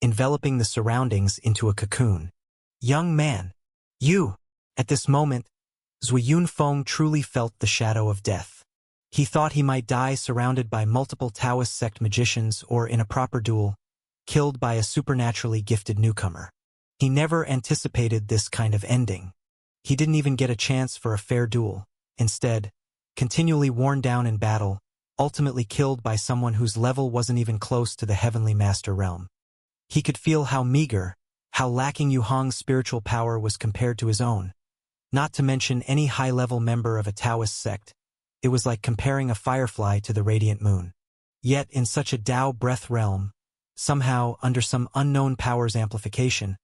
enveloping the surroundings into a cocoon. Young man, you! At this moment, Zui Yunfeng truly felt the shadow of death. He thought he might die surrounded by multiple Taoist sect magicians or in a proper duel, killed by a supernaturally gifted newcomer. He never anticipated this kind of ending. He didn't even get a chance for a fair duel. Instead, continually worn down in battle, ultimately killed by someone whose level wasn't even close to the heavenly master realm. He could feel how meager, how lacking Yu Hong's spiritual power was compared to his own. Not to mention any high-level member of a Taoist sect. It was like comparing a firefly to the radiant moon. Yet, in such a Tao breath realm, somehow, under some unknown power's amplification,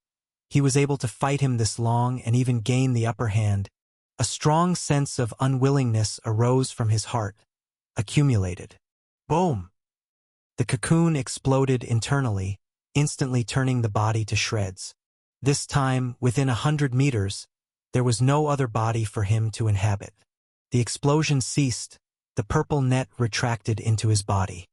he was able to fight him this long and even gain the upper hand. A strong sense of unwillingness arose from his heart, accumulated. Boom! The cocoon exploded internally, instantly turning the body to shreds. This time, within 100 meters, there was no other body for him to inhabit. The explosion ceased, the purple net retracted into his body.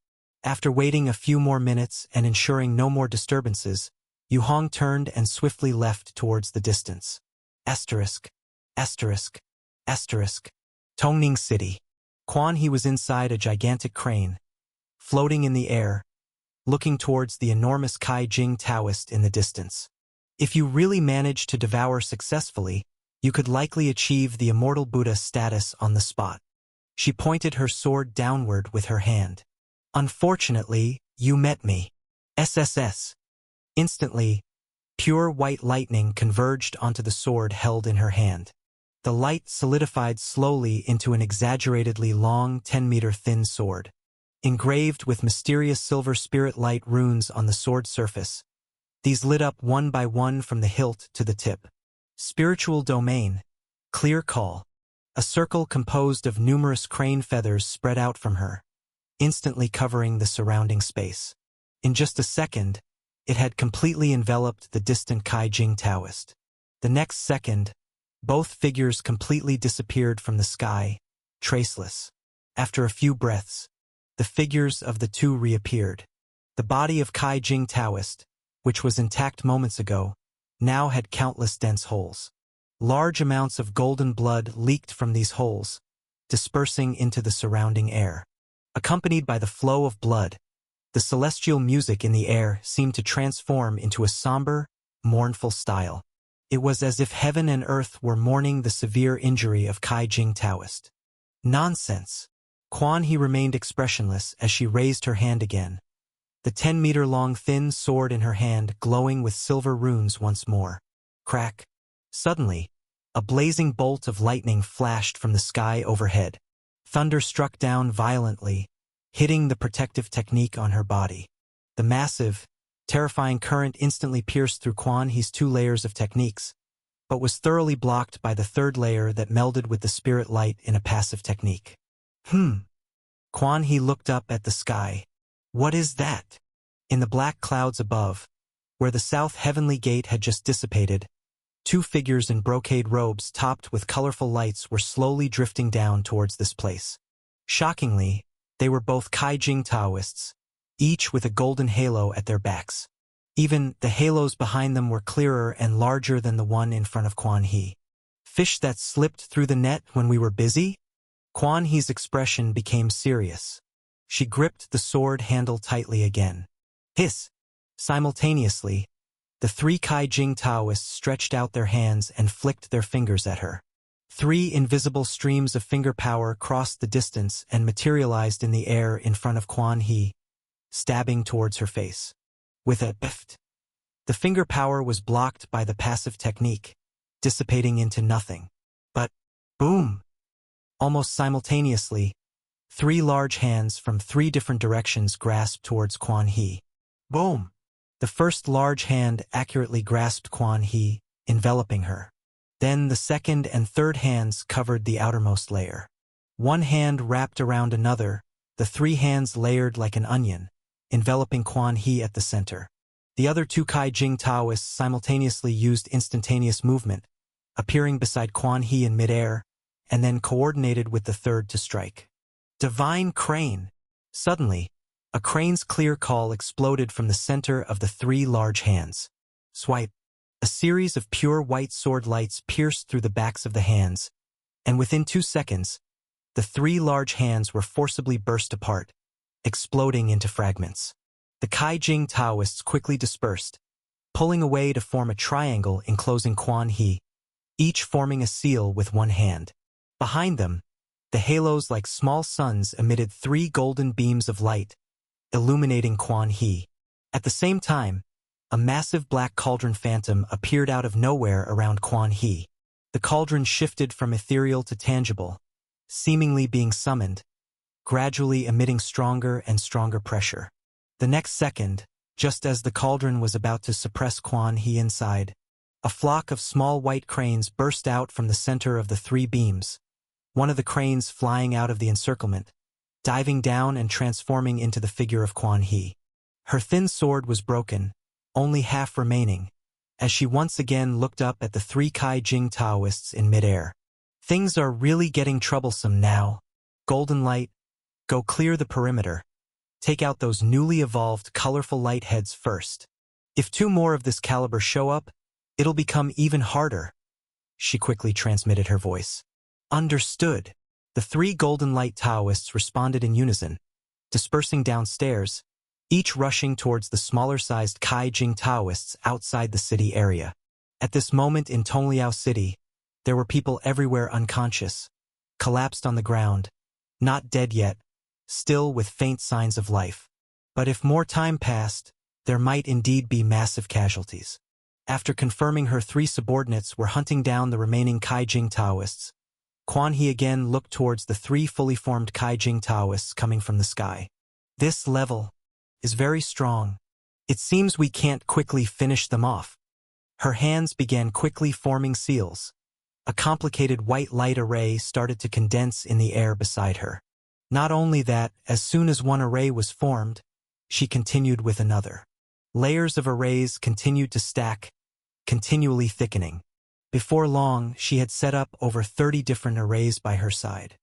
After waiting a few more minutes and ensuring no more disturbances, Yu Hong turned and swiftly left towards the distance. Asterisk. Asterisk. Asterisk. Tongning City. Quan He was inside a gigantic crane, floating in the air, looking towards the enormous Kai Jing Taoist in the distance. If you really manage to devour successfully, you could likely achieve the immortal Buddha status on the spot. She pointed her sword downward with her hand. Unfortunately, you met me. SSS. Instantly, pure white lightning converged onto the sword held in her hand. The light solidified slowly into an exaggeratedly long 10-meter thin sword. Engraved with mysterious silver spirit light runes on the sword surface, these lit up one by one from the hilt to the tip. Spiritual domain. Clear call. A circle composed of numerous crane feathers spread out from her, instantly covering the surrounding space. In just a second, it had completely enveloped the distant Kaijing Taoist. The next second, both figures completely disappeared from the sky, traceless. After a few breaths, the figures of the two reappeared. The body of Kaijing Taoist, which was intact moments ago, now had countless dense holes. Large amounts of golden blood leaked from these holes, dispersing into the surrounding air. Accompanied by the flow of blood, the celestial music in the air seemed to transform into a somber, mournful style. It was as if heaven and earth were mourning the severe injury of Kaijing Taoist. Nonsense. Quan He remained expressionless as she raised her hand again, the 10-meter-long thin sword in her hand glowing with silver runes once more. Crack. Suddenly, a blazing bolt of lightning flashed from the sky overhead. Thunder struck down violently, hitting the protective technique on her body. The massive, terrifying current instantly pierced through Quan He's 2 layers of techniques, but was thoroughly blocked by the 3rd layer that melded with the spirit light in a passive technique. Quan He looked up at the sky. What is that? In the black clouds above, where the south heavenly gate had just dissipated, 2 figures in brocade robes topped with colorful lights were slowly drifting down towards this place. Shockingly, they were both Kaijing Taoists, each with a golden halo at their backs. Even the halos behind them were clearer and larger than the one in front of Quan He. Fish that slipped through the net when we were busy? Quan He's expression became serious. She gripped the sword handle tightly again. Hiss! Simultaneously, the 3 Kaijing Taoists stretched out their hands and flicked their fingers at her. 3 invisible streams of finger power crossed the distance and materialized in the air in front of Quan He, stabbing towards her face. With a bift, the finger power was blocked by the passive technique, dissipating into nothing. But, boom! Almost simultaneously, 3 large hands from 3 different directions grasped towards Quan He. Boom! The first large hand accurately grasped Quan He, enveloping her. Then the second and third hands covered the outermost layer. One hand wrapped around another, the 3 hands layered like an onion, enveloping Quan He at the center. The other 2 Kaijing Taoists simultaneously used instantaneous movement, appearing beside Quan He in midair, and then coordinated with the third to strike. Divine Crane! Suddenly, a crane's clear call exploded from the center of the 3 large hands. Swipe! A series of pure white sword lights pierced through the backs of the hands, and within 2 seconds, the 3 large hands were forcibly burst apart, exploding into fragments. The Kaijing Taoists quickly dispersed, pulling away to form a triangle enclosing Quan He, each forming a seal with one hand. Behind them, the halos like small suns emitted 3 golden beams of light, illuminating Quan He. At the same time, a massive black cauldron phantom appeared out of nowhere around Quan He. The cauldron shifted from ethereal to tangible, seemingly being summoned, gradually emitting stronger and stronger pressure. The next second, just as the cauldron was about to suppress Quan He inside, a flock of small white cranes burst out from the center of the 3 beams, one of the cranes flying out of the encirclement, diving down and transforming into the figure of Quan He. Her thin sword was broken, only half remaining, as she once again looked up at the 3 Kaijing Taoists in midair. Things are really getting troublesome now. Golden Light, go clear the perimeter. Take out those newly evolved colorful light heads first. If 2 more of this caliber show up, it'll become even harder. She quickly transmitted her voice. Understood. The 3 Golden Light Taoists responded in unison, dispersing downstairs, each rushing towards the smaller-sized Kaijing Taoists outside the city area. At this moment in Tongliao City, there were people everywhere unconscious, collapsed on the ground, not dead yet, still with faint signs of life. But if more time passed, there might indeed be massive casualties. After confirming her 3 subordinates were hunting down the remaining Kaijing Taoists, Quan He again looked towards the 3 fully formed Kaijing Taoists coming from the sky. This level is very strong. It seems we can't quickly finish them off. Her hands began quickly forming seals. A complicated white light array started to condense in the air beside her. Not only that, as soon as one array was formed, she continued with another. Layers of arrays continued to stack, continually thickening. Before long, she had set up over 30 different arrays by her side.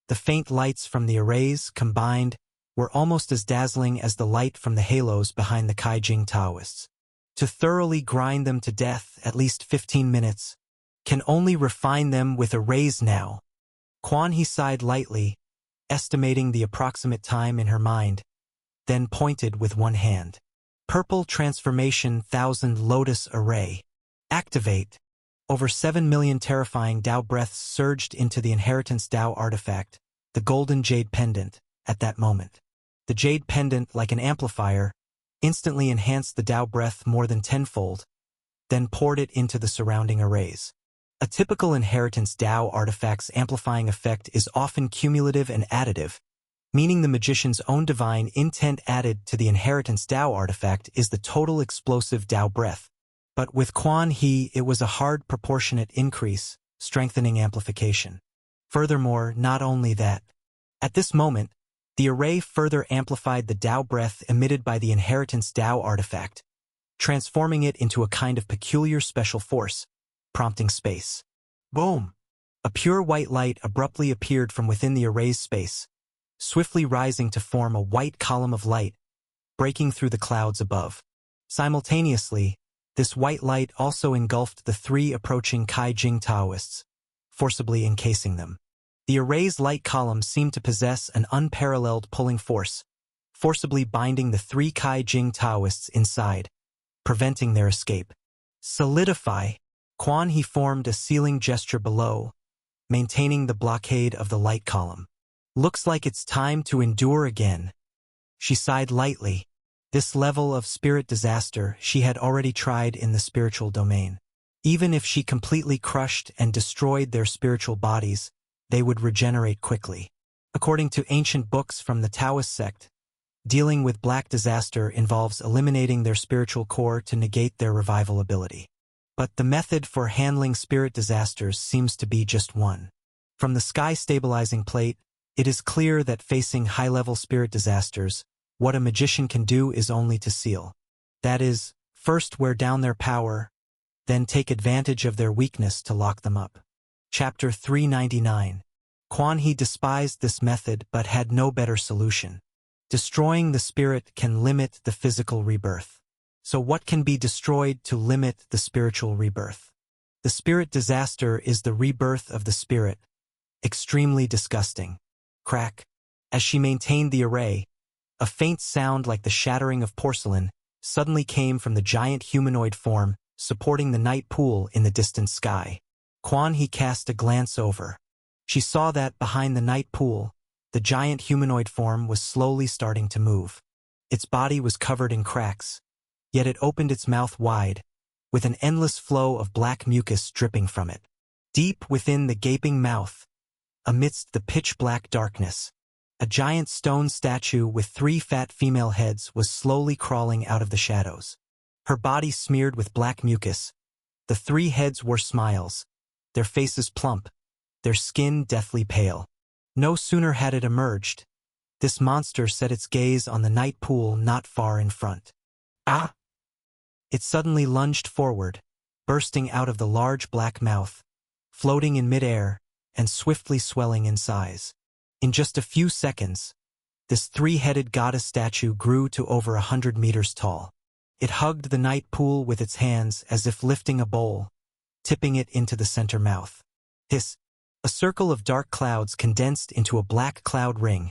The faint lights from the arrays, combined, were almost as dazzling as the light from the halos behind the Kaijing Taoists. To thoroughly grind them to death, at least 15 minutes, can only refine them with arrays now. Quan He sighed lightly, estimating the approximate time in her mind, then pointed with one hand. Purple Transformation 1000 Lotus Array. Activate. Over 7 million terrifying Tao breaths surged into the Inheritance Tao artifact, the golden jade pendant, at that moment. The jade pendant, like an amplifier, instantly enhanced the Tao breath more than tenfold, then poured it into the surrounding arrays. A typical Inheritance Tao artifact's amplifying effect is often cumulative and additive, meaning the magician's own divine intent added to the Inheritance Tao artifact is the total explosive Tao breath. But with Quan He, it was a hard proportionate increase, strengthening amplification. Furthermore, not only that. At this moment, the array further amplified the Tao breath emitted by the Inheritance Tao artifact, transforming it into a kind of peculiar special force, prompting space. Boom! A pure white light abruptly appeared from within the array's space, swiftly rising to form a white column of light, breaking through the clouds above. Simultaneously, this white light also engulfed the 3 approaching Kaijing Taoists, forcibly encasing them. The array's light column seemed to possess an unparalleled pulling force, forcibly binding the 3 Kaijing Taoists inside, preventing their escape. Solidify. Quan He formed a sealing gesture below, maintaining the blockade of the light column. Looks like it's time to endure again. She sighed lightly. This level of spirit disaster she had already tried in the spiritual domain. Even if she completely crushed and destroyed their spiritual bodies, they would regenerate quickly. According to ancient books from the Taoist sect, dealing with black disaster involves eliminating their spiritual core to negate their revival ability. But the method for handling spirit disasters seems to be just one. From the sky stabilizing plate, it is clear that facing high-level spirit disasters, what a magician can do is only to seal. That is, first wear down their power, then take advantage of their weakness to lock them up. Chapter 399. Quan He despised this method but had no better solution. Destroying the spirit can limit the physical rebirth. So what can be destroyed to limit the spiritual rebirth? The spirit disaster is the rebirth of the spirit. Extremely disgusting. Crack. As she maintained the array, a faint sound like the shattering of porcelain suddenly came from the giant humanoid form supporting the night pool in the distant sky. Quan He cast a glance over. She saw that behind the night pool, the giant humanoid form was slowly starting to move. Its body was covered in cracks, yet it opened its mouth wide, with an endless flow of black mucus dripping from it. Deep within the gaping mouth, amidst the pitch-black darkness, a giant stone statue with 3 fat female heads was slowly crawling out of the shadows. Her body smeared with black mucus. The 3 heads wore smiles, their faces plump, their skin deathly pale. No sooner had it emerged, this monster set its gaze on the night pool not far in front. Ah! It suddenly lunged forward, bursting out of the large black mouth, floating in midair, and swiftly swelling in size. In just a few seconds, this 3-headed goddess statue grew to over 100 meters tall. It hugged the night pool with its hands as if lifting a bowl, tipping it into the center mouth. Hiss! A circle of dark clouds condensed into a black cloud ring,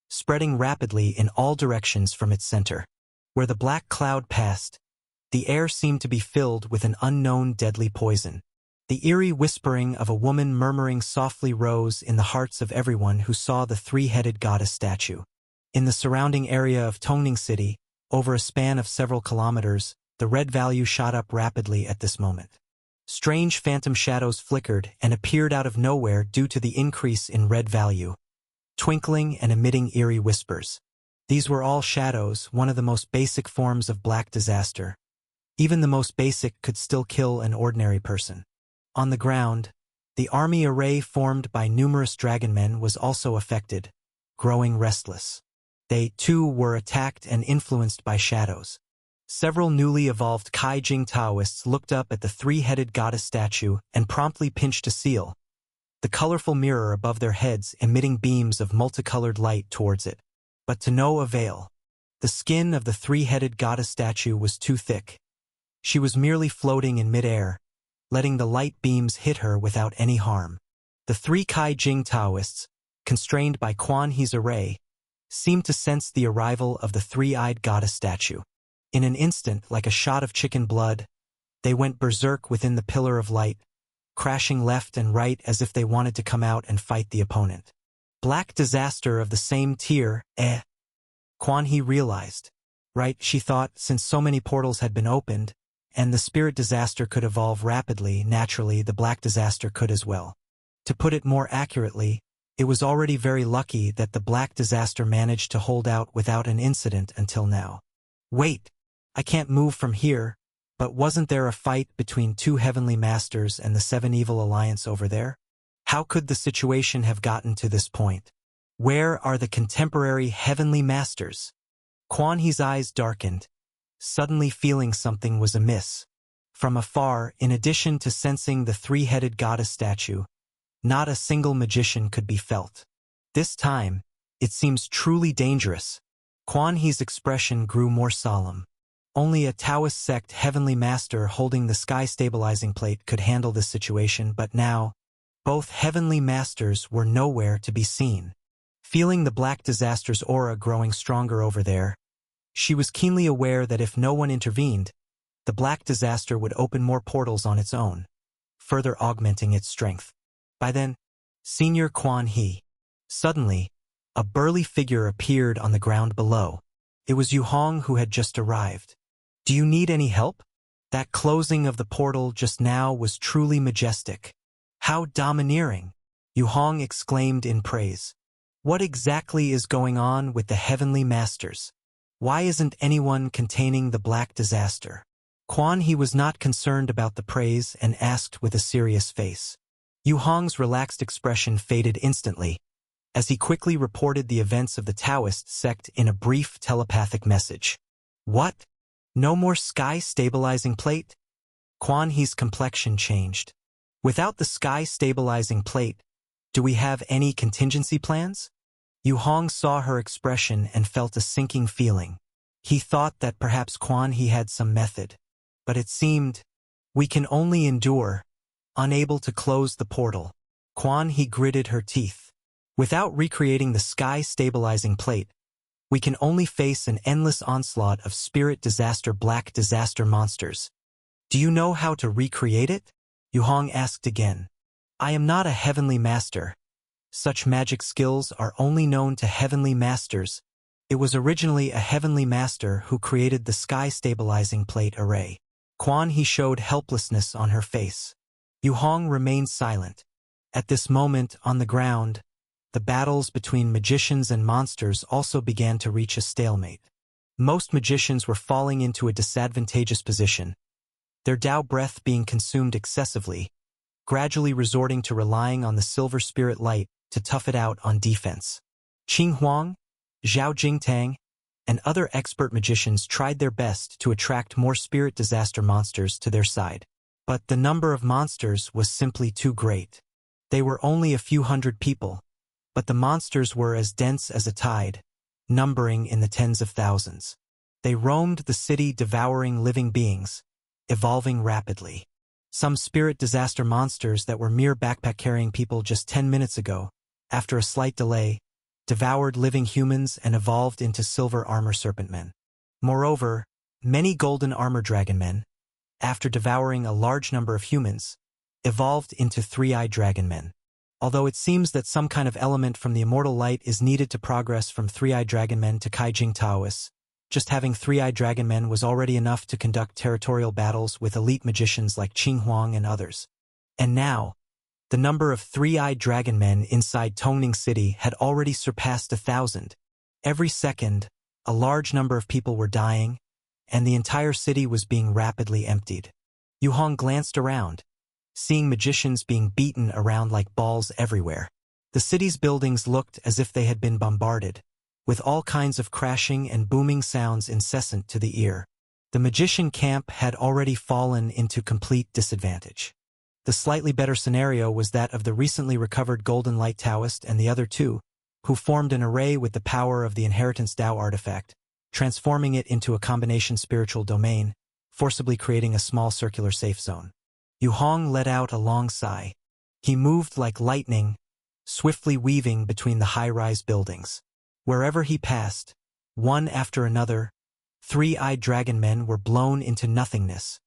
spreading rapidly in all directions from its center. Where the black cloud passed, the air seemed to be filled with an unknown deadly poison. The eerie whispering of a woman murmuring softly rose in the hearts of everyone who saw the 3-headed goddess statue. In the surrounding area of Tongning City, over a span of several kilometers, the red value shot up rapidly at this moment. Strange phantom shadows flickered and appeared out of nowhere due to the increase in red value, twinkling and emitting eerie whispers. These were all shadows, one of the most basic forms of black disaster. Even the most basic could still kill an ordinary person. On the ground, the army array formed by numerous dragonmen was also affected, growing restless. They, too, were attacked and influenced by shadows. Several newly evolved Kaijing Taoists looked up at the three-headed goddess statue and promptly pinched a seal, the colorful mirror above their heads emitting beams of multicolored light towards it. But to no avail. The skin of the three-headed goddess statue was too thick. She was merely floating in midair, letting the light beams hit her without any harm. The three Kaijing Taoists, constrained by Quan He's array, seemed to sense the arrival of the three-eyed goddess statue. In an instant, like a shot of chicken blood, they went berserk within the pillar of light, crashing left and right as if they wanted to come out and fight the opponent. Black disaster of the same tier, Quan He realized. Right, she thought, since so many portals had been opened, and the spirit disaster could evolve rapidly, naturally the black disaster could as well. To put it more accurately, it was already very lucky that the black disaster managed to hold out without an incident until now. Wait, I can't move from here, but wasn't there a fight between two heavenly masters and the Seven Evil Alliance over there? How could the situation have gotten to this point? Where are the contemporary heavenly masters? Quan He's eyes darkened, suddenly feeling something was amiss. From afar, in addition to sensing the three-headed goddess statue, not a single magician could be felt. This time, it seems truly dangerous. Quan He's expression grew more solemn. Only a Taoist sect heavenly master holding the sky-stabilizing plate could handle this situation, but now, both heavenly masters were nowhere to be seen. Feeling the black disaster's aura growing stronger over there, she was keenly aware that if no one intervened, the black disaster would open more portals on its own, further augmenting its strength. By then, Senior Quan He. Suddenly, a burly figure appeared on the ground below. It was Yu Hong who had just arrived. Do you need any help? That closing of the portal just now was truly majestic. How domineering! Yu Hong exclaimed in praise. What exactly is going on with the heavenly masters? Why isn't anyone containing the black disaster? Quan He was not concerned about the praise and asked with a serious face. Yu Hong's relaxed expression faded instantly, as he quickly reported the events of the Taoist sect in a brief telepathic message. What? No more sky-stabilizing plate? Quan He's complexion changed. Without the sky-stabilizing plate, do we have any contingency plans? Yu Hong saw her expression and felt a sinking feeling. He thought that perhaps Quan He had some method. But it seemed, we can only endure. Unable to close the portal, Quan He gritted her teeth. Without recreating the sky-stabilizing plate, we can only face an endless onslaught of spirit disaster black disaster monsters. Do you know how to recreate it? Yu Hong asked again. I am not a heavenly master. Such magic skills are only known to heavenly masters. It was originally a heavenly master who created the sky-stabilizing plate array. Quan He showed helplessness on her face. Yu Hong remained silent. At this moment, on the ground, the battles between magicians and monsters also began to reach a stalemate. Most magicians were falling into a disadvantageous position, their Tao breath being consumed excessively, gradually resorting to relying on the silver spirit light to tough it out on defense. Qing Huang, Zhao Jingtang, and other expert magicians tried their best to attract more spirit disaster monsters to their side. But the number of monsters was simply too great. They were only a few hundred people, but the monsters were as dense as a tide, numbering in the tens of thousands. They roamed the city devouring living beings, evolving rapidly. Some spirit disaster monsters that were mere backpack-carrying people just 10 minutes ago, after a slight delay, devoured living humans and evolved into silver armor serpentmen. Moreover, many golden armor dragonmen, after devouring a large number of humans, evolved into three-eyed dragonmen. Although it seems that some kind of element from the immortal light is needed to progress from three-eyed dragonmen to Kaijing Taoists, Just having three-eyed dragon men was already enough to conduct territorial battles with elite magicians like Qing Huang and others. And now, the number of three-eyed dragon men inside Tongning City had already surpassed 1,000. Every second, a large number of people were dying, and the entire city was being rapidly emptied. Yu Hong glanced around, seeing magicians being beaten around like balls everywhere. The city's buildings looked as if they had been bombarded, with all kinds of crashing and booming sounds incessant to the ear. The magician camp had already fallen into complete disadvantage. The slightly better scenario was that of the recently recovered Golden Light Taoist and the other two, who formed an array with the power of the Inheritance Tao artifact, transforming it into a combination spiritual domain, forcibly creating a small circular safe zone. Yu Hong let out a long sigh. He moved like lightning, swiftly weaving between the high-rise buildings. Wherever he passed, one after another, three-eyed dragon men were blown into nothingness,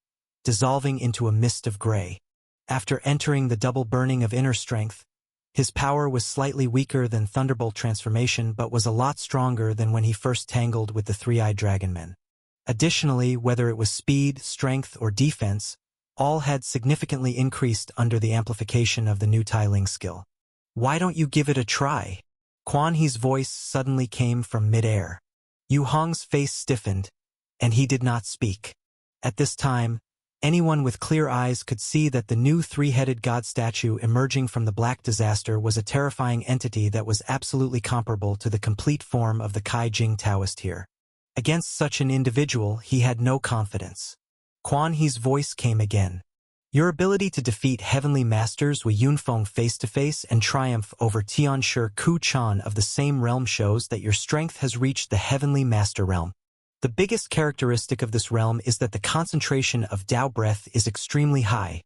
dissolving into a mist of gray. After entering the double burning of inner strength, his power was slightly weaker than Thunderbolt transformation but was a lot stronger than when he first tangled with the three-eyed dragon men. Additionally, whether it was speed, strength, or defense, all had significantly increased under the amplification of the new Tai Ling skill. "Why don't you give it a try?" Quan He's voice suddenly came from mid-air. Yu Hong's face stiffened, and he did not speak. At this time, anyone with clear eyes could see that the new three-headed god statue emerging from the Black Disaster was a terrifying entity that was absolutely comparable to the complete form of the Kai Jing Taoist here. Against such an individual, he had no confidence. Quan He's voice came again. "Your ability to defeat heavenly masters Wei Yunfeng face-to-face and triumph over Tianshi Ku Chan of the same realm shows that your strength has reached the heavenly master realm. The biggest characteristic of this realm is that the concentration of Tao breath is extremely high.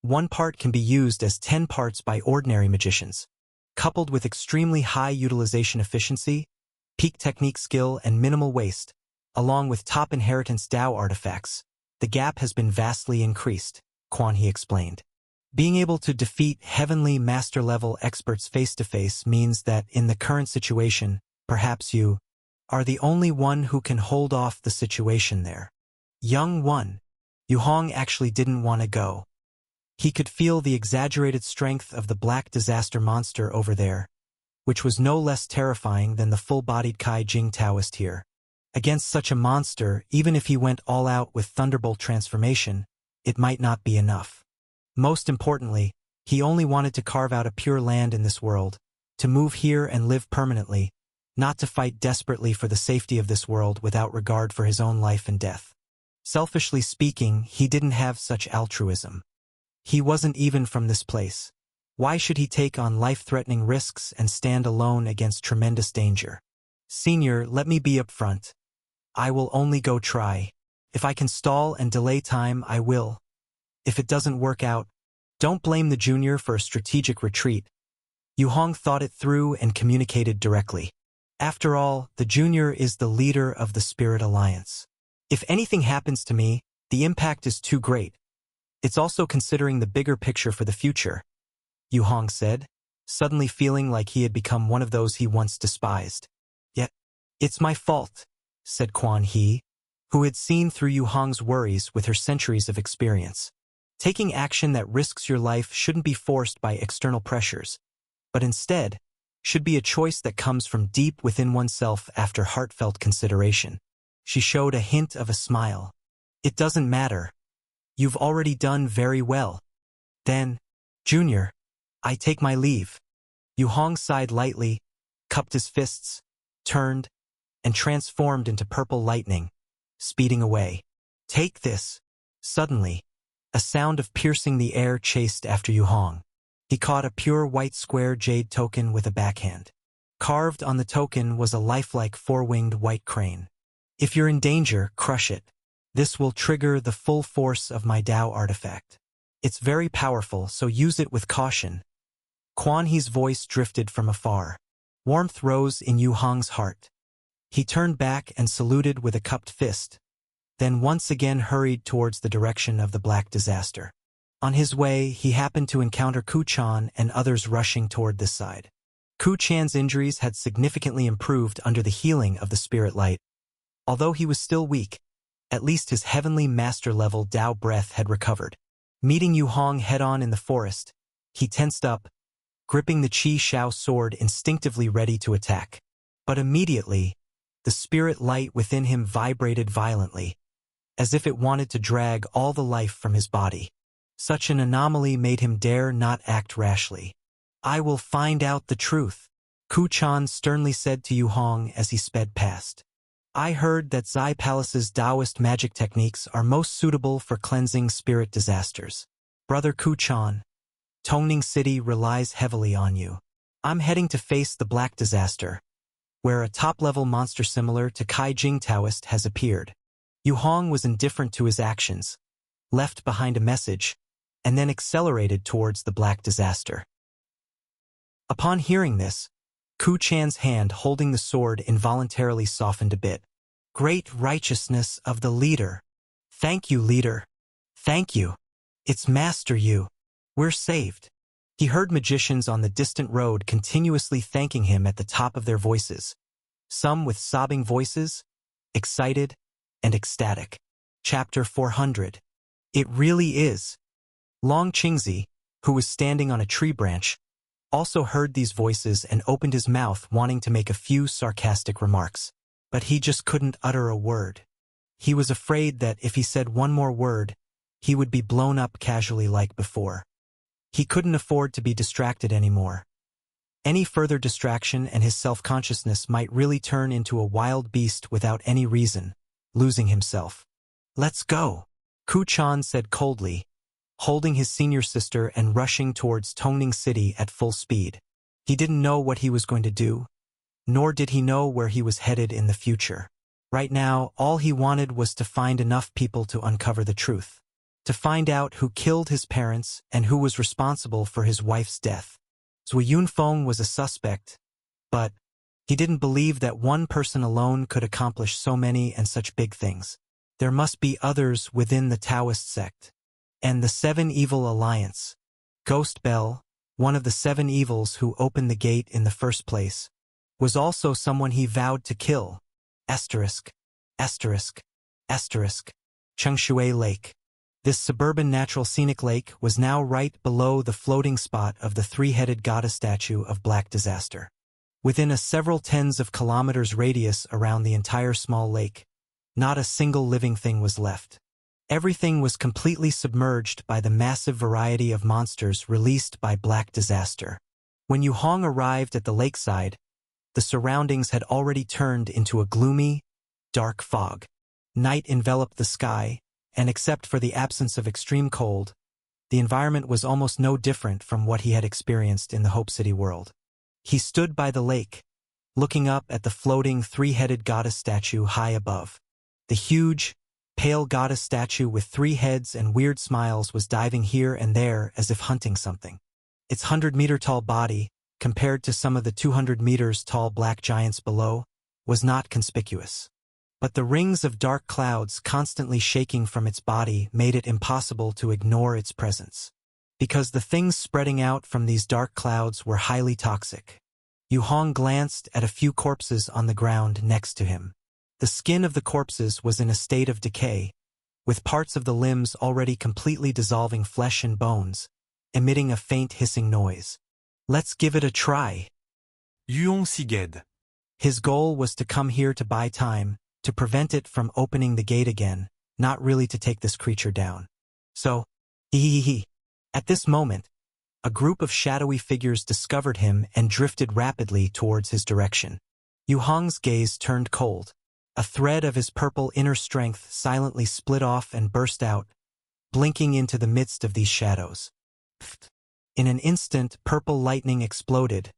One part can be used as 10 parts by ordinary magicians. Coupled with extremely high utilization efficiency, peak technique skill, and minimal waste, along with top inheritance Tao artifacts, the gap has been vastly increased," Quan He explained. Being able to defeat heavenly master-level experts face-to-face means that in the current situation, perhaps you are the only one who can hold off the situation there. Young one. Yu Hong actually didn't want to go. He could feel the exaggerated strength of the Black Disaster monster over there, which was no less terrifying than the full-bodied Kai Jing Taoist here. Against such a monster, even if he went all out with Thunderbolt transformation, it might not be enough. Most importantly, he only wanted to carve out a pure land in this world, to move here and live permanently, not to fight desperately for the safety of this world without regard for his own life and death. Selfishly speaking, he didn't have such altruism. He wasn't even from this place. Why should he take on life-threatening risks and stand alone against tremendous danger? "Senior, let me be upfront. I will only go try. If I can stall and delay time, I will. If it doesn't work out, don't blame the junior for a strategic retreat." Yu Hong thought it through and communicated directly. After all, the junior is the leader of the Spirit Alliance. If anything happens to me, the impact is too great. It's also considering the bigger picture for the future, Yu Hong said, suddenly feeling like he had become one of those he once despised. "Yet, it's my fault," said Quan He, who had seen through Yu Hong's worries with her centuries of experience. Taking action that risks your life shouldn't be forced by external pressures, but instead should be a choice that comes from deep within oneself after heartfelt consideration. She showed a hint of a smile. "It doesn't matter. You've already done very well. Then, Junior, I take my leave." Yu Hong sighed lightly, cupped his fists, turned, and transformed into purple lightning, speeding away. "Take this." Suddenly, a sound of piercing the air chased after Yu Hong. He caught a pure white square jade token with a backhand. Carved on the token was a lifelike four-winged white crane. "If you're in danger, crush it. This will trigger the full force of my Tao artifact. It's very powerful, so use it with caution." Quan He's voice drifted from afar. Warmth rose in Yu Hong's heart. He turned back and saluted with a cupped fist, then once again hurried towards the direction of the Black Disaster. On his way, he happened to encounter Ku Chan and others rushing toward this side. Ku Chan's injuries had significantly improved under the healing of the spirit light, Although he was still weak, at least his heavenly master-level Tao breath had recovered. Meeting Yu Hong head-on in the forest, he tensed up, gripping the Qi Shao sword instinctively ready to attack. But immediately, the spirit light within him vibrated violently, as if it wanted to drag all the life from his body. Such an anomaly made him dare not act rashly. "I will find out the truth," Ku Chan sternly said to Yu Hong as he sped past. "I heard that Zai Palace's Taoist magic techniques are most suitable for cleansing spirit disasters. Brother Ku Chan, Tongning City relies heavily on you. I'm heading to face the Black Disaster, where a top-level monster similar to Kai Jing Taoist has appeared." Yu Hong was indifferent to his actions, left behind a message, and then accelerated towards the Black Disaster. Upon hearing this, Ku Chan's hand holding the sword involuntarily softened a bit. "Great righteousness of the leader. Thank you, leader. Thank you. It's Master Yu. We're saved." He heard magicians on the distant road continuously thanking him at the top of their voices, some with sobbing voices, excited and ecstatic. Chapter 400. It really is. Long Qingzi, who was standing on a tree branch, also heard these voices and opened his mouth wanting to make a few sarcastic remarks. But he just couldn't utter a word. He was afraid that if he said one more word, he would be blown up casually like before. He couldn't afford to be distracted anymore. Any further distraction and his self-consciousness might really turn into a wild beast without any reason, losing himself. "Let's go," Ku Chan said coldly, holding his senior sister and rushing towards Tongning City at full speed. He didn't know what he was going to do, nor did he know where he was headed in the future. Right now, all he wanted was to find enough people to uncover the truth, to find out who killed his parents and who was responsible for his wife's death. Zui Yunfeng was a suspect, but he didn't believe that one person alone could accomplish so many and such big things. There must be others within the Taoist sect. And the Seven Evil Alliance. Ghost Bell, one of the seven evils who opened the gate in the first place, was also someone he vowed to kill. Asterisk. Chengshui Lake. This suburban natural scenic lake was now right below the floating spot of the three-headed goddess statue of Black Disaster. Within a several tens of kilometers radius around the entire small lake, not a single living thing was left. Everything was completely submerged by the massive variety of monsters released by Black Disaster. When Yu Hong arrived at the lakeside, the surroundings had already turned into a gloomy, dark fog. Night enveloped the sky, and except for the absence of extreme cold, the environment was almost no different from what he had experienced in the Hope City world. He stood by the lake, looking up at the floating three-headed goddess statue high above. The huge, pale goddess statue with 3 heads and weird smiles was diving here and there as if hunting something. Its 100-meter-tall body, compared to some of the 200 meters tall black giants below, was not conspicuous. But the rings of dark clouds constantly shaking from its body made it impossible to ignore its presence. Because the things spreading out from these dark clouds were highly toxic. Yu Hong glanced at a few corpses on the ground next to him. The skin of the corpses was in a state of decay, with parts of the limbs already completely dissolving flesh and bones, emitting a faint hissing noise. "Let's give it a try." Yuong Siged. His goal was to come here to buy time, to prevent it from opening the gate again, not really to take this creature down. So, At this moment, a group of shadowy figures discovered him and drifted rapidly towards his direction. Yu Hong's gaze turned cold. A thread of his purple inner strength silently split off and burst out, blinking into the midst of these shadows. In an instant, purple lightning exploded,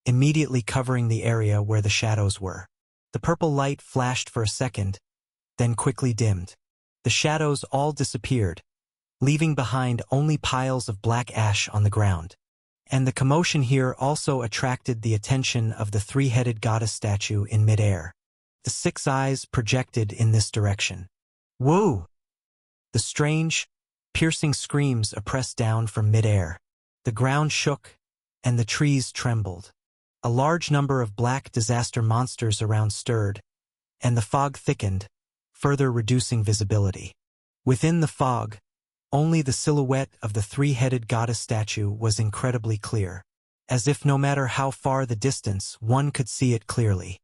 immediately covering the area where the shadows were. The purple light flashed for a second, then quickly dimmed. The shadows all disappeared, leaving behind only piles of black ash on the ground. And the commotion here also attracted the attention of the three-headed goddess statue in midair. The 6 eyes projected in this direction. Whoa! The strange, piercing screams oppressed down from midair. The ground shook, and the trees trembled. A large number of Black Disaster monsters around stirred, and the fog thickened, further reducing visibility. Within the fog, only the silhouette of the three-headed goddess statue was incredibly clear, as if no matter how far the distance, one could see it clearly.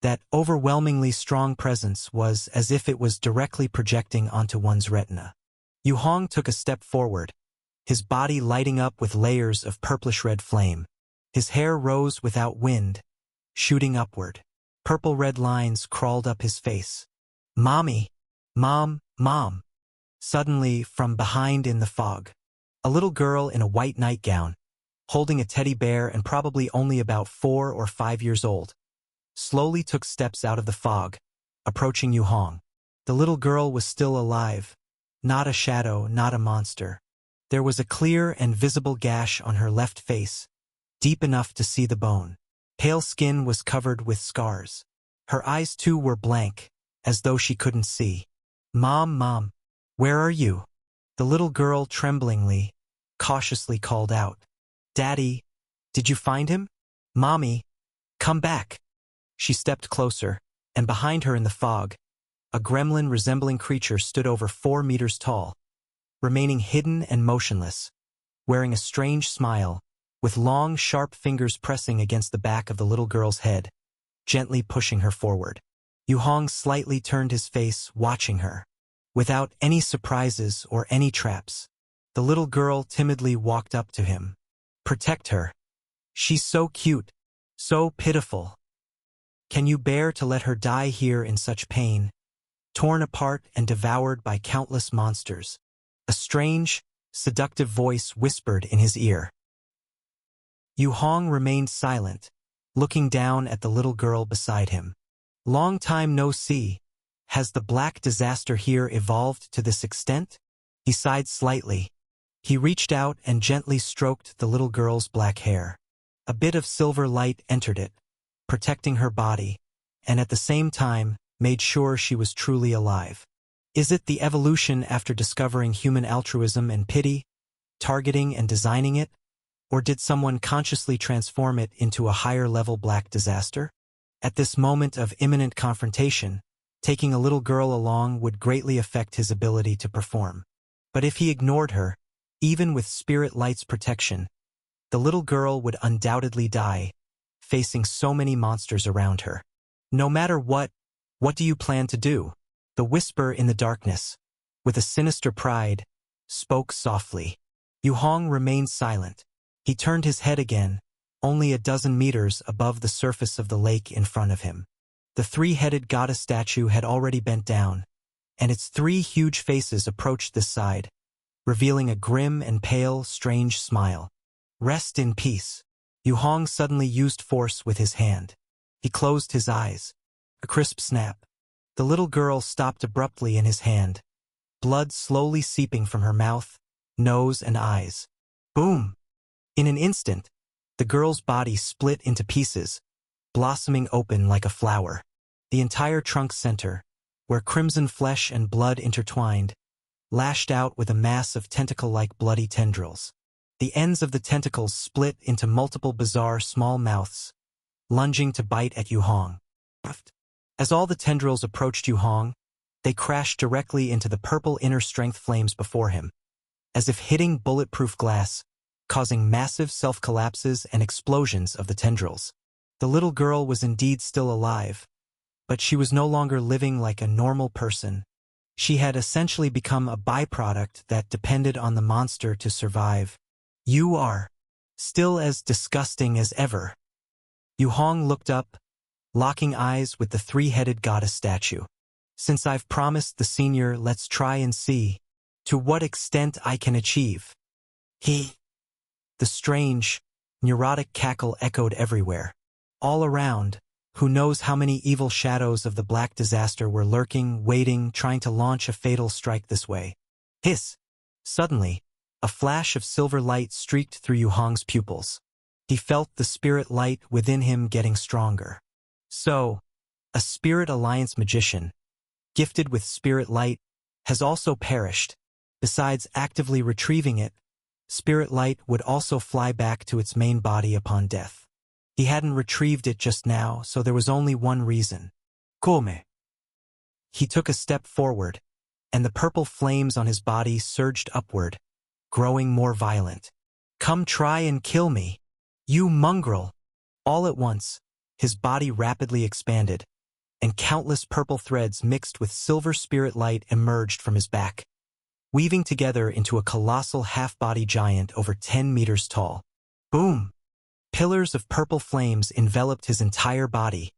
That overwhelmingly strong presence was as if it was directly projecting onto one's retina. Yu Hong took a step forward, his body lighting up with layers of purplish-red flame. His hair rose without wind, shooting upward. Purple-red lines crawled up his face. "Mommy! Mom! Mom!" Suddenly, from behind in the fog, a little girl in a white nightgown, holding a teddy bear and probably only about 4 or 5 years old, slowly took steps out of the fog, approaching Yu Hong. The little girl was still alive, not a shadow, not a monster. There was a clear and visible gash on her left face, deep enough to see the bone. Pale skin was covered with scars. Her eyes too were blank, as though she couldn't see. "Mom, Mom, where are you?" The little girl tremblingly, cautiously called out. "Daddy, did you find him? Mommy, come back." She stepped closer, and behind her in the fog, a gremlin-resembling creature stood over 4 meters tall, remaining hidden and motionless, wearing a strange smile, with long, sharp fingers pressing against the back of the little girl's head, gently pushing her forward. Yu Hong slightly turned his face, watching her. Without any surprises or any traps, the little girl timidly walked up to him. "Protect her. She's so cute, so pitiful. Can you bear to let her die here in such pain, torn apart and devoured by countless monsters?" A strange, seductive voice whispered in his ear. Yu Hong remained silent, looking down at the little girl beside him. "Long time no see. Has the black disaster here evolved to this extent?" He sighed slightly. He reached out and gently stroked the little girl's black hair. A bit of silver light entered it, protecting her body, and at the same time, made sure she was truly alive. Is it the evolution after discovering human altruism and pity, targeting and designing it? Or did someone consciously transform it into a higher-level black disaster? At this moment of imminent confrontation, taking a little girl along would greatly affect his ability to perform. But if he ignored her, even with Spirit Light's protection, the little girl would undoubtedly die, facing so many monsters around her. "No matter what do you plan to do?" The whisper in the darkness, with a sinister pride, spoke softly. Yu Hong remained silent. He turned his head again, only a dozen meters above the surface of the lake in front of him. The three-headed goddess statue had already bent down, and its 3 huge faces approached this side, revealing a grim and pale, strange smile. "Rest in peace." Yu Hong suddenly used force with his hand. He closed his eyes. A crisp snap. The little girl stopped abruptly in his hand, blood slowly seeping from her mouth, nose, and eyes. Boom! In an instant, the girl's body split into pieces, blossoming open like a flower. The entire trunk center, where crimson flesh and blood intertwined, lashed out with a mass of tentacle-like bloody tendrils. The ends of the tentacles split into multiple bizarre small mouths, lunging to bite at Yu Hong. As all the tendrils approached Yu Hong, they crashed directly into the purple inner strength flames before him, as if hitting bulletproof glass, causing massive self-collapses and explosions of the tendrils. The little girl was indeed still alive, but she was no longer living like a normal person. She had essentially become a byproduct that depended on the monster to survive. "You are still as disgusting as ever." Yu Hong looked up, locking eyes with the three-headed goddess statue. "Since I've promised the senior, let's try and see to what extent I can achieve." The strange, neurotic cackle echoed everywhere. All around, who knows how many evil shadows of the black disaster were lurking, waiting, trying to launch a fatal strike this way. Hiss! Suddenly, a flash of silver light streaked through Yu Hong's pupils. He felt the spirit light within him getting stronger. So, a Spirit Alliance magician, gifted with spirit light, has also perished. Besides actively retrieving it, spirit light would also fly back to its main body upon death. He hadn't retrieved it just now, so there was only one reason. "Come," He took a step forward, and the purple flames on his body surged upward, growing more violent. "Come try and kill me, you mongrel!" All at once, his body rapidly expanded, and countless purple threads mixed with silver spirit light emerged from his back, weaving together into a colossal half-body giant over 10 meters tall. Boom! Pillars of purple flames enveloped his entire body,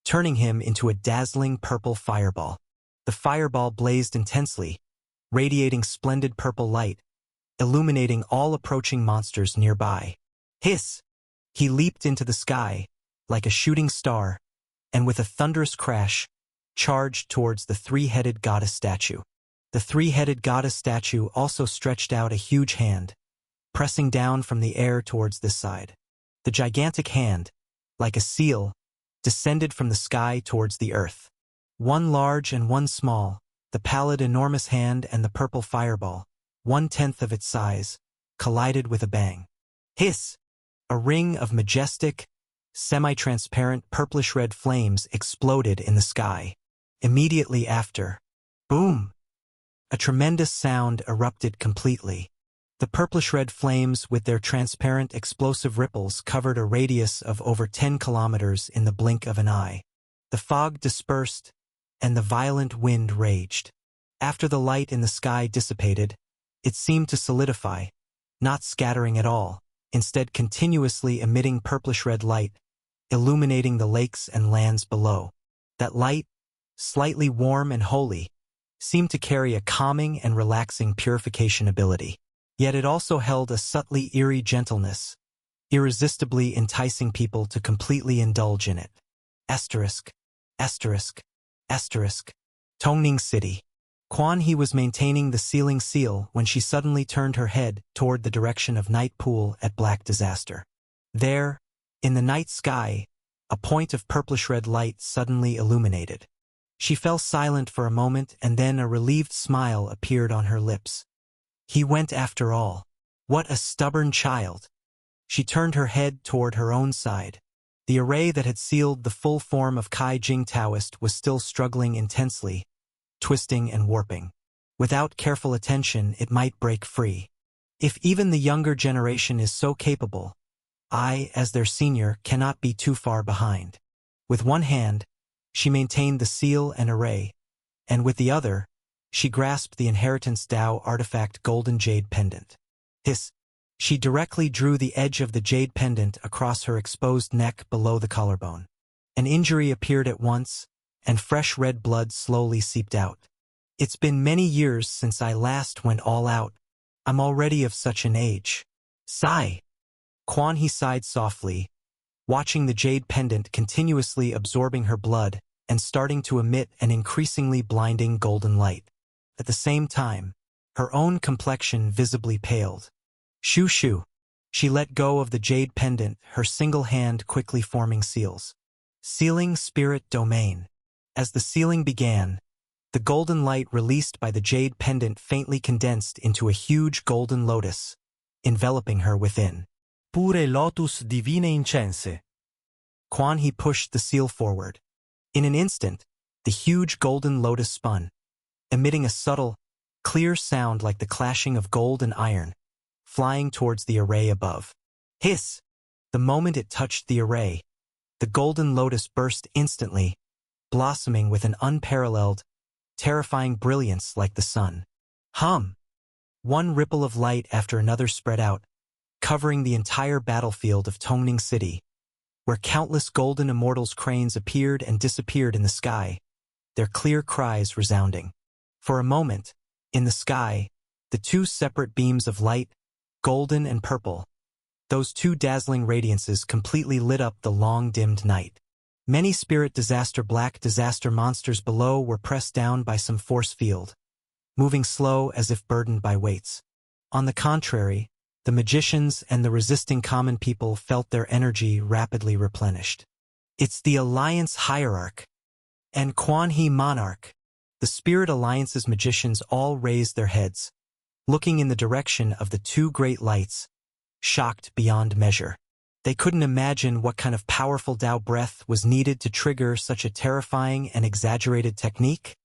turning him into a dazzling purple fireball. The fireball blazed intensely, radiating splendid purple light, illuminating all approaching monsters nearby. Hiss! He leaped into the sky, like a shooting star, and with a thunderous crash, charged towards the three-headed goddess statue. The three-headed goddess statue also stretched out a huge hand, pressing down from the air towards this side. The gigantic hand, like a seal, descended from the sky towards the earth. One large and one small, the pallid enormous hand and the purple fireball, 1/10 of its size, collided with a bang. Hiss! A ring of majestic, semi-transparent purplish-red flames exploded in the sky. Immediately after, boom! A tremendous sound erupted completely. The purplish-red flames with their transparent explosive ripples covered a radius of over 10 kilometers in the blink of an eye. The fog dispersed, and the violent wind raged. After the light in the sky dissipated, it seemed to solidify, not scattering at all, instead continuously emitting purplish-red light, illuminating the lakes and lands below. That light, slightly warm and holy, seemed to carry a calming and relaxing purification ability. Yet it also held a subtly eerie gentleness, irresistibly enticing people to completely indulge in it. Asterisk, asterisk, asterisk. Tongning City. Quan He was maintaining the sealing seal when she suddenly turned her head toward the direction of Night Pool at Black Disaster. There, in the night sky, a point of purplish-red light suddenly illuminated. She fell silent for a moment, and then a relieved smile appeared on her lips. He went after all. What a stubborn child. She turned her head toward her own side. The array that had sealed the full form of Kai Jing Taoist was still struggling intensely, twisting and warping. Without careful attention, it might break free. If even the younger generation is so capable, I, as their senior, cannot be too far behind. With one hand, she maintained the seal and array, and with the other, she grasped the Inheritance Tao artifact golden jade pendant. Hiss! She directly drew the edge of the jade pendant across her exposed neck below the collarbone. An injury appeared at once, and fresh red blood slowly seeped out. It's been many years since I last went all out. I'm already of such an age. Sigh! Quan He sighed softly, watching the jade pendant continuously absorbing her blood and starting to emit an increasingly blinding golden light. At the same time, her own complexion visibly paled. Shoo shoo! She let go of the jade pendant, her single hand quickly forming seals. Sealing Spirit Domain. As the sealing began, the golden light released by the jade pendant faintly condensed into a huge golden lotus, enveloping her within. Pure lotus divine incense. Quan He pushed the seal forward. In an instant, the huge golden lotus spun, emitting a subtle, clear sound like the clashing of gold and iron, flying towards the array above. Hiss! The moment it touched the array, the golden lotus burst instantly, blossoming with an unparalleled, terrifying brilliance like the sun. Hum! One ripple of light after another spread out, covering the entire battlefield of Tongning City, where countless golden immortals' cranes appeared and disappeared in the sky, their clear cries resounding. For a moment, in the sky, the two separate beams of light, golden and purple, those two dazzling radiances completely lit up the long-dimmed night. Many Spirit Disaster Black Disaster monsters below were pressed down by some force field, moving slow as if burdened by weights. On the contrary, the magicians and the resisting common people felt their energy rapidly replenished. It's the Alliance Hierarch and Quan He Monarch. The Spirit Alliance's magicians all raised their heads, looking in the direction of the two great lights, shocked beyond measure. They couldn't imagine what kind of powerful Tao breath was needed to trigger such a terrifying and exaggerated technique.